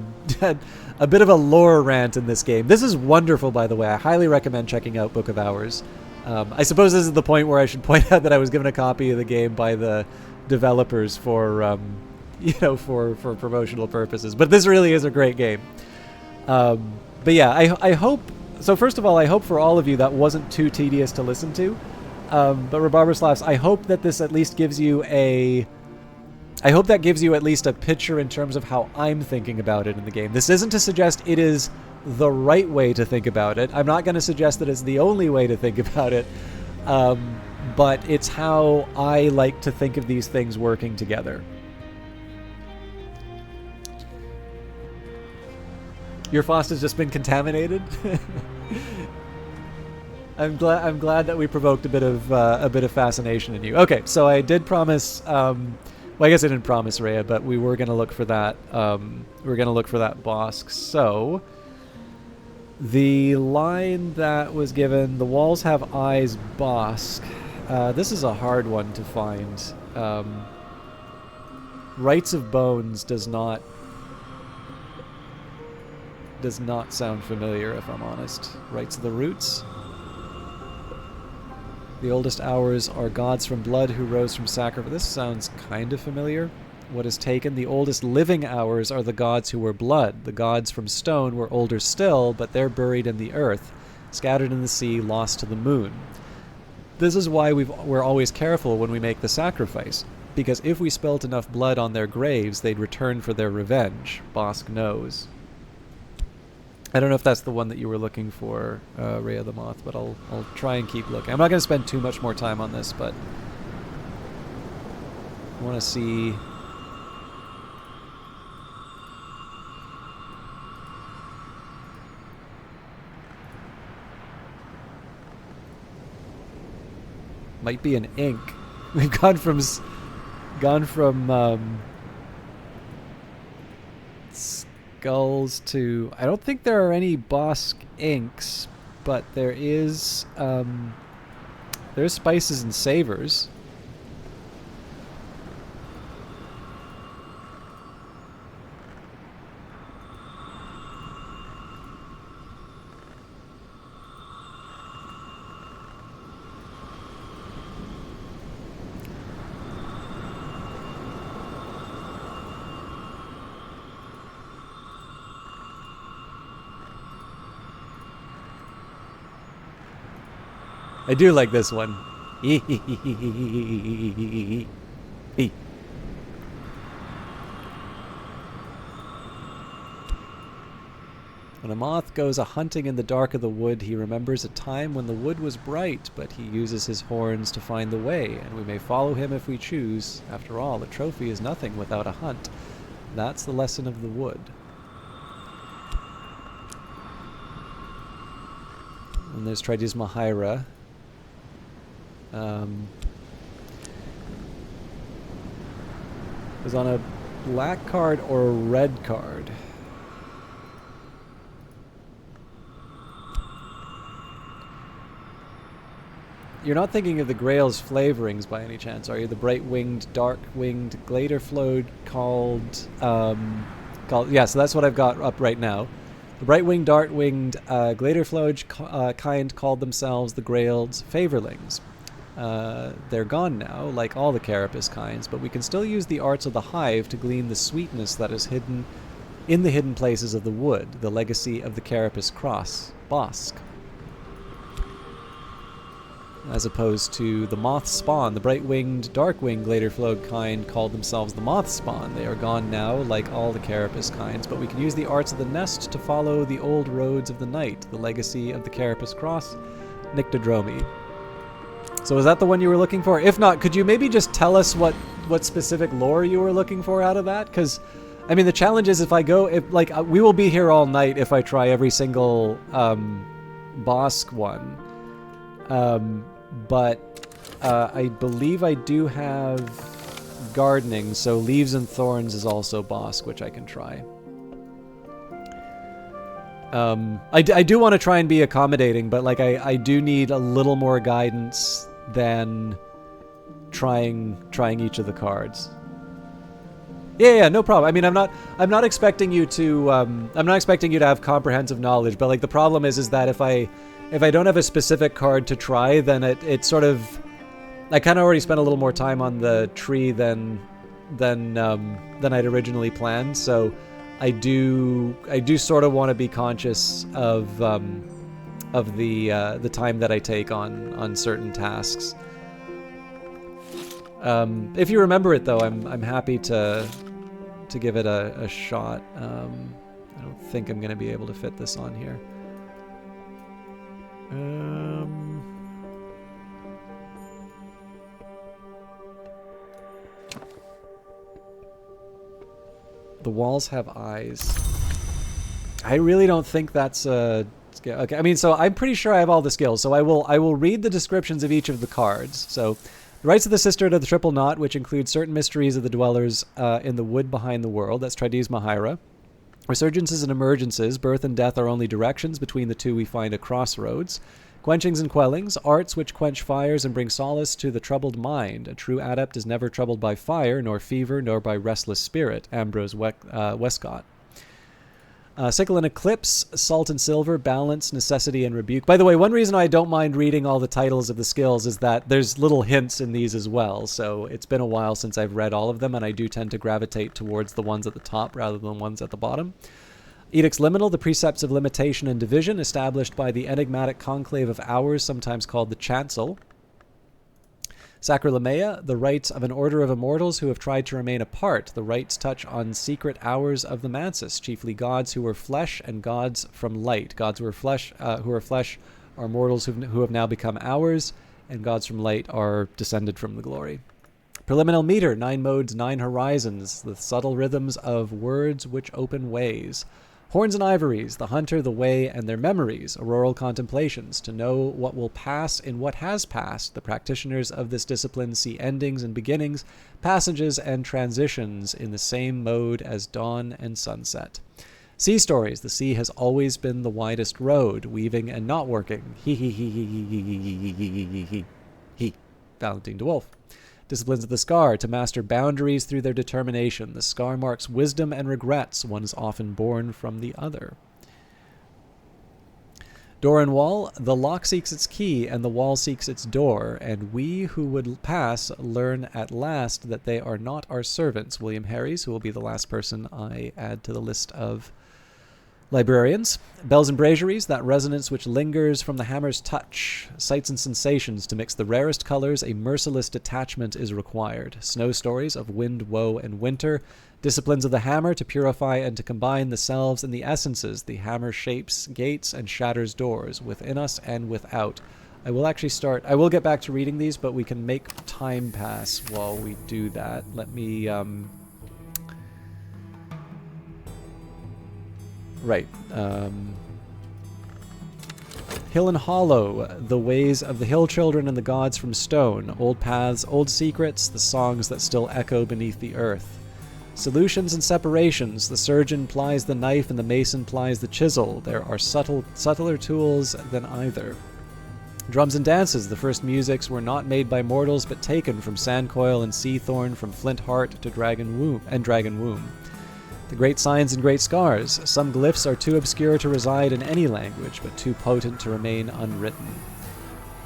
bit of a lore rant in this game. This is wonderful, by the way. I highly recommend checking out Book of Hours. I suppose this is the point where I should point out that I was given a copy of the game by the developers for promotional purposes. But this really is a great game. But yeah, I hope... So first of all, I hope for all of you that wasn't too tedious to listen to. But Rabarbaslavs, I hope that this at least gives you I hope that gives you at least a picture in terms of how I'm thinking about it in the game. This isn't to suggest it is the right way to think about it. I'm not going to suggest that it's the only way to think about it. But it's how I like to think of these things working together. Your Faust has just been contaminated. I'm glad that we provoked a bit of fascination in you. Okay, so I did promise. Well, I guess I didn't promise Rhea, but we were going to look for that. We were going to look for that Bosk. So the line that was given: the walls have eyes, Bosk. This is a hard one to find. Rites of Bones does not sound familiar, if I'm honest. Rites of the Roots. The oldest hours are gods from blood who rose from sacrifice. This sounds kind of familiar. What is taken? The oldest living hours are the gods who were blood. The gods from stone were older still, but they're buried in the earth, scattered in the sea, lost to the moon. This is why we're always careful when we make the sacrifice, because if we spilt enough blood on their graves, they'd return for their revenge. Bosk knows. I don't know if that's the one that you were looking for, Rhea the Moth, but I'll try and keep looking. I'm not going to spend too much more time on this, but I want to see... Might be an ink. We've gone from Gone from skulls to... I don't think there are any Bosk inks, but there's spices and savors. I do like this one. When a moth goes a-hunting in the dark of the wood, he remembers a time when the wood was bright, but he uses his horns to find the way, and we may follow him if we choose. After all, a trophy is nothing without a hunt. That's the lesson of the wood. And there's Tridisma Hyra. Is on a black card or a red card? You're not thinking of the Grail's flavorings by any chance, are you? The bright-winged, dark-winged Gladerflode called... yeah, so that's what I've got up right now. The bright-winged, dark-winged Gladerflode kind called themselves the Grail's favorlings. They're gone now, like all the Carapace kinds, but we can still use the arts of the hive to glean the sweetness that is hidden in the hidden places of the wood, the legacy of the Carapace cross, Bosk. As opposed to the moth spawn, the bright-winged, dark-winged Gladerflode kind called themselves the moth spawn. They are gone now, like all the Carapace kinds, but we can use the arts of the nest to follow the old roads of the night, the legacy of the Carapace cross, Nyctodromi. So is that the one you were looking for? If not, could you maybe just tell us what specific lore you were looking for out of that? Because, I mean, the challenge is we will be here all night if I try every single Bosk one. But I believe I do have gardening, so leaves and thorns is also Bosk, which I can try. I do want to try and be accommodating, but like I do need a little more guidance than trying each of the cards. Yeah, no problem. I mean, I'm not expecting you to have comprehensive knowledge, but like the problem is that if I don't have a specific card to try, then it sort of... I kind of already spent a little more time on the tree than I'd originally planned, so I do sort of want to be conscious of the time that I take on certain tasks. If you remember it, though, I'm happy to give it a shot. I don't think I'm going to be able to fit this on here. The walls have eyes. I really don't think that's a skill. Okay, I mean, so I'm pretty sure I have all the skills. So I will read the descriptions of each of the cards. So, the rites of the Sisterhood of the Triple Knot, which include certain mysteries of the dwellers in the wood behind the world. That's Tridisma Hyra. Resurgences and emergences, birth and death are only directions. Between the two we find a crossroads. Quenchings and quellings, arts which quench fires and bring solace to the troubled mind. A true adept is never troubled by fire, nor fever, nor by restless spirit. Ambrose Westcott. Sickle and eclipse, salt and silver, balance, necessity, and rebuke. By the way, one reason I don't mind reading all the titles of the skills is that there's little hints in these as well. So it's been a while since I've read all of them, and I do tend to gravitate towards the ones at the top rather than the ones at the bottom. Edicts Liminal, the precepts of limitation and division, established by the enigmatic conclave of hours, sometimes called the Chancel. Sacralamea, the rites of an order of immortals who have tried to remain apart. The rites touch on secret hours of the Mansus, chiefly gods who were flesh and gods from light. Gods who are flesh are mortals who have now become hours, and gods from light are descended from the glory. Preliminal meter, 9 modes, 9 horizons, the subtle rhythms of words which open ways. Horns and ivories, the hunter, the way, and their memories, auroral contemplations, to know what will pass in what has passed. The practitioners of this discipline see endings and beginnings, passages and transitions in the same mode as dawn and sunset. Sea stories, the sea has always been the widest road, weaving and not working. He. Valentine de Wolf. Disciplines of the scar, to master boundaries through their determination. The scar marks wisdom and regrets. One is often born from the other. Door and wall, the lock seeks its key and the wall seeks its door, and we who would pass learn at last that they are not our servants. William Harries, who will be the last person I add to the list of librarians. Bells and braziers, that resonance which lingers from the hammer's touch. Sights and sensations, to mix the rarest colors, a merciless detachment is required. Snow stories of wind, woe, and winter. Disciplines of the hammer, to purify and to combine the selves and the essences. The hammer shapes gates and shatters doors, within us and without. I will get back to reading these, but we can make time pass while we do that. Let me, Right. Hill and Hollow, the ways of the hill children and the gods from stone, old paths, old secrets, the songs that still echo beneath the earth. Solutions and separations, the surgeon plies the knife and the mason plies the chisel. There are subtler tools than either. Drums and dances, the first musics were not made by mortals but taken from sandcoil and seathorn, from flint heart to dragon womb. The great signs and great scars. Some glyphs are too obscure to reside in any language, but too potent to remain unwritten.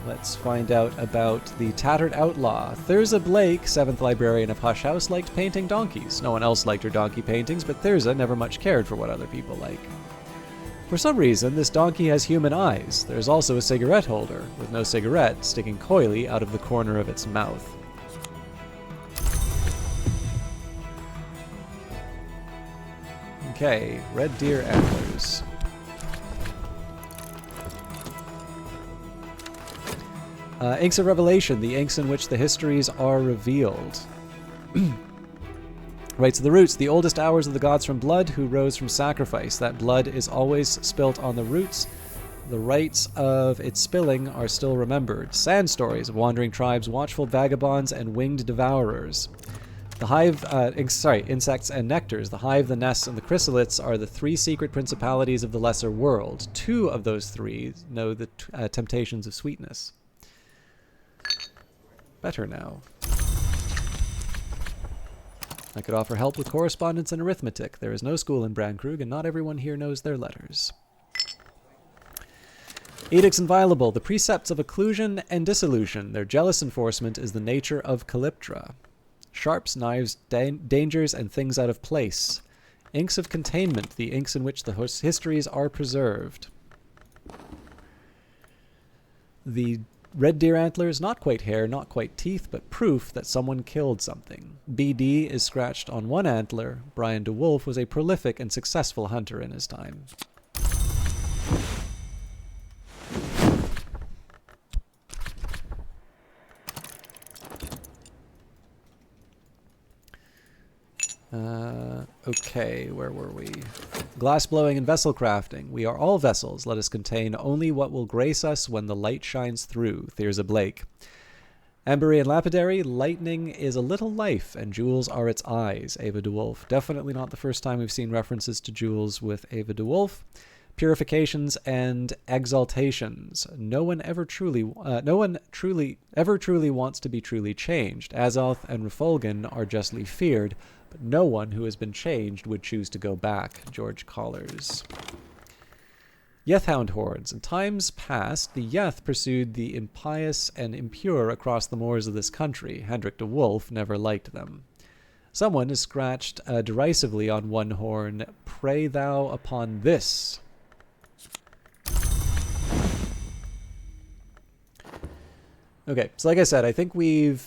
Let's find out about the Tattered Outlaw. Thyrza Blake, 7th librarian of Hush House, liked painting donkeys. No one else liked her donkey paintings, but Thyrza never much cared for what other people like. For some reason, this donkey has human eyes. There's also a cigarette holder, with no cigarette, sticking coyly out of the corner of its mouth. Okay, red deer antlers. Inks of Revelation, the inks in which the histories are revealed. Rites of the Roots, the oldest hours of the gods from blood who rose from sacrifice. That blood is always spilt on the roots. The rites of its spilling are still remembered. Sand stories of wandering tribes, watchful vagabonds, and winged devourers. The hive, insects and nectars. The hive, the nests, and the chrysalids are the three secret principalities of the lesser world. Two of those three know the temptations of sweetness. Better now. I could offer help with correspondence and arithmetic. There is no school in Brandkrug, and not everyone here knows their letters. Edicts inviolable, the precepts of occlusion and dissolution. Their jealous enforcement is the nature of Calyptra. Sharps, knives, dangers, and things out of place. Inks of containment, the inks in which the histories are preserved. The red deer antlers, not quite hair, not quite teeth, but proof that someone killed something. BD is scratched on one antler. Brian de Wolf was a prolific and successful hunter in his time. Okay, where were we? Glass blowing and vessel crafting. We are all vessels. Let us contain only what will grace us when the light shines through. Thyrza Blake. Ambery and lapidary. Lightning is a little life, and jewels are its eyes. Ava de Wolf. Definitely not the first time we've seen references to jewels with Ava de Wolf. Purifications and exaltations. No one ever truly wants to be truly changed. Azoth and Refulgan are justly feared, but no one who has been changed would choose to go back. George Collars. Yethhound hordes. In times past, the Yeth pursued the impious and impure across the moors of this country. Hendrik de Wolf never liked them. Someone has scratched derisively on one horn, "Pray thou upon this." Okay, so like I said, I think we've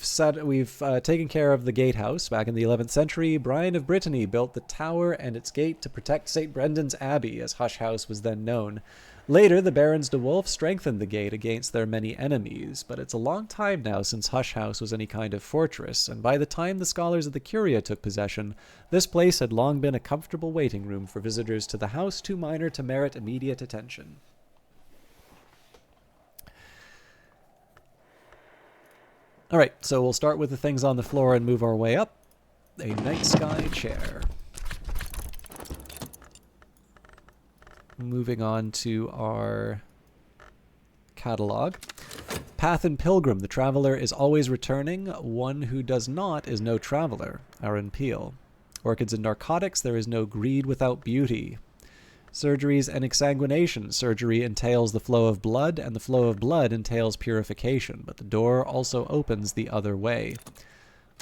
taken care of the gatehouse. Back in the 11th century, Brian of Brittany built the tower and its gate to protect St. Brendan's Abbey, as Hush House was then known. Later, the Barons de Wolf strengthened the gate against their many enemies, but it's a long time now since Hush House was any kind of fortress, and by the time the scholars of the Curia took possession, this place had long been a comfortable waiting room for visitors to the house too minor to merit immediate attention. All right, so we'll start with the things on the floor and move our way up. A night sky chair. Moving on to our catalog. Path and Pilgrim. The traveler is always returning. One who does not is no traveler. Aaron Peel. Orchids and Narcotics. There is no greed without beauty. Surgeries and Exsanguination. Surgery entails the flow of blood, and the flow of blood entails purification, but the door also opens the other way.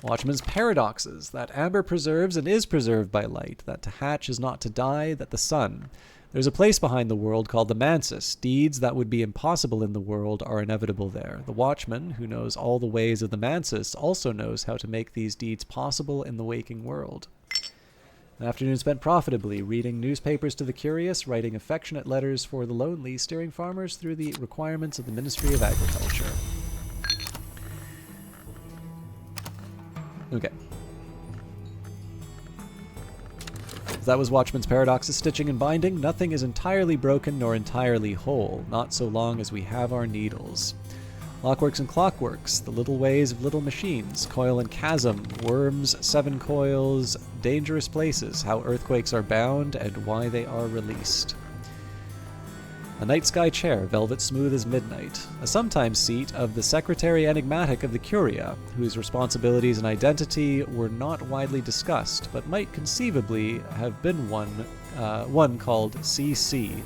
Watchman's Paradoxes. That amber preserves and is preserved by light, that to hatch is not to die, that the sun. There's a place behind the world called the Mansus. Deeds that would be impossible in the world are inevitable there. The watchman, who knows all the ways of the Mansus, also knows how to make these deeds possible in the waking world. An afternoon spent profitably, reading newspapers to the curious, writing affectionate letters for the lonely, steering farmers through the requirements of the Ministry of Agriculture. Okay. That was Watchman's Paradoxes, Stitching and Binding. Nothing is entirely broken nor entirely whole, not so long as we have our needles. Lockworks and Clockworks, The Little Ways of Little Machines, Coil and Chasm, Worms, Seven Coils, Dangerous Places, How Earthquakes Are Bound and Why They Are Released. A Night Sky Chair, Velvet Smooth as Midnight, a sometime seat of the Secretary Enigmatic of the Curia, whose responsibilities and identity were not widely discussed, but might conceivably have been one called CC.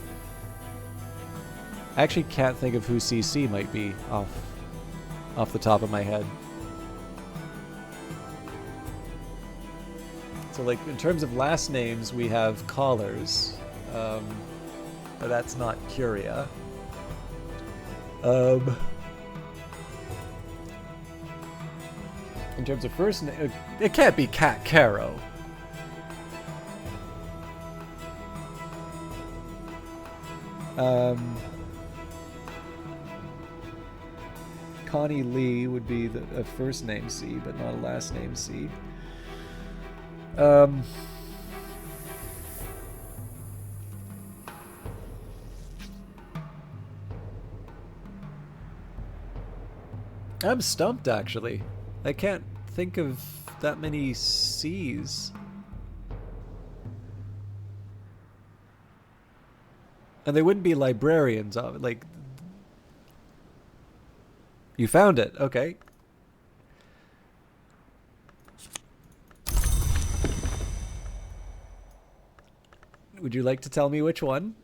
I actually can't think of who CC might be off the top of my head. So, like, in terms of last names, we have Callers, but that's not Curia. In terms of first name, it can't be Cat Caro. Connie Lee would be a first name C, but not a last name C. I'm stumped, actually. I can't think of that many C's. And they wouldn't be librarians, like... You found it, okay. Would you like to tell me which one?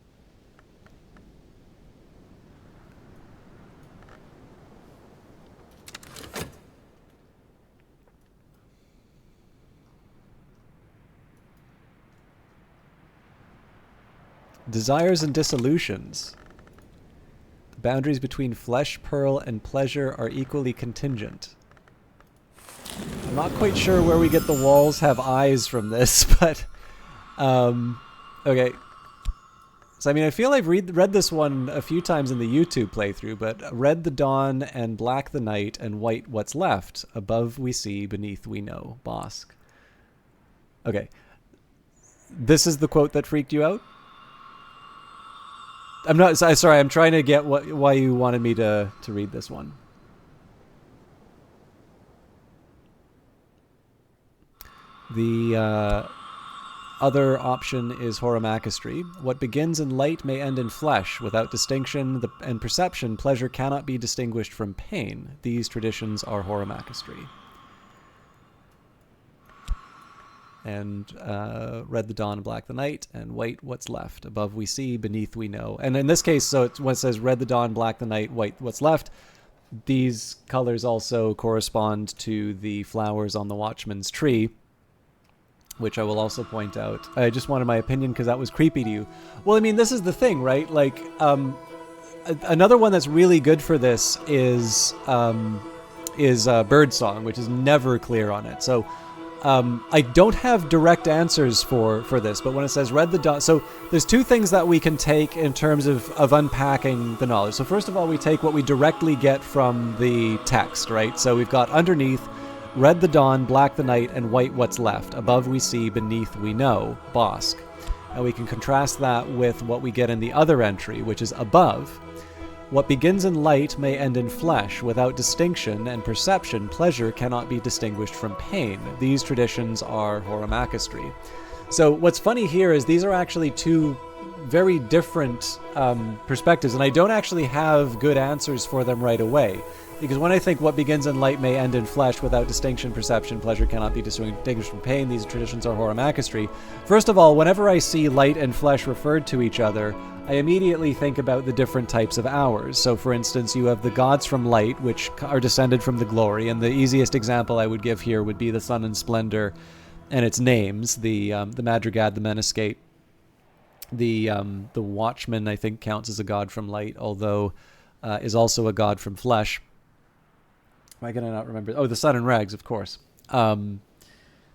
Desires and dissolutions. The boundaries between flesh, pearl, and pleasure are equally contingent. I'm not quite sure where we get the walls have eyes from this, but... okay. So, I mean, I feel I've read this one a few times in the YouTube playthrough, but Red the Dawn and Black the Night and White What's Left. Above we see, beneath we know. Bosk. Okay. This is the quote that freaked you out? I'm not sorry. I'm trying to get why you wanted me to read this one. The other option is Horamachistry. What begins in light may end in flesh. Without distinction and perception, pleasure cannot be distinguished from pain. These traditions are Horamachistry. And Red the Dawn and Black the Night, and White What's Left. Above we see, beneath we know. And in this case, so when it says Red the Dawn, Black the Night, White What's Left, these colors also correspond to the flowers on the Watchman's tree, which I will also point out. I just wanted my opinion because that was creepy to you. Well, I mean, this is the thing, right? Like, another one that's really good for this is Birdsong, which is never clear on it. So, I don't have direct answers for this, but when it says read the dawn, so there's two things that we can take in terms of unpacking the knowledge. So first of all, we take what we directly get from the text, right? So we've got underneath, red the dawn, black the night, and white what's left. Above we see, beneath we know, Bossk. And we can contrast that with what we get in the other entry, which is above. What begins in light may end in flesh. Without distinction and perception, pleasure cannot be distinguished from pain. These traditions are horomakistry. So what's funny here is these are actually two very different perspectives, and I don't actually have good answers for them right away. Because when I think what begins in light may end in flesh, without distinction, perception, pleasure cannot be distinguished from pain, these traditions are horomakistry. First of all, whenever I see light and flesh referred to each other, I immediately think about the different types of hours. So for instance, you have the gods from light, which are descended from the glory, and the easiest example I would give here would be the sun and splendor and its names, the Madrigad, the Menascate. The Watchman, I think, counts as a god from light, although is also a god from flesh. Why can I not remember? Oh, the sun and rags, of course.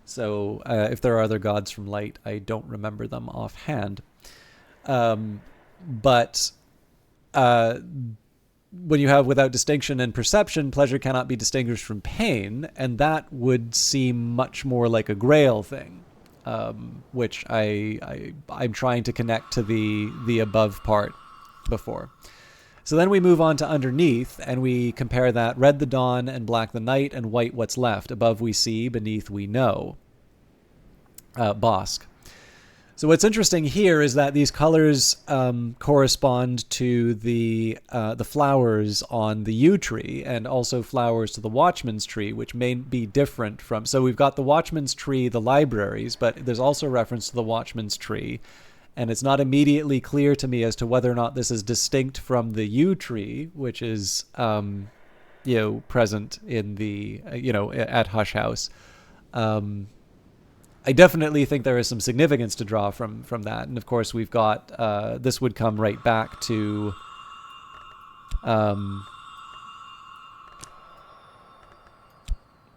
So if there are other gods from light, I don't remember them offhand. But when you have without distinction and perception, pleasure cannot be distinguished from pain, and that would seem much more like a Grail thing, which I'm trying to connect to the above part before. So then we move on to underneath, and we compare that red the dawn and black the night and white what's left. Above we see, beneath we know. Bossk. So what's interesting here is that these colors correspond to the flowers on the yew tree, and also flowers to the watchman's tree, which may be different from... So we've got the watchman's tree, the libraries, but there's also reference to the watchman's tree. And it's not immediately clear to me as to whether or not this is distinct from the yew tree, which is, present in the, at Hush House. I definitely think there is some significance to draw from that. And of course, we've got, this would come right back to,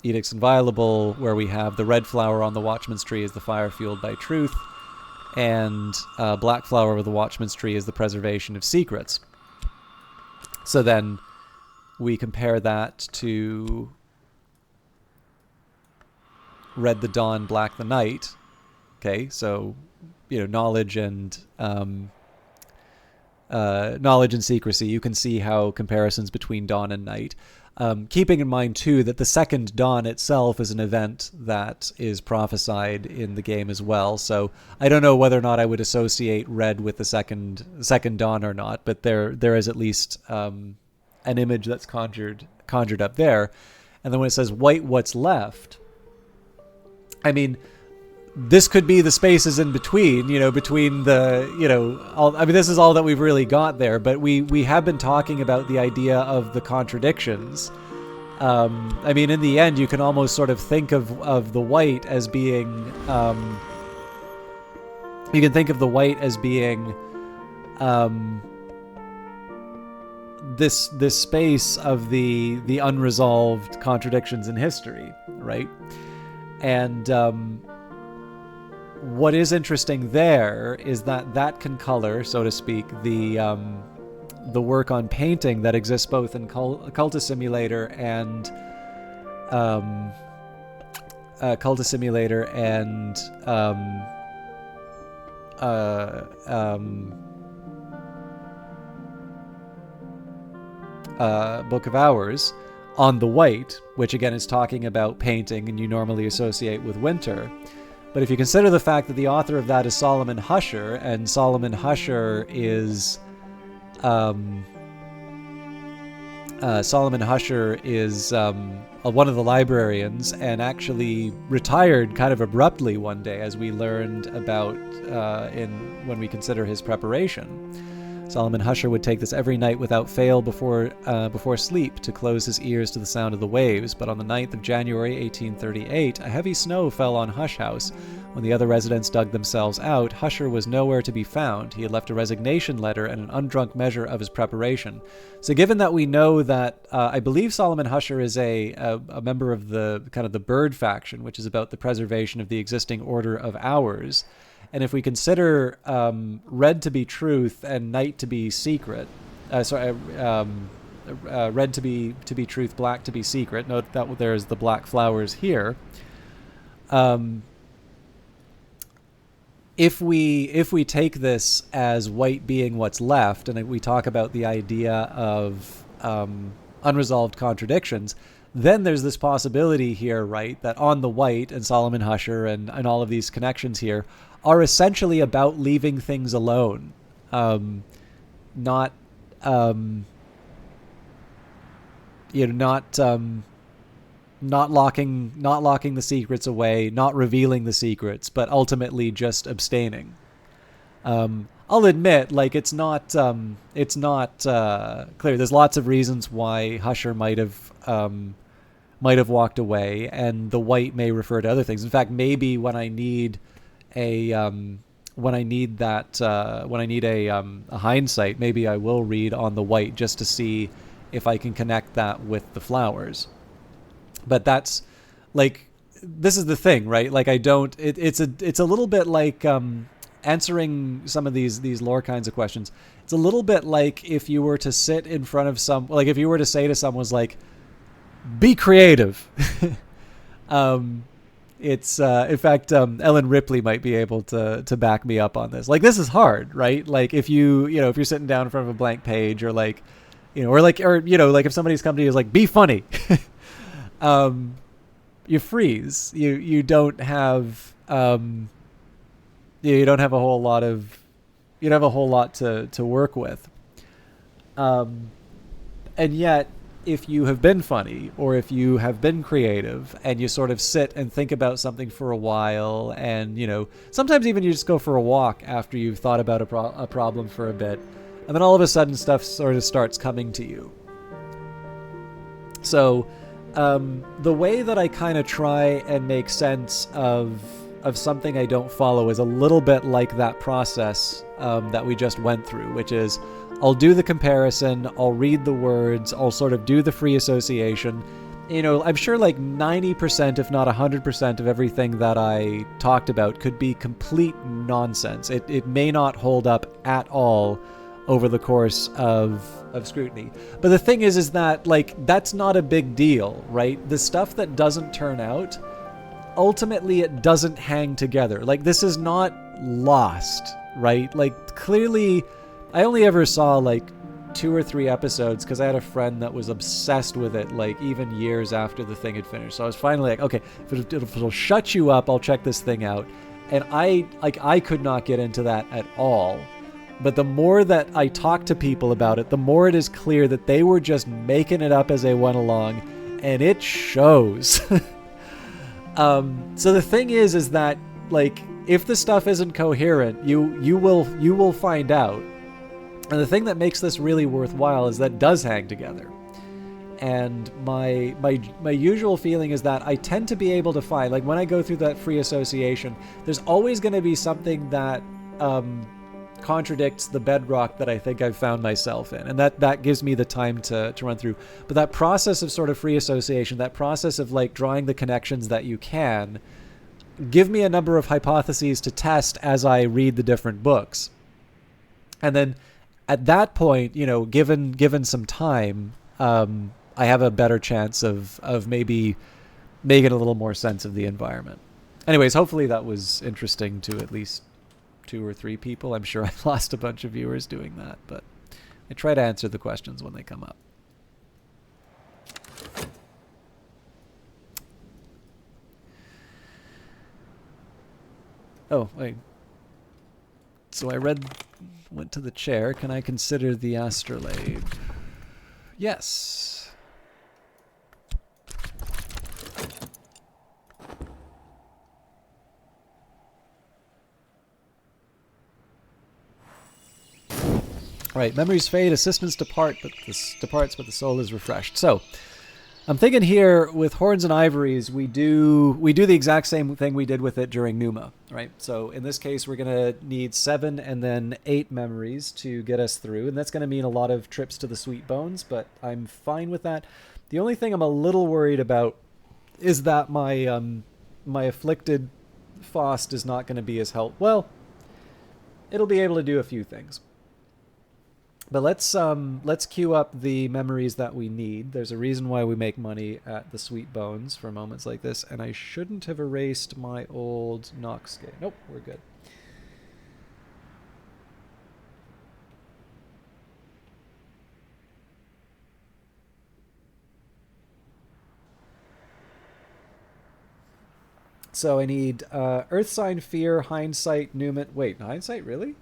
Edicts Inviolable, where we have the red flower on the watchman's tree is the fire fueled by truth. And black flower of the watchman's tree is the preservation of secrets. So then we compare that to red the dawn, black the night. Okay, so knowledge and secrecy. You can see how comparisons between dawn and night. Keeping in mind, too, that the second dawn itself is an event that is prophesied in the game as well. So I don't know whether or not I would associate red with the second dawn or not, but there is at least an image that's conjured up there. And then when it says white what's left, I mean, this could be the spaces in between, between the, this is all that we've really got there, but we have been talking about the idea of the contradictions. In the end, you can almost sort of think of the white as being, you can think of the white as being, this space of the unresolved contradictions in history, right? And, what is interesting there is that can color, so to speak, the work on painting that exists both in Cultist Simulator and Book of Hours on the white, which again is talking about painting and you normally associate with winter. But if you consider the fact that the author of that is Solomon Husher, and Solomon Husher is one of the librarians, and actually retired kind of abruptly one day, as we learned about when we consider his preparation. Solomon Husher would take this every night without fail before sleep to close his ears to the sound of the waves. But on the 9th of January 1838, a heavy snow fell on Hush House, When the other residents dug themselves out, Husher was nowhere to be found. He had left a resignation letter and an undrunk measure of his preparation. So given that we know that, I believe Solomon Husher is a member of the kind of the Bird faction, which is about the preservation of the existing order of hours. And if we consider red to be truth and night to be secret, red to be truth, black to be secret. Note that there's the black flowers here. If we take this as white being what's left, and we talk about the idea of unresolved contradictions, then there's this possibility here, right, that On the White and Solomon Husher and all of these connections here are essentially about leaving things alone, not not locking the secrets away, not revealing the secrets, but ultimately just abstaining. I'll admit, like, it's not clear. There's lots of reasons why Husher might have walked away, and the white may refer to other things. In fact, maybe when I need a hindsight, maybe I will read On the White just to see if I can connect that with the flowers. But that's, like, this is the thing, right? Like, I don't. It's a little bit like answering some of these lore kinds of questions. It's a little bit like if you were to sit in front of if you were to say to someone's like, be creative. It's in fact, Ellen Ripley might be able to back me up on this. Like, this is hard, right? Like, if if you're sitting down in front of a blank page, or like, or if somebody's come to you is like, be funny, you freeze. You don't have you don't have a whole lot to work with. And yet, if you have been funny, or if you have been creative, and you sort of sit and think about something for a while, and sometimes even you just go for a walk after you've thought about a problem for a bit, and then all of a sudden stuff sort of starts coming to you. So the way that I kind of try and make sense of something I don't follow is a little bit like that process that we just went through, which is, I'll do the comparison, I'll read the words, I'll sort of do the free association. I'm sure like 90%, if not 100% of everything that I talked about could be complete nonsense. It may not hold up at all over the course of scrutiny. But the thing is that, like, that's not a big deal, right? The stuff that doesn't turn out, ultimately it doesn't hang together. Like, this is not Lost, right? Like, clearly, I only ever saw like 2 or 3 episodes because I had a friend that was obsessed with it, like, even years after the thing had finished. So I was finally like, okay, if it'll shut you up, I'll check this thing out. And I could not get into that at all. But the more that I talk to people about it, the more it is clear that they were just making it up as they went along, and it shows. So the thing is that, like, if the stuff isn't coherent, you will find out. And the thing that makes this really worthwhile is that it does hang together. And my usual feeling is that I tend to be able to find, like, when I go through that free association, there's always going to be something that contradicts the bedrock that I think I've found myself in, and that gives me the time to run through. But that process of sort of free association, that process of, like, drawing the connections that you can, give me a number of hypotheses to test as I read the different books. And then at that point, given some time, I have a better chance of maybe making a little more sense of the environment. Anyways, hopefully that was interesting to at least 2 or 3 people. I'm sure I lost a bunch of viewers doing that, but I try to answer the questions when they come up. Oh, wait. So I went to the chair. Can I consider the astrolabe? Yes. Right, memories fade, assistance departs, but the soul is refreshed. So, I'm thinking here with horns and ivories, we do the exact same thing we did with it during Numa, right? So in this case, we're gonna need 7 and then 8 memories to get us through, and that's gonna mean a lot of trips to the Sweet Bones. But I'm fine with that. The only thing I'm a little worried about is that my afflicted Faust is not going to be as help. Well, it'll be able to do a few things. But let's queue up the memories that we need. There's a reason why we make money at the Sweet Bones for moments like this, and I shouldn't have erased my old Nox game. Nope, we're good. So I need Earth Sign, Fear, Hindsight, Newman. Wait, Hindsight, really?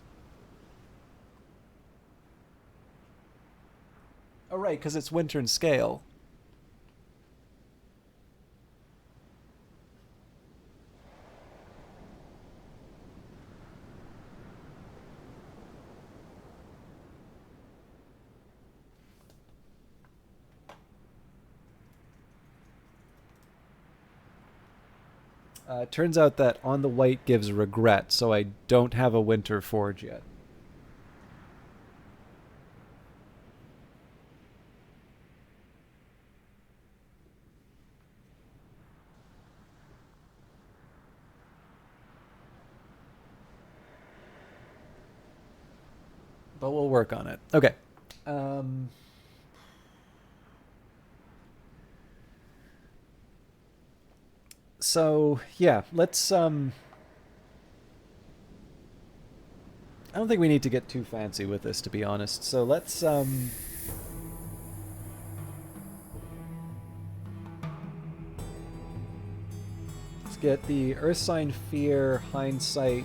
Oh, right, because it's Winter and Scale. Turns out that On the White gives regret, so I don't have a Winter Forge yet. But we'll work on it. Okay. Um, so yeah, let's I don't think we need to get too fancy with this, to be honest. So let's get the Earth Sign, Fear, Hindsight,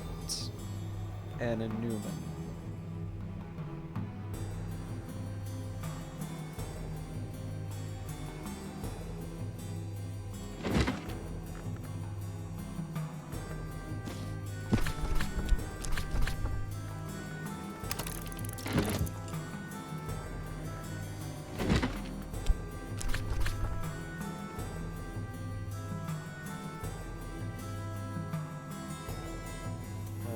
and a Newman.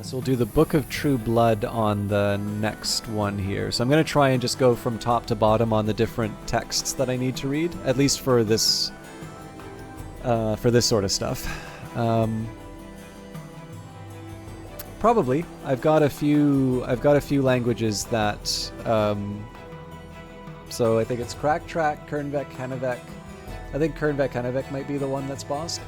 So we'll do the Book of True Blood on the next one here. So I'm going to try and just go from top to bottom on the different texts that I need to read, at least for this sort of stuff. Probably, I've got a few languages that. So I think it's Crack Track, Kernvek, Hanavek. I think Kernvek, Hanavek might be the one that's bossed.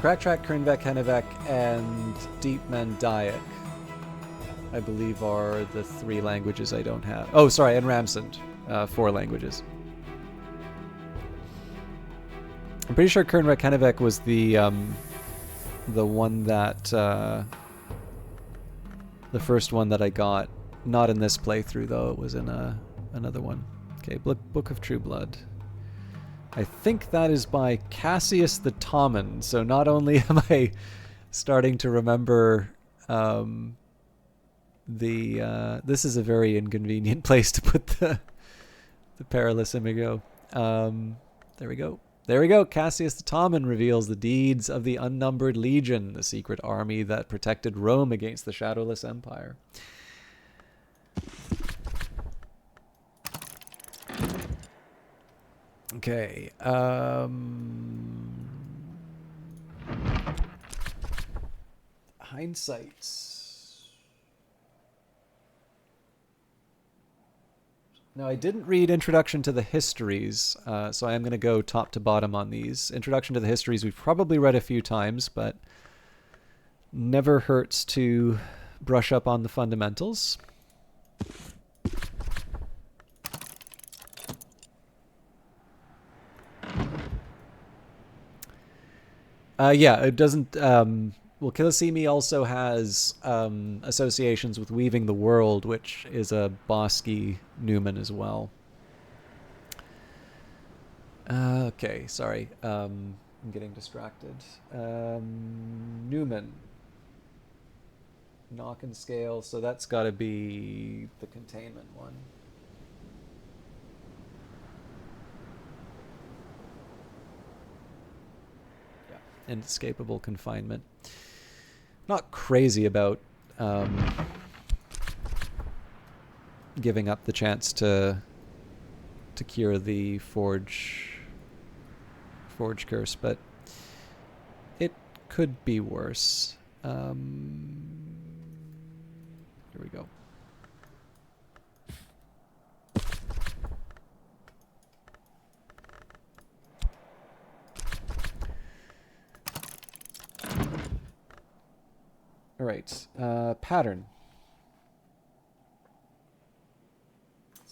Crack Track, Kernvek, Henevek, and Deep Mandaic, I believe, are the 3 languages I don't have. Oh, sorry, and Ramsund, 4 languages. I'm pretty sure Kernvek, Henevek was the one that the first one that I got. Not in this playthrough though; it was in another one. Okay, Book of True Blood. I think that is by Cassius the Tommen. So not only am I starting to remember this is a very inconvenient place to put the Perilous Imago. There we go. There we go. Cassius the Tommen reveals the deeds of the Unnumbered Legion, the secret army that protected Rome against the Shadowless Empire. Okay. Hindsight. Now, I didn't read Introduction to the Histories, so I am going to go top to bottom on these. Introduction to the Histories we've probably read a few times, but never hurts to brush up on the fundamentals. Yeah, it doesn't. Well, Kilisimi also has associations with Weaving the World, which is a Bosky Newman as well. Okay, sorry. I'm getting distracted. Newman. Knock and Scale, so that's got to be the containment one. inescapable confinement. Not crazy about giving up the chance to cure the forge curse, but it could be worse. Here we go. All right, pattern.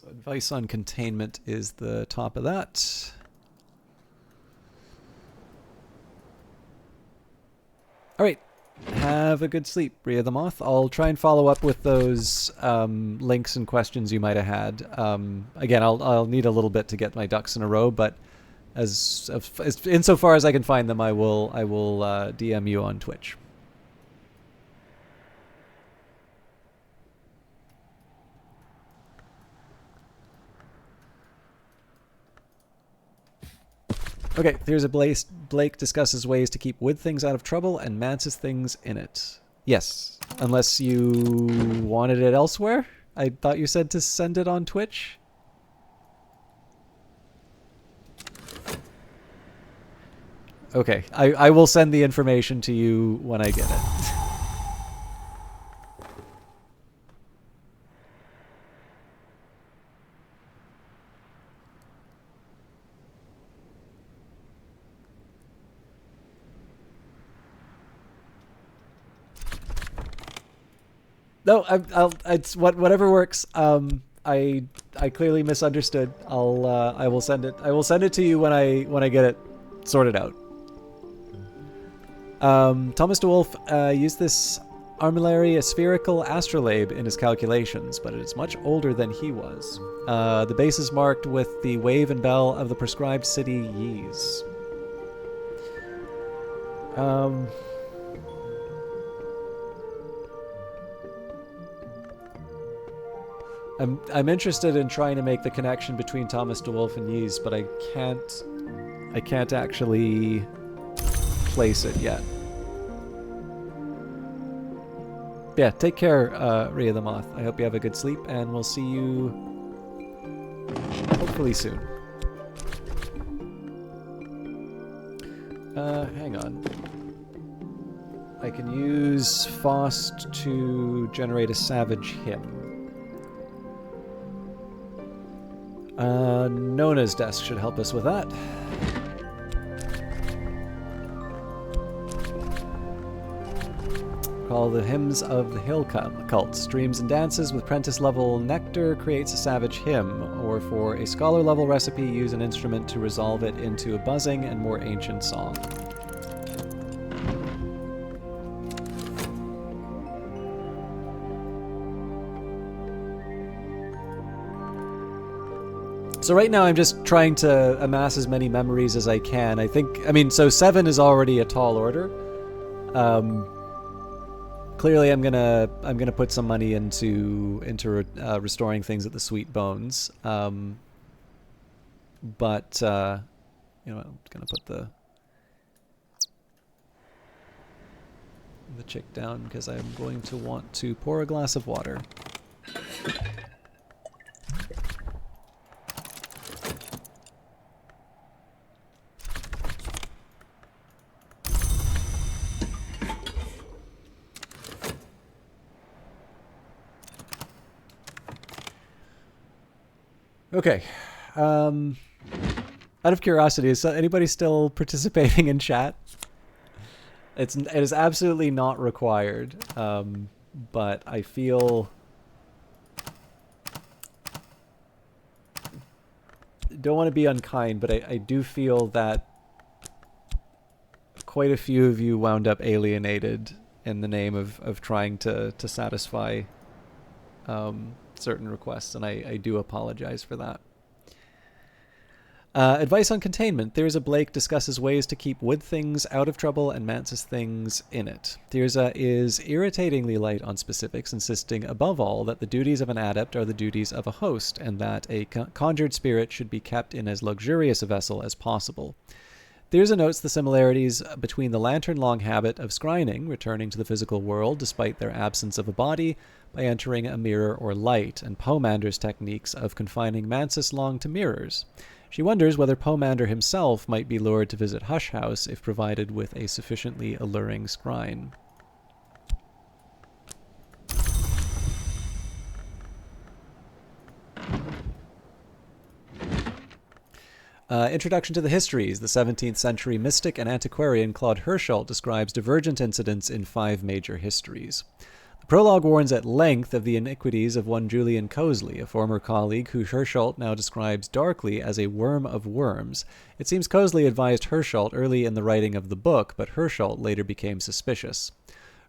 So advice on containment is the top of that. All right, have a good sleep, Rhea the Moth. I'll try and follow up with those links and questions you might have had. Again, I'll need a little bit to get my ducks in a row, but as insofar as I can find them, I will DM you on Twitch. Okay, here's a Blake discusses ways to keep wood things out of trouble and mantis things in it. Yes, unless you wanted it elsewhere. I thought you said to send it on Twitch. Okay, I will send the information to you when I get it. No, it's whatever works. I clearly misunderstood. I will send it. I will send it to you when I get it sorted out. Thomas DeWolf used this armillary a spherical astrolabe in his calculations, but it is much older than he was. The base is marked with the wave and bell of the prescribed city Ys. I'm interested in trying to make the connection between Thomas DeWolf and Ys, but I can't actually place it yet. Yeah, take care, Rhea the Moth. I hope you have a good sleep, and we'll see you hopefully soon. Hang on. I can use Faust to generate a savage hymn. Nona's desk should help us with that. Call the Hymns of the Hill Cult. Streams and dances with Prentice level nectar creates a savage hymn, or for a scholar level recipe, use an instrument to resolve it into a buzzing and more ancient song. So right now I'm just trying to amass as many memories as I can. I mean, so 7 is already a tall order. Clearly I'm gonna put some money into restoring things at the Sweet Bones. But you know, I'm gonna put the chick down because I'm going to want to pour a glass of water. Okay. Out of curiosity, is anybody still participating in chat? It is absolutely not required, but I feel... Don't want to be unkind, but I do feel that quite a few of you wound up alienated in the name of trying to satisfy certain requests, and I do apologize for that. Advice on containment. Thyrza Blake discusses ways to keep wood things out of trouble and mantis things in it. Thyrza is irritatingly light on specifics, insisting above all that the duties of an adept are the duties of a host, and that a conjured spirit should be kept in as luxurious a vessel as possible. Thirza notes the similarities between the lantern-long habit of scrying, returning to the physical world despite their absence of a body, by entering a mirror or light, and Pomander's techniques of confining Mansus Long to mirrors. She wonders whether Pomander himself might be lured to visit Hush House if provided with a sufficiently alluring scrying. Introduction to the Histories. The 17th century mystic and antiquarian Claude Hirschelt describes divergent incidents in 5 major histories. The prologue warns at length of the iniquities of one Julian Cosley, a former colleague who Hirschelt now describes darkly as a worm of worms. It seems Cosley advised Hirschelt early in the writing of the book, but Hirschelt later became suspicious.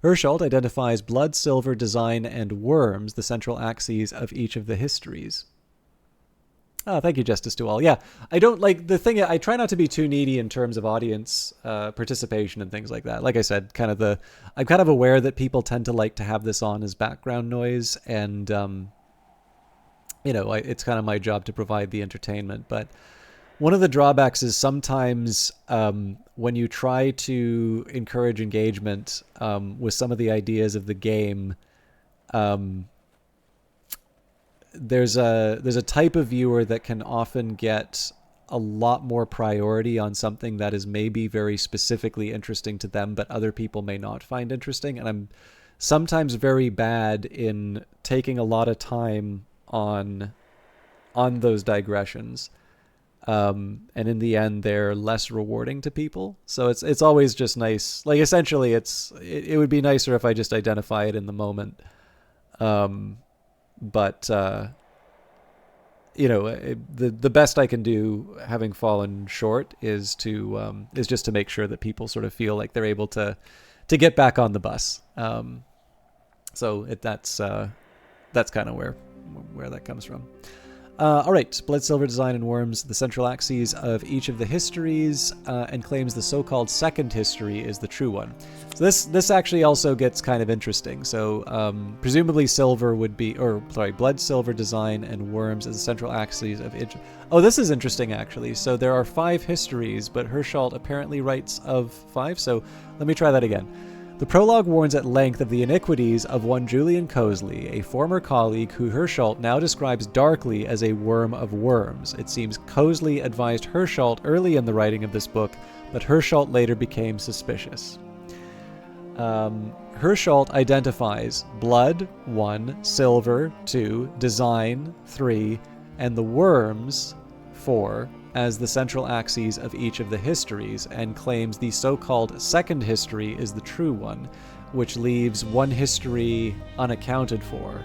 Hirschelt identifies blood, silver, design, and worms, the central axes of each of the histories. Oh, thank you, Justice to All. Yeah, I don't like the thing. I try not to be too needy in terms of audience participation and things like that. Like I said, I'm kind of aware that people tend to like to have this on as background noise, and it's kind of my job to provide the entertainment. But one of the drawbacks is sometimes when you try to encourage engagement with some of the ideas of the game. There's a type of viewer that can often get a lot more priority on something that is maybe very specifically interesting to them, but other people may not find interesting. And I'm sometimes very bad in taking a lot of time on those digressions. And in the end, they're less rewarding to people. So it's always just nice. Like, essentially, it would be nicer if I just identify it in the moment. But the best I can do, having fallen short, is just to make sure that people sort of feel like they're able to get back on the bus. So that's kind of where that comes from. All right, Blood, Silver, Design, and Worms, the central axes of each of the histories, and claims the so-called second history is the true one. So this actually also gets kind of interesting. So presumably Blood, Silver, Design, and Worms as the central axes of each. Oh, this is interesting, actually. So there are 5 histories, but Hirschelt apparently writes of 5. So let me try that again. The prologue warns at length of the iniquities of one Julian Cosley, a former colleague who Hirschelt now describes darkly as a worm of worms. It seems Cosley advised Hirschelt early in the writing of this book, but Hirschelt later became suspicious. Hirschelt identifies blood, 1, silver, 2, design, 3, and the worms, 4, as the central axes of each of the histories, and claims the so-called second history is the true one, which leaves one history unaccounted for.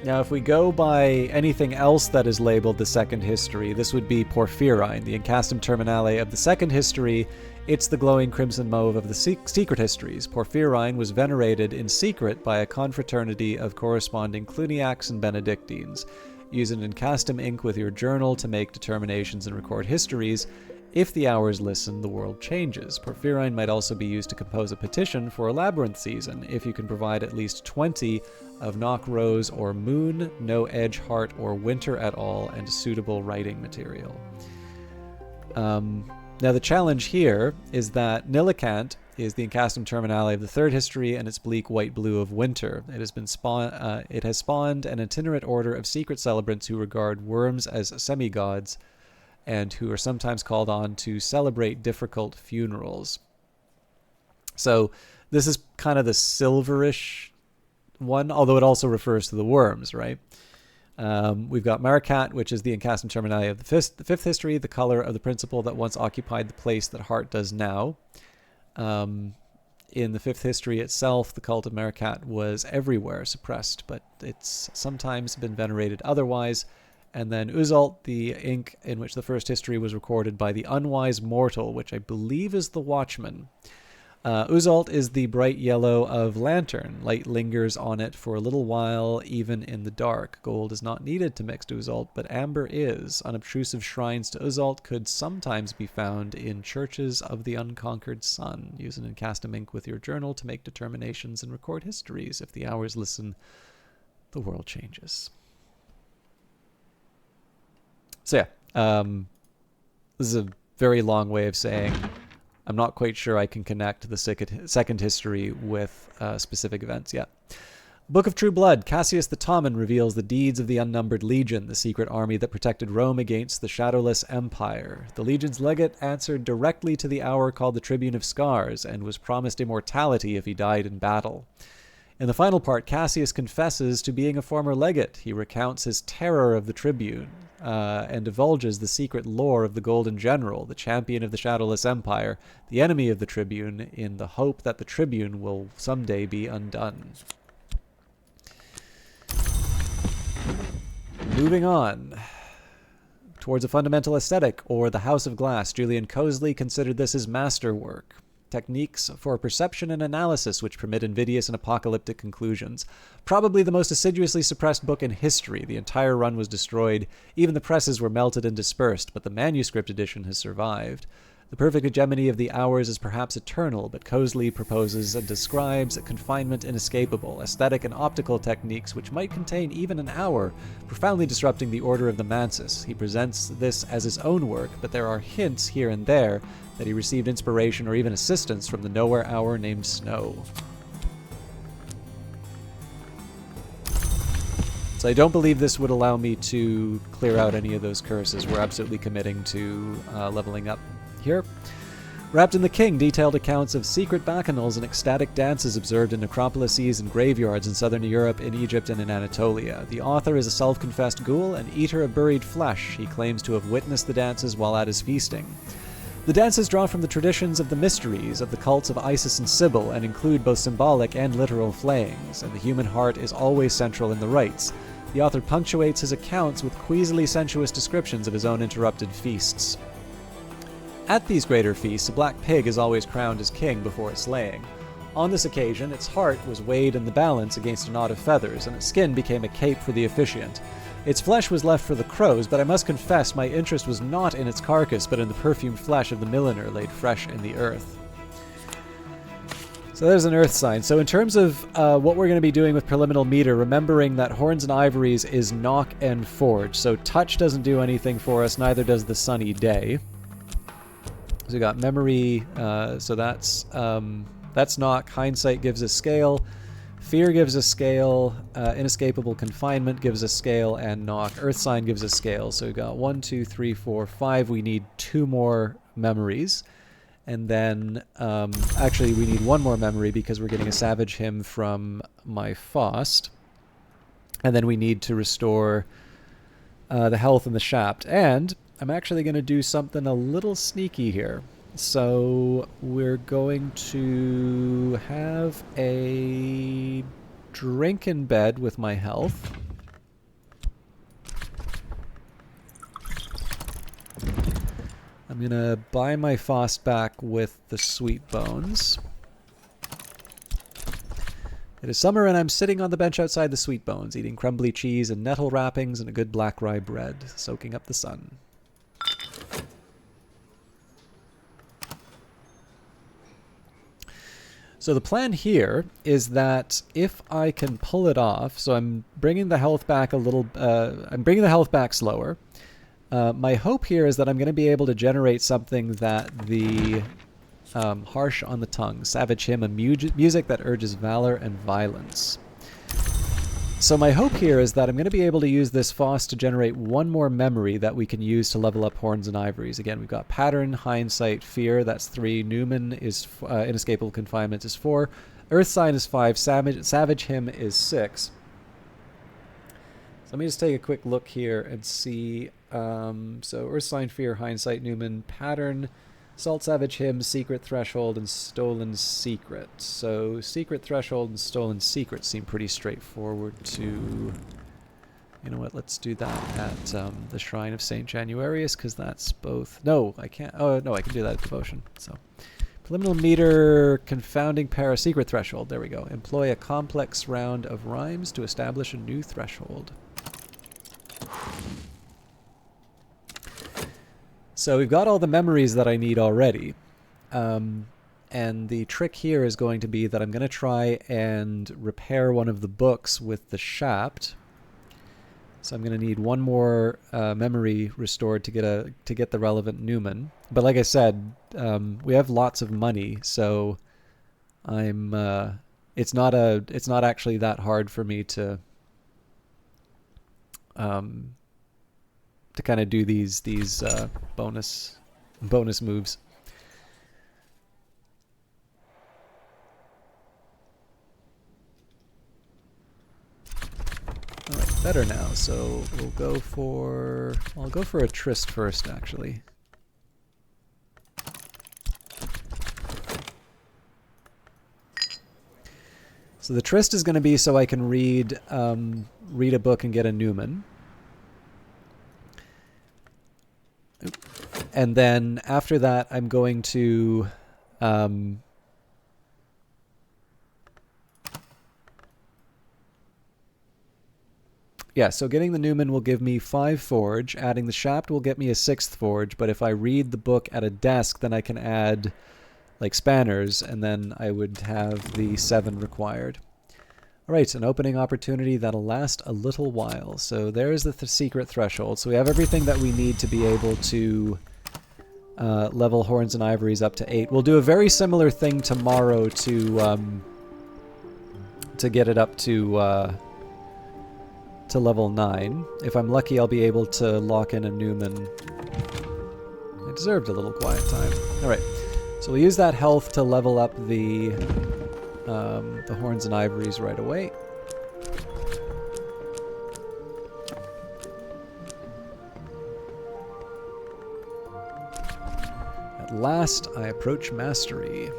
Now, if we go by anything else that is labeled the second history, this would be Porphyrine, the Incastum Terminale of the second history. It's the glowing crimson mauve of the secret histories. Porphyrine was venerated in secret by a confraternity of corresponding Cluniacs and Benedictines. Use an Incastum ink with your journal to make determinations and record histories. If the hours listen, the world changes. Porphyrine might also be used to compose a petition for a labyrinth season, if you can provide at least 20 of Knock Rose or Moon, No Edge Heart or Winter at all, and suitable writing material. Now, the challenge here is that Nillikant is the Incastum Terminale of the third history, and it's bleak white-blue of winter. It has spawned an itinerant order of secret celebrants who regard worms as semi-gods, and who are sometimes called on to celebrate difficult funerals. So this is kind of the silverish one, although it also refers to the worms, right? We've got Marrakat, which is the Incastum Terminale of the fifth history, the color of the principle that once occupied the place that Heart does now. In the fifth history itself, the cult of Marrakat was everywhere suppressed, but it's sometimes been venerated otherwise. And then Uzalt, the ink in which the first history was recorded by the unwise mortal, which I believe is the Watchman. Uzalt is the bright yellow of Lantern. Light lingers on it for a little while, even in the dark. Gold is not needed to mix to Uzalt, but amber is. Unobtrusive shrines to Uzalt could sometimes be found in churches of the unconquered sun. Use an Incastum ink with your journal to make determinations and record histories. If the hours listen, the world changes. So yeah, this is a very long way of saying I'm not quite sure I can connect the second history with specific events yet. Book of True Blood. Cassius the Tomman reveals the deeds of the Unnumbered Legion, the secret army that protected Rome against the Shadowless Empire. The Legion's legate answered directly to the hour called the Tribune of Scars and was promised immortality if he died in battle. In the final part, Cassius confesses to being a former legate. He recounts his terror of the Tribune and divulges the secret lore of the Golden General, the champion of the Shadowless Empire, the enemy of the Tribune, in the hope that the Tribune will someday be undone. Moving on. Towards a fundamental aesthetic, or the House of Glass, Julian Cosley considered this his masterwork. Techniques for perception and analysis which permit invidious and apocalyptic conclusions. Probably the most assiduously suppressed book in history. The entire run was destroyed. Even the presses were melted and dispersed, but the manuscript edition has survived. The perfect hegemony of the hours is perhaps eternal, but Cosley proposes and describes a confinement inescapable, aesthetic and optical techniques which might contain even an hour, profoundly disrupting the order of the Mansis. He presents this as his own work, but there are hints here and there that he received inspiration or even assistance from the nowhere hour named Snow. So I don't believe this would allow me to clear out any of those curses. We're absolutely committing to leveling up here. Wrapped in the King, detailed accounts of secret bacchanals and ecstatic dances observed in necropolises and graveyards in southern Europe, in Egypt, and in Anatolia. The author is a self-confessed ghoul, an eater of buried flesh. He claims to have witnessed the dances while at his feasting. The dances draw from the traditions of the mysteries of the cults of Isis and Sybil and include both symbolic and literal flayings, and the human heart is always central in the rites. The author punctuates his accounts with queasily sensuous descriptions of his own interrupted feasts. At these greater feasts, a black pig is always crowned as king before its slaying. On this occasion, its heart was weighed in the balance against a knot of feathers, and its skin became a cape for the officiant. Its flesh was left for the crows, but I must confess my interest was not in its carcass, but in the perfumed flesh of the milliner laid fresh in the earth. So there's an earth sign. So in terms of what we're going to be doing with preliminal meter, remembering that Horns and Ivories is knock and forge. So touch doesn't do anything for us, neither does the sunny day. So we got memory, so that's knock. Hindsight gives us scale. Fear gives us scale. Inescapable confinement gives us scale, and knock. Earth sign gives us scale. So we've got 1, 2, 3, 4, 5. We need 2 more memories. And then, actually, we need 1 more memory because we're getting a Savage Hymn from my Faust. And then we need to restore the health and the Shaft. And I'm actually going to do something a little sneaky here. So we're going to have a drink in bed with my health. I'm going to buy my Faust back with the Sweet Bones. It is summer and I'm sitting on the bench outside the Sweet Bones, eating crumbly cheese and nettle wrappings and a good black rye bread, soaking up the sun. So the plan here is that if I can pull it off, so I'm bringing the health back a little, I'm bringing the health back slower. My hope here is that I'm going to be able to generate something that the harsh on the tongue, savage hymn, and music that urges valor and violence. So my hope here is that I'm going to be able to use this Faust to generate 1 more memory that we can use to level up Horns and Ivories. Again, we've got Pattern, Hindsight, Fear, that's 3. Newman is Inescapable Confinement is 4. Earth Sign is 5. Savage Hymn is 6. So let me just take a quick look here and see. So Earth Sign, Fear, Hindsight, Newman, Pattern, Salt, Savage Hymn, Secret Threshold, and Stolen Secret. So Secret Threshold and Stolen Secret seem pretty straightforward to... You know what, let's do that at the Shrine of St. Januarius, because that's both... No, I can't... Oh, no, I can do that at Devotion. So Preliminal Meter, Confounding Para, Secret Threshold. There we go. Employ a complex round of rhymes to establish a new threshold. So we've got all the memories that I need already. And the trick here is going to be that I'm going to try and repair one of the books with the Shaft. So I'm going to need one more memory restored to get the relevant Newman. But like I said, we have lots of money, so I'm it's not actually that hard for me to kind of do these bonus moves. All right, better now. So I'll go for a tryst first, actually. So the tryst is going to be so I can read a book and get a Newman. And then after that, I'm going to yeah, so getting the Newman will give me 5 forge. Adding the shaft will get me a 6th forge, but if I read the book at a desk, then I can add like spanners, and then I would have the 7 required. All right, an opening opportunity that'll last a little while. So there's the secret threshold. So we have everything that we need to be able to level Horns and Ivories up to 8. We'll do a very similar thing tomorrow to get it up to level 9. If I'm lucky, I'll be able to lock in a Newman. I deserved a little quiet time. All right, so we'll use that health to level up the Horns and Ivories right away. At last, I approach mastery.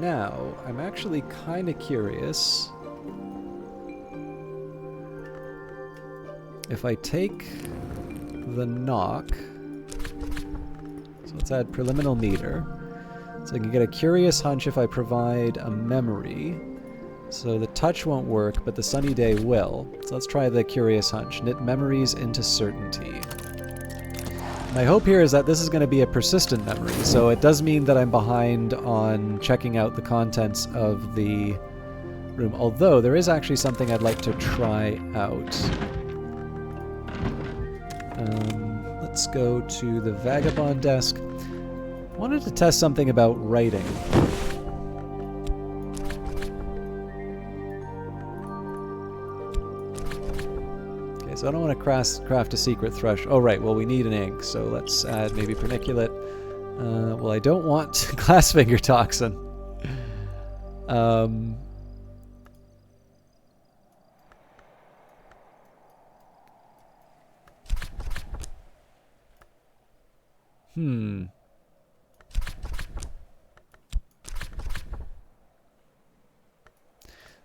Now, I'm actually kind of curious if I take the knock, so let's add preliminal meter, so I can get a curious hunch if I provide a memory. So the touch won't work, but the sunny day will. So let's try the curious hunch. Knit memories into certainty. My hope here is that this is going to be a persistent memory, so it does mean that I'm behind on checking out the contents of the room, although there is actually something I'd like to try out. Let's go to the Vagabond desk. I wanted to test something about writing. Okay, so I don't want to craft a secret thrush. Oh, right, well, we need an ink, so let's add maybe perniculate. Well, I don't want glass finger toxin.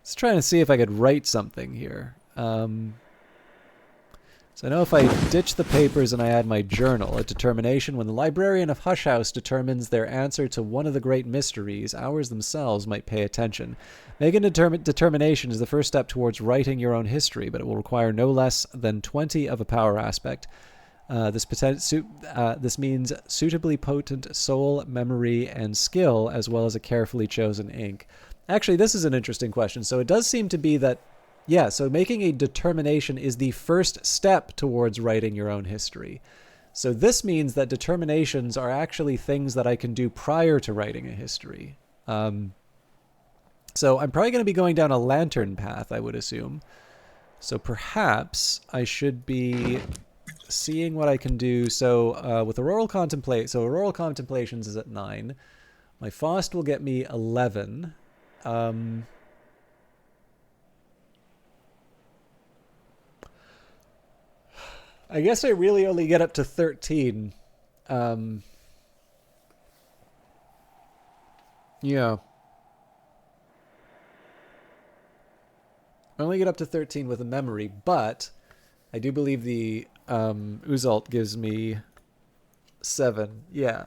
Let's try to see if I could write something here. So I know if I ditch the papers and I add my journal, a determination, when the librarian of Hush House determines their answer to one of the great mysteries, ours themselves might pay attention. Making a determination is the first step towards writing your own history, but it will require no less than 20 of a power aspect. This means suitably potent soul, memory, and skill, as well as a carefully chosen ink. Actually, this is an interesting question. So it does seem to be that, yeah, so making a determination is the first step towards writing your own history. So this means that determinations are actually things that I can do prior to writing a history. So I'm probably going to be going down a lantern path, I would assume. So perhaps I should be seeing what I can do. So with Auroral Contemplations is at 9. My Faust will get me 11. I guess I really only get up to 13. Yeah. I only get up to 13 with a memory, but I do believe the Uzalt gives me 7. Yeah.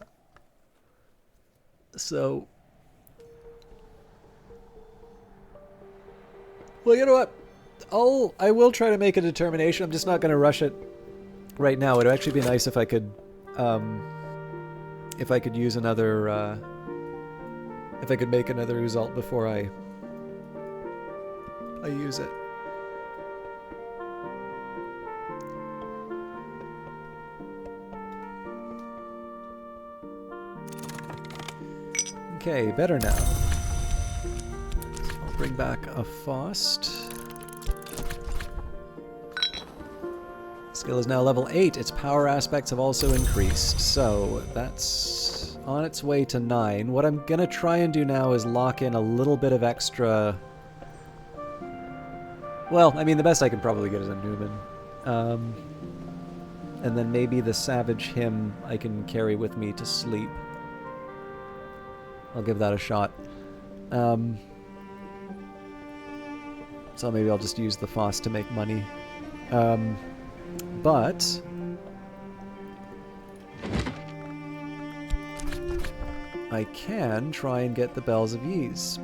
So, well, you know what? I will try to make a determination. I'm just not going to rush it right now. It would actually be nice if I could use another If I could make another result before I use it. Okay, better now. So I'll bring back a Faust. Skill is now level 8. Its power aspects have also increased. So that's on its way to 9. What I'm going to try and do now is lock in a little bit of extra... Well, I mean, the best I can probably get is a Newman. And then maybe the Savage Hymn I can carry with me to sleep. I'll give that a shot. So maybe I'll just use the Faust to make money. But I can try and get the Bells of Ys.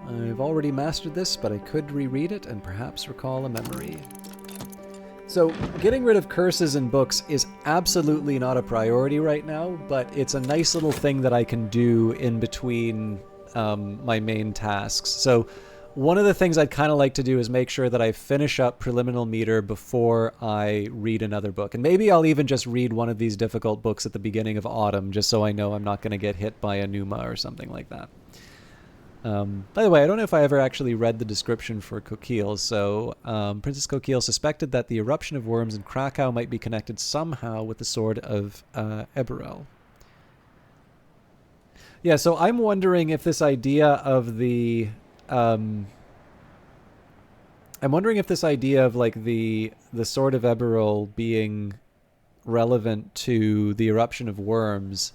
I've already mastered this, but I could reread it and perhaps recall a memory. So, getting rid of curses in books is absolutely not a priority right now, but it's a nice little thing that I can do in between my main tasks. So, one of the things I'd kind of like to do is make sure that I finish up Preliminal Meter before I read another book. And maybe I'll even just read one of these difficult books at the beginning of autumn, just so I know I'm not going to get hit by a Numa or something like that. By the way, I don't know if I ever actually read the description for Coquille, so Princess Coquille suspected that the eruption of worms in Krakow might be connected somehow with the sword of Eberel. Yeah, so I'm wondering if this idea of the... I'm wondering if this idea of like the sword of Eberel being relevant to the eruption of worms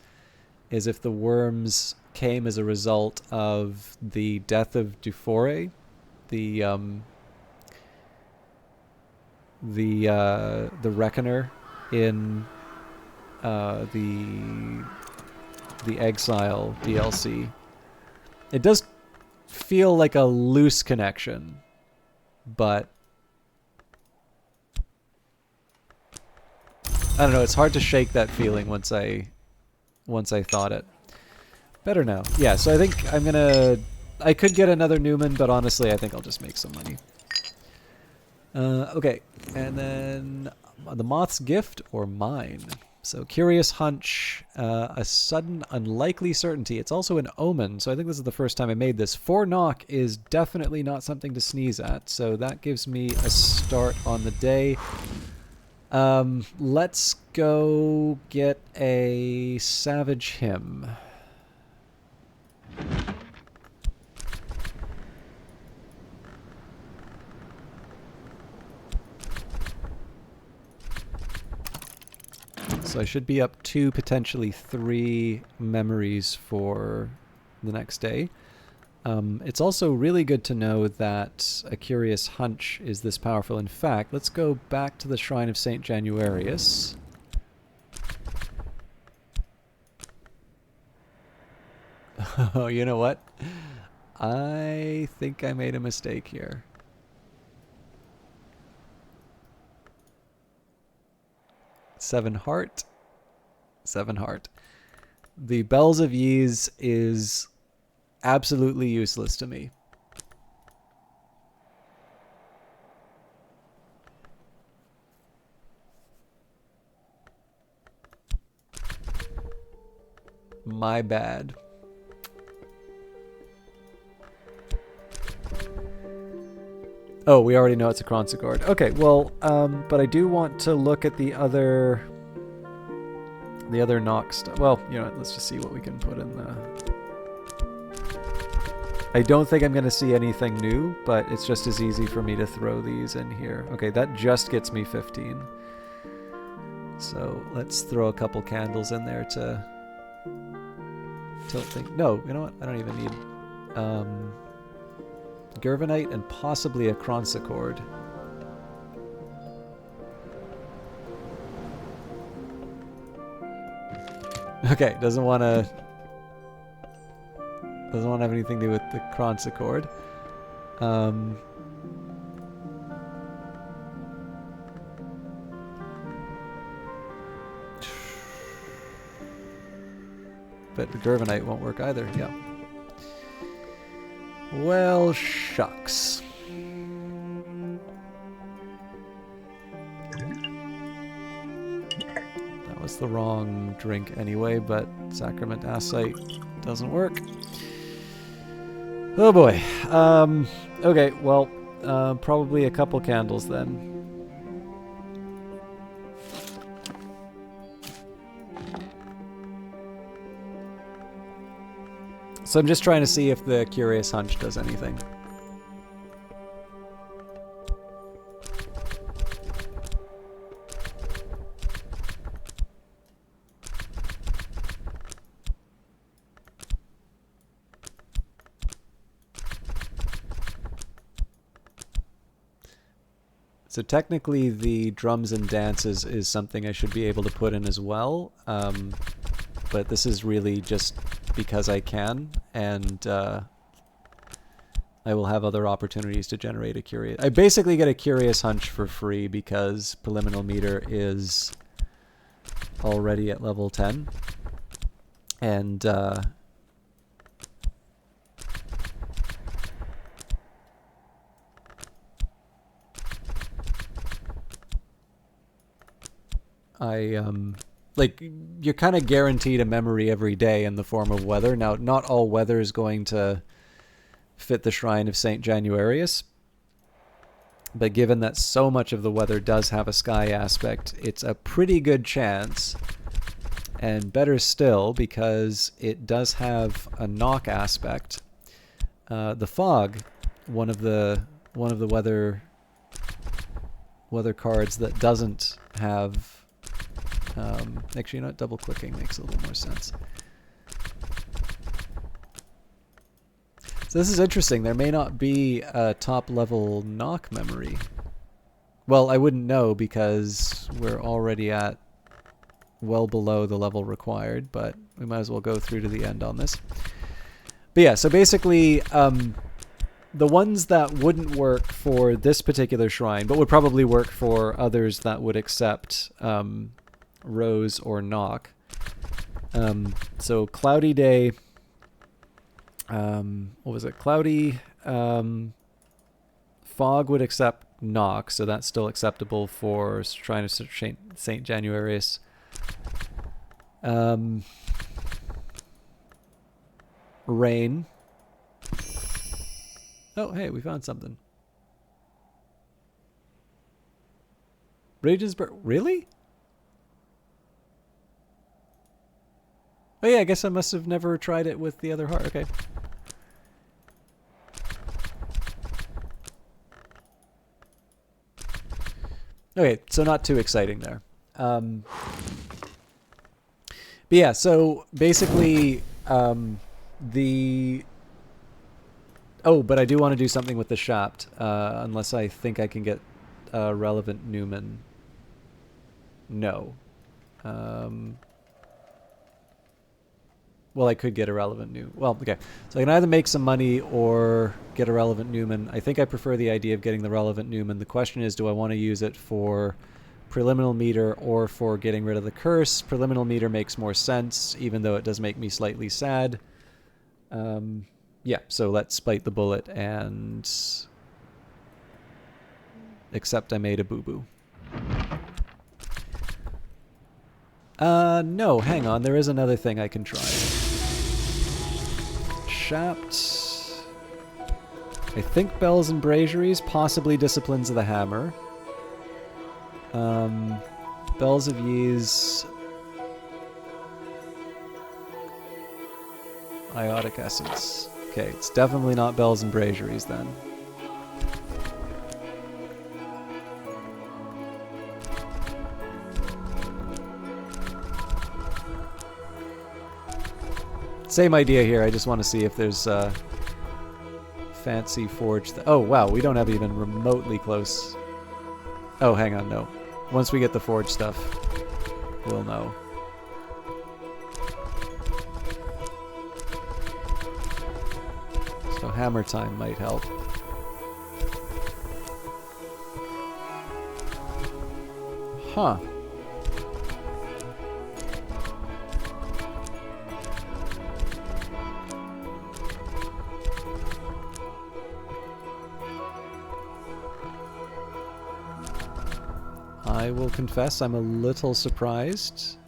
is if the worms came as a result of the death of Dufour, the Reckoner in the Exile DLC. It does feel like a loose connection, but I don't know. It's hard to shake that feeling once I thought it. Better now. Yeah, so I think I'm gonna... I could get another Newman, but honestly, I think I'll just make some money. Okay, and then the Moth's Gift or Mine. So Curious Hunch, a sudden unlikely certainty. It's also an omen, so I think this is the first time I made this. 4 knock is definitely not something to sneeze at, so that gives me a start on the day. Let's go get a Savage Hymn. So I should be up 2, potentially 3 memories for the next day. It's also really good to know that a Curious Hunch is this powerful. In fact, let's go back to the Shrine of St. Januarius. Oh, you know what? I think I made a mistake here. Seven heart. The Bells of Ys is absolutely useless to me. My bad. Oh, we already know it's a Kronsigord. Okay, well, but I do want to look at the other knock stuff. Well, you know, let's just see what we can put in the... I don't think I'm going to see anything new, but it's just as easy for me to throw these in here. Okay, that just gets me 15. So let's throw a couple candles in there to tilt things. No, you know what? I don't even need... Gervanite and possibly a Kronsigord. Okay, doesn't want to have anything to do with the Kronsigord. but the Gervinite won't work either. Yeah. Well, shucks. That was the wrong drink anyway, but Sacrament Acite doesn't work. Oh boy. Okay, well, probably a couple candles then. So I'm just trying to see if the Curious Hunch does anything. So technically the drums and dances is something I should be able to put in as well, but this is really just because I can, and I will have other opportunities to generate a curious... I basically get a Curious Hunch for free because Preliminal Meter is already at level 10, and like, you're kind of guaranteed a memory every day in the form of weather. Now, not all weather is going to fit the Shrine of St. Januarius, but given that so much of the weather does have a sky aspect, it's a pretty good chance, and better still, because it does have a knock aspect. The fog, one of the weather cards that doesn't have... actually, you know what? Double clicking makes a little more sense. So this is interesting. There may not be a top level knock memory. Well, I wouldn't know because we're already at well below the level required, but we might as well go through to the end on this. But yeah, so basically, the ones that wouldn't work for this particular shrine, but would probably work for others that would accept Rose or Knock. So Cloudy Day, what was it? Cloudy, Fog would accept Knock, so that's still acceptable for Shrine of St. Januarius. Rain. Oh, hey, we found something. Regensburg, really? Oh yeah, I guess I must have never tried it with the other heart. Okay. Okay, so not too exciting there. But yeah, so basically the... Oh, but I do want to do something with the Shapt, unless I think I can get relevant Newman. No. Well, I could get a relevant Newman. Well, okay. So I can either make some money or get a relevant Newman. I think I prefer the idea of getting the relevant Newman. The question is, do I want to use it for Preliminal Meter or for getting rid of the curse? Preliminal Meter makes more sense, even though it does make me slightly sad. Yeah, so let's bite the bullet and accept I made a boo-boo. No, hang on. There is another thing I can try. Shapt. I think Bells and Braziers, possibly Disciplines of the Hammer. Bells of Yeez. Iotic Essence. Okay, it's definitely not Bells and Braziers then. Same idea here. I just want to see if there's fancy forged... Oh, wow. We don't have even remotely close... Oh, hang on. No. Once we get the forged stuff, we'll know. So hammer time might help. Huh. I will confess I'm a little surprised.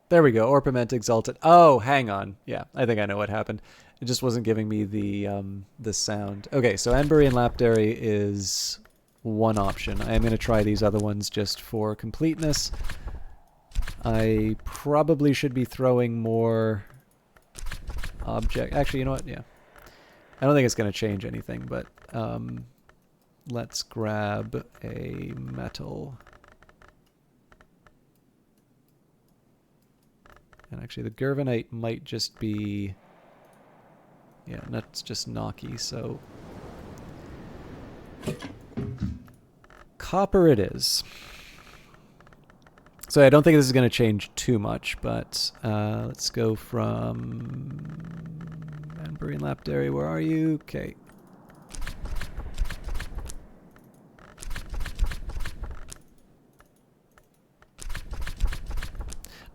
There we go. Orpiment Exalted. Oh, hang on. Yeah, I think I know what happened. It just wasn't giving me the sound. Okay, so Anbury and Lapdary is one option. I am going to try these other ones just for completeness. I probably should be throwing more object. Actually, you know what? Yeah. I don't think it's going to change anything, but let's grab a metal. And actually, the Gervanite might just be... Yeah, that's just knocky, so... Copper it is. So I don't think this is going to change too much, but let's go from... Anbury and Lapdary, where are you? Okay.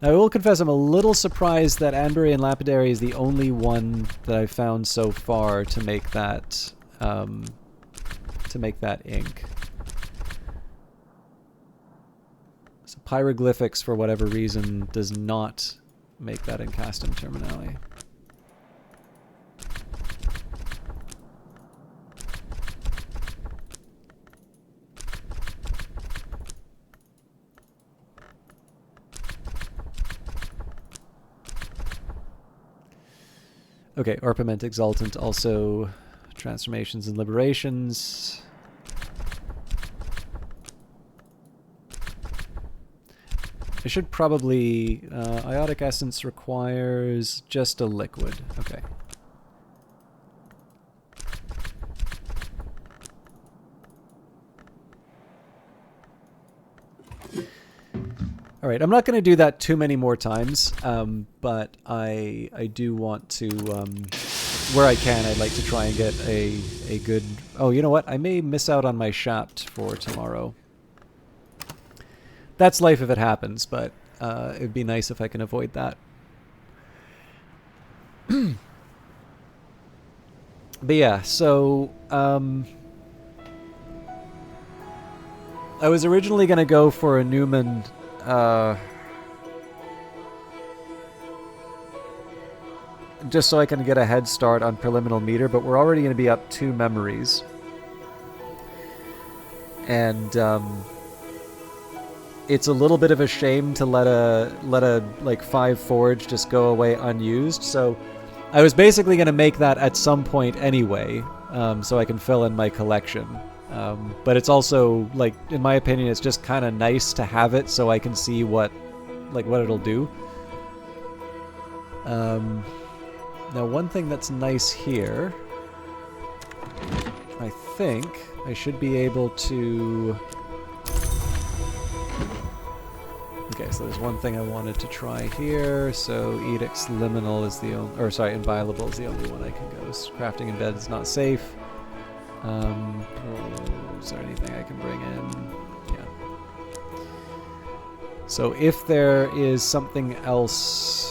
Now, I will confess I'm a little surprised that Anbury and Lapidary is the only one that I've found so far to make that ink. So Pyroglyphics, for whatever reason, does not make that in Castum Terminale. Okay, Orpiment Exaltant, also Transformations and Liberations. I should probably... Iotic Essence requires just a liquid. Okay. Alright, I'm not going to do that too many more times, but I do want to, where I can, I'd like to try and get a good... Oh, you know what? I may miss out on my shaft for tomorrow. That's life if it happens, but it'd be nice if I can avoid that. But yeah, so... I was originally going to go for a Newman... just so I can get a head start on preliminary meter, but we're already going to be up 2 memories. And it's a little bit of a shame to let a like 5 forge just go away unused. So I was basically going to make that at some point anyway, so I can fill in my collection. But it's also, like, in my opinion, it's just kind of nice to have it so I can see what it'll do. Now, one thing that's nice here, I think I should be able to... Okay, so there's one thing I wanted to try here. So Edict's Liminal is the only... Or, sorry, Inviolable is the only one I can go. Crafting in bed is not safe. Is there anything I can bring in? Yeah. So if there is something else...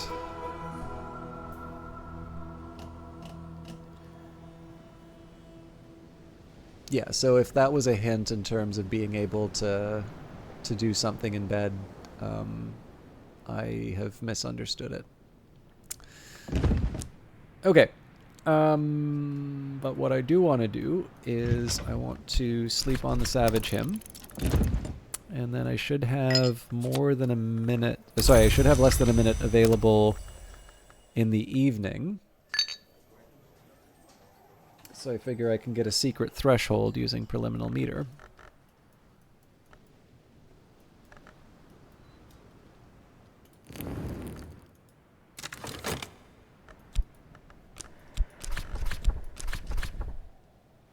Yeah, so if that was a hint in terms of being able to do something in bed, I have misunderstood it. Okay. But what I do want to do is I want to sleep on the Savage Hymn. And then I should have more than a minute... Sorry, I should have less than a minute available in the evening. So I figure I can get a secret threshold using preliminary meter.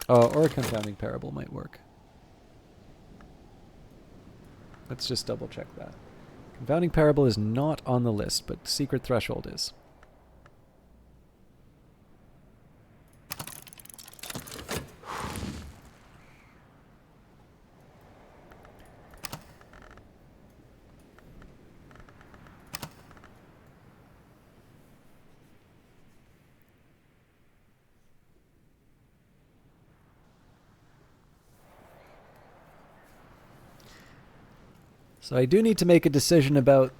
Or a confounding parable might work. Let's just double check that. Confounding parable is not on the list, but secret threshold is. So I do need to make a decision about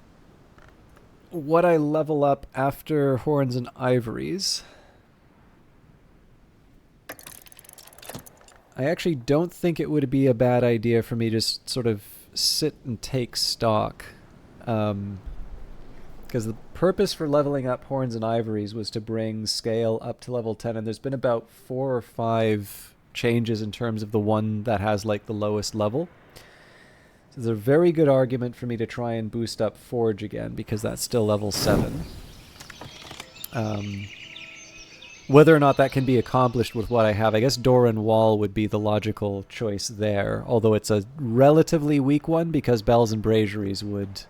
what I level up after Horns and Ivories. I actually don't think it would be a bad idea for me to just sort of sit and take stock. Because the purpose for leveling up Horns and Ivories was to bring Scale up to level 10, and there's been about 4 or 5 changes in terms of the one that has like the lowest level. So there's a very good argument for me to try and boost up Forge again, because that's still level 7. Whether or not that can be accomplished with what I have, I guess Door and Wall would be the logical choice there, although it's a relatively weak one because Bells and Braziers would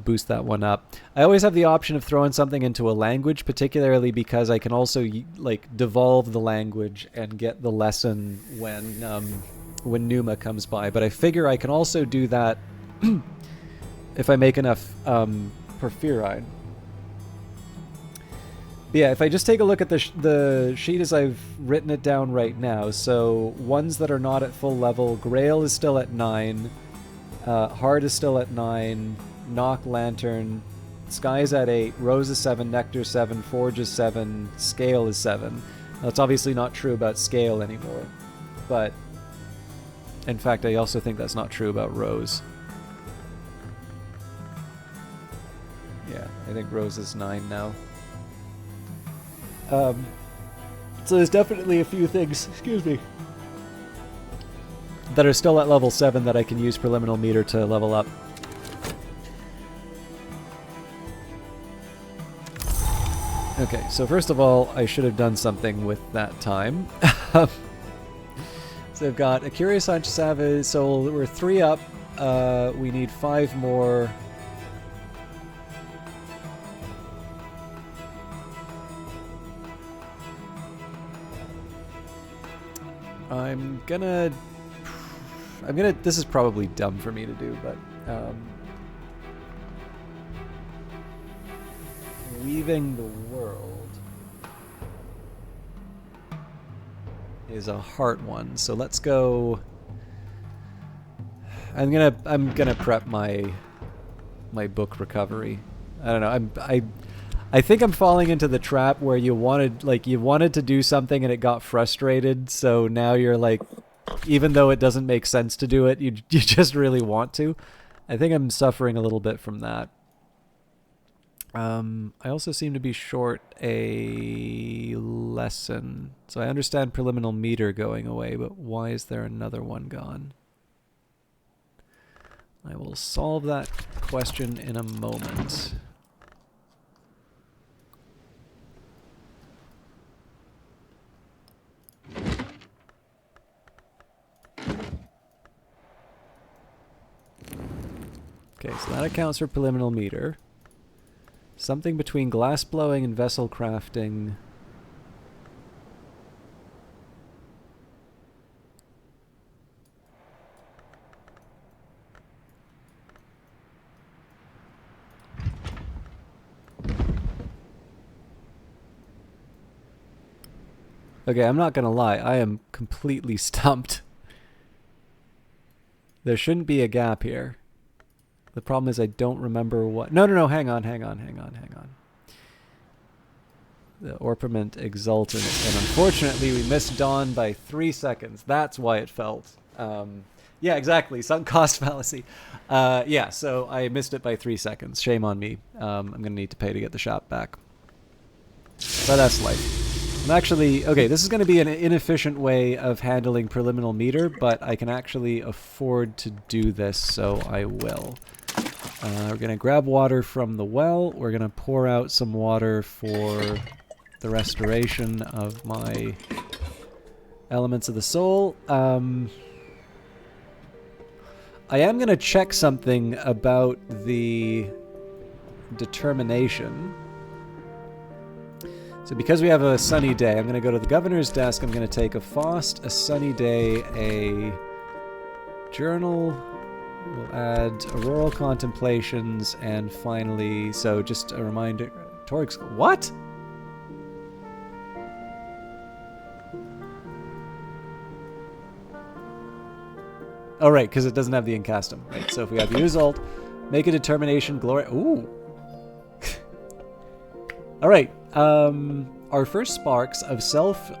boost that one up. I always have the option of throwing something into a language, particularly because I can also like devolve the language and get the lesson when Numa comes by. But I figure I can also do that if I make enough Porphyri. Yeah, if I just take a look at the sheet as I've written it down right now, so ones that are not at full level, Grail is still at 9, Heart is still at 9, Knock, Lantern, Sky is at 8, Rose is 7, Nectar 7, Forge is 7, Scale is 7. That's obviously not true about Scale anymore, but in fact I also think that's not true about Rose. Yeah, I think Rose is 9 now. So there's definitely a few things, excuse me, that are still at level 7 that I can use Preliminal Meter to level up. Okay, so first of all, I should have done something with that time. So I've got a Curious Hunch, Savage, so we're 3 up. We need 5 more. I'm gonna, this is probably dumb for me to do, but, Weaving the World is a heart one, so let's go, I'm gonna prep my book recovery. I don't know, I think I'm falling into the trap where you wanted to do something and it got frustrated, so now you're like, even though it doesn't make sense to do it, you just really want to. I think I'm suffering a little bit from that. I also seem to be short a lesson, so I understand Preliminal Meter going away, but why is there another one gone? I will solve that question in a moment. Okay, so that accounts for Preliminal Meter. Something between glass blowing and vessel crafting. Okay, I'm not gonna lie, I am completely stumped. There shouldn't be a gap here. The problem is I don't remember what... No, hang on. The Orpiment Exultant, and unfortunately we missed Dawn by 3 seconds. That's why it felt... yeah, exactly, sunk cost fallacy. Yeah, so I missed it by 3 seconds. Shame on me. I'm gonna need to pay to get the shop back. But that's life. I'm actually... Okay, this is going to be an inefficient way of handling Preliminal Meter, but I can actually afford to do this, so I will. We're going to grab water from the well. We're going to pour out some water for the restoration of my Elements of the Soul. I am going to check something about the determination. So because we have a sunny day, I'm going to go to the governor's desk. I'm going to take a Faust, a sunny day, a journal. We'll add auroral contemplations, and finally, so just a reminder, Torix, what? Oh, right, because it doesn't have the incastum. Right, so if we have the Uzult, make a determination, glory... Ooh. All right. Our first sparks of self...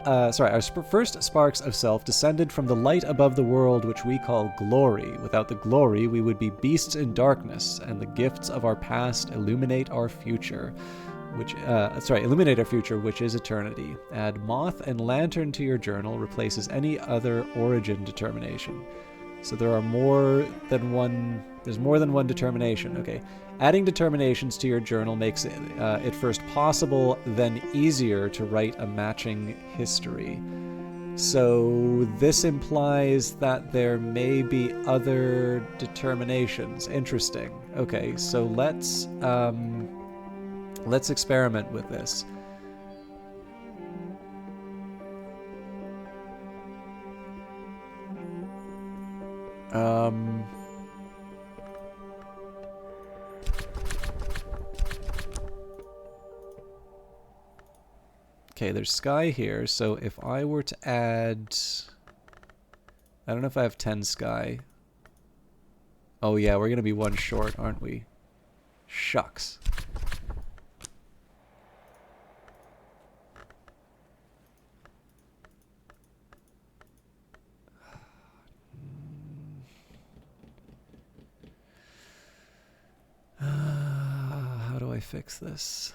first sparks of self descended from the light above the world, which we call glory. Without the glory, we would be beasts in darkness, and the gifts of our past illuminate our future. Illuminate our future, which is eternity. Add moth and lantern to your journal, replaces any other origin determination. So there are more than one... There's more than one determination. Okay. Adding determinations to your journal makes it first possible, then easier to write a matching history. So this implies that there may be other determinations. Interesting. Okay, so let's experiment with this. Okay, there's sky here, so if I were to add... I don't know if I have 10 sky. Oh yeah, we're gonna be one short, aren't we? Shucks. How do I fix this?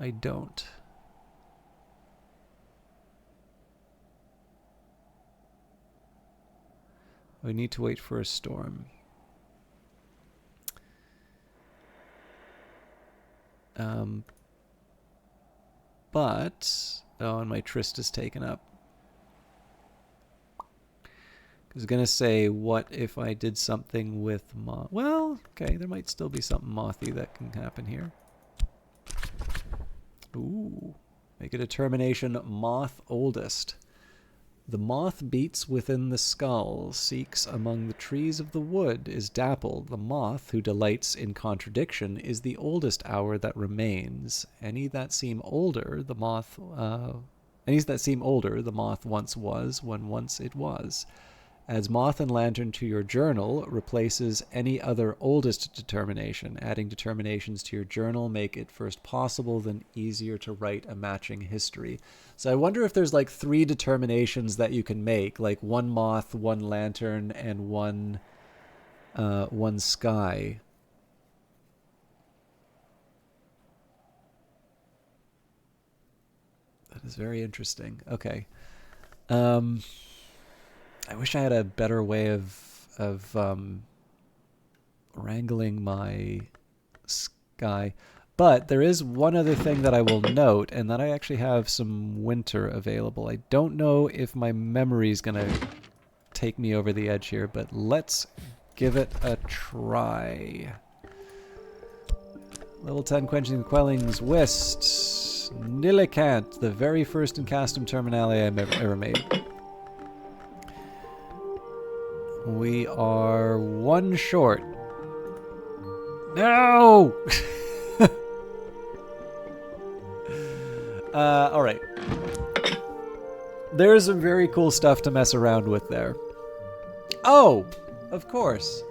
I don't. We need to wait for a storm. But... Oh, and my tryst is taken up. I was going to say, what if I did something with moth? Well, okay, there might still be something mothy that can happen here. Ooh. Make a determination, moth oldest. The moth beats within the skull, seeks among the trees of the wood, is dappled. The moth, who delights in contradiction, is the oldest hour that remains. Any that seem older, the moth once was, when once it was. Adds moth and lantern to your journal, replaces any other oldest determination. Adding determinations to your journal make it first possible, then easier to write a matching history. So I wonder if there's like 3 determinations that you can make, like 1 moth, 1 lantern, and 1 sky. That is very interesting. Okay. I wish I had a better way of wrangling my sky. But there is one other thing that I will note, and that I actually have some winter available. I don't know if my memory is going to take me over the edge here, but let's give it a try. Level 10 Quenching the Quellings, Whist, Nillicant, the very first Incastum Terminale I've ever made. We are 1 short. No! Alright. There's some very cool stuff to mess around with there. Oh! Of course.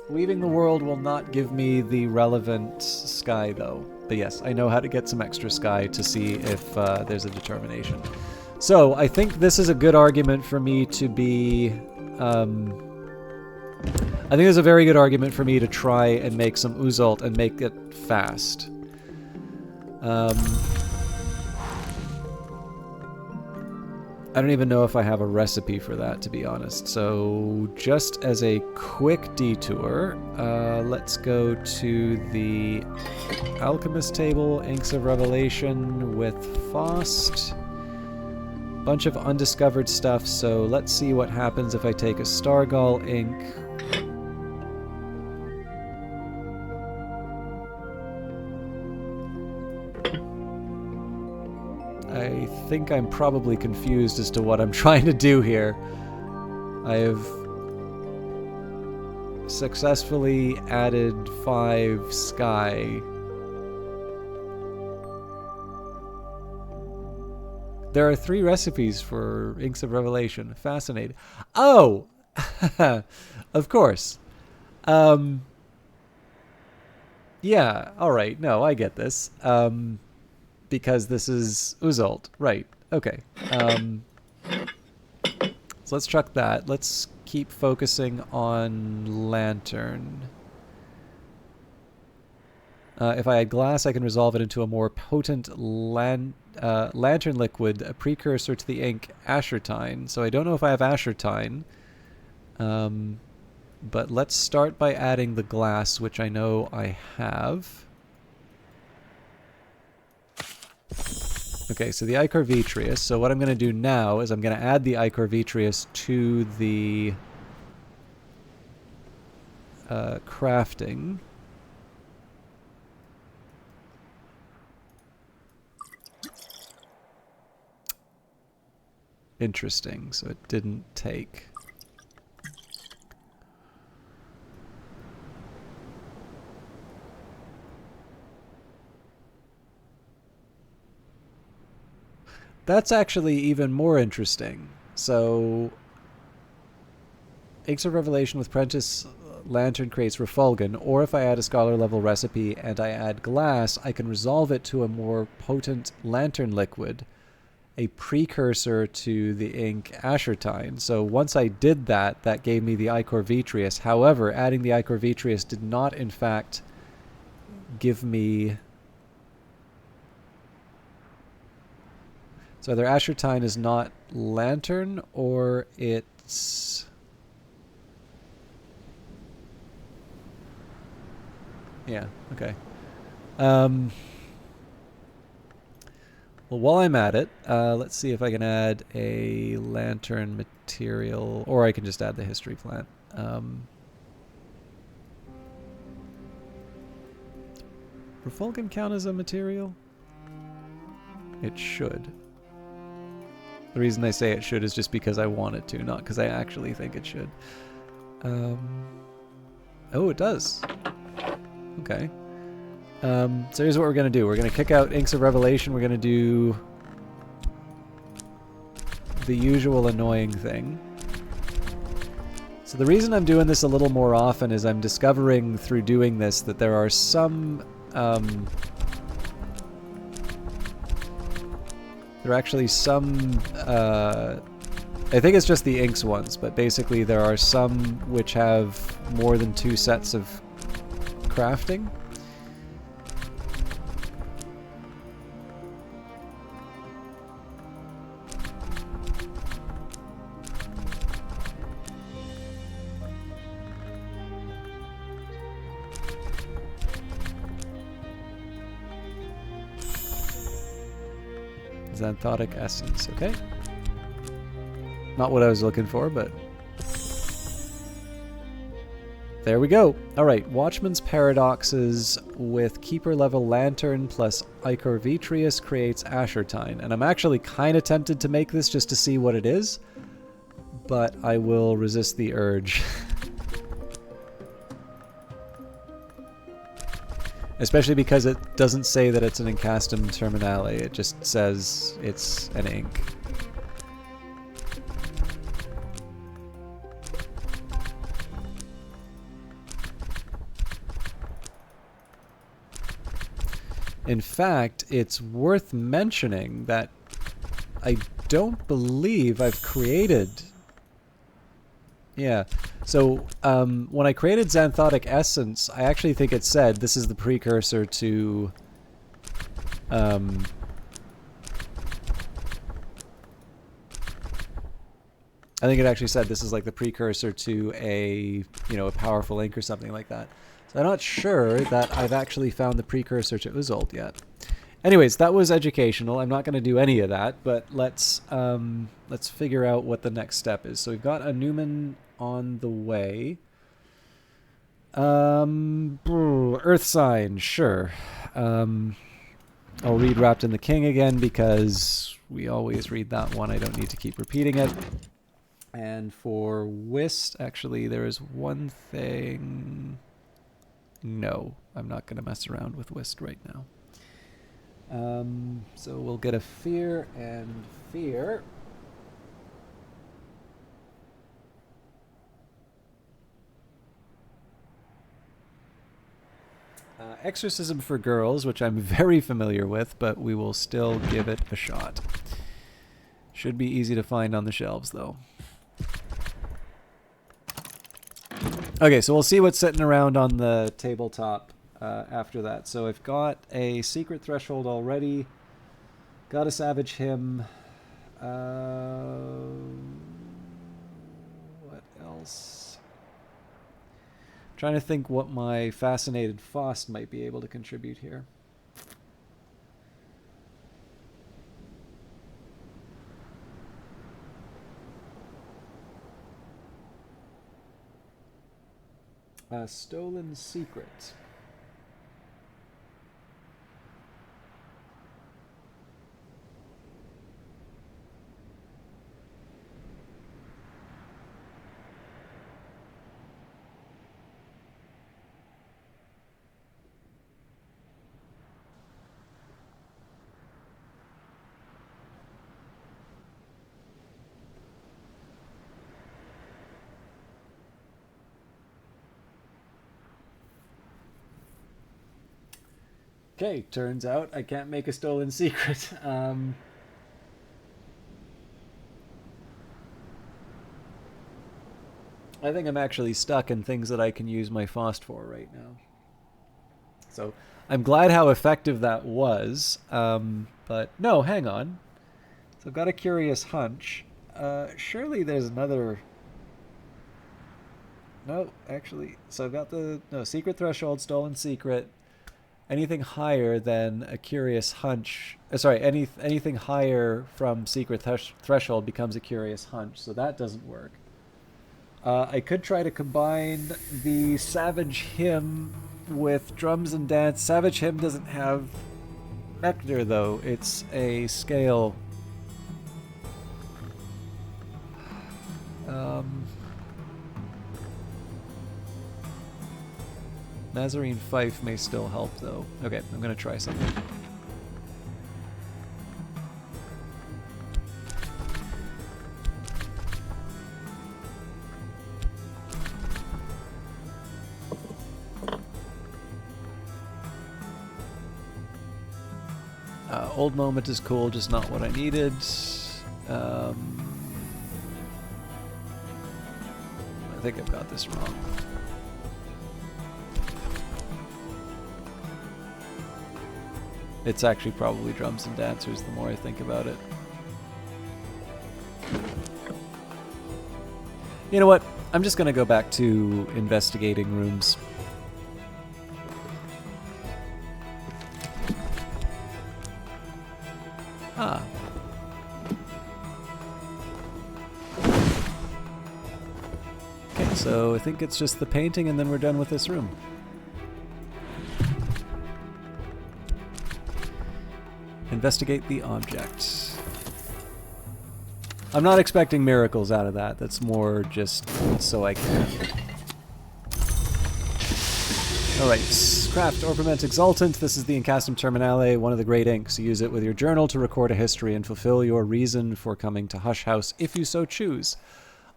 Weaving the World will not give me the relevant sky, though. But yes, I know how to get some extra sky to see if there's a determination. So, I think this is a good argument for me to be... I think there's a very good argument for me to try and make some Uzult and make it fast. I don't even know if I have a recipe for that, to be honest. So, just as a quick detour, let's go to the Alchemist table, Inks of Revelation with Faust. Bunch of undiscovered stuff, so let's see what happens if I take a Stargall ink. I think I'm probably confused as to what I'm trying to do here. I have successfully added 5 sky. There are 3 recipes for Inks of Revelation. Fascinating. Oh! Of course. Um, yeah, alright. No, I get this. Because this is Uzult. Right. Okay. So let's chuck that. Let's keep focusing on Lantern. If I add glass, I can resolve it into a more potent lantern liquid, a precursor to the ink Ashertine. So I don't know if I have Ashertine. But let's start by adding the glass, which I know I have. Okay, so the ichor vitreous. So what I'm going to do now is I'm going to add the ichor vitreous to the crafting. Interesting. So it didn't take. That's actually even more interesting. So, Inks of Revelation with Prentice Lantern creates Refulgin, or if I add a Scholar level recipe and I add glass, I can resolve it to a more potent lantern liquid, a precursor to the ink Ashertine. So once I did that, that gave me the ichor vitreous. However, adding the ichor vitreous did not, in fact, give me... So either Ashertine is not lantern, or it's... Yeah, okay. Well, while I'm at it, let's see if I can add a lantern material, or I can just add the history plant. Refulgin count as a material? It should. The reason I say it should is just because I want it to, not because I actually think it should. Oh, it does. Okay. So here's what we're going to do. We're going to kick out Inks of Revelation. We're going to do the usual annoying thing. So the reason I'm doing this a little more often is I'm discovering through doing this that there are some... there are actually some... I think it's just the inks ones, but basically there are some which have more than 2 sets of crafting. Xanthotic essence, okay. Not what I was looking for, but... There we go. Alright, Watchman's Paradoxes with Keeper level Lantern plus Ichor Vitreous creates Ashertine. And I'm actually kind of tempted to make this just to see what it is, but I will resist the urge. Especially because it doesn't say that it's an Incastum Terminale, it just says it's an ink. In fact, it's worth mentioning that I don't believe I've created... Yeah, so when I created Xanthotic Essence, I actually think it said this is the precursor to... I think it actually said this is like the precursor to a, you know, a powerful ink or something like that. So I'm not sure that I've actually found the precursor to Uzult yet. Anyways, that was educational. I'm not going to do any of that, but let's figure out what the next step is. So we've got a Newman on the way. Earth sign, sure. I'll read Wrapped in the King again because we always read that one. I don't need to keep repeating it. And for Whist, actually, there is one thing... No, I'm not going to mess around with Whist right now. So we'll get a fear and fear. Exorcism for Girls, which I'm very familiar with, but we will still give it a shot. Should be easy to find on the shelves, though. Okay, so we'll see what's sitting around on the tabletop after that. So I've got a Secret Threshold already. Got a Savage Hymn. What else? Trying to think what my Fascinated Faust might be able to contribute here. Stolen Secret. Okay, turns out I can't make a Stolen Secret. I think I'm actually stuck in things that I can use my Faust for right now. So I'm glad how effective that was. But no, hang on. So I've got a curious hunch. Surely there's another... No, actually. So I've got the... No, Secret Threshold, Stolen Secret. Anything higher than a curious hunch... sorry, anything higher from Secret Threshold becomes a curious hunch. So that doesn't work. I could try to combine the Savage Hymn with Drums and Dance. Savage Hymn doesn't have Nectar, though. It's a scale. Nazarene Fife may still help, though. Okay, I'm going to try something. Old Moment is cool, just not what I needed. I think I've got this wrong. It's actually probably Drums and Dancers the more I think about it. You know what? I'm just going to go back to investigating rooms. Ah. Okay, so I think it's just the painting and then we're done with this room. Investigate the object. I'm not expecting miracles out of that. That's more just so I can. Alright, craft Orpiment Exultant. This is the Incastum Terminale, one of the great inks. Use it with your journal to record a history and fulfill your reason for coming to Hush House, if you so choose.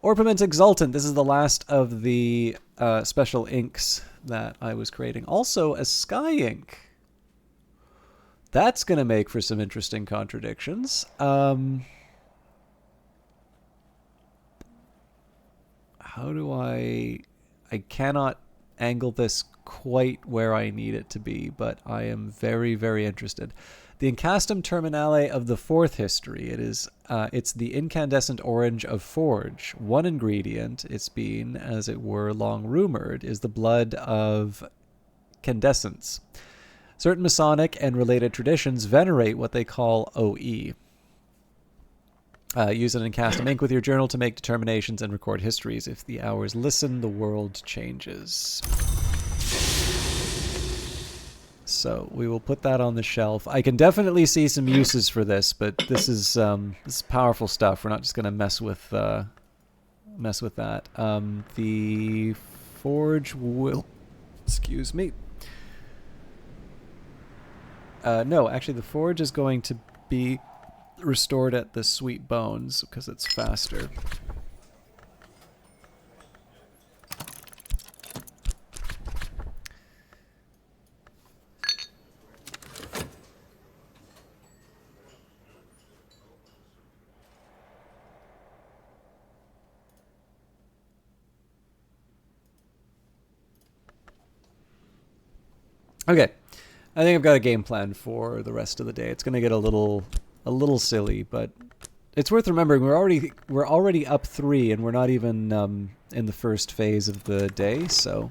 Orpiment Exultant. This is the last of the special inks that I was creating. Also, a sky ink. That's going to make for some interesting contradictions. How do I cannot angle this quite where I need it to be, but I am very, very interested. The Incastum Terminale of the fourth history. It's the incandescent orange of Forge. One ingredient, it's been, as it were, long rumored, is the blood of Candescence. Certain Masonic and related traditions venerate what they call OE. Use an Incastum ink with your journal to make determinations and record histories. If the hours listen, the world changes. So we will put that on the shelf. I can definitely see some uses for this, but this is powerful stuff. We're not just going to mess with that. The Forge will... Excuse me. No, actually, the forge is going to be restored at the Sweet Bones because it's faster. Okay, I think I've got a game plan for the rest of the day. It's going to get a little silly, but it's worth remembering we're already up 3, and we're not even in the first phase of the day. So,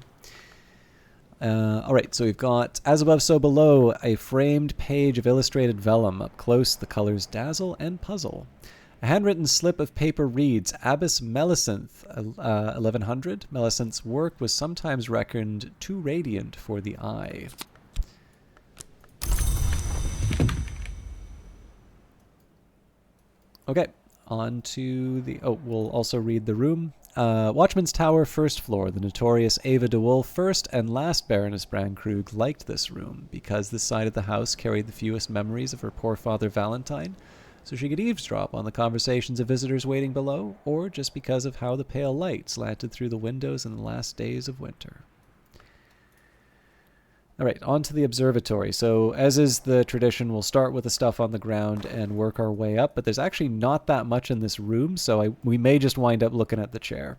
all right. So we've got as above, so below, a framed page of illustrated vellum. Up close, the colors dazzle and puzzle. A handwritten slip of paper reads, Abbess Melissenth, 1100. Melissenth's work was sometimes reckoned too radiant for the eye. Okay, on to the... Oh, we'll also read the room. Watchman's Tower, first floor. The notorious Ava de Wolf, first and last Baroness Brandkrug, liked this room because this side of the house carried the fewest memories of her poor father Valentine, so she could eavesdrop on the conversations of visitors waiting below, or just because of how the pale light slanted through the windows in the last days of winter. All right, on to the observatory. So, as is the tradition, we'll start with the stuff on the ground and work our way up, but there's actually not that much in this room, so we may just wind up looking at the chair.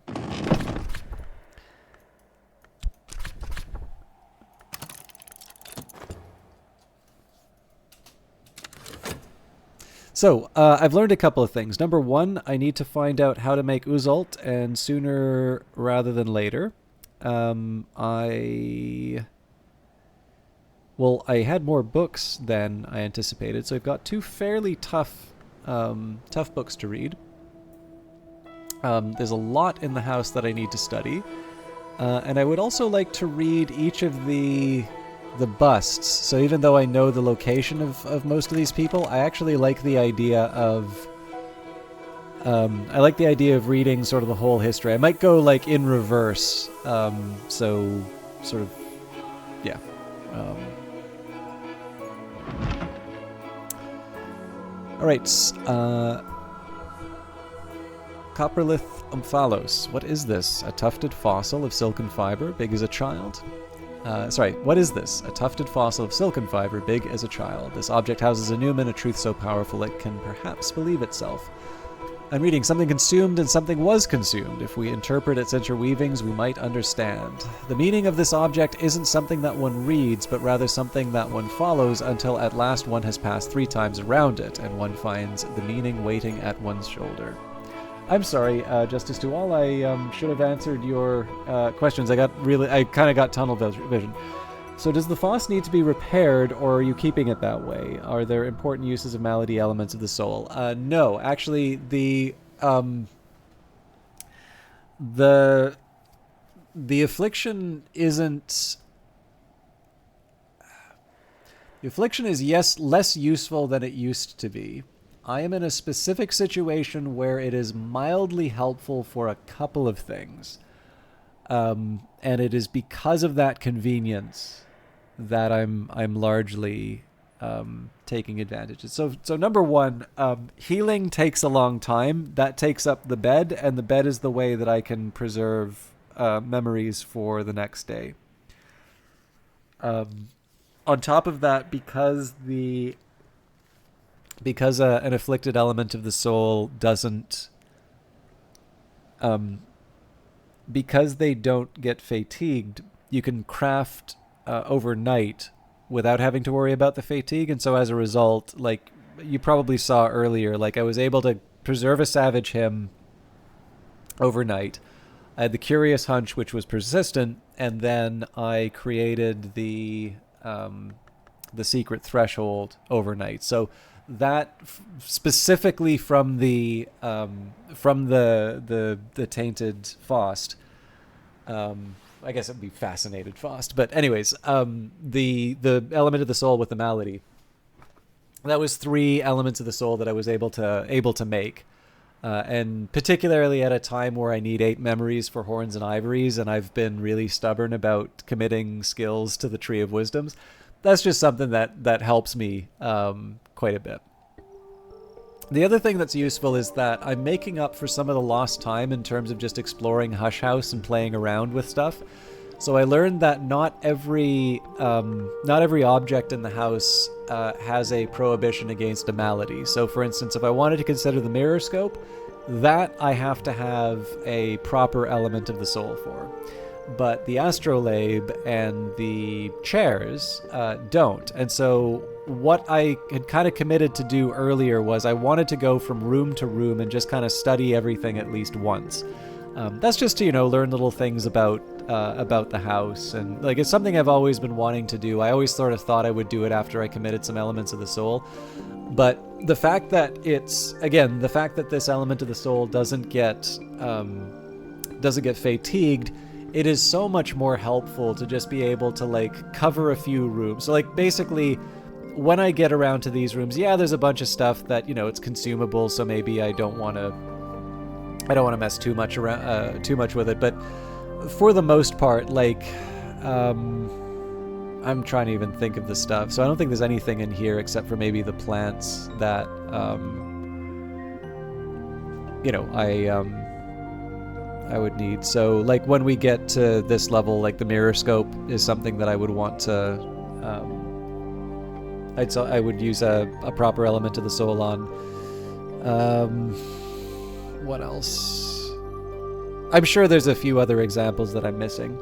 So, I've learned a couple of things. Number one, I need to find out how to make Uzalt, and sooner rather than later. Well, I had more books than I anticipated, so I've got 2 fairly tough books to read. There's a lot in the house that I need to study, and I would also like to read each of the busts. So even though I know the location of most of these people, I actually like the idea of reading sort of the whole history. I might go like in reverse, so sort of, yeah. All right, Coprolith omphalos. What is this? A tufted fossil of silken fiber, big as a child? What is this? A tufted fossil of silken fiber, big as a child. This object houses a Numa, a truth so powerful it can perhaps believe itself. I'm reading something consumed and something was consumed. If we interpret its interweavings, we might understand. The meaning of this object isn't something that one reads, but rather something that one follows until at last one has passed 3 times around it, and one finds the meaning waiting at one's shoulder. I'm sorry, Justice to All. I should have answered your questions. I kind of got tunnel vision. So does the Foss need to be repaired, or are you keeping it that way? Are there important uses of malady elements of the soul? No, actually, the affliction isn't... The affliction is, yes, less useful than it used to be. I am in a specific situation where it is mildly helpful for a couple of things. And it is because of that convenience that I'm largely taking advantage. So number one, healing takes a long time. That takes up the bed, and the bed is the way that I can preserve memories for the next day. On top of that, because an afflicted element of the soul doesn't... because they don't get fatigued, you can craft overnight without having to worry about the fatigue. And so as a result, like you probably saw earlier, like I was able to preserve a Savage Hymn overnight. I had the Curious Hunch, which was persistent, and then I created the Secret Threshold overnight. So that specifically from the tainted Faust. I guess it would be fascinated Faust, but anyways, the element of the soul with the malady. That was 3 elements of the soul that I was able to make, and particularly at a time where I need 8 memories for Horns and Ivories, and I've been really stubborn about committing skills to the Tree of Wisdoms. that's just something that helps me quite a bit. The other thing that's useful is that I'm making up for some of the lost time in terms of just exploring Hush House and playing around with stuff. So I learned that not every object in the house has a prohibition against a malady. So for instance, if I wanted to consider the mirror scope, that I have to have a proper element of the soul for. But the astrolabe and the chairs don't. And so what I had kind of committed to do earlier was I wanted to go from room to room and just kind of study everything at least once. That's just to, learn little things about the house. And like, it's something I've always been wanting to do. I always sort of thought I would do it after I committed some elements of the soul. But the fact that the fact that this element of the soul doesn't get fatigued, it is so much more helpful to just be able to like cover a few rooms. So like basically when I get around to these rooms, there's a bunch of stuff that, it's consumable. So maybe I don't want to mess too much with it. But for the most part, like, I'm trying to even think of the stuff. So I don't think there's anything in here except for maybe the plants that, I would need. So like when we get to this level, like the mirror scope is something that I would want to, I would use a proper element of the soul on. What else? I'm sure there's a few other examples that I'm missing.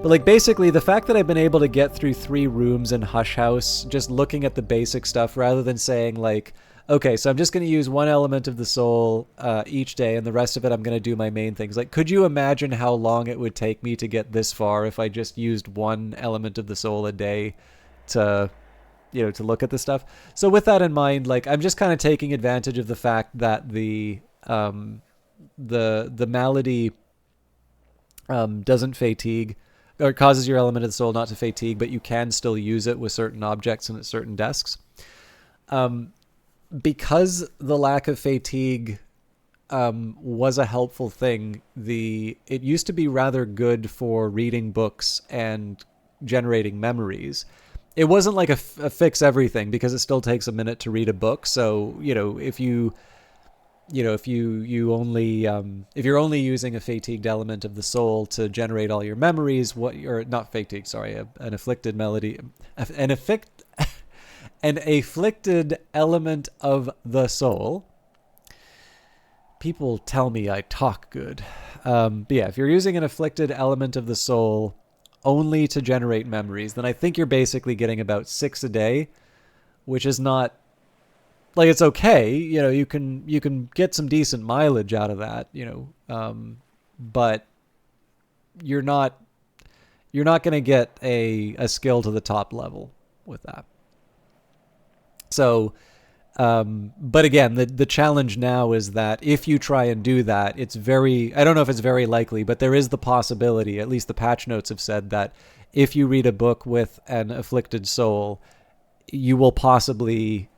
But like basically the fact that I've been able to get through 3 rooms in Hush House, just looking at the basic stuff rather than saying like, okay, so I'm just going to use one element of the soul each day and the rest of it I'm going to do my main things. Like, could you imagine how long it would take me to get this far if I just used one element of the soul a day to look at the stuff? So with that in mind, like I'm just kind of taking advantage of the fact that the malady doesn't fatigue, or causes your element of the soul not to fatigue, but you can still use it with certain objects and at certain desks. Because the lack of fatigue was a helpful thing, it used to be rather good for reading books and generating memories. It wasn't like a fix everything, because it still takes a minute to read a book. So, if you're only using a fatigued element of the soul to generate all your memories, an afflicted melody, an afflicted element of the soul. People tell me I talk good. But yeah, if you're using an afflicted element of the soul only to generate memories, then I think you're basically getting about 6 a day, which is not, like, it's okay. You can get some decent mileage out of that, but you're not going to get a skill to the top level with that. So, but again, the challenge now is that if you try and do that, I don't know if it's very likely, but there is the possibility, at least the patch notes have said, that if you read a book with an afflicted soul, you will possibly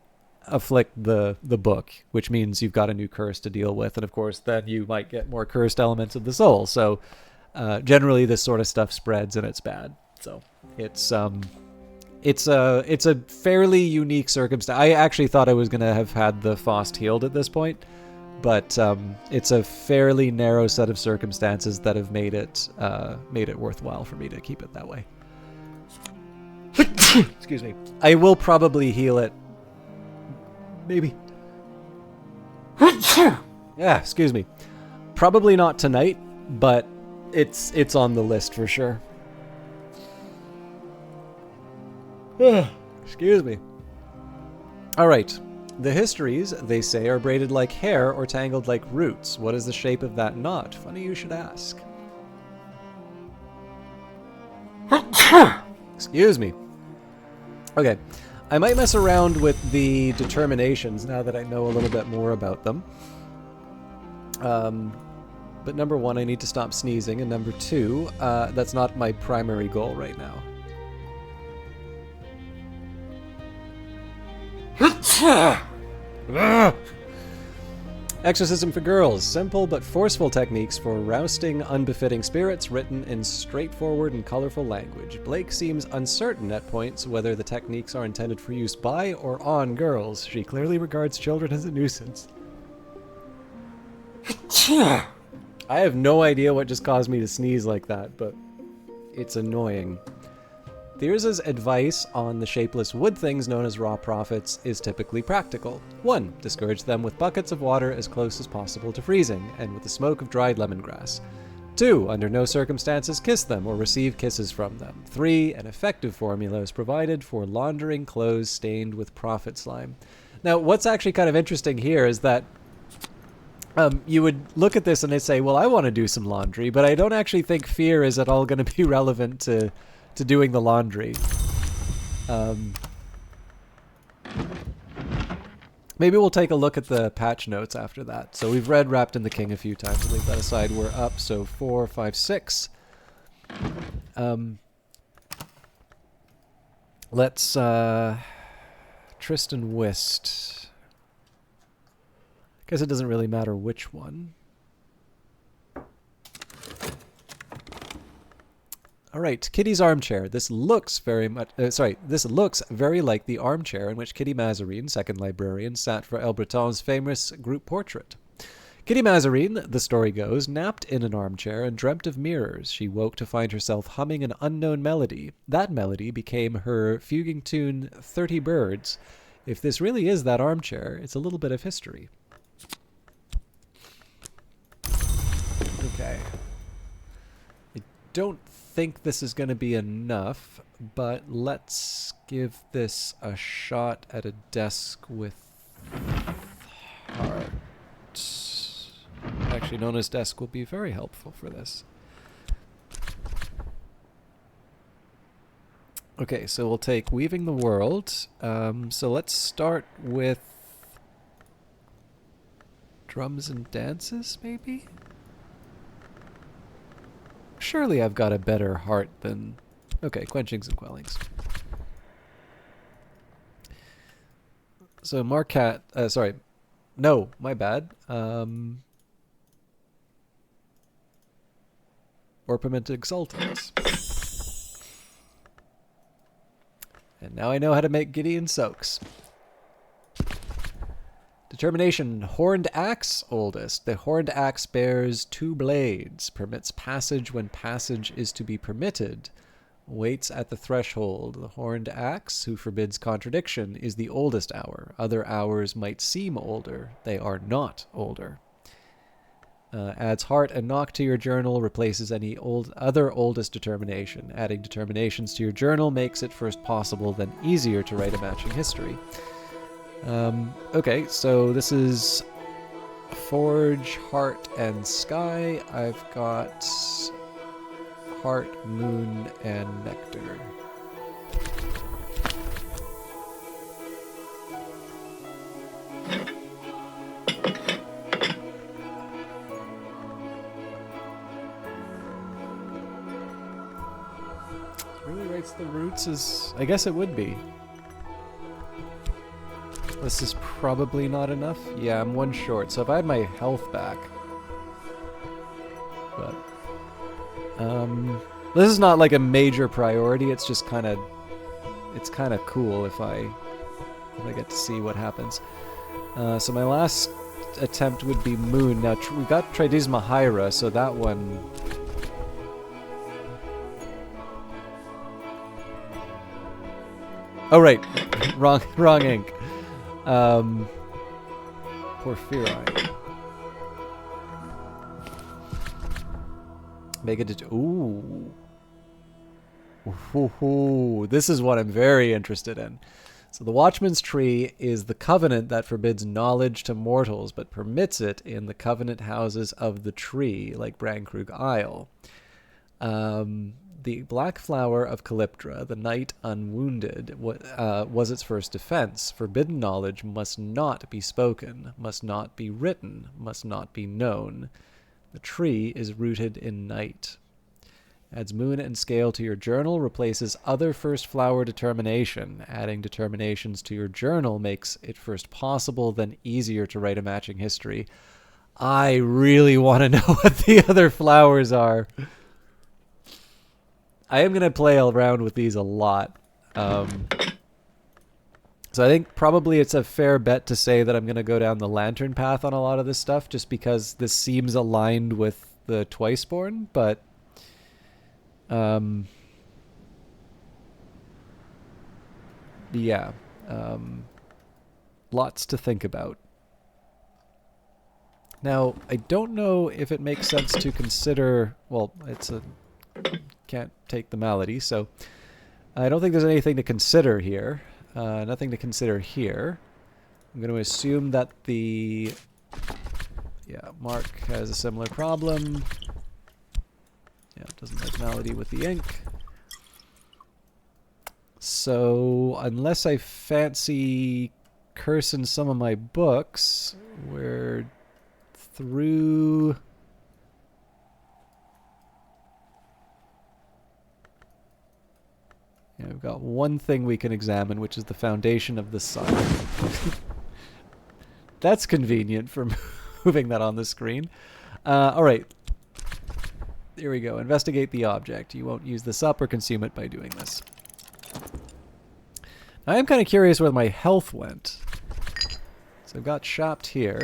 afflict the book, which means you've got a new curse to deal with. And of course, then you might get more cursed elements of the soul. So, generally this sort of stuff spreads and it's bad. So it's a fairly unique circumstance. I actually thought I was going to have had the Faust healed at this point, but it's a fairly narrow set of circumstances that have made it worthwhile for me to keep it that way. Excuse me. I will probably heal it. Maybe. Yeah, excuse me. Probably not tonight, but it's on the list for sure. Excuse me. All right. The histories, they say, are braided like hair or tangled like roots. What is the shape of that knot? Funny you should ask. Excuse me. Okay. I might mess around with the determinations now that I know a little bit more about them. But number 1, I need to stop sneezing, and number 2, that's not my primary goal right now. Exorcism for Girls. Simple but forceful techniques for rousting unbefitting spirits written in straightforward and colorful language. Blake seems uncertain at points whether the techniques are intended for use by or on girls. She clearly regards children as a nuisance. I have no idea what just caused me to sneeze like that, but it's annoying. Thyrza's advice on the shapeless wood things known as raw prophets is typically practical. 1. Discourage them with buckets of water as close as possible to freezing, and with the smoke of dried lemongrass. 2. Under no circumstances kiss them or receive kisses from them. 3. An effective formula is provided for laundering clothes stained with prophet slime. Now, what's actually kind of interesting here is that you would look at this and they'd say, well, I want to do some laundry, but I don't actually think fear is at all going to be relevant to doing the laundry. Maybe we'll take a look at the patch notes after that. So we've read Wrapped in the King a few times. Leave that aside. We're up. So 4, 5, 6. Let's Tristan Whist. Guess it doesn't really matter which one. All right, Kitty's armchair. This looks very much. This looks very like the armchair in which Kitty Mazarine, second librarian, sat for El Breton's famous group portrait. Kitty Mazarine, the story goes, napped in an armchair and dreamt of mirrors. She woke to find herself humming an unknown melody. That melody became her fuguing tune, 30 Birds. If this really is that armchair, it's a little bit of history. Okay. I don't think this is going to be enough, but let's give this a shot at a desk with heart. Actually, Nona's desk will be very helpful for this. Okay, so we'll take Weaving the World. So let's start with Drums and Dances, maybe? Surely I've got a better heart than... Okay, Quenchings and Quellings. So Marquette... sorry. No, my bad. Orpiment Exultans. And now I know how to make Gideon Soaks. Determination. Horned axe, oldest. The horned axe bears 2 blades, permits passage when passage is to be permitted, waits at the threshold. The horned axe, who forbids contradiction, is the oldest hour. Other hours might seem older. They are not older. Adds heart and knock to your journal, replaces any other oldest determination. Adding determinations to your journal makes it first possible, then easier to write a matching history. Okay, so this is Forge, Heart, and Sky. I've got Heart, Moon, and Nectar. Really writes the roots as... I guess it would be. This is probably not enough. Yeah, I'm 1 short. So if I had my health back... But... this is not like a major priority. It's just kind of... It's kind of cool if I get to see what happens. So my last attempt would be Moon. Now, we got Tridisma Hyra, so that one... Oh, right. wrong ink. Porphyri. Make it... Ooh. Ooh. This is what I'm very interested in. So the Watchman's Tree is the covenant that forbids knowledge to mortals, but permits it in the covenant houses of the tree, like Brankrug Isle. The Black Flower of Calyptra, the Knight Unwounded, was its first defense. Forbidden knowledge must not be spoken, must not be written, must not be known. The tree is rooted in night. Adds moon and scale to your journal, replaces other first flower determination. Adding determinations to your journal makes it first possible, then easier to write a matching history. I really want to know what the other flowers are. I am going to play around with these a lot. So I think probably it's a fair bet to say that I'm going to go down the lantern path on a lot of this stuff, just because this seems aligned with the Twiceborn, but yeah, lots to think about. Now, I don't know if it makes sense to consider, well, can't take the malady, so I don't think there's anything to consider here. Nothing to consider here. I'm going to assume that Mark has a similar problem. Yeah, doesn't like malady with the ink. So, unless I fancy cursing some of my books, we're through... Yeah, we've got one thing we can examine, which is the foundation of the sun. That's convenient for moving that on the screen. Alright. Here we go. Investigate the object. You won't use this up or consume it by doing this. I am kind of curious where my health went. So I've got Shapt here.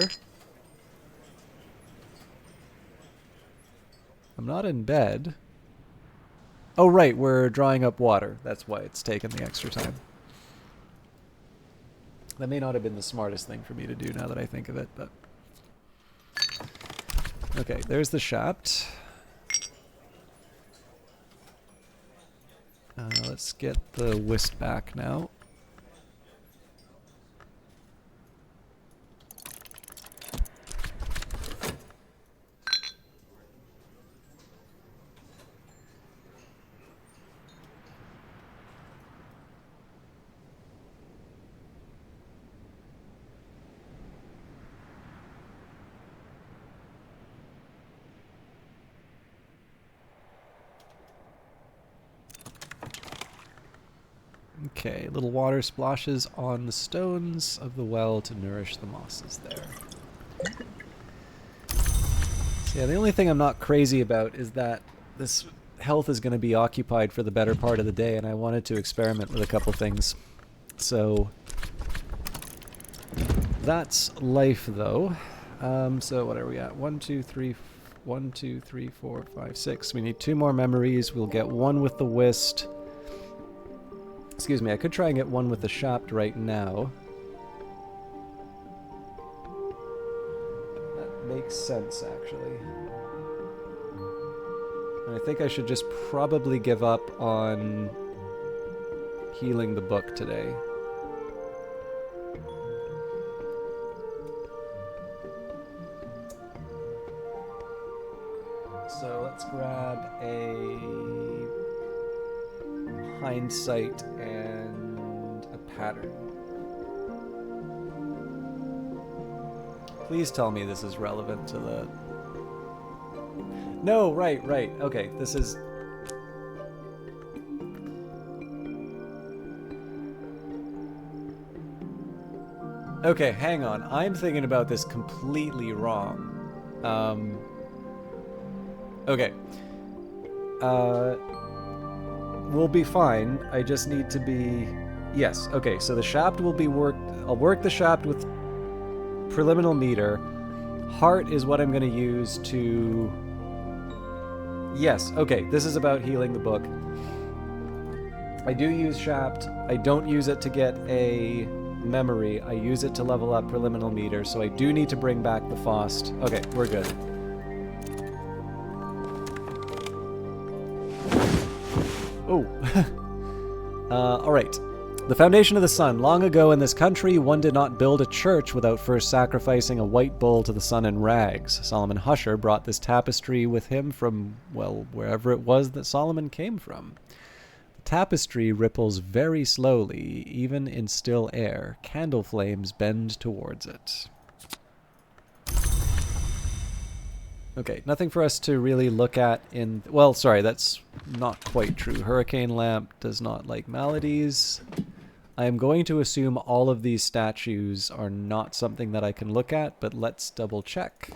I'm not in bed. Oh, right, we're drying up water. That's why it's taken the extra time. That may not have been the smartest thing for me to do now that I think of it, but... Okay, there's the Shapt. Let's get the Whist back now. Okay, little water splashes on the stones of the well to nourish the mosses there. So yeah, the only thing I'm not crazy about is that this health is going to be occupied for the better part of the day, and I wanted to experiment with a couple things. So that's life, though. So what are we at? 1, 2, 3, 4, 5, 6. We need 2 more memories. We'll get 1 with the Whist. Excuse me, I could try and get 1 with the Shapt right now. That makes sense, actually. And I think I should just probably give up on healing the book today. So let's grab a hindsight and a pattern. Please tell me this is relevant to the... No, right. Okay, this is... Okay, hang on. I'm thinking about this completely wrong. Okay. We'll be fine. I just need to be... Yes, okay, so the Shapt will be worked... I'll work the Shapt with preliminal meter. Heart is what I'm going to use to... Yes, okay, this is about healing the book. I do use Shapt. I don't use it to get a memory. I use it to level up preliminal meter, so I do need to bring back the Faust. Okay, we're good. Oh. Alright. The foundation of the sun. Long ago in this country, one did not build a church without first sacrificing a white bull to the sun in rags. Solomon Husher brought this tapestry with him from, well, wherever it was that Solomon came from. The tapestry ripples very slowly, even in still air. Candle flames bend towards it. Okay, nothing for us to really look at in... Well, sorry, that's not quite true. Hurricane Lamp does not like maladies. I am going to assume all of these statues are not something that I can look at, but let's double check.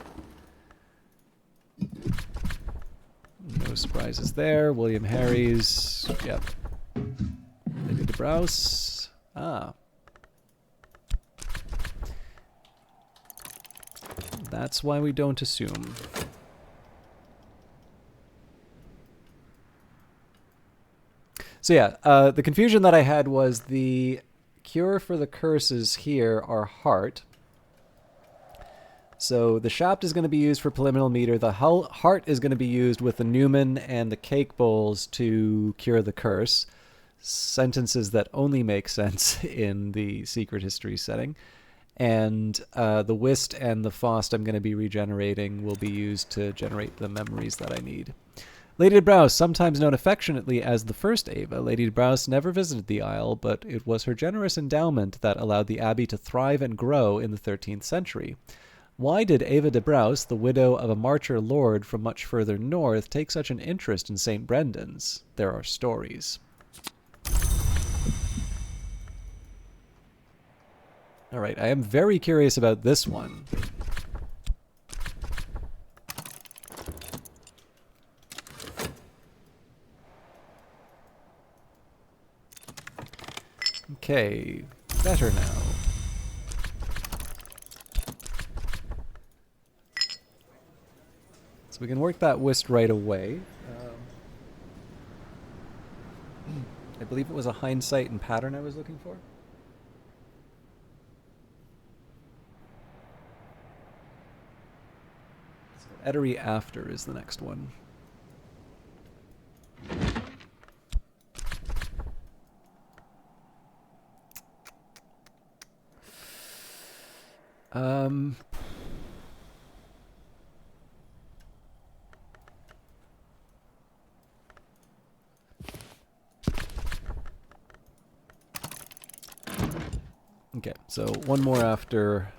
No surprises there. William Harry's. Yep. Lady de Browse. Ah. That's why we don't assume. So yeah, the confusion that I had was the cure for the curses here are heart. So the shaft is going to be used for preliminary meter. The heart is going to be used with the Newman and the cake bowls to cure the curse. Sentences that only make sense in the secret history setting. And the Whist and the Faust I'm going to be regenerating will be used to generate the memories that I need. Lady de Browse, sometimes known affectionately as the First Ava, Lady de Browse never visited the Isle, but it was her generous endowment that allowed the abbey to thrive and grow in the 13th century. Why did Ava de Browse, the widow of a marcher lord from much further north, take such an interest in St. Brendan's? There are stories. All right, I am very curious about this one. Okay, better now. So we can work that whist right away. I believe it was a hindsight and pattern I was looking for. So Etery After is the next one. Okay, so one more after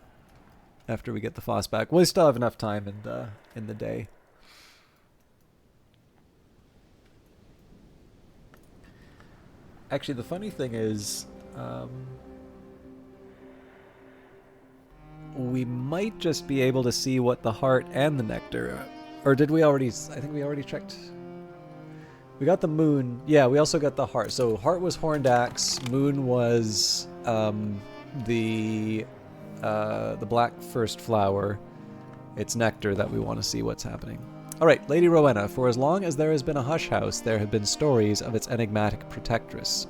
we get the Foss back. We still have enough time in the day. Actually, the funny thing is, we might just be able to see what the heart and the nectar... Or did we already... I think we already checked... We got the moon. Yeah, we also got the heart. So heart was Horned Axe. Moon was the black first flower. It's nectar that we want to see what's happening. All right, Lady Rowena. For as long as there has been a hush house, there have been stories of its enigmatic protectress.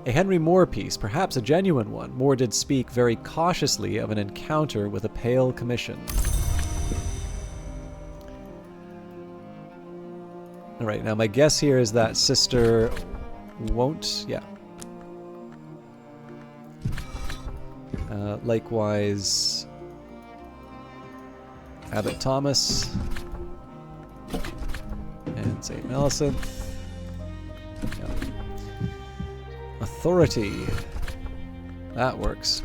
A Henry Moore piece, perhaps a genuine one. Moore did speak very cautiously of an encounter with a pale commission. All right, now my guess here is that Sister won't... Yeah. Likewise, Abbot Thomas and St. Millicent. Yeah. Authority. That works.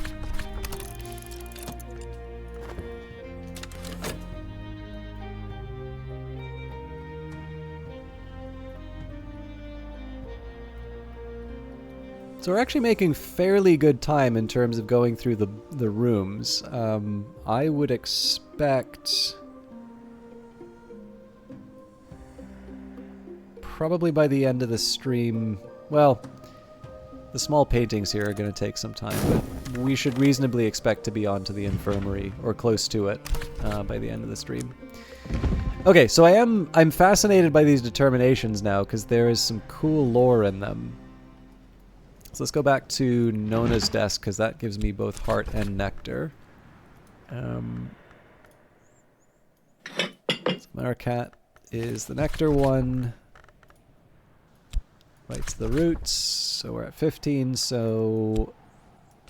So we're actually making fairly good time in terms of going through the rooms. I would expect probably by the end of the stream, well, the small paintings here are going to take some time, but we should reasonably expect to be onto the infirmary or close to it by the end of the stream. Okay, so I'm fascinated by these determinations now because there is some cool lore in them. So let's go back to Nona's desk because that gives me both heart and nectar. Marcat is the nectar one. Writes the roots. So we're at 15. So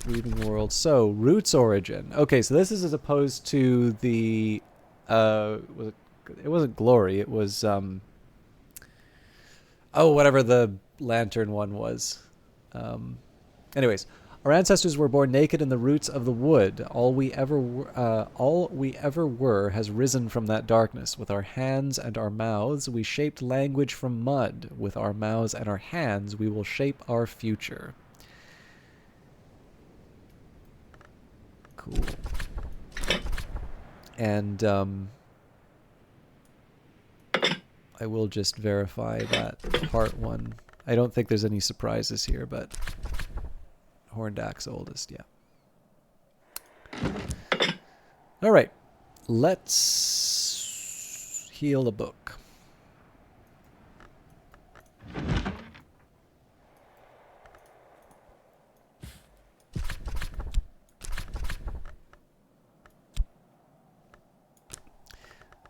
Weaving World. So roots origin. Okay, so this is as opposed to the it wasn't Glory. It was whatever the lantern one was. Anyways, Our ancestors were born naked in the roots of the wood. All we ever were has risen from that darkness. With our hands and our mouths, we shaped language from mud. With our mouths and our hands, we will shape our future. Cool. And I will just verify that part one. I don't think there's any surprises here, but Horned axe oldest, yeah. All right, let's heal a book.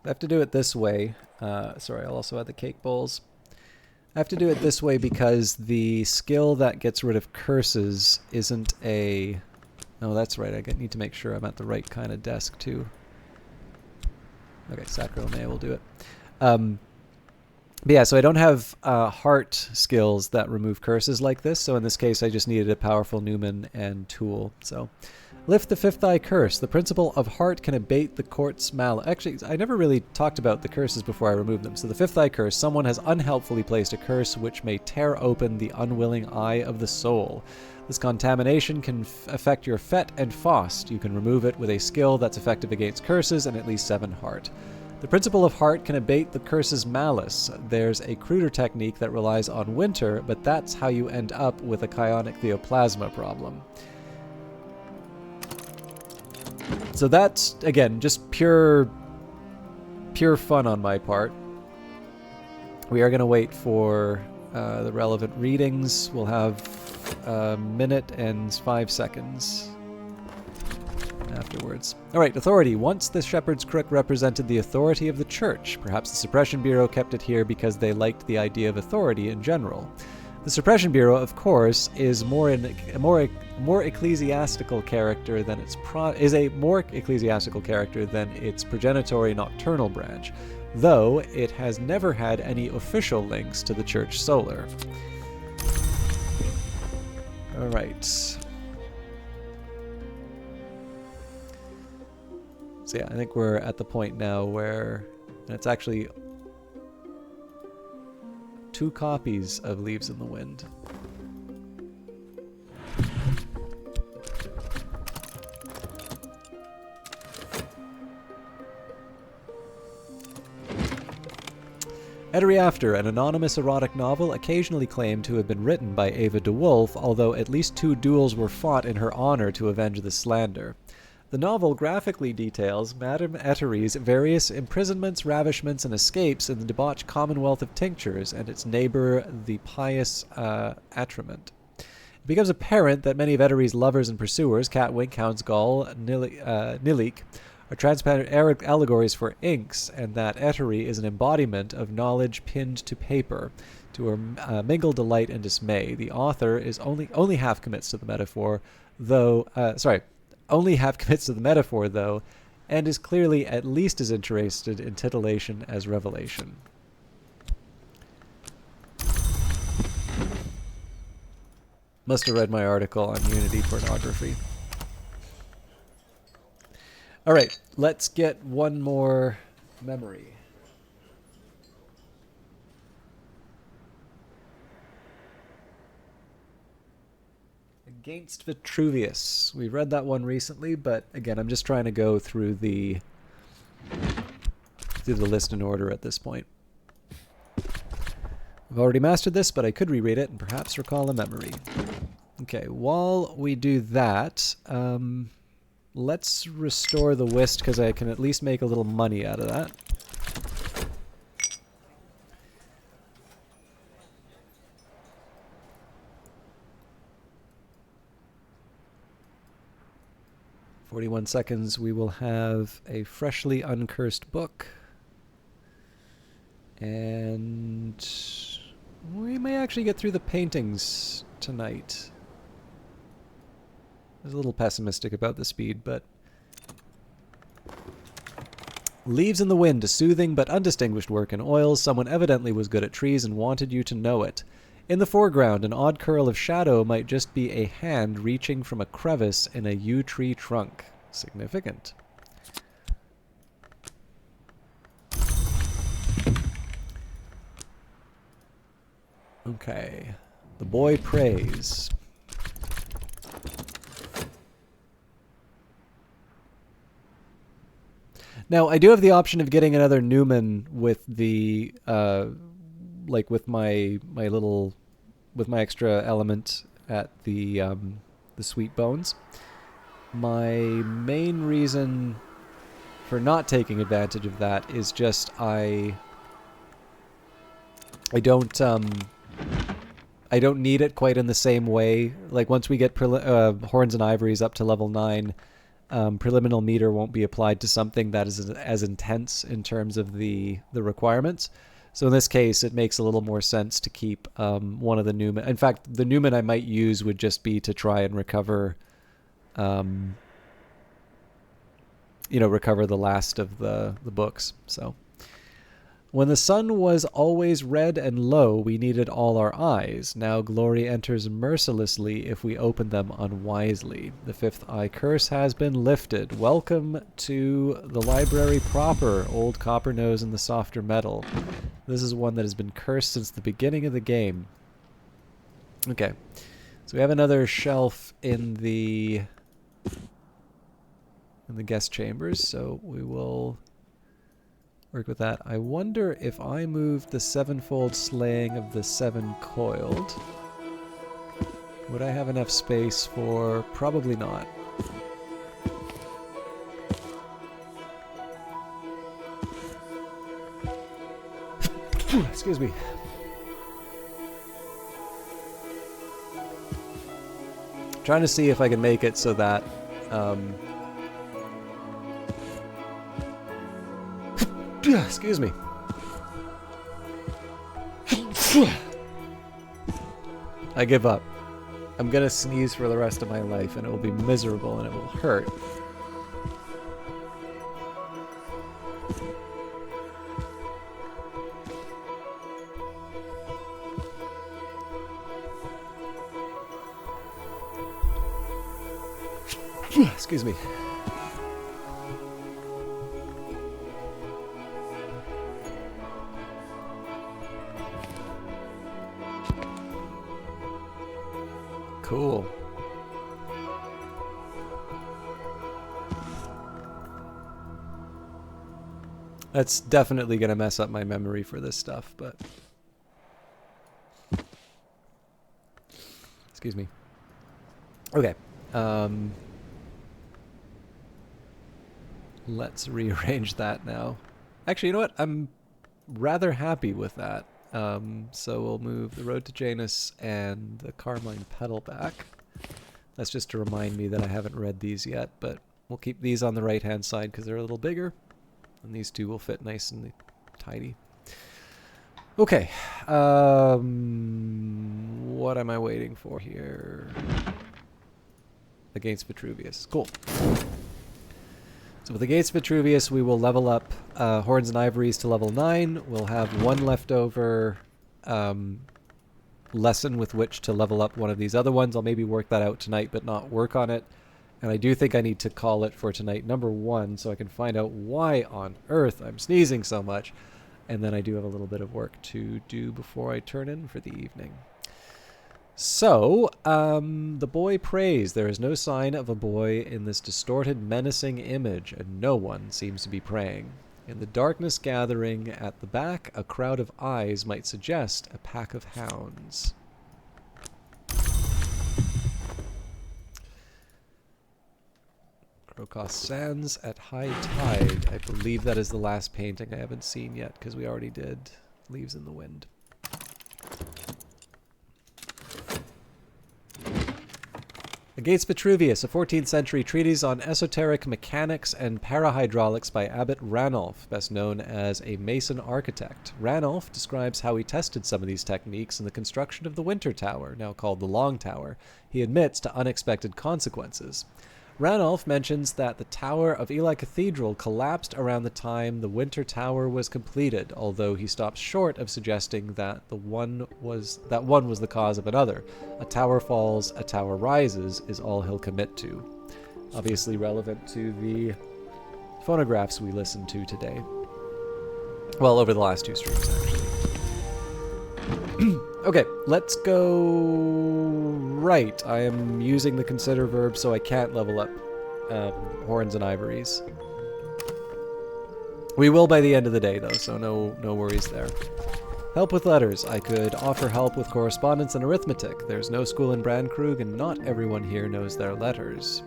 I have to do it this way. Sorry, I'll also add the cake bowls. I have to do it this way because the skill that gets rid of curses isn't a... No, that's right. I need to make sure I'm at the right kind of desk, too. Okay, Sacromea will do it. But yeah, so I don't have heart skills that remove curses like this. So in this case, I just needed a powerful Newman and tool. So... Lift the fifth eye curse. The principle of heart can abate the court's malice. Actually, I never really talked about the curses before I removed them. So the fifth eye curse. Someone has unhelpfully placed a curse which may tear open the unwilling eye of the soul. This contamination can affect your Fet and Faust. You can remove it with a skill that's effective against curses and at least 7 heart. The principle of heart can abate the curse's malice. There's a cruder technique that relies on winter, but that's how you end up with a Chionic Theoplasma problem. So that's, again, just pure fun on my part. We are going to wait for the relevant readings. We'll have a minute and 5 seconds afterwards. All right, authority. Once the Shepherd's Crook represented the authority of the church. Perhaps the Suppression Bureau kept it here because they liked the idea of authority in general. The Suppression Bureau, of course, is a more ecclesiastical character than its progenitory nocturnal branch, though it has never had any official links to the Church Solar. All right. So yeah, I think we're at the point now where it's actually 2 copies of Leaves in the Wind. Ettery After, an anonymous erotic novel occasionally claimed to have been written by Ava DeWolf, although at least 2 duels were fought in her honor to avenge the slander. The novel graphically details Madame Ettery's various imprisonments, ravishments, and escapes in the debauched Commonwealth of Tinctures and its neighbor, the pious Atrament. It becomes apparent that many of Ettery's lovers and pursuers, Catwink, Houndsgall, Nilik, are transparent allegories for inks, and that Ettery is an embodiment of knowledge pinned to paper, to her mingled delight and dismay. The author is only half commits to the metaphor, only half commits to the metaphor, though, and is clearly at least as interested in titillation as revelation. Must have read my article on Unity pornography. All right, let's get one more memory. Against Vitruvius. We read that one recently, but again, I'm just trying to go through the list in order at this point. I've already mastered this, but I could reread it and perhaps recall a memory. Okay, while we do that, let's restore the whist because I can at least make a little money out of that. "41 seconds, we will have a freshly uncursed book. And we may actually get through the paintings tonight. I was a little pessimistic about the speed, but... Leaves in the Wind, a soothing but undistinguished work in oils. Someone evidently was good at trees and wanted you to know it. In the foreground, an odd curl of shadow might just be a hand reaching from a crevice in a yew tree trunk. Significant. Okay. The boy prays. Now, I do have the option of getting another Newman with the, with my extra element at the Sweet Bones. My main reason for not taking advantage of that is just I don't need it quite in the same way. Like once we get Horns and Ivories up to level 9, preliminal meter won't be applied to something that is as intense in terms of the requirements. So in this case, it makes a little more sense to keep one of the Newman. In fact, the Newman I might use would just be to try and recover, recover the last of the books. So when the sun was always red and low, we needed all our eyes. Now glory enters mercilessly if we open them unwisely. The fifth eye curse has been lifted. Welcome to the library proper, Old Copper-Nose and the Softer Metal. This is one that has been cursed since the beginning of the game. Okay, so we have another shelf in the guest chambers, so we will work with that. I wonder if I move the sevenfold slaying of the seven coiled, would I have enough space for... Probably not. Excuse me. Trying to see if I can make it so that excuse me. I give up. I'm gonna sneeze for the rest of my life and it will be miserable and it will hurt. Excuse me. Cool. That's definitely going to mess up my memory for this stuff, but... Excuse me. Okay. Let's rearrange that now. Actually, you know what? I'm rather happy with that. So we'll move the Road to Janus and the Carmine Pedal back. That's just to remind me that I haven't read these yet, but we'll keep these on the right-hand side because they're a little bigger. And these two will fit nice and tidy. Okay. What am I waiting for here? Against Vitruvius. Cool. So with the Gates of Vitruvius, we will level up Horns and Ivories to level 9. We'll have one leftover lesson with which to level up one of these other ones. I'll maybe work that out tonight, but not work on it. And I do think I need to call it for tonight, number 1, so I can find out why on earth I'm sneezing so much. And then I do have a little bit of work to do before I turn in for the evening. So, the boy prays. There is no sign of a boy in this distorted, menacing image, and no one seems to be praying. In the darkness gathering at the back, a crowd of eyes might suggest a pack of hounds. Crocos Sands at high tide. I believe that is the last painting I haven't seen yet, because we already did Leaves in the Wind. Against Vitruvius, a 14th century treatise on esoteric mechanics and parahydraulics by Abbot Ranulf, best known as a Mason architect. Ranulf describes how he tested some of these techniques in the construction of the Winter Tower, now called the Long Tower. He admits to unexpected consequences. Ranulph mentions that the tower of Ely Cathedral collapsed around the time the Winter Tower was completed, although he stops short of suggesting that one was the cause of another. A tower falls, a tower rises is all he'll commit to. Obviously relevant to the phonographs we listened to today. Well, over the last 2 streams, actually. Okay, let's go right. I am using the consider verb, so I can't level up horns and ivories. We will by the end of the day, though, so no worries there. Help with letters. I could offer help with correspondence and arithmetic. There's no school in Brandkrug, and not everyone here knows their letters.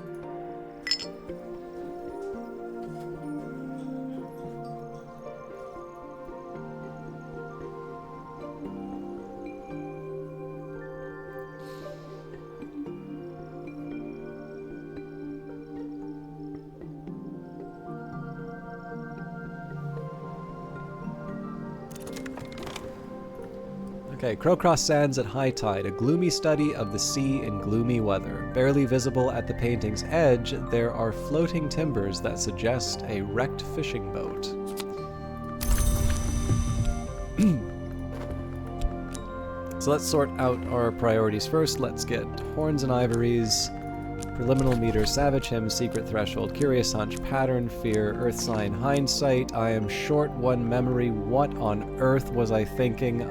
Okay, Crowcross Sands at high tide, a gloomy study of the sea in gloomy weather. Barely visible at the painting's edge, there are floating timbers that suggest a wrecked fishing boat. So let's sort out our priorities first. Let's get horns and ivories, preliminal meter, savage hymn, secret threshold, curious hunch, pattern, fear, earth sign, hindsight. I am short 1 memory. What on earth was I thinking?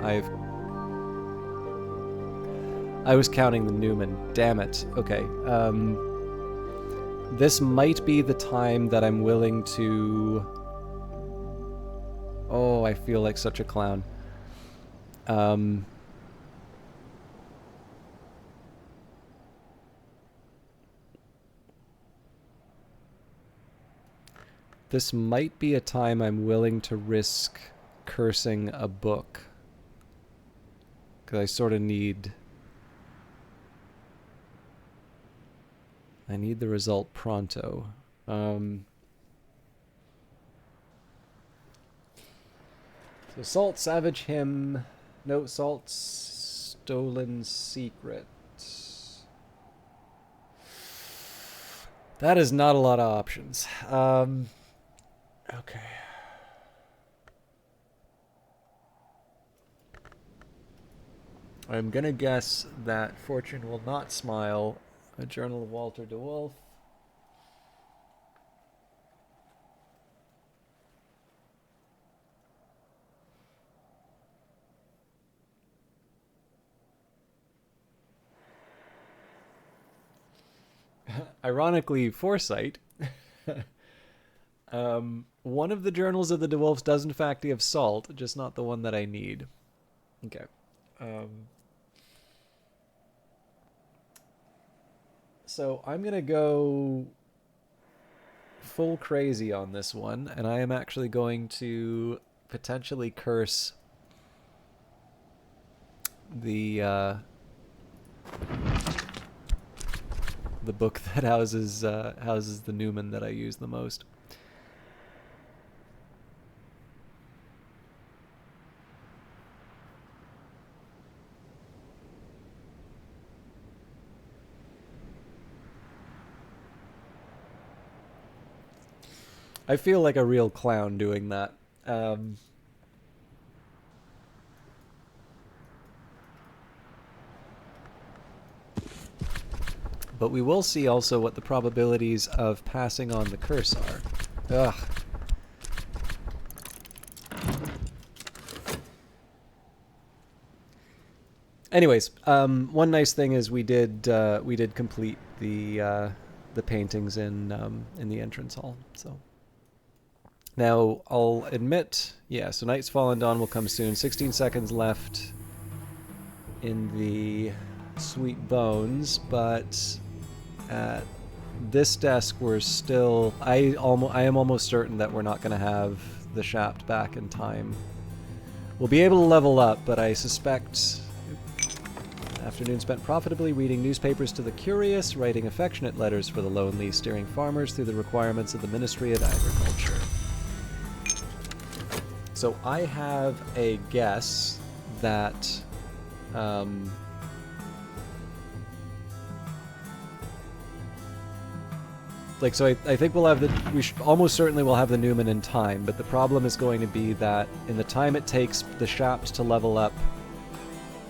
I was counting the Newman. Damn it. Okay. This might be the time that I'm willing to... Oh, I feel like such a clown. This might be a time I'm willing to risk cursing a book. Because I sort of need... I need the result pronto. So Salt, Savage Hymn, No Salt, Stolen Secret. That is not a lot of options. Okay. I'm gonna guess that Fortune Will Not Smile, A Journal of Walter de Wolf. Ironically, Foresight. One of the journals of the de Wolfs does in fact have salt, just not the one that I need. Okay. So I'm going to go full crazy on this one, and I am actually going to potentially curse the book that houses the Newman that I use the most. I feel like a real clown doing that. But we will see also what the probabilities of passing on the curse are. Ugh. Anyways, one nice thing is we did complete the paintings in the entrance hall. So now I'll admit, yeah. So Night's Fallen Dawn will come soon. 16 seconds left in the Sweet Bones, but at this desk we're still... I am almost certain that we're not going to have the shaft back in time. We'll be able to level up, but I suspect... Afternoon spent profitably reading newspapers to the curious, writing affectionate letters for the lonely, steering farmers through the requirements of the Ministry of Agriculture. So I have a guess that... like, so I think we'll have almost certainly will have the Newman in time, but the problem is going to be that in the time it takes the Shapt to level up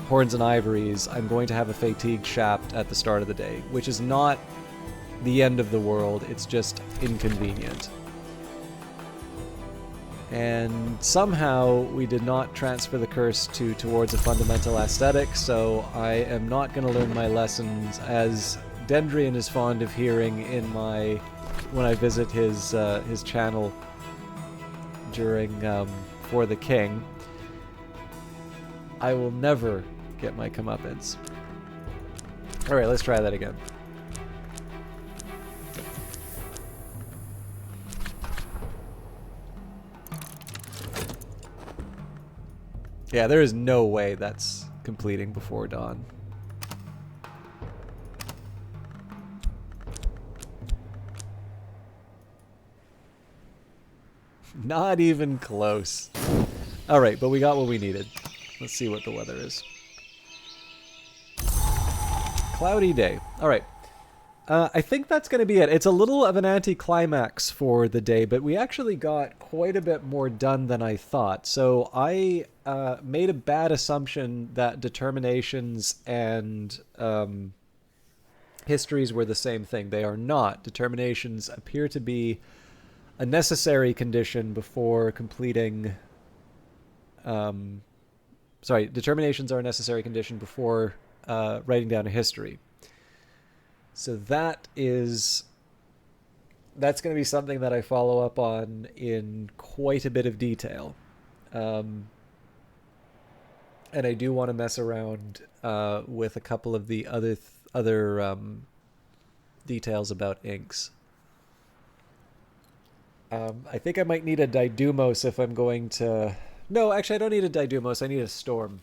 Horns and Ivories, I'm going to have a fatigued Shapt at the start of the day, which is not the end of the world, it's just inconvenient. And somehow we did not transfer the curse towards a fundamental aesthetic, so I am not going to learn my lessons, as Dendrian is fond of hearing when I visit his channel during For the King. I will never get my comeuppance. Alright, let's try that again. Yeah, there is no way that's completing before dawn. Not even close. Alright, but we got what we needed. Let's see what the weather is. Cloudy day. Alright. I think that's going to be it. It's a little of an anticlimax for the day, but we actually got quite a bit more done than I thought. So I made a bad assumption that determinations and histories were the same thing. They are not. Determinations appear to be a necessary condition before completing... determinations are a necessary condition before writing down a history. So that's going to be something that I follow up on in quite a bit of detail. And I do want to mess around with a couple of the other details about inks. I think I might need a Didumos if I'm going to... No, actually I don't need a Didumos, I need a Storm.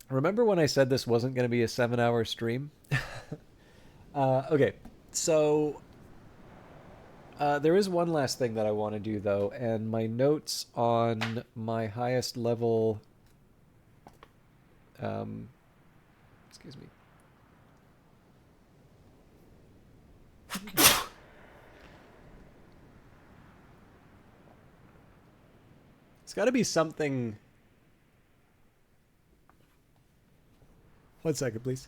Remember when I said this wasn't going to be a 7-hour stream? Okay, so there is one last thing that I want to do, though, and my notes on my highest level... excuse me. It's got to be something... 1 second, please.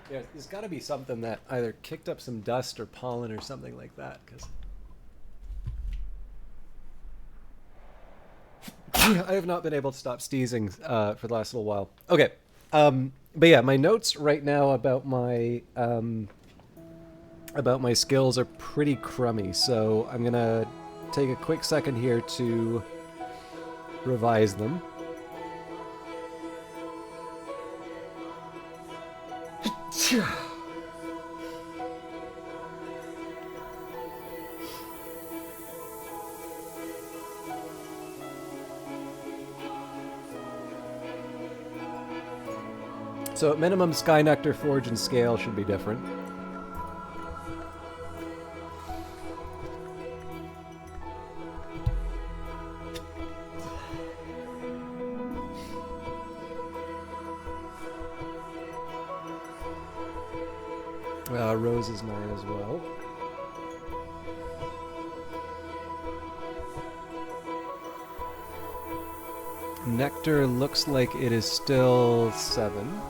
Yeah, there's got to be something that either kicked up some dust or pollen or something like that, because I have not been able to stop sneezing for the last little while. Okay, but yeah, my notes right now about my skills are pretty crummy, so I'm gonna take a quick second here to revise them. So at minimum, Sky Nectar, Forge, and Scale should be different. Rose is 9 as well. Nectar looks like it is still 7.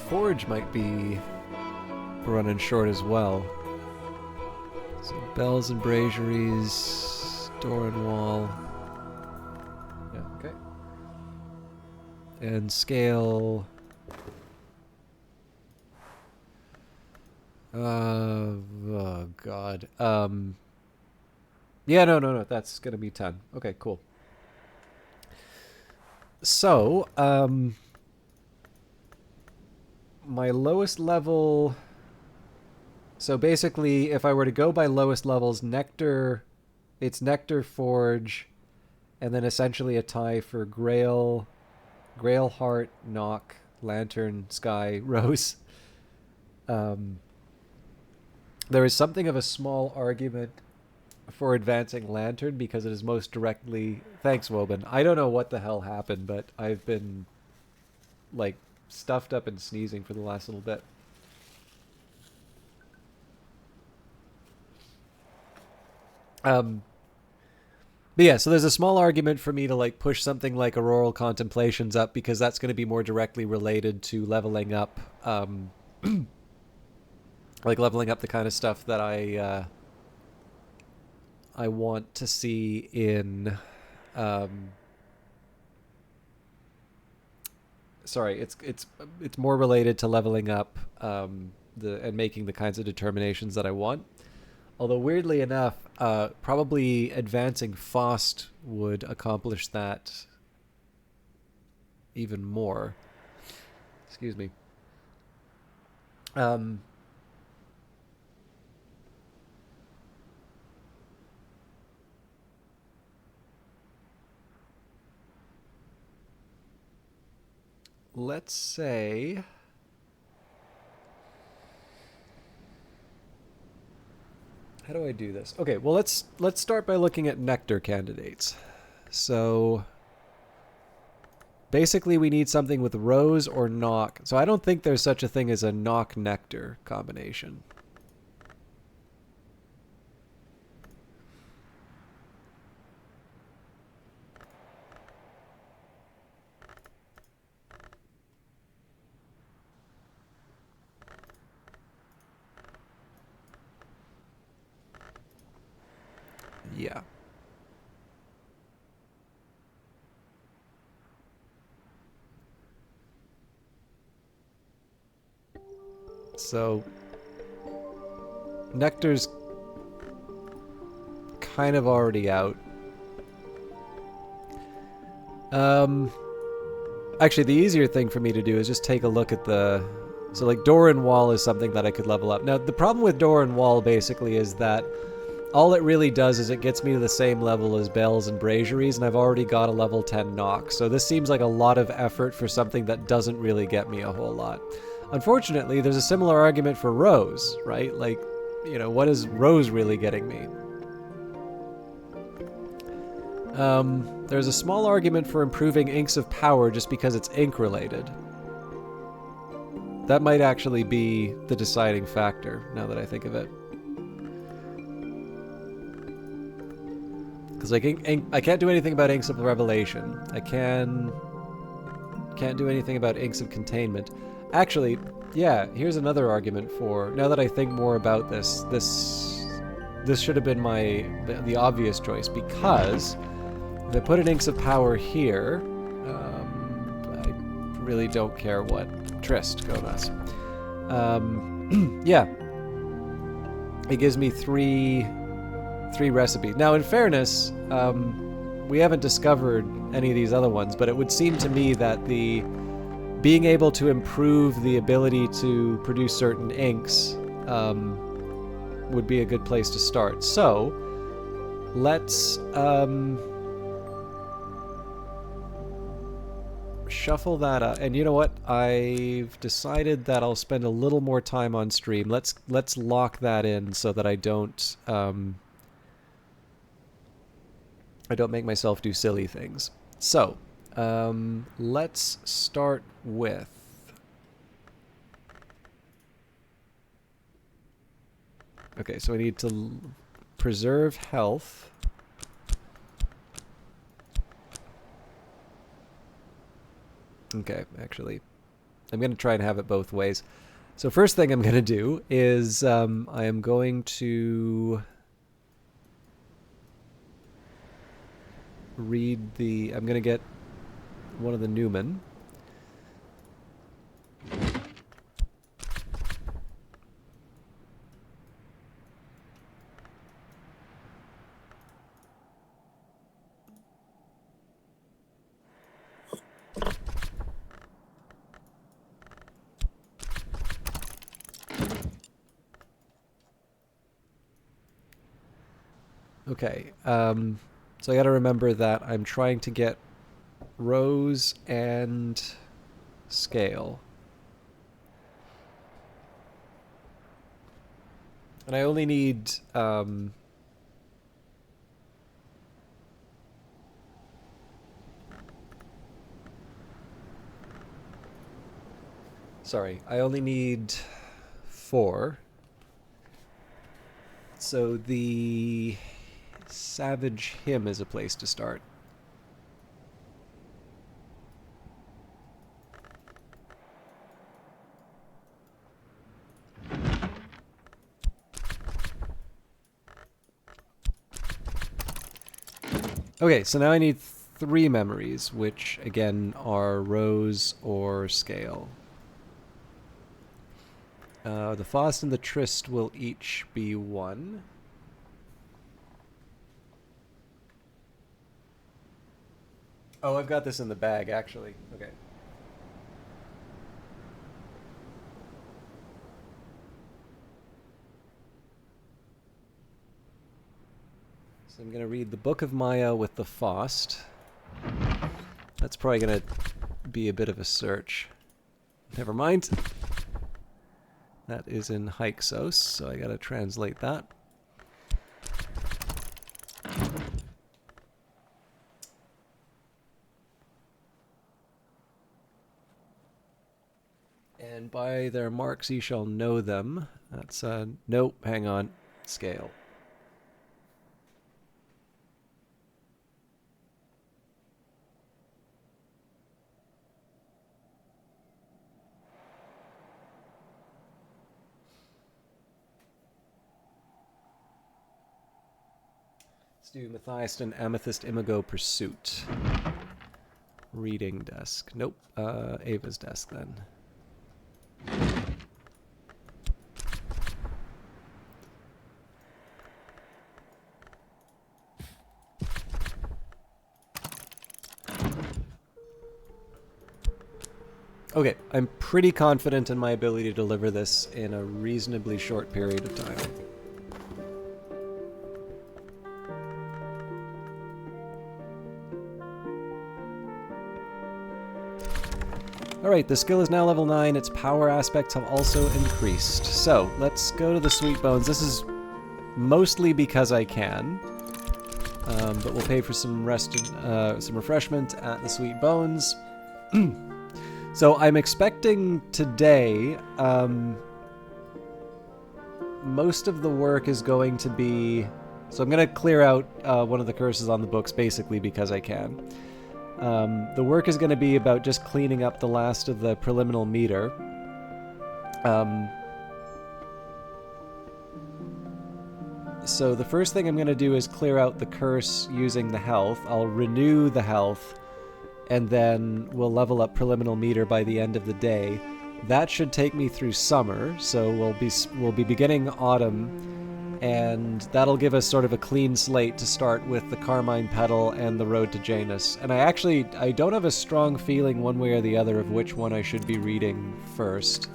Forge might be running short as well. So bells and braziers, door and wall. Yeah, okay. And scale. Oh god. Yeah, no. That's gonna be 10. Okay, cool. So, my lowest level. So basically, if I were to go by lowest levels, Nectar, it's Nectar Forge, and then essentially a tie for Grail, Grail Heart, Knock, Lantern, Sky, Rose. Um, there is something of a small argument for advancing Lantern because it is most directly. Thanks, Woban. I don't know what the hell happened, but I've been like stuffed up and sneezing for the last little bit. But yeah, so there's a small argument for me to like push something like Auroral Contemplations up because that's going to be more directly related to leveling up, like leveling up the kind of stuff that I want to see in. Sorry, it's more related to leveling up and making the kinds of determinations that I want. Although weirdly enough, probably advancing Faust would accomplish that even more. Excuse me. Let's say. How do I do this? Okay, well let's start by looking at nectar candidates. So basically we need something with rose or knock. So I don't think there's such a thing as a knock nectar combination. Yeah. So nectar's kind of already out. Actually, the easier thing for me to do is just take a look at the. So like door and wall is something that I could level up. Now the problem with door and wall basically is that all it really does is it gets me to the same level as bells and braziers, and I've already got a level 10 knock. So this seems like a lot of effort for something that doesn't really get me a whole lot. Unfortunately, there's a similar argument for rose, right? Like, you know, what is rose really getting me? There's a small argument for improving Inks of Power just because it's ink related. That might actually be the deciding factor, now that I think of it. Because like I can't do anything about Inks of Revelation. I can't do anything about Inks of Containment. Actually, yeah, here's another argument for, now that I think more about this, this should have been the obvious choice, because if I put an Inks of Power here, I really don't care what Trist, go nuts. Yeah, it gives me three recipes. Now, in fairness, we haven't discovered any of these other ones, but it would seem to me that the being able to improve the ability to produce certain inks would be a good place to start. So let's shuffle that up. And you know what? I've decided that I'll spend a little more time on stream. Let's lock that in so that I don't make myself do silly things. So let's start with okay, so I need to preserve health. Okay, actually, I'm going to try and have it both ways. So first thing I'm going to do is I am going to read the... I'm going to get one of the Newman. Okay, so I gotta remember that I'm trying to get Rose and Scale. And I only need, sorry, I only need 4. So the Savage Hymn is a place to start. Okay, so now I need 3 memories, which again are Rose or Scale. The Faust and the Tryst will each be 1. Oh, I've got this in the bag, actually. Okay. So I'm going to read the Book of Maya with the Faust. That's probably going to be a bit of a search. Never mind. That is in Hyksos, so I got to translate that. And by their marks ye shall know them. That's, nope, hang on. Scale. Let's do Matthias and Amethyst Imago Pursuit. Reading desk. Nope, Ava's desk then. Okay, I'm pretty confident in my ability to deliver this in a reasonably short period of time. Alright, the skill is now level 9, its power aspects have also increased. So, let's go to the Sweet Bones. This is mostly because I can. But we'll pay for some refreshment at the Sweet Bones. So I'm expecting today, most of the work is going to be... So I'm going to clear out one of the curses on the books, basically because I can. The work is going to be about just cleaning up the last of the preliminal meter. So the first thing I'm going to do is clear out the curse using the health. I'll renew the health, and then we'll level up preliminal meter by the end of the day. That should take me through summer, so we'll be beginning autumn, and that'll give us sort of a clean slate to start with the Carmine Petal and the Road to Janus. And I don't have a strong feeling one way or the other of which one I should be reading first.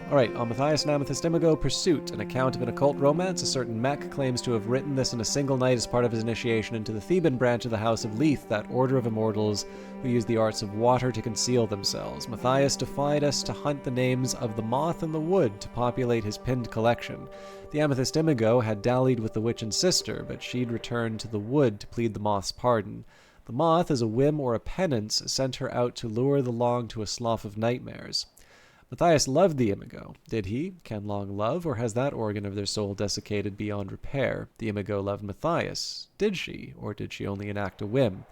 Alright, on Matthias and Amethyst Imago, Pursuit, an account of an occult romance. A certain mech claims to have written this in a single night as part of his initiation into the Theban branch of the House of Leith, that order of immortals who use the arts of water to conceal themselves. Matthias defied us to hunt the names of the moth and the wood to populate his pinned collection. The Amethyst Imago had dallied with the witch and sister, but she'd returned to the wood to plead the moth's pardon. The moth, as a whim or a penance, sent her out to lure the long to a slough of nightmares. Matthias loved the Imago. Did he? Can Long love, or has that organ of their soul desiccated beyond repair? The Imago loved Matthias. Did she, or did she only enact a whim?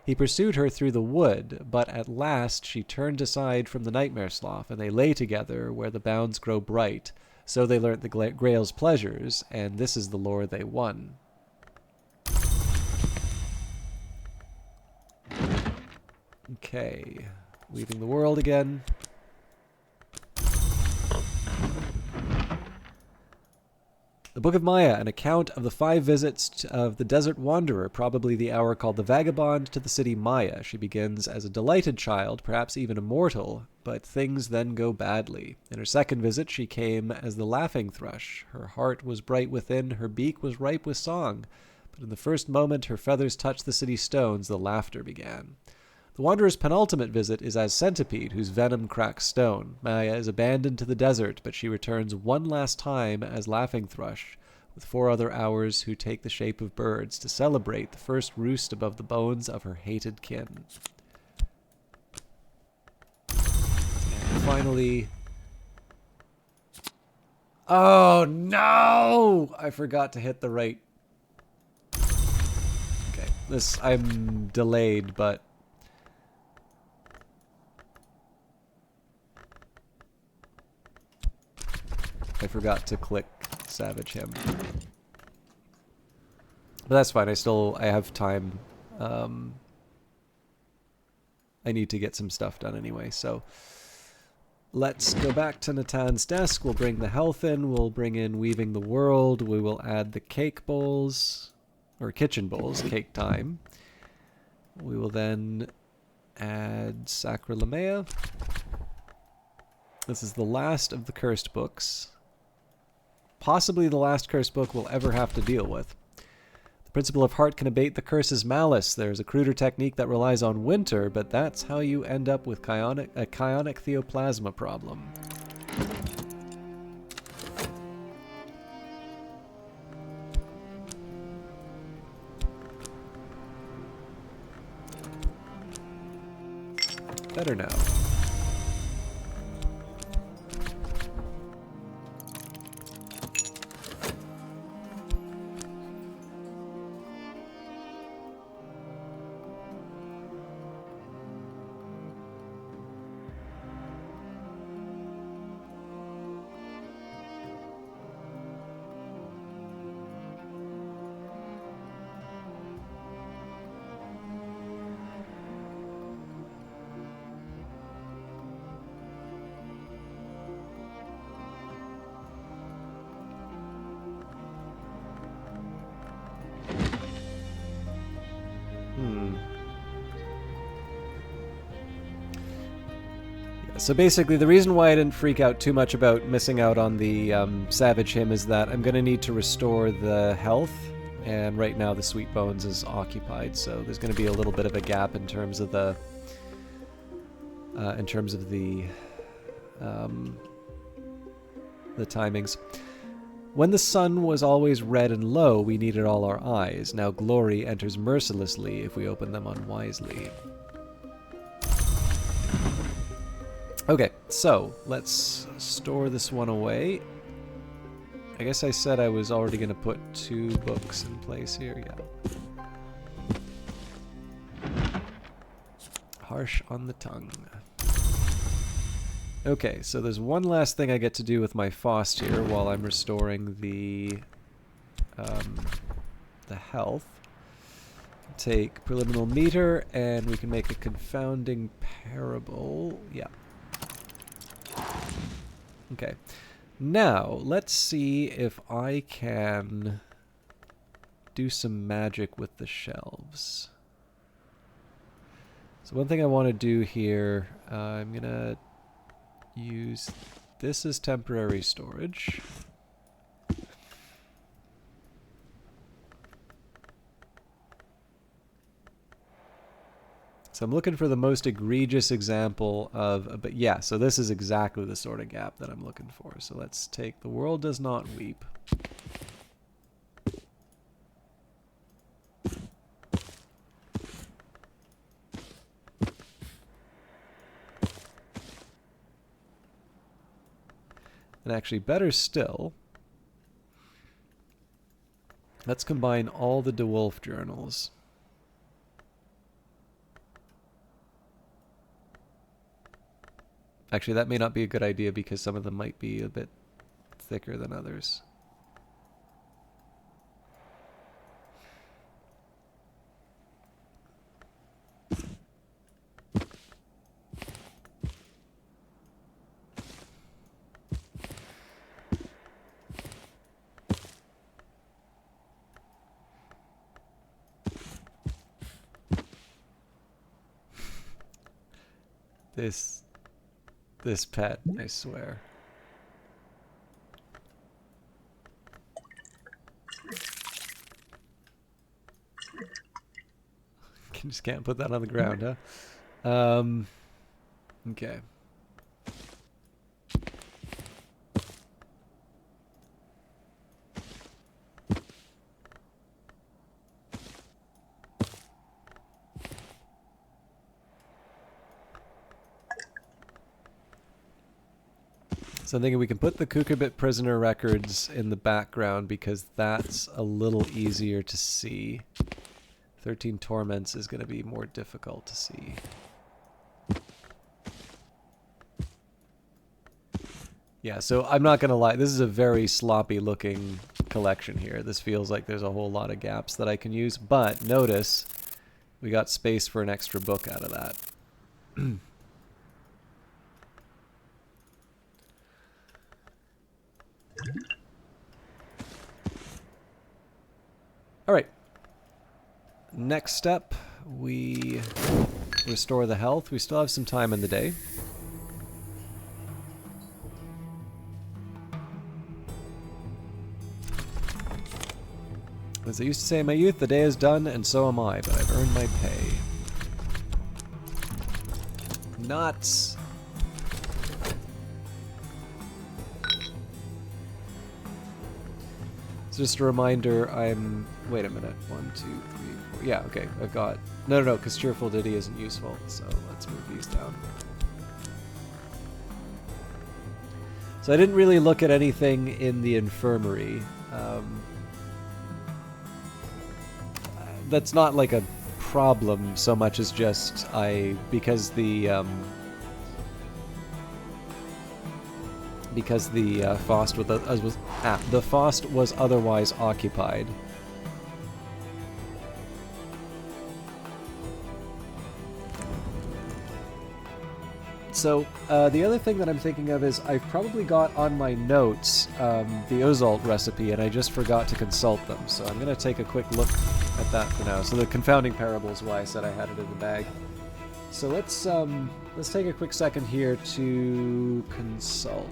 He pursued her through the wood, but at last she turned aside from the nightmare slough, and they lay together where the bounds grow bright. So they learnt the Grail's pleasures, and this is the lore they won. Okay. Leaving the world again. The Book of Maya, an account of the 5 visits of the desert wanderer, probably the hour called the Vagabond, to the city Maya. She begins as a delighted child, perhaps even a mortal, but things then go badly. In her second visit, she came as the laughing thrush. Her heart was bright within, her beak was ripe with song. But in the first moment her feathers touched the city stones, the laughter began. The wanderer's penultimate visit is as centipede, whose venom cracks stone. Maya is abandoned to the desert, but she returns one last time as laughing thrush, with 4 other hours who take the shape of birds to celebrate the first roost above the bones of her hated kin. And finally... Oh, no! I forgot to hit the right... Okay, I'm delayed, but... I forgot to click Savage Him. But that's fine, I have time. I need to get some stuff done anyway, so... Let's go back to Natan's desk. We'll bring the health in. We'll bring in Weaving the World. We will add the cake bowls, or kitchen bowls, cake time. We will then add Sacralamea. This is the last of the cursed books. Possibly the last cursed book we'll ever have to deal with. The principle of heart can abate the curse's malice. There's a cruder technique that relies on winter, but that's how you end up with a chionic theoplasma problem. Better now. So basically, the reason why I didn't freak out too much about missing out on the Savage Hymn is that I'm going to need to restore the health, and right now the Sweet Bones is occupied, so there's going to be a little bit of a gap in terms of the timings. When the sun was always red and low, we needed all our eyes. Now glory enters mercilessly if we open them unwisely. Okay, so let's store this one away. I guess I said I was already going to put 2 books in place here, yeah. Harsh on the tongue. Okay, so there's one last thing I get to do with my Faust here while I'm restoring the health. Take preliminal meter, and we can make a confounding parable. Yeah. Okay. Now, let's see if I can do some magic with the shelves. So one thing I want to do here, I'm going to use this as temporary storage. So I'm looking for the most egregious example of, but yeah, so this is exactly the sort of gap that I'm looking for. So let's take The World Does Not Weep. And actually, better still, let's combine all the DeWolf journals. Actually, that may not be a good idea because some of them might be a bit thicker than others. This pet, I swear. Just can't put that on the ground, huh? Okay. So I'm thinking we can put the Kukabit prisoner records in the background because that's a little easier to see. 13 Torments is going to be more difficult to see. Yeah, so I'm not going to lie. This is a very sloppy looking collection here. This feels like there's a whole lot of gaps that I can use. But notice we got space for an extra book out of that. All right. Next step, we restore the health. We still have some time in the day. As I used to say in my youth, the day is done and so am I, but I've earned my pay. Nuts! So just a reminder, I'm... Wait a minute. 1, 2, 3, 4... Yeah, okay, I've got... No, because Cheerful Ditty isn't useful, so let's move these down. So I didn't really look at anything in the infirmary. That's not like a problem so much as just because the Fost was otherwise occupied. So the other thing that I'm thinking of is I've probably got on my notes the Uzalt recipe, and I just forgot to consult them. So I'm going to take a quick look at that for now. So the confounding parable is why I said I had it in the bag. So let's take a quick second here to consult.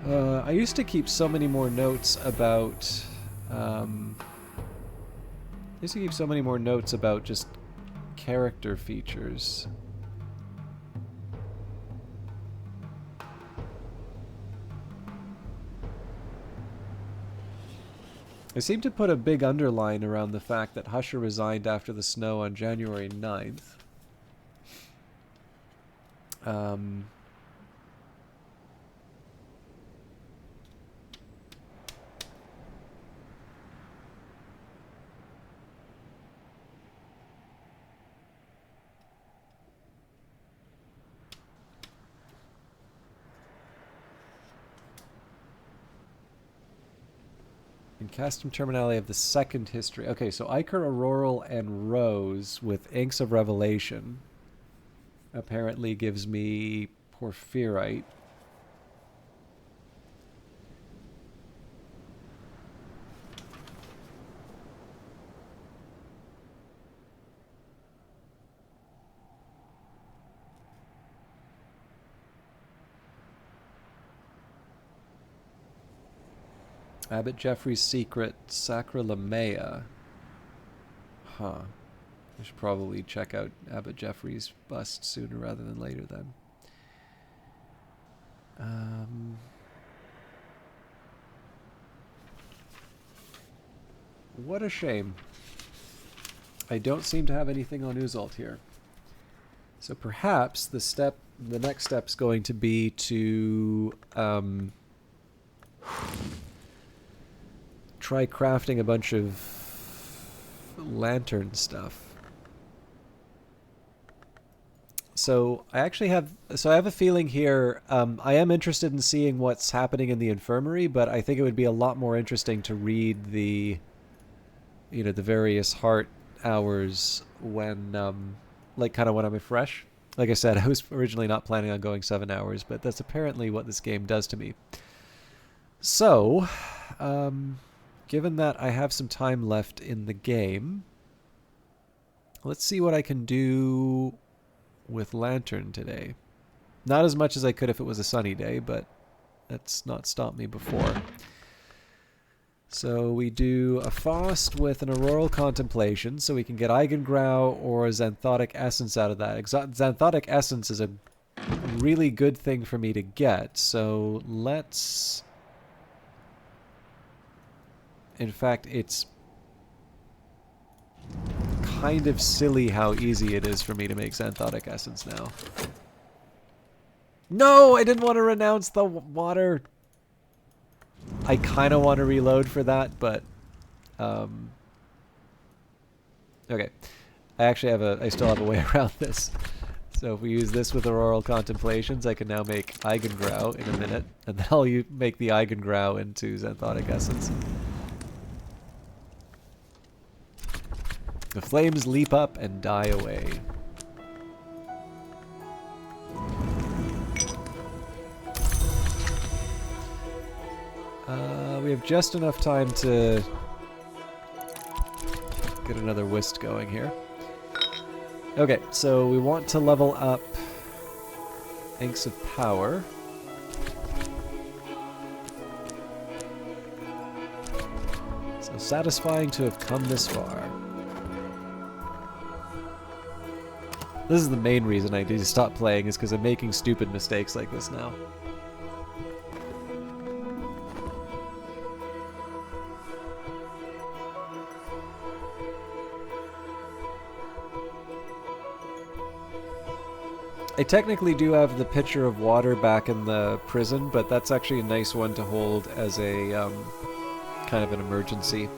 I used to keep so many more notes about. Just character features. I seem to put a big underline around the fact that Husher resigned after the snow on January 9th. In Custom Terminale of the second history. Okay, so Iker, Auroral, and Rose with Inks of Revelation apparently gives me Porphyrite. Abbot Jeffrey's Secret, Sacralamea. Huh. I should probably check out Abbot Jeffrey's bust sooner rather than later then. What a shame. I don't seem to have anything on Uzalt here. So perhaps the next step's going to be to try crafting a bunch of lantern stuff. So I have a feeling here. I am interested in seeing what's happening in the infirmary, but I think it would be a lot more interesting to read the various heart hours when, kind of when I'm fresh. Like I said, I was originally not planning on going 7 hours, but that's apparently what this game does to me. So, given that I have some time left in the game, Let's see what I can do with Lantern today. Not as much as I could if it was a sunny day, but that's not stopped me before. So we do a Faust with an Auroral Contemplation, so we can get Eigengrau or a Xanthotic Essence out of that. Xanthotic Essence is a really good thing for me to get, so let's... In fact, it's kind of silly how easy it is for me to make Xanthotic Essence now. No, I didn't want to renounce the water. I kind of want to reload for that, but okay. I still have a way around this. So if we use this with Auroral Contemplations, I can now make Eigengrau in a minute, and then I'll make the Eigengrau into Xanthotic Essence. The flames leap up and die away. We have just enough time to get another whist going here. Okay, so we want to level up Inks of Power. So satisfying to have come this far. This is the main reason I need to stop playing, is because I'm making stupid mistakes like this now. I technically do have the pitcher of water back in the prison, but that's actually a nice one to hold as a kind of an emergency.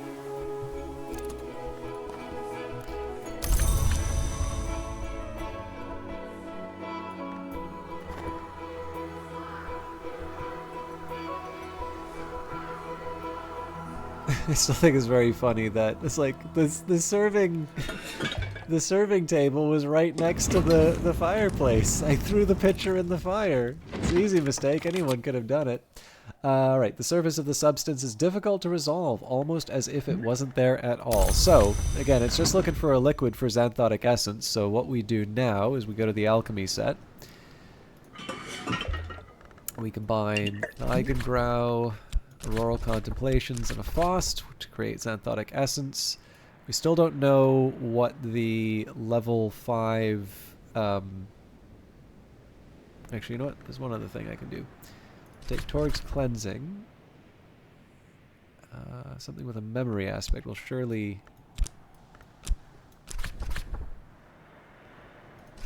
I still think it's very funny that it's like the serving the serving table was right next to the fireplace. I threw the pitcher in the fire. It's an easy mistake. Anyone could have done it. Right, the surface of the substance is difficult to resolve, almost as if it wasn't there at all. So, again, it's just looking for a liquid for Xanthotic Essence. So what we do now is we go to the Alchemy set. We combine an Eigengrau, Auroral Contemplations, and a Faust to create Xanthotic Essence. We still don't know what the level 5... actually, you know what? There's one other thing I can do. Take Torg's Cleansing. Something with a memory aspect will surely...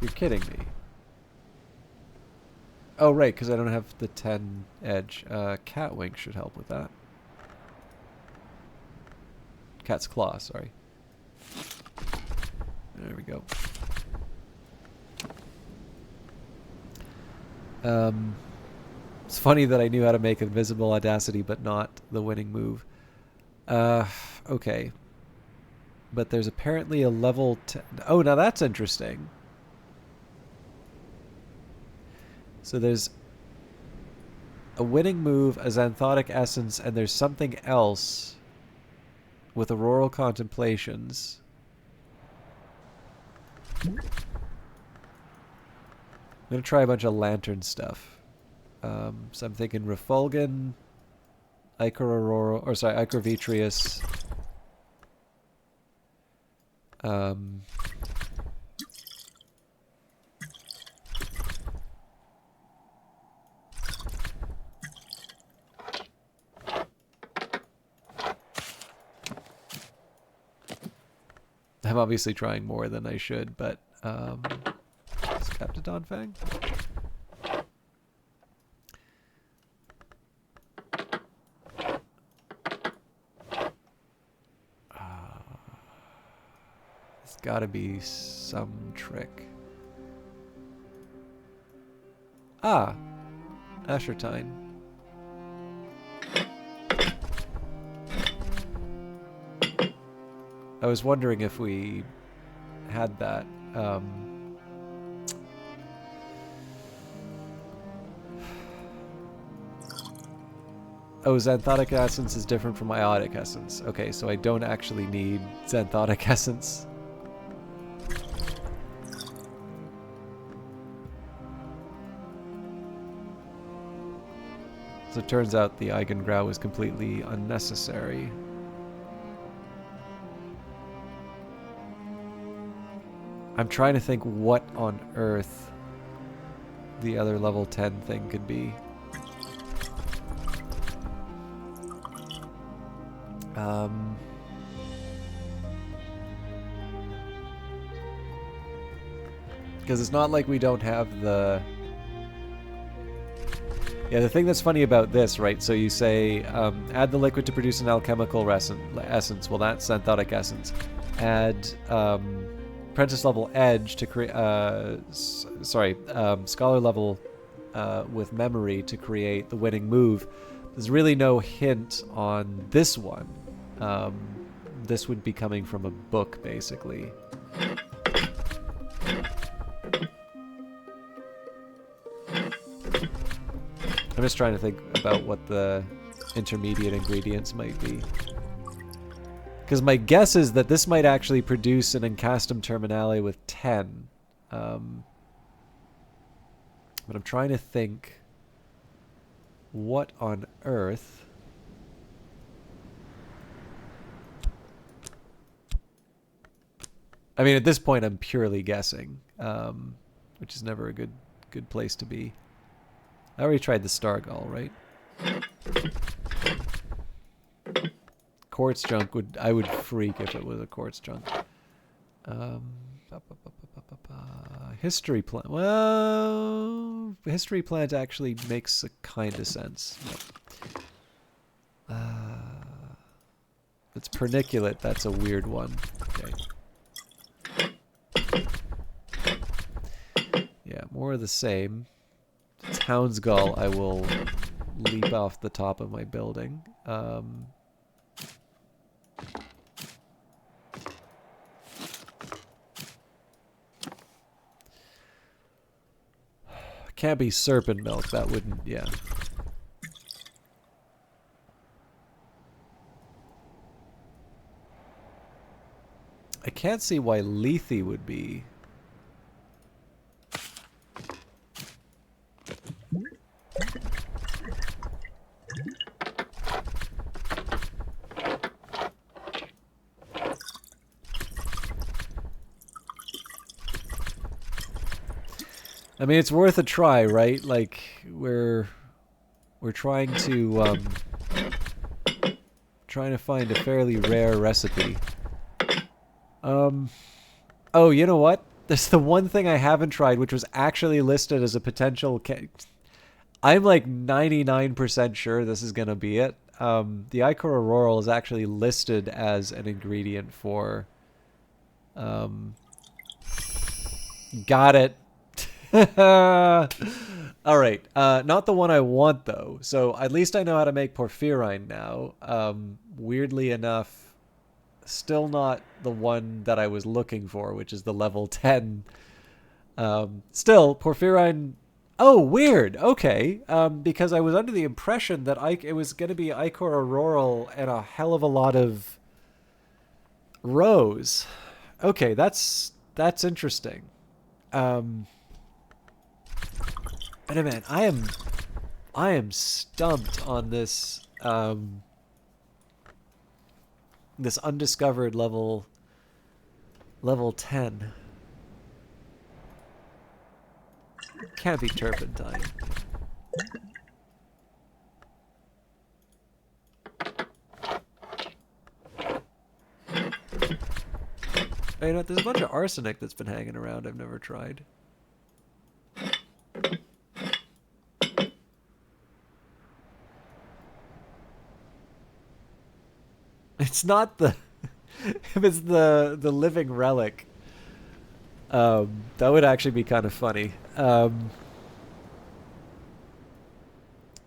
You're kidding me. Oh, right, because I don't have the 10 edge. Catwing should help with that. Cat's Claw, sorry. There we go. It's funny that I knew how to make Invisible Audacity, but not the winning move. Okay. But there's apparently a level 10... Oh, now that's interesting. So there's a winning move, a Xanthotic Essence, and there's something else with Auroral Contemplations. I'm going to try a bunch of Lantern stuff. So I'm thinking Refulgin, Ichor Aurora, or sorry, Ichor Vitreous. I'm obviously trying more than I should, but is Captain Fang? There's gotta be some trick. Ah, Ashertine. I was wondering if we had that. Oh, Xanthotic Essence is different from Iotic Essence. Okay, so I don't actually need Xanthotic Essence. So it turns out the Eigengrau was completely unnecessary. I'm trying to think what on earth the other level 10 thing could be. Because it's not like we don't have the... Yeah, the thing that's funny about this, right? So you say, add the liquid to produce an alchemical essence. Well, that's xanthotic essence. Add apprentice level edge to create... scholar level with memory to create the winning move. There's really no hint on this one. This would be coming from a book, basically. I'm just trying to think about what the intermediate ingredients might be. Because my guess is that this might actually produce an Encastum Terminale with 10. But I'm trying to think what on earth... I mean, at this point, I'm purely guessing, which is never a good place to be. I already tried the Stargull, right? Quartz junk I would freak if it was a quartz junk. History plant. Well, history plant actually makes a kind of sense. It's perniculate. That's a weird one. Okay. Yeah, more of the same. Townsgull, I will leap off the top of my building. Can't be serpent milk. That wouldn't, yeah. I can't see why Lethe would be. I mean, it's worth a try, right? Like, we're trying to find a fairly rare recipe. Oh, you know what? There's the one thing I haven't tried, which was actually listed as a potential... I'm like 99% sure this is going to be it. The Ichor Auroral is actually listed as an ingredient for... Got it. All right. Not the one I want, though. So at least I know how to make porphyrine now. Weirdly enough, still not the one that I was looking for, which is the level 10. Still, porphyrine... Oh, weird. Okay. Because I was under the impression that it was going to be Ichor Auroral and a hell of a lot of rows. Okay, that's interesting. But man, I am stumped on this this undiscovered level 10. Can't be turpentine. You know, there's a bunch of arsenic that's been hanging around I've never tried. It's not the... if it's the living relic, that would actually be kind of funny.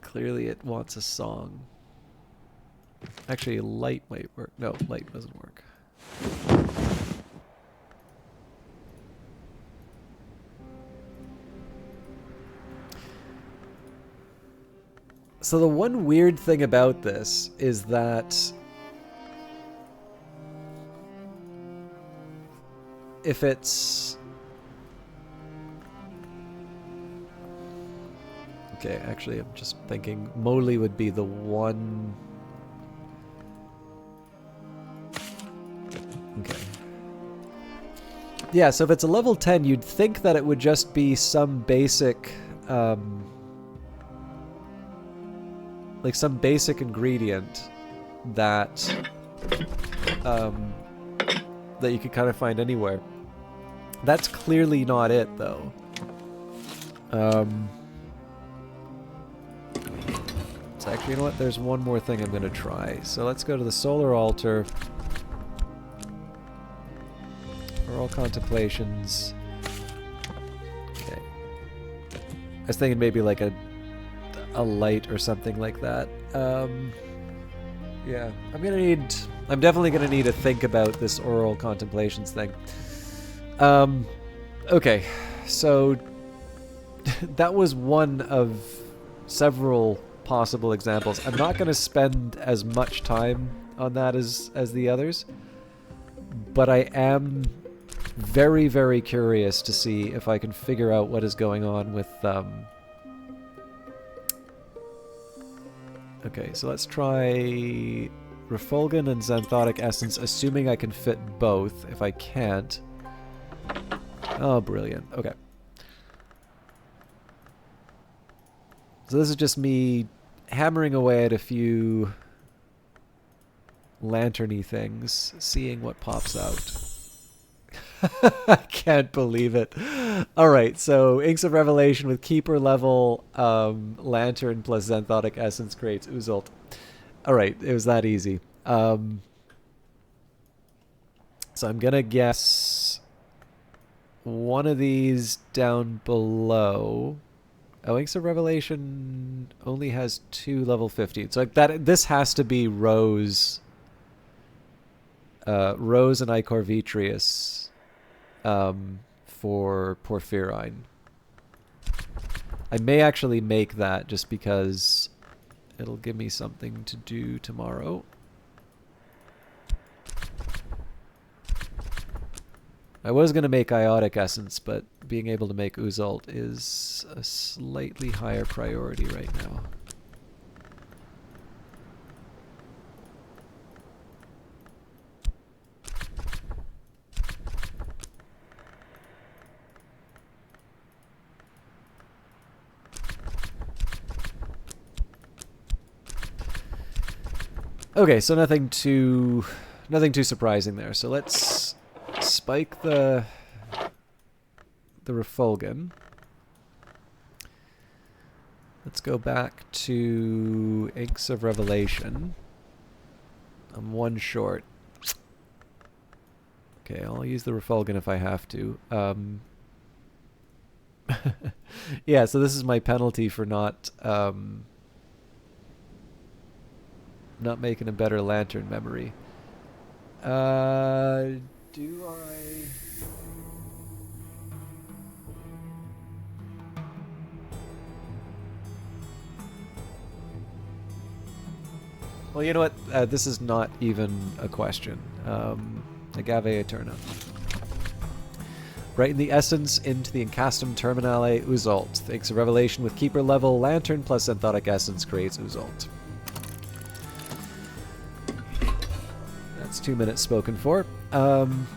Clearly it wants a song. Actually, light might work. No, light doesn't work. So the one weird thing about this is that if it's... Okay, actually, I'm just thinking moly would be the one. Okay. Yeah, so if it's a level 10, you'd think that it would just be some basic, like some basic ingredient that, that you could kind of find anywhere. That's clearly not it, though. So actually, you know what? There's one more thing I'm going to try. So let's go to the solar altar. Oral contemplations. Okay. I was thinking maybe like a light or something like that. Yeah, I'm definitely gonna need to think about this oral contemplations thing. Okay, so that was one of several possible examples. I'm not gonna spend as much time on that as the others, but I am very, very curious to see if I can figure out what is going on with okay, so let's try Refulgin and Xanthotic Essence, assuming I can fit both. If I can't... Oh, brilliant. Okay. So this is just me hammering away at a few lantern-y things, seeing what pops out. I can't believe it. Alright, so Inks of Revelation with Keeper level Lantern plus Xanthotic Essence creates Uzult. Alright, it was that easy. So I'm gonna guess one of these down below. Oh, Inks of Revelation only has 2 level 15. So like that, this has to be Rose. Rose and Icor Vitreous. For Porphyrine. I may actually make that just because it'll give me something to do tomorrow. I was going to make Iotic Essence, but being able to make Uzult is a slightly higher priority right now. Okay, so nothing too surprising there. So let's spike the Refulgin. Let's go back to Inks of Revelation. I'm one short. Okay, I'll use the Refulgin if I have to. Yeah, so this is my penalty for not making a better lantern memory. Do I... Well, you know what? This is not even a question. Agave Eterna. Brighten the essence into the Incastum Terminale Uzult. Thanks to Revelation with Keeper level Lantern plus Xanthotic Essence creates Uzult. That's 2 minutes spoken for. And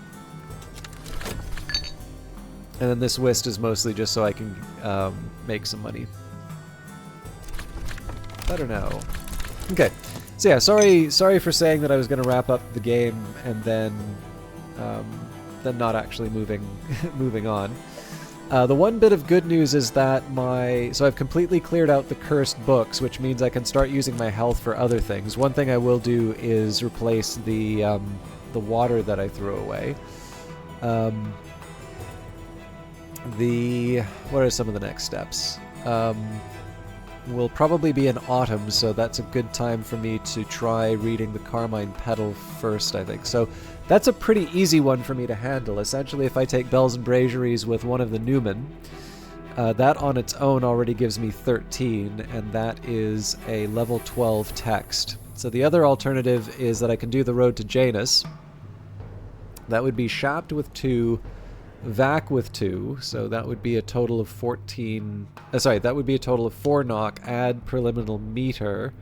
then this whist is mostly just so I can make some money. Better now. Okay. So yeah, sorry for saying that I was going to wrap up the game and then not actually moving on. The one bit of good news is that so I've completely cleared out the cursed books, which means I can start using my health for other things. One thing I will do is replace the water that I threw away. What are some of the next steps? Will probably be in autumn, so that's a good time for me to try reading the Carmine Petal first, I think. So that's a pretty easy one for me to handle. Essentially, if I take Bells and Braziaries with one of the Newman, that on its own already gives me 13, and that is a level 12 text. So the other alternative is that I can do the Road to Janus. That would be Shapt with 2, Vac with 2, so that would be a total of 14. Sorry, that would be a total of 4 knock. Add preliminal meter.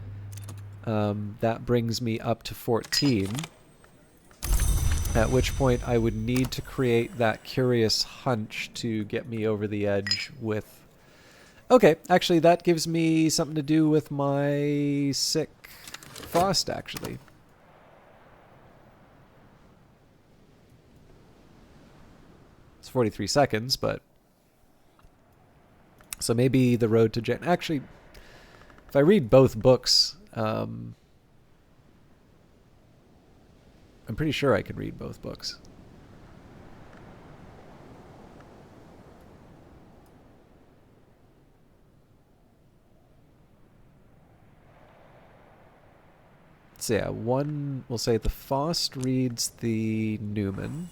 That brings me up to 14. At which point I would need to create that curious hunch to get me over the edge with... Okay, actually that gives me something to do with my sick Faust, actually. It's 43 seconds, but... So maybe the road to Gen... Actually, if I read both books... I'm pretty sure I can read both books. So yeah, one, we'll say the Faust reads the Newman.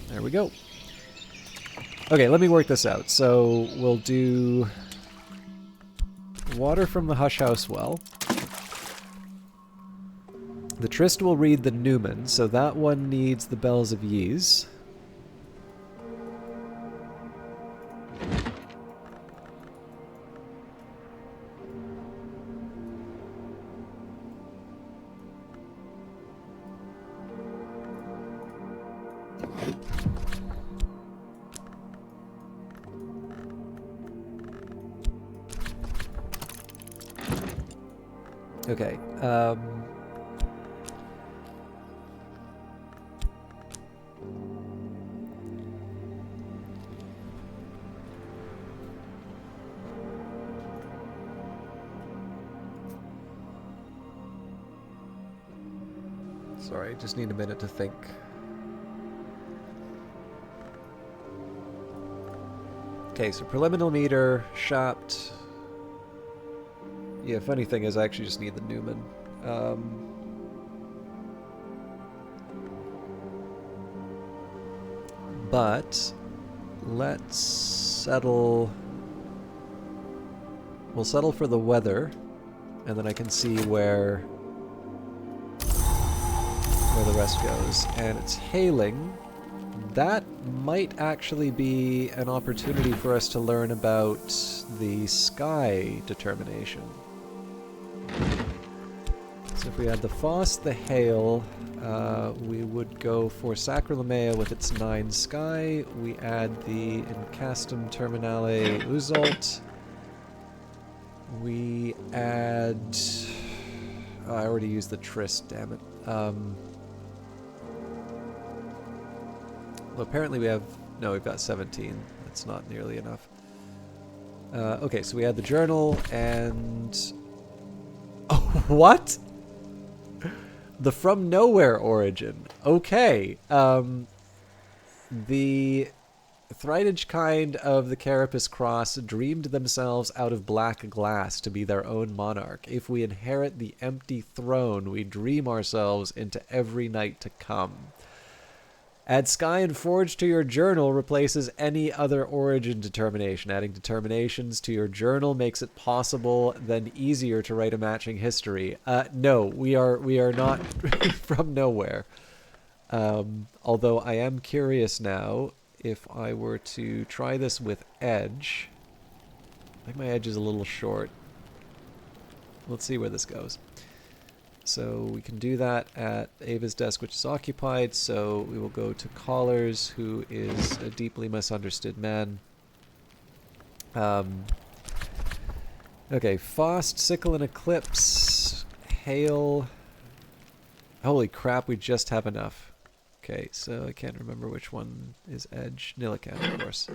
There we go. Okay, let me work this out. So we'll do water from the Hush House well. The Trist will read the Newman, so that one needs the Bells of Ys. Okay, sorry, just need a minute to think. Okay, so preliminal meter, shopped. Yeah, funny thing is I actually just need the Newman. But let's settle... We'll settle for the weather, and then I can see where the rest goes. And it's hailing. That might actually be an opportunity for us to learn about the sky determination. So if we had the Faust, the Hail, we would go for Sacralamea with its 9 sky. We add the Incastum Terminale Uzult. We add... Oh, I already used the Trist, damn it. Well, apparently we have... No, we've got 17. That's not nearly enough. Okay, so we add the journal and... Oh, what? The From Nowhere origin. Okay. The Thridage kind of the Carapace Cross dreamed themselves out of black glass to be their own monarch. If we inherit the empty throne, we dream ourselves into every night to come. Add Sky and Forge to your journal replaces any other origin determination. Adding determinations to your journal makes it possible, then easier to write a matching history. No, we are not from nowhere. Although I am curious now, if I were to try this with Edge... I think my Edge is a little short. Let's see where this goes. So we can do that at Ava's desk, which is occupied, so we will go to Collars, who is a deeply misunderstood man. Okay, Faust, Sickle and Eclipse, Hail. Holy crap, we just have enough. Okay, so I can't remember which one is Edge. Nilican, of course.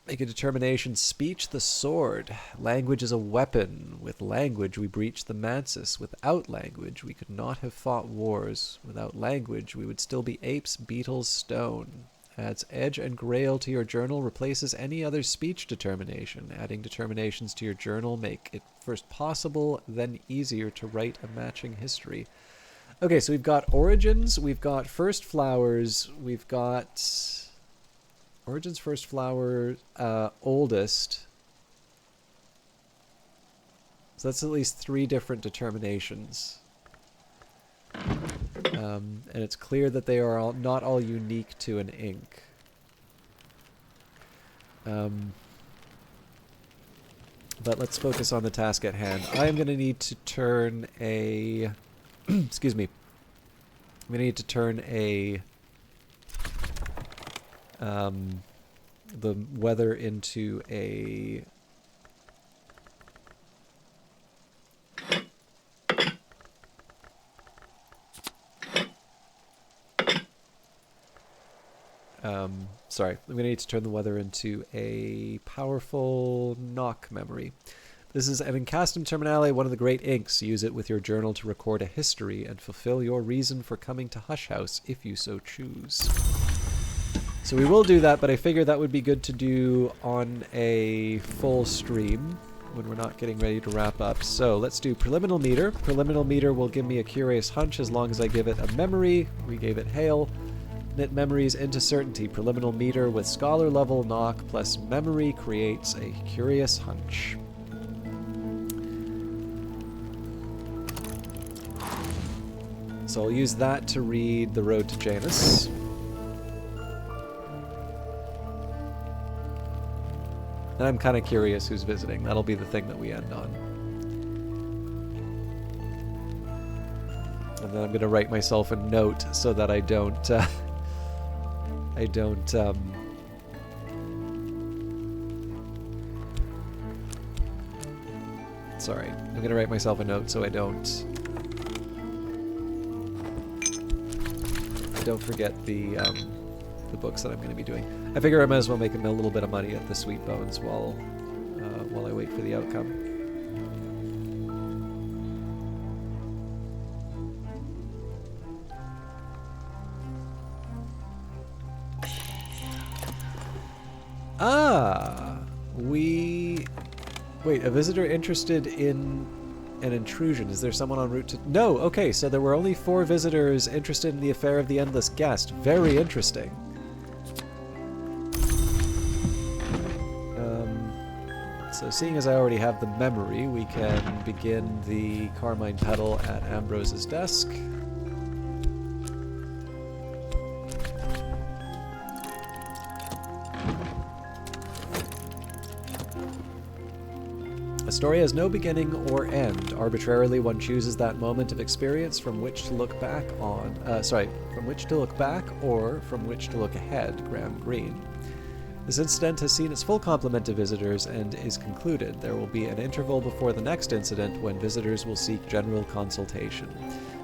Make a determination. Speech the sword. Language is a weapon. With language we breach the mansis. Without language we could not have fought wars. Without language we would still be apes, beetles, stone. Adds Edge and Grail to your journal. Replaces any other speech determination. Adding determinations to your journal make it first possible, then easier to write a matching history. Okay, so we've got origins, we've got first flowers, we've got... Origins, first flower, oldest. So that's at least 3 different determinations. And it's clear that they are not all unique to an ink. But let's focus on the task at hand. I'm going to need to turn a... excuse me. I'm going to need to turn a... the weather into a... sorry, I'm going to need to turn the weather into a powerful knock memory. This is an Incastum Terminale, one of the great inks. Use it with your journal to record a history and fulfill your reason for coming to Hush House, if you so choose. So we will do that, but I figure that would be good to do on a full stream when we're not getting ready to wrap up. So let's do Preliminal Meter. Preliminal Meter will give me a curious hunch as long as I give it a memory. We gave it Hail. Knit memories into certainty. Preliminal Meter with scholar level knock plus memory creates a curious hunch. So I'll use that to read The Road to Janus. And I'm kind of curious who's visiting. That'll be the thing that we end on. And then I'm going to write myself a note so that I don't... sorry. I'm going to write myself a note so I don't forget the books that I'm going to be doing. I figure I might as well make a little bit of money at the Sweet Bones while I wait for the outcome. Wait, a visitor interested in an intrusion. Is there someone en route to... No! Okay, so there were only 4 visitors interested in the affair of the Endless Guest. Very interesting. So seeing as I already have the memory, we can begin the Carmine Petal at Ambrose's desk. A story has no beginning or end. Arbitrarily, one chooses that moment of experience from which to look back on... from which to look back or from which to look ahead. Graham Greene. This incident has seen its full complement of visitors and is concluded. There will be an interval before the next incident when visitors will seek general consultation.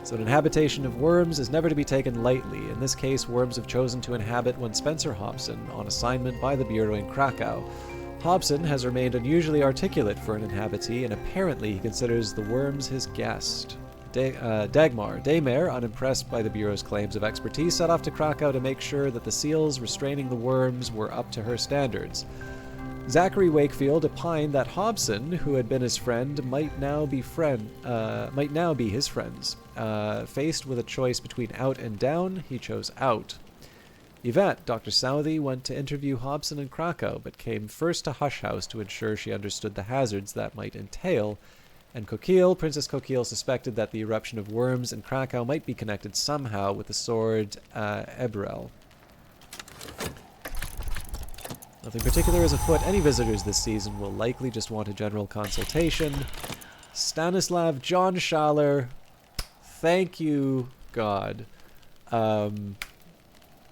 So an inhabitation of worms is never to be taken lightly. In this case, worms have chosen to inhabit one Spencer Hobson, on assignment by the Bureau in Krakow. Hobson has remained unusually articulate for an inhabitee, and apparently he considers the worms his guest. Daymare, unimpressed by the Bureau's claims of expertise, set off to Krakow to make sure that the seals restraining the worms were up to her standards. Zachary Wakefield opined that Hobson, who had been his friend, might now be his friends. Faced with a choice between out and down, he chose out. Yvette, Dr. Southey, went to interview Hobson in Krakow, but came first to Hush House to ensure she understood the hazards that might entail, and Princess Coquille suspected that the eruption of worms in Krakow might be connected somehow with the sword Ebrel. Nothing particular is afoot. Any visitors this season will likely just want a general consultation. Stanislav John Schaller, thank you, God.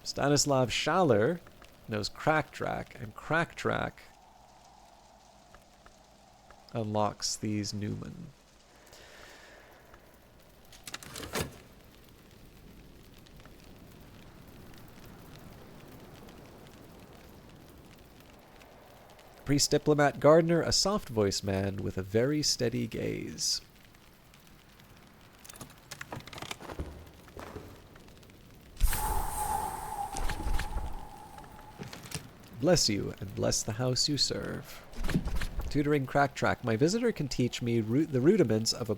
Stanislav Schaller knows Crack-Track, and Crack-Track unlocks these Newman. Priest Diplomat Gardner, a soft-voiced man with a very steady gaze. Bless you, and bless the house you serve. Tutoring Crack-Track. My visitor can teach me the rudiments of the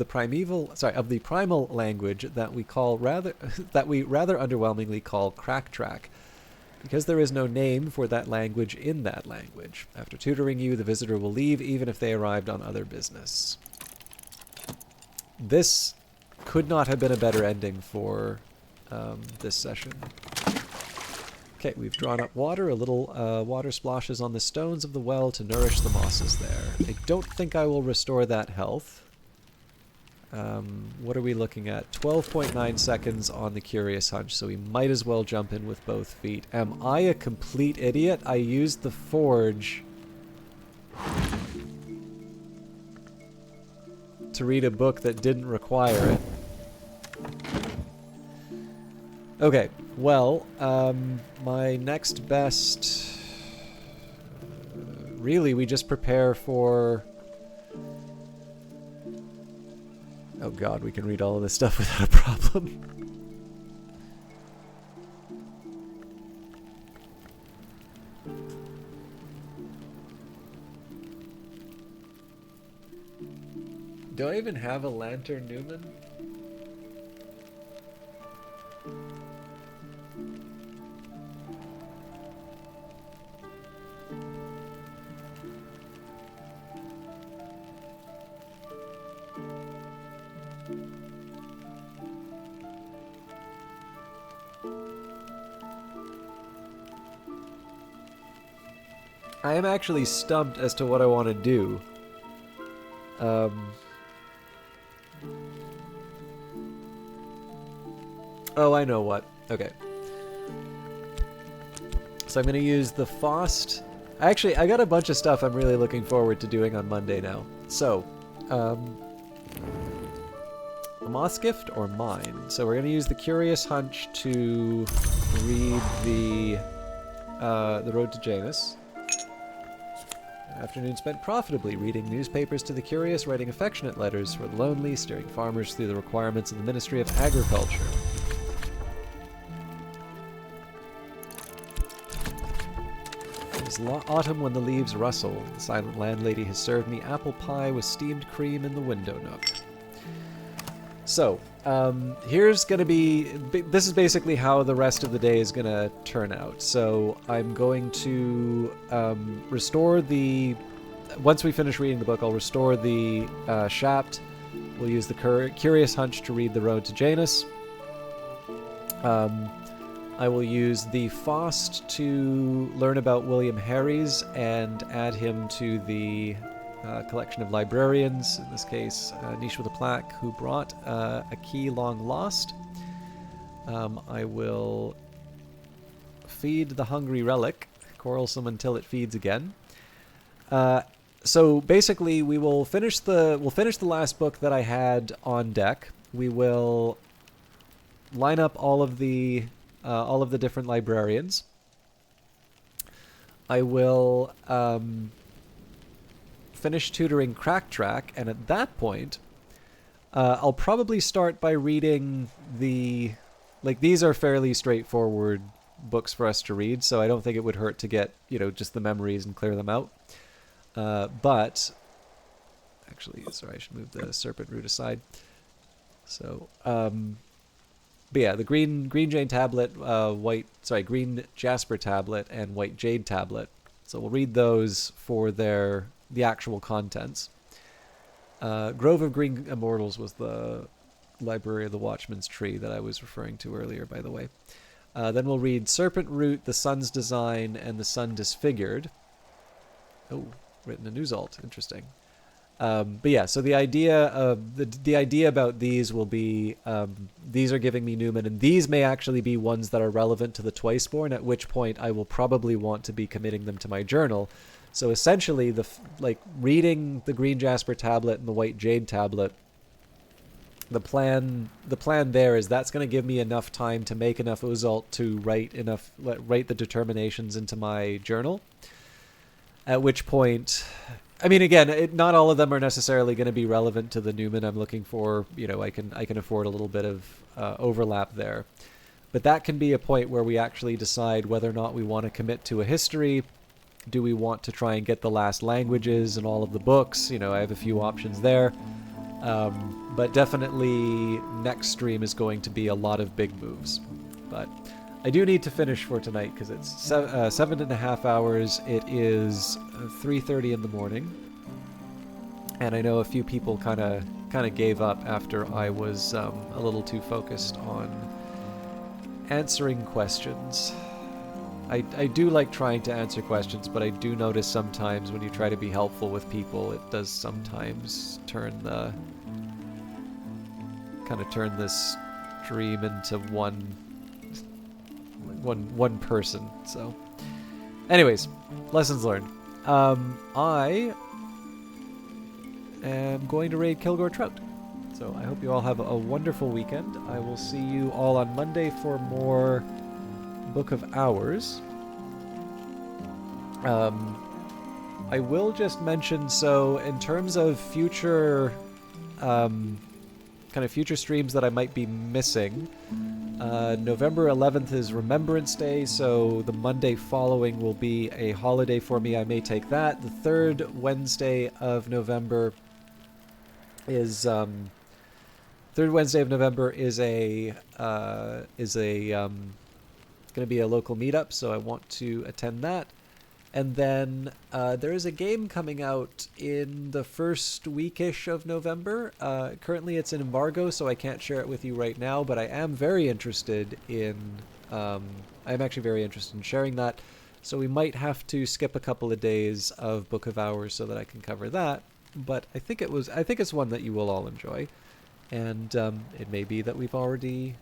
primal language that we rather underwhelmingly call Crack-Track, because there is no name for that language in that language. After tutoring you, the visitor will leave, even if they arrived on other business. This could not have been a better ending for this session. Okay, we've drawn up water. A little water splashes on the stones of the well to nourish the mosses there. I don't think I will restore that health. What are we looking at? 12.9 seconds on the Curious Hunch, so we might as well jump in with both feet. Am I a complete idiot? I used the forge to read a book that didn't require it. Okay, well, my next best... really, we just prepare for... oh god, we can read all of this stuff without a problem. Do I even have a lantern, Newman? I am actually stumped as to what I want to do. Oh, I know what. Okay. So I'm going to use the Faust. Actually, I got a bunch of stuff I'm really looking forward to doing on Monday now. So, a Moth's Gift or mine? So we're going to use the Curious Hunch to read the Road to Janus. Afternoon spent profitably reading newspapers to the curious, writing affectionate letters for the lonely, steering farmers through the requirements of the Ministry of Agriculture. It is autumn when the leaves rustle. The silent landlady has served me apple pie with steamed cream in the window nook. So, here's going to be... this is basically how the rest of the day is going to turn out. So, I'm going to restore the... once we finish reading the book, I'll restore the Shapt. We'll use the Curious Hunch to read the Road to Janus. I will use the Faust to learn about William Harries and add him to the... collection of librarians, in this case, Niche with a Plaque, who brought a key long lost. I will feed the hungry relic, quarrelsome until it feeds again. So basically, we'll finish the last book that I had on deck. We will line up all of the different librarians. I will finish tutoring Crack Track, and at that point, I'll probably start by reading the... like, these are fairly straightforward books for us to read, so I don't think it would hurt to get, you know, just the memories and clear them out. But... actually, sorry, I should move the Serpent Root aside. So, but yeah, the Green Jade Tablet, Green Jasper Tablet, and White Jade Tablet. So we'll read those for the actual contents. Grove of Green Immortals was the Library of the Watchman's Tree that I was referring to earlier, by the way. Then we'll read Serpent Root, The Sun's Design, and The Sun Disfigured. Oh, written in Newsalt. Interesting. But yeah, so the idea of the idea about these will be these are giving me Newman, and these may actually be ones that are relevant to the Twiceborn, at which point I will probably want to be committing them to my journal. So essentially, reading the Green Jasper Tablet and the White Jade Tablet, the plan there is that's going to give me enough time to make enough Uzalt to write the determinations into my journal. At which point, I mean, again, not all of them are necessarily going to be relevant to the Newman I'm looking for. You know, I can afford a little bit of overlap there, but that can be a point where we actually decide whether or not we want to commit to a history. Do we want to try and get the last languages and all of the books? You know, I have a few options there. But definitely next stream is going to be a lot of big moves. But I do need to finish for tonight because it's 7.5 hours. It is 3:30 in the morning. And I know a few people kind of gave up after I was a little too focused on answering questions. I do like trying to answer questions, but I do notice sometimes when you try to be helpful with people, it does sometimes turn this stream into one person. So, anyways, lessons learned. I am going to raid Kilgore Trout. So I hope you all have a wonderful weekend. I will see you all on Monday for more Book of Hours. I will just mention, so in terms of future future streams that I might be missing, November 11th is Remembrance Day, so the Monday following will be a holiday for me. I may take that. The third Wednesday of November is going to be a local meetup, so I want to attend that. And then there is a game coming out in the first weekish of November. Currently it's an embargo, so I can't share it with you right now, but I am very interested in sharing that. So we might have to skip a couple of days of Book of Hours so that I can cover that. But I think it's one that you will all enjoy. And it may be that we've already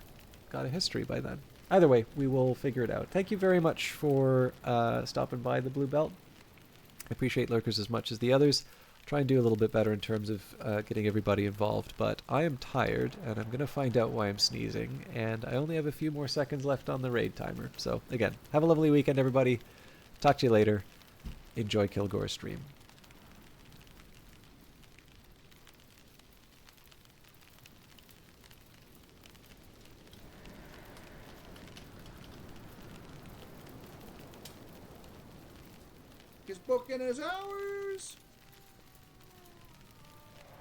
got a history by then. Either way, we will figure it out. Thank you very much for stopping by the Blue Belt. I appreciate lurkers as much as the others. Try and do a little bit better in terms of getting everybody involved, but I am tired, and I'm going to find out why I'm sneezing, and I only have a few more seconds left on the raid timer. So, again, have a lovely weekend, everybody. Talk to you later. Enjoy Kilgore's stream. His booking his hours.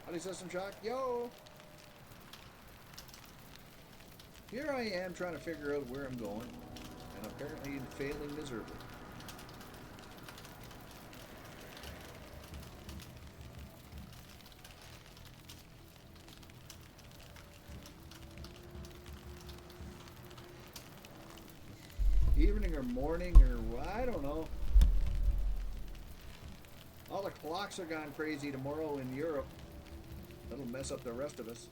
Howdy, System Shock. Yo. Here I am trying to figure out where I'm going, and apparently failing miserably. Evening or morning or I don't know. All the clocks are gone crazy tomorrow in Europe. That'll mess up the rest of us.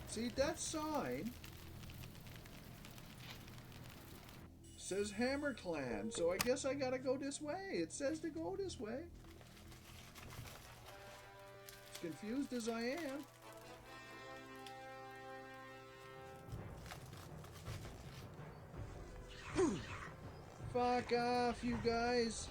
See, that sign says Hammer Clan, so I guess I gotta go this way. It says to go this way. As confused as I am. Fuck off, you guys.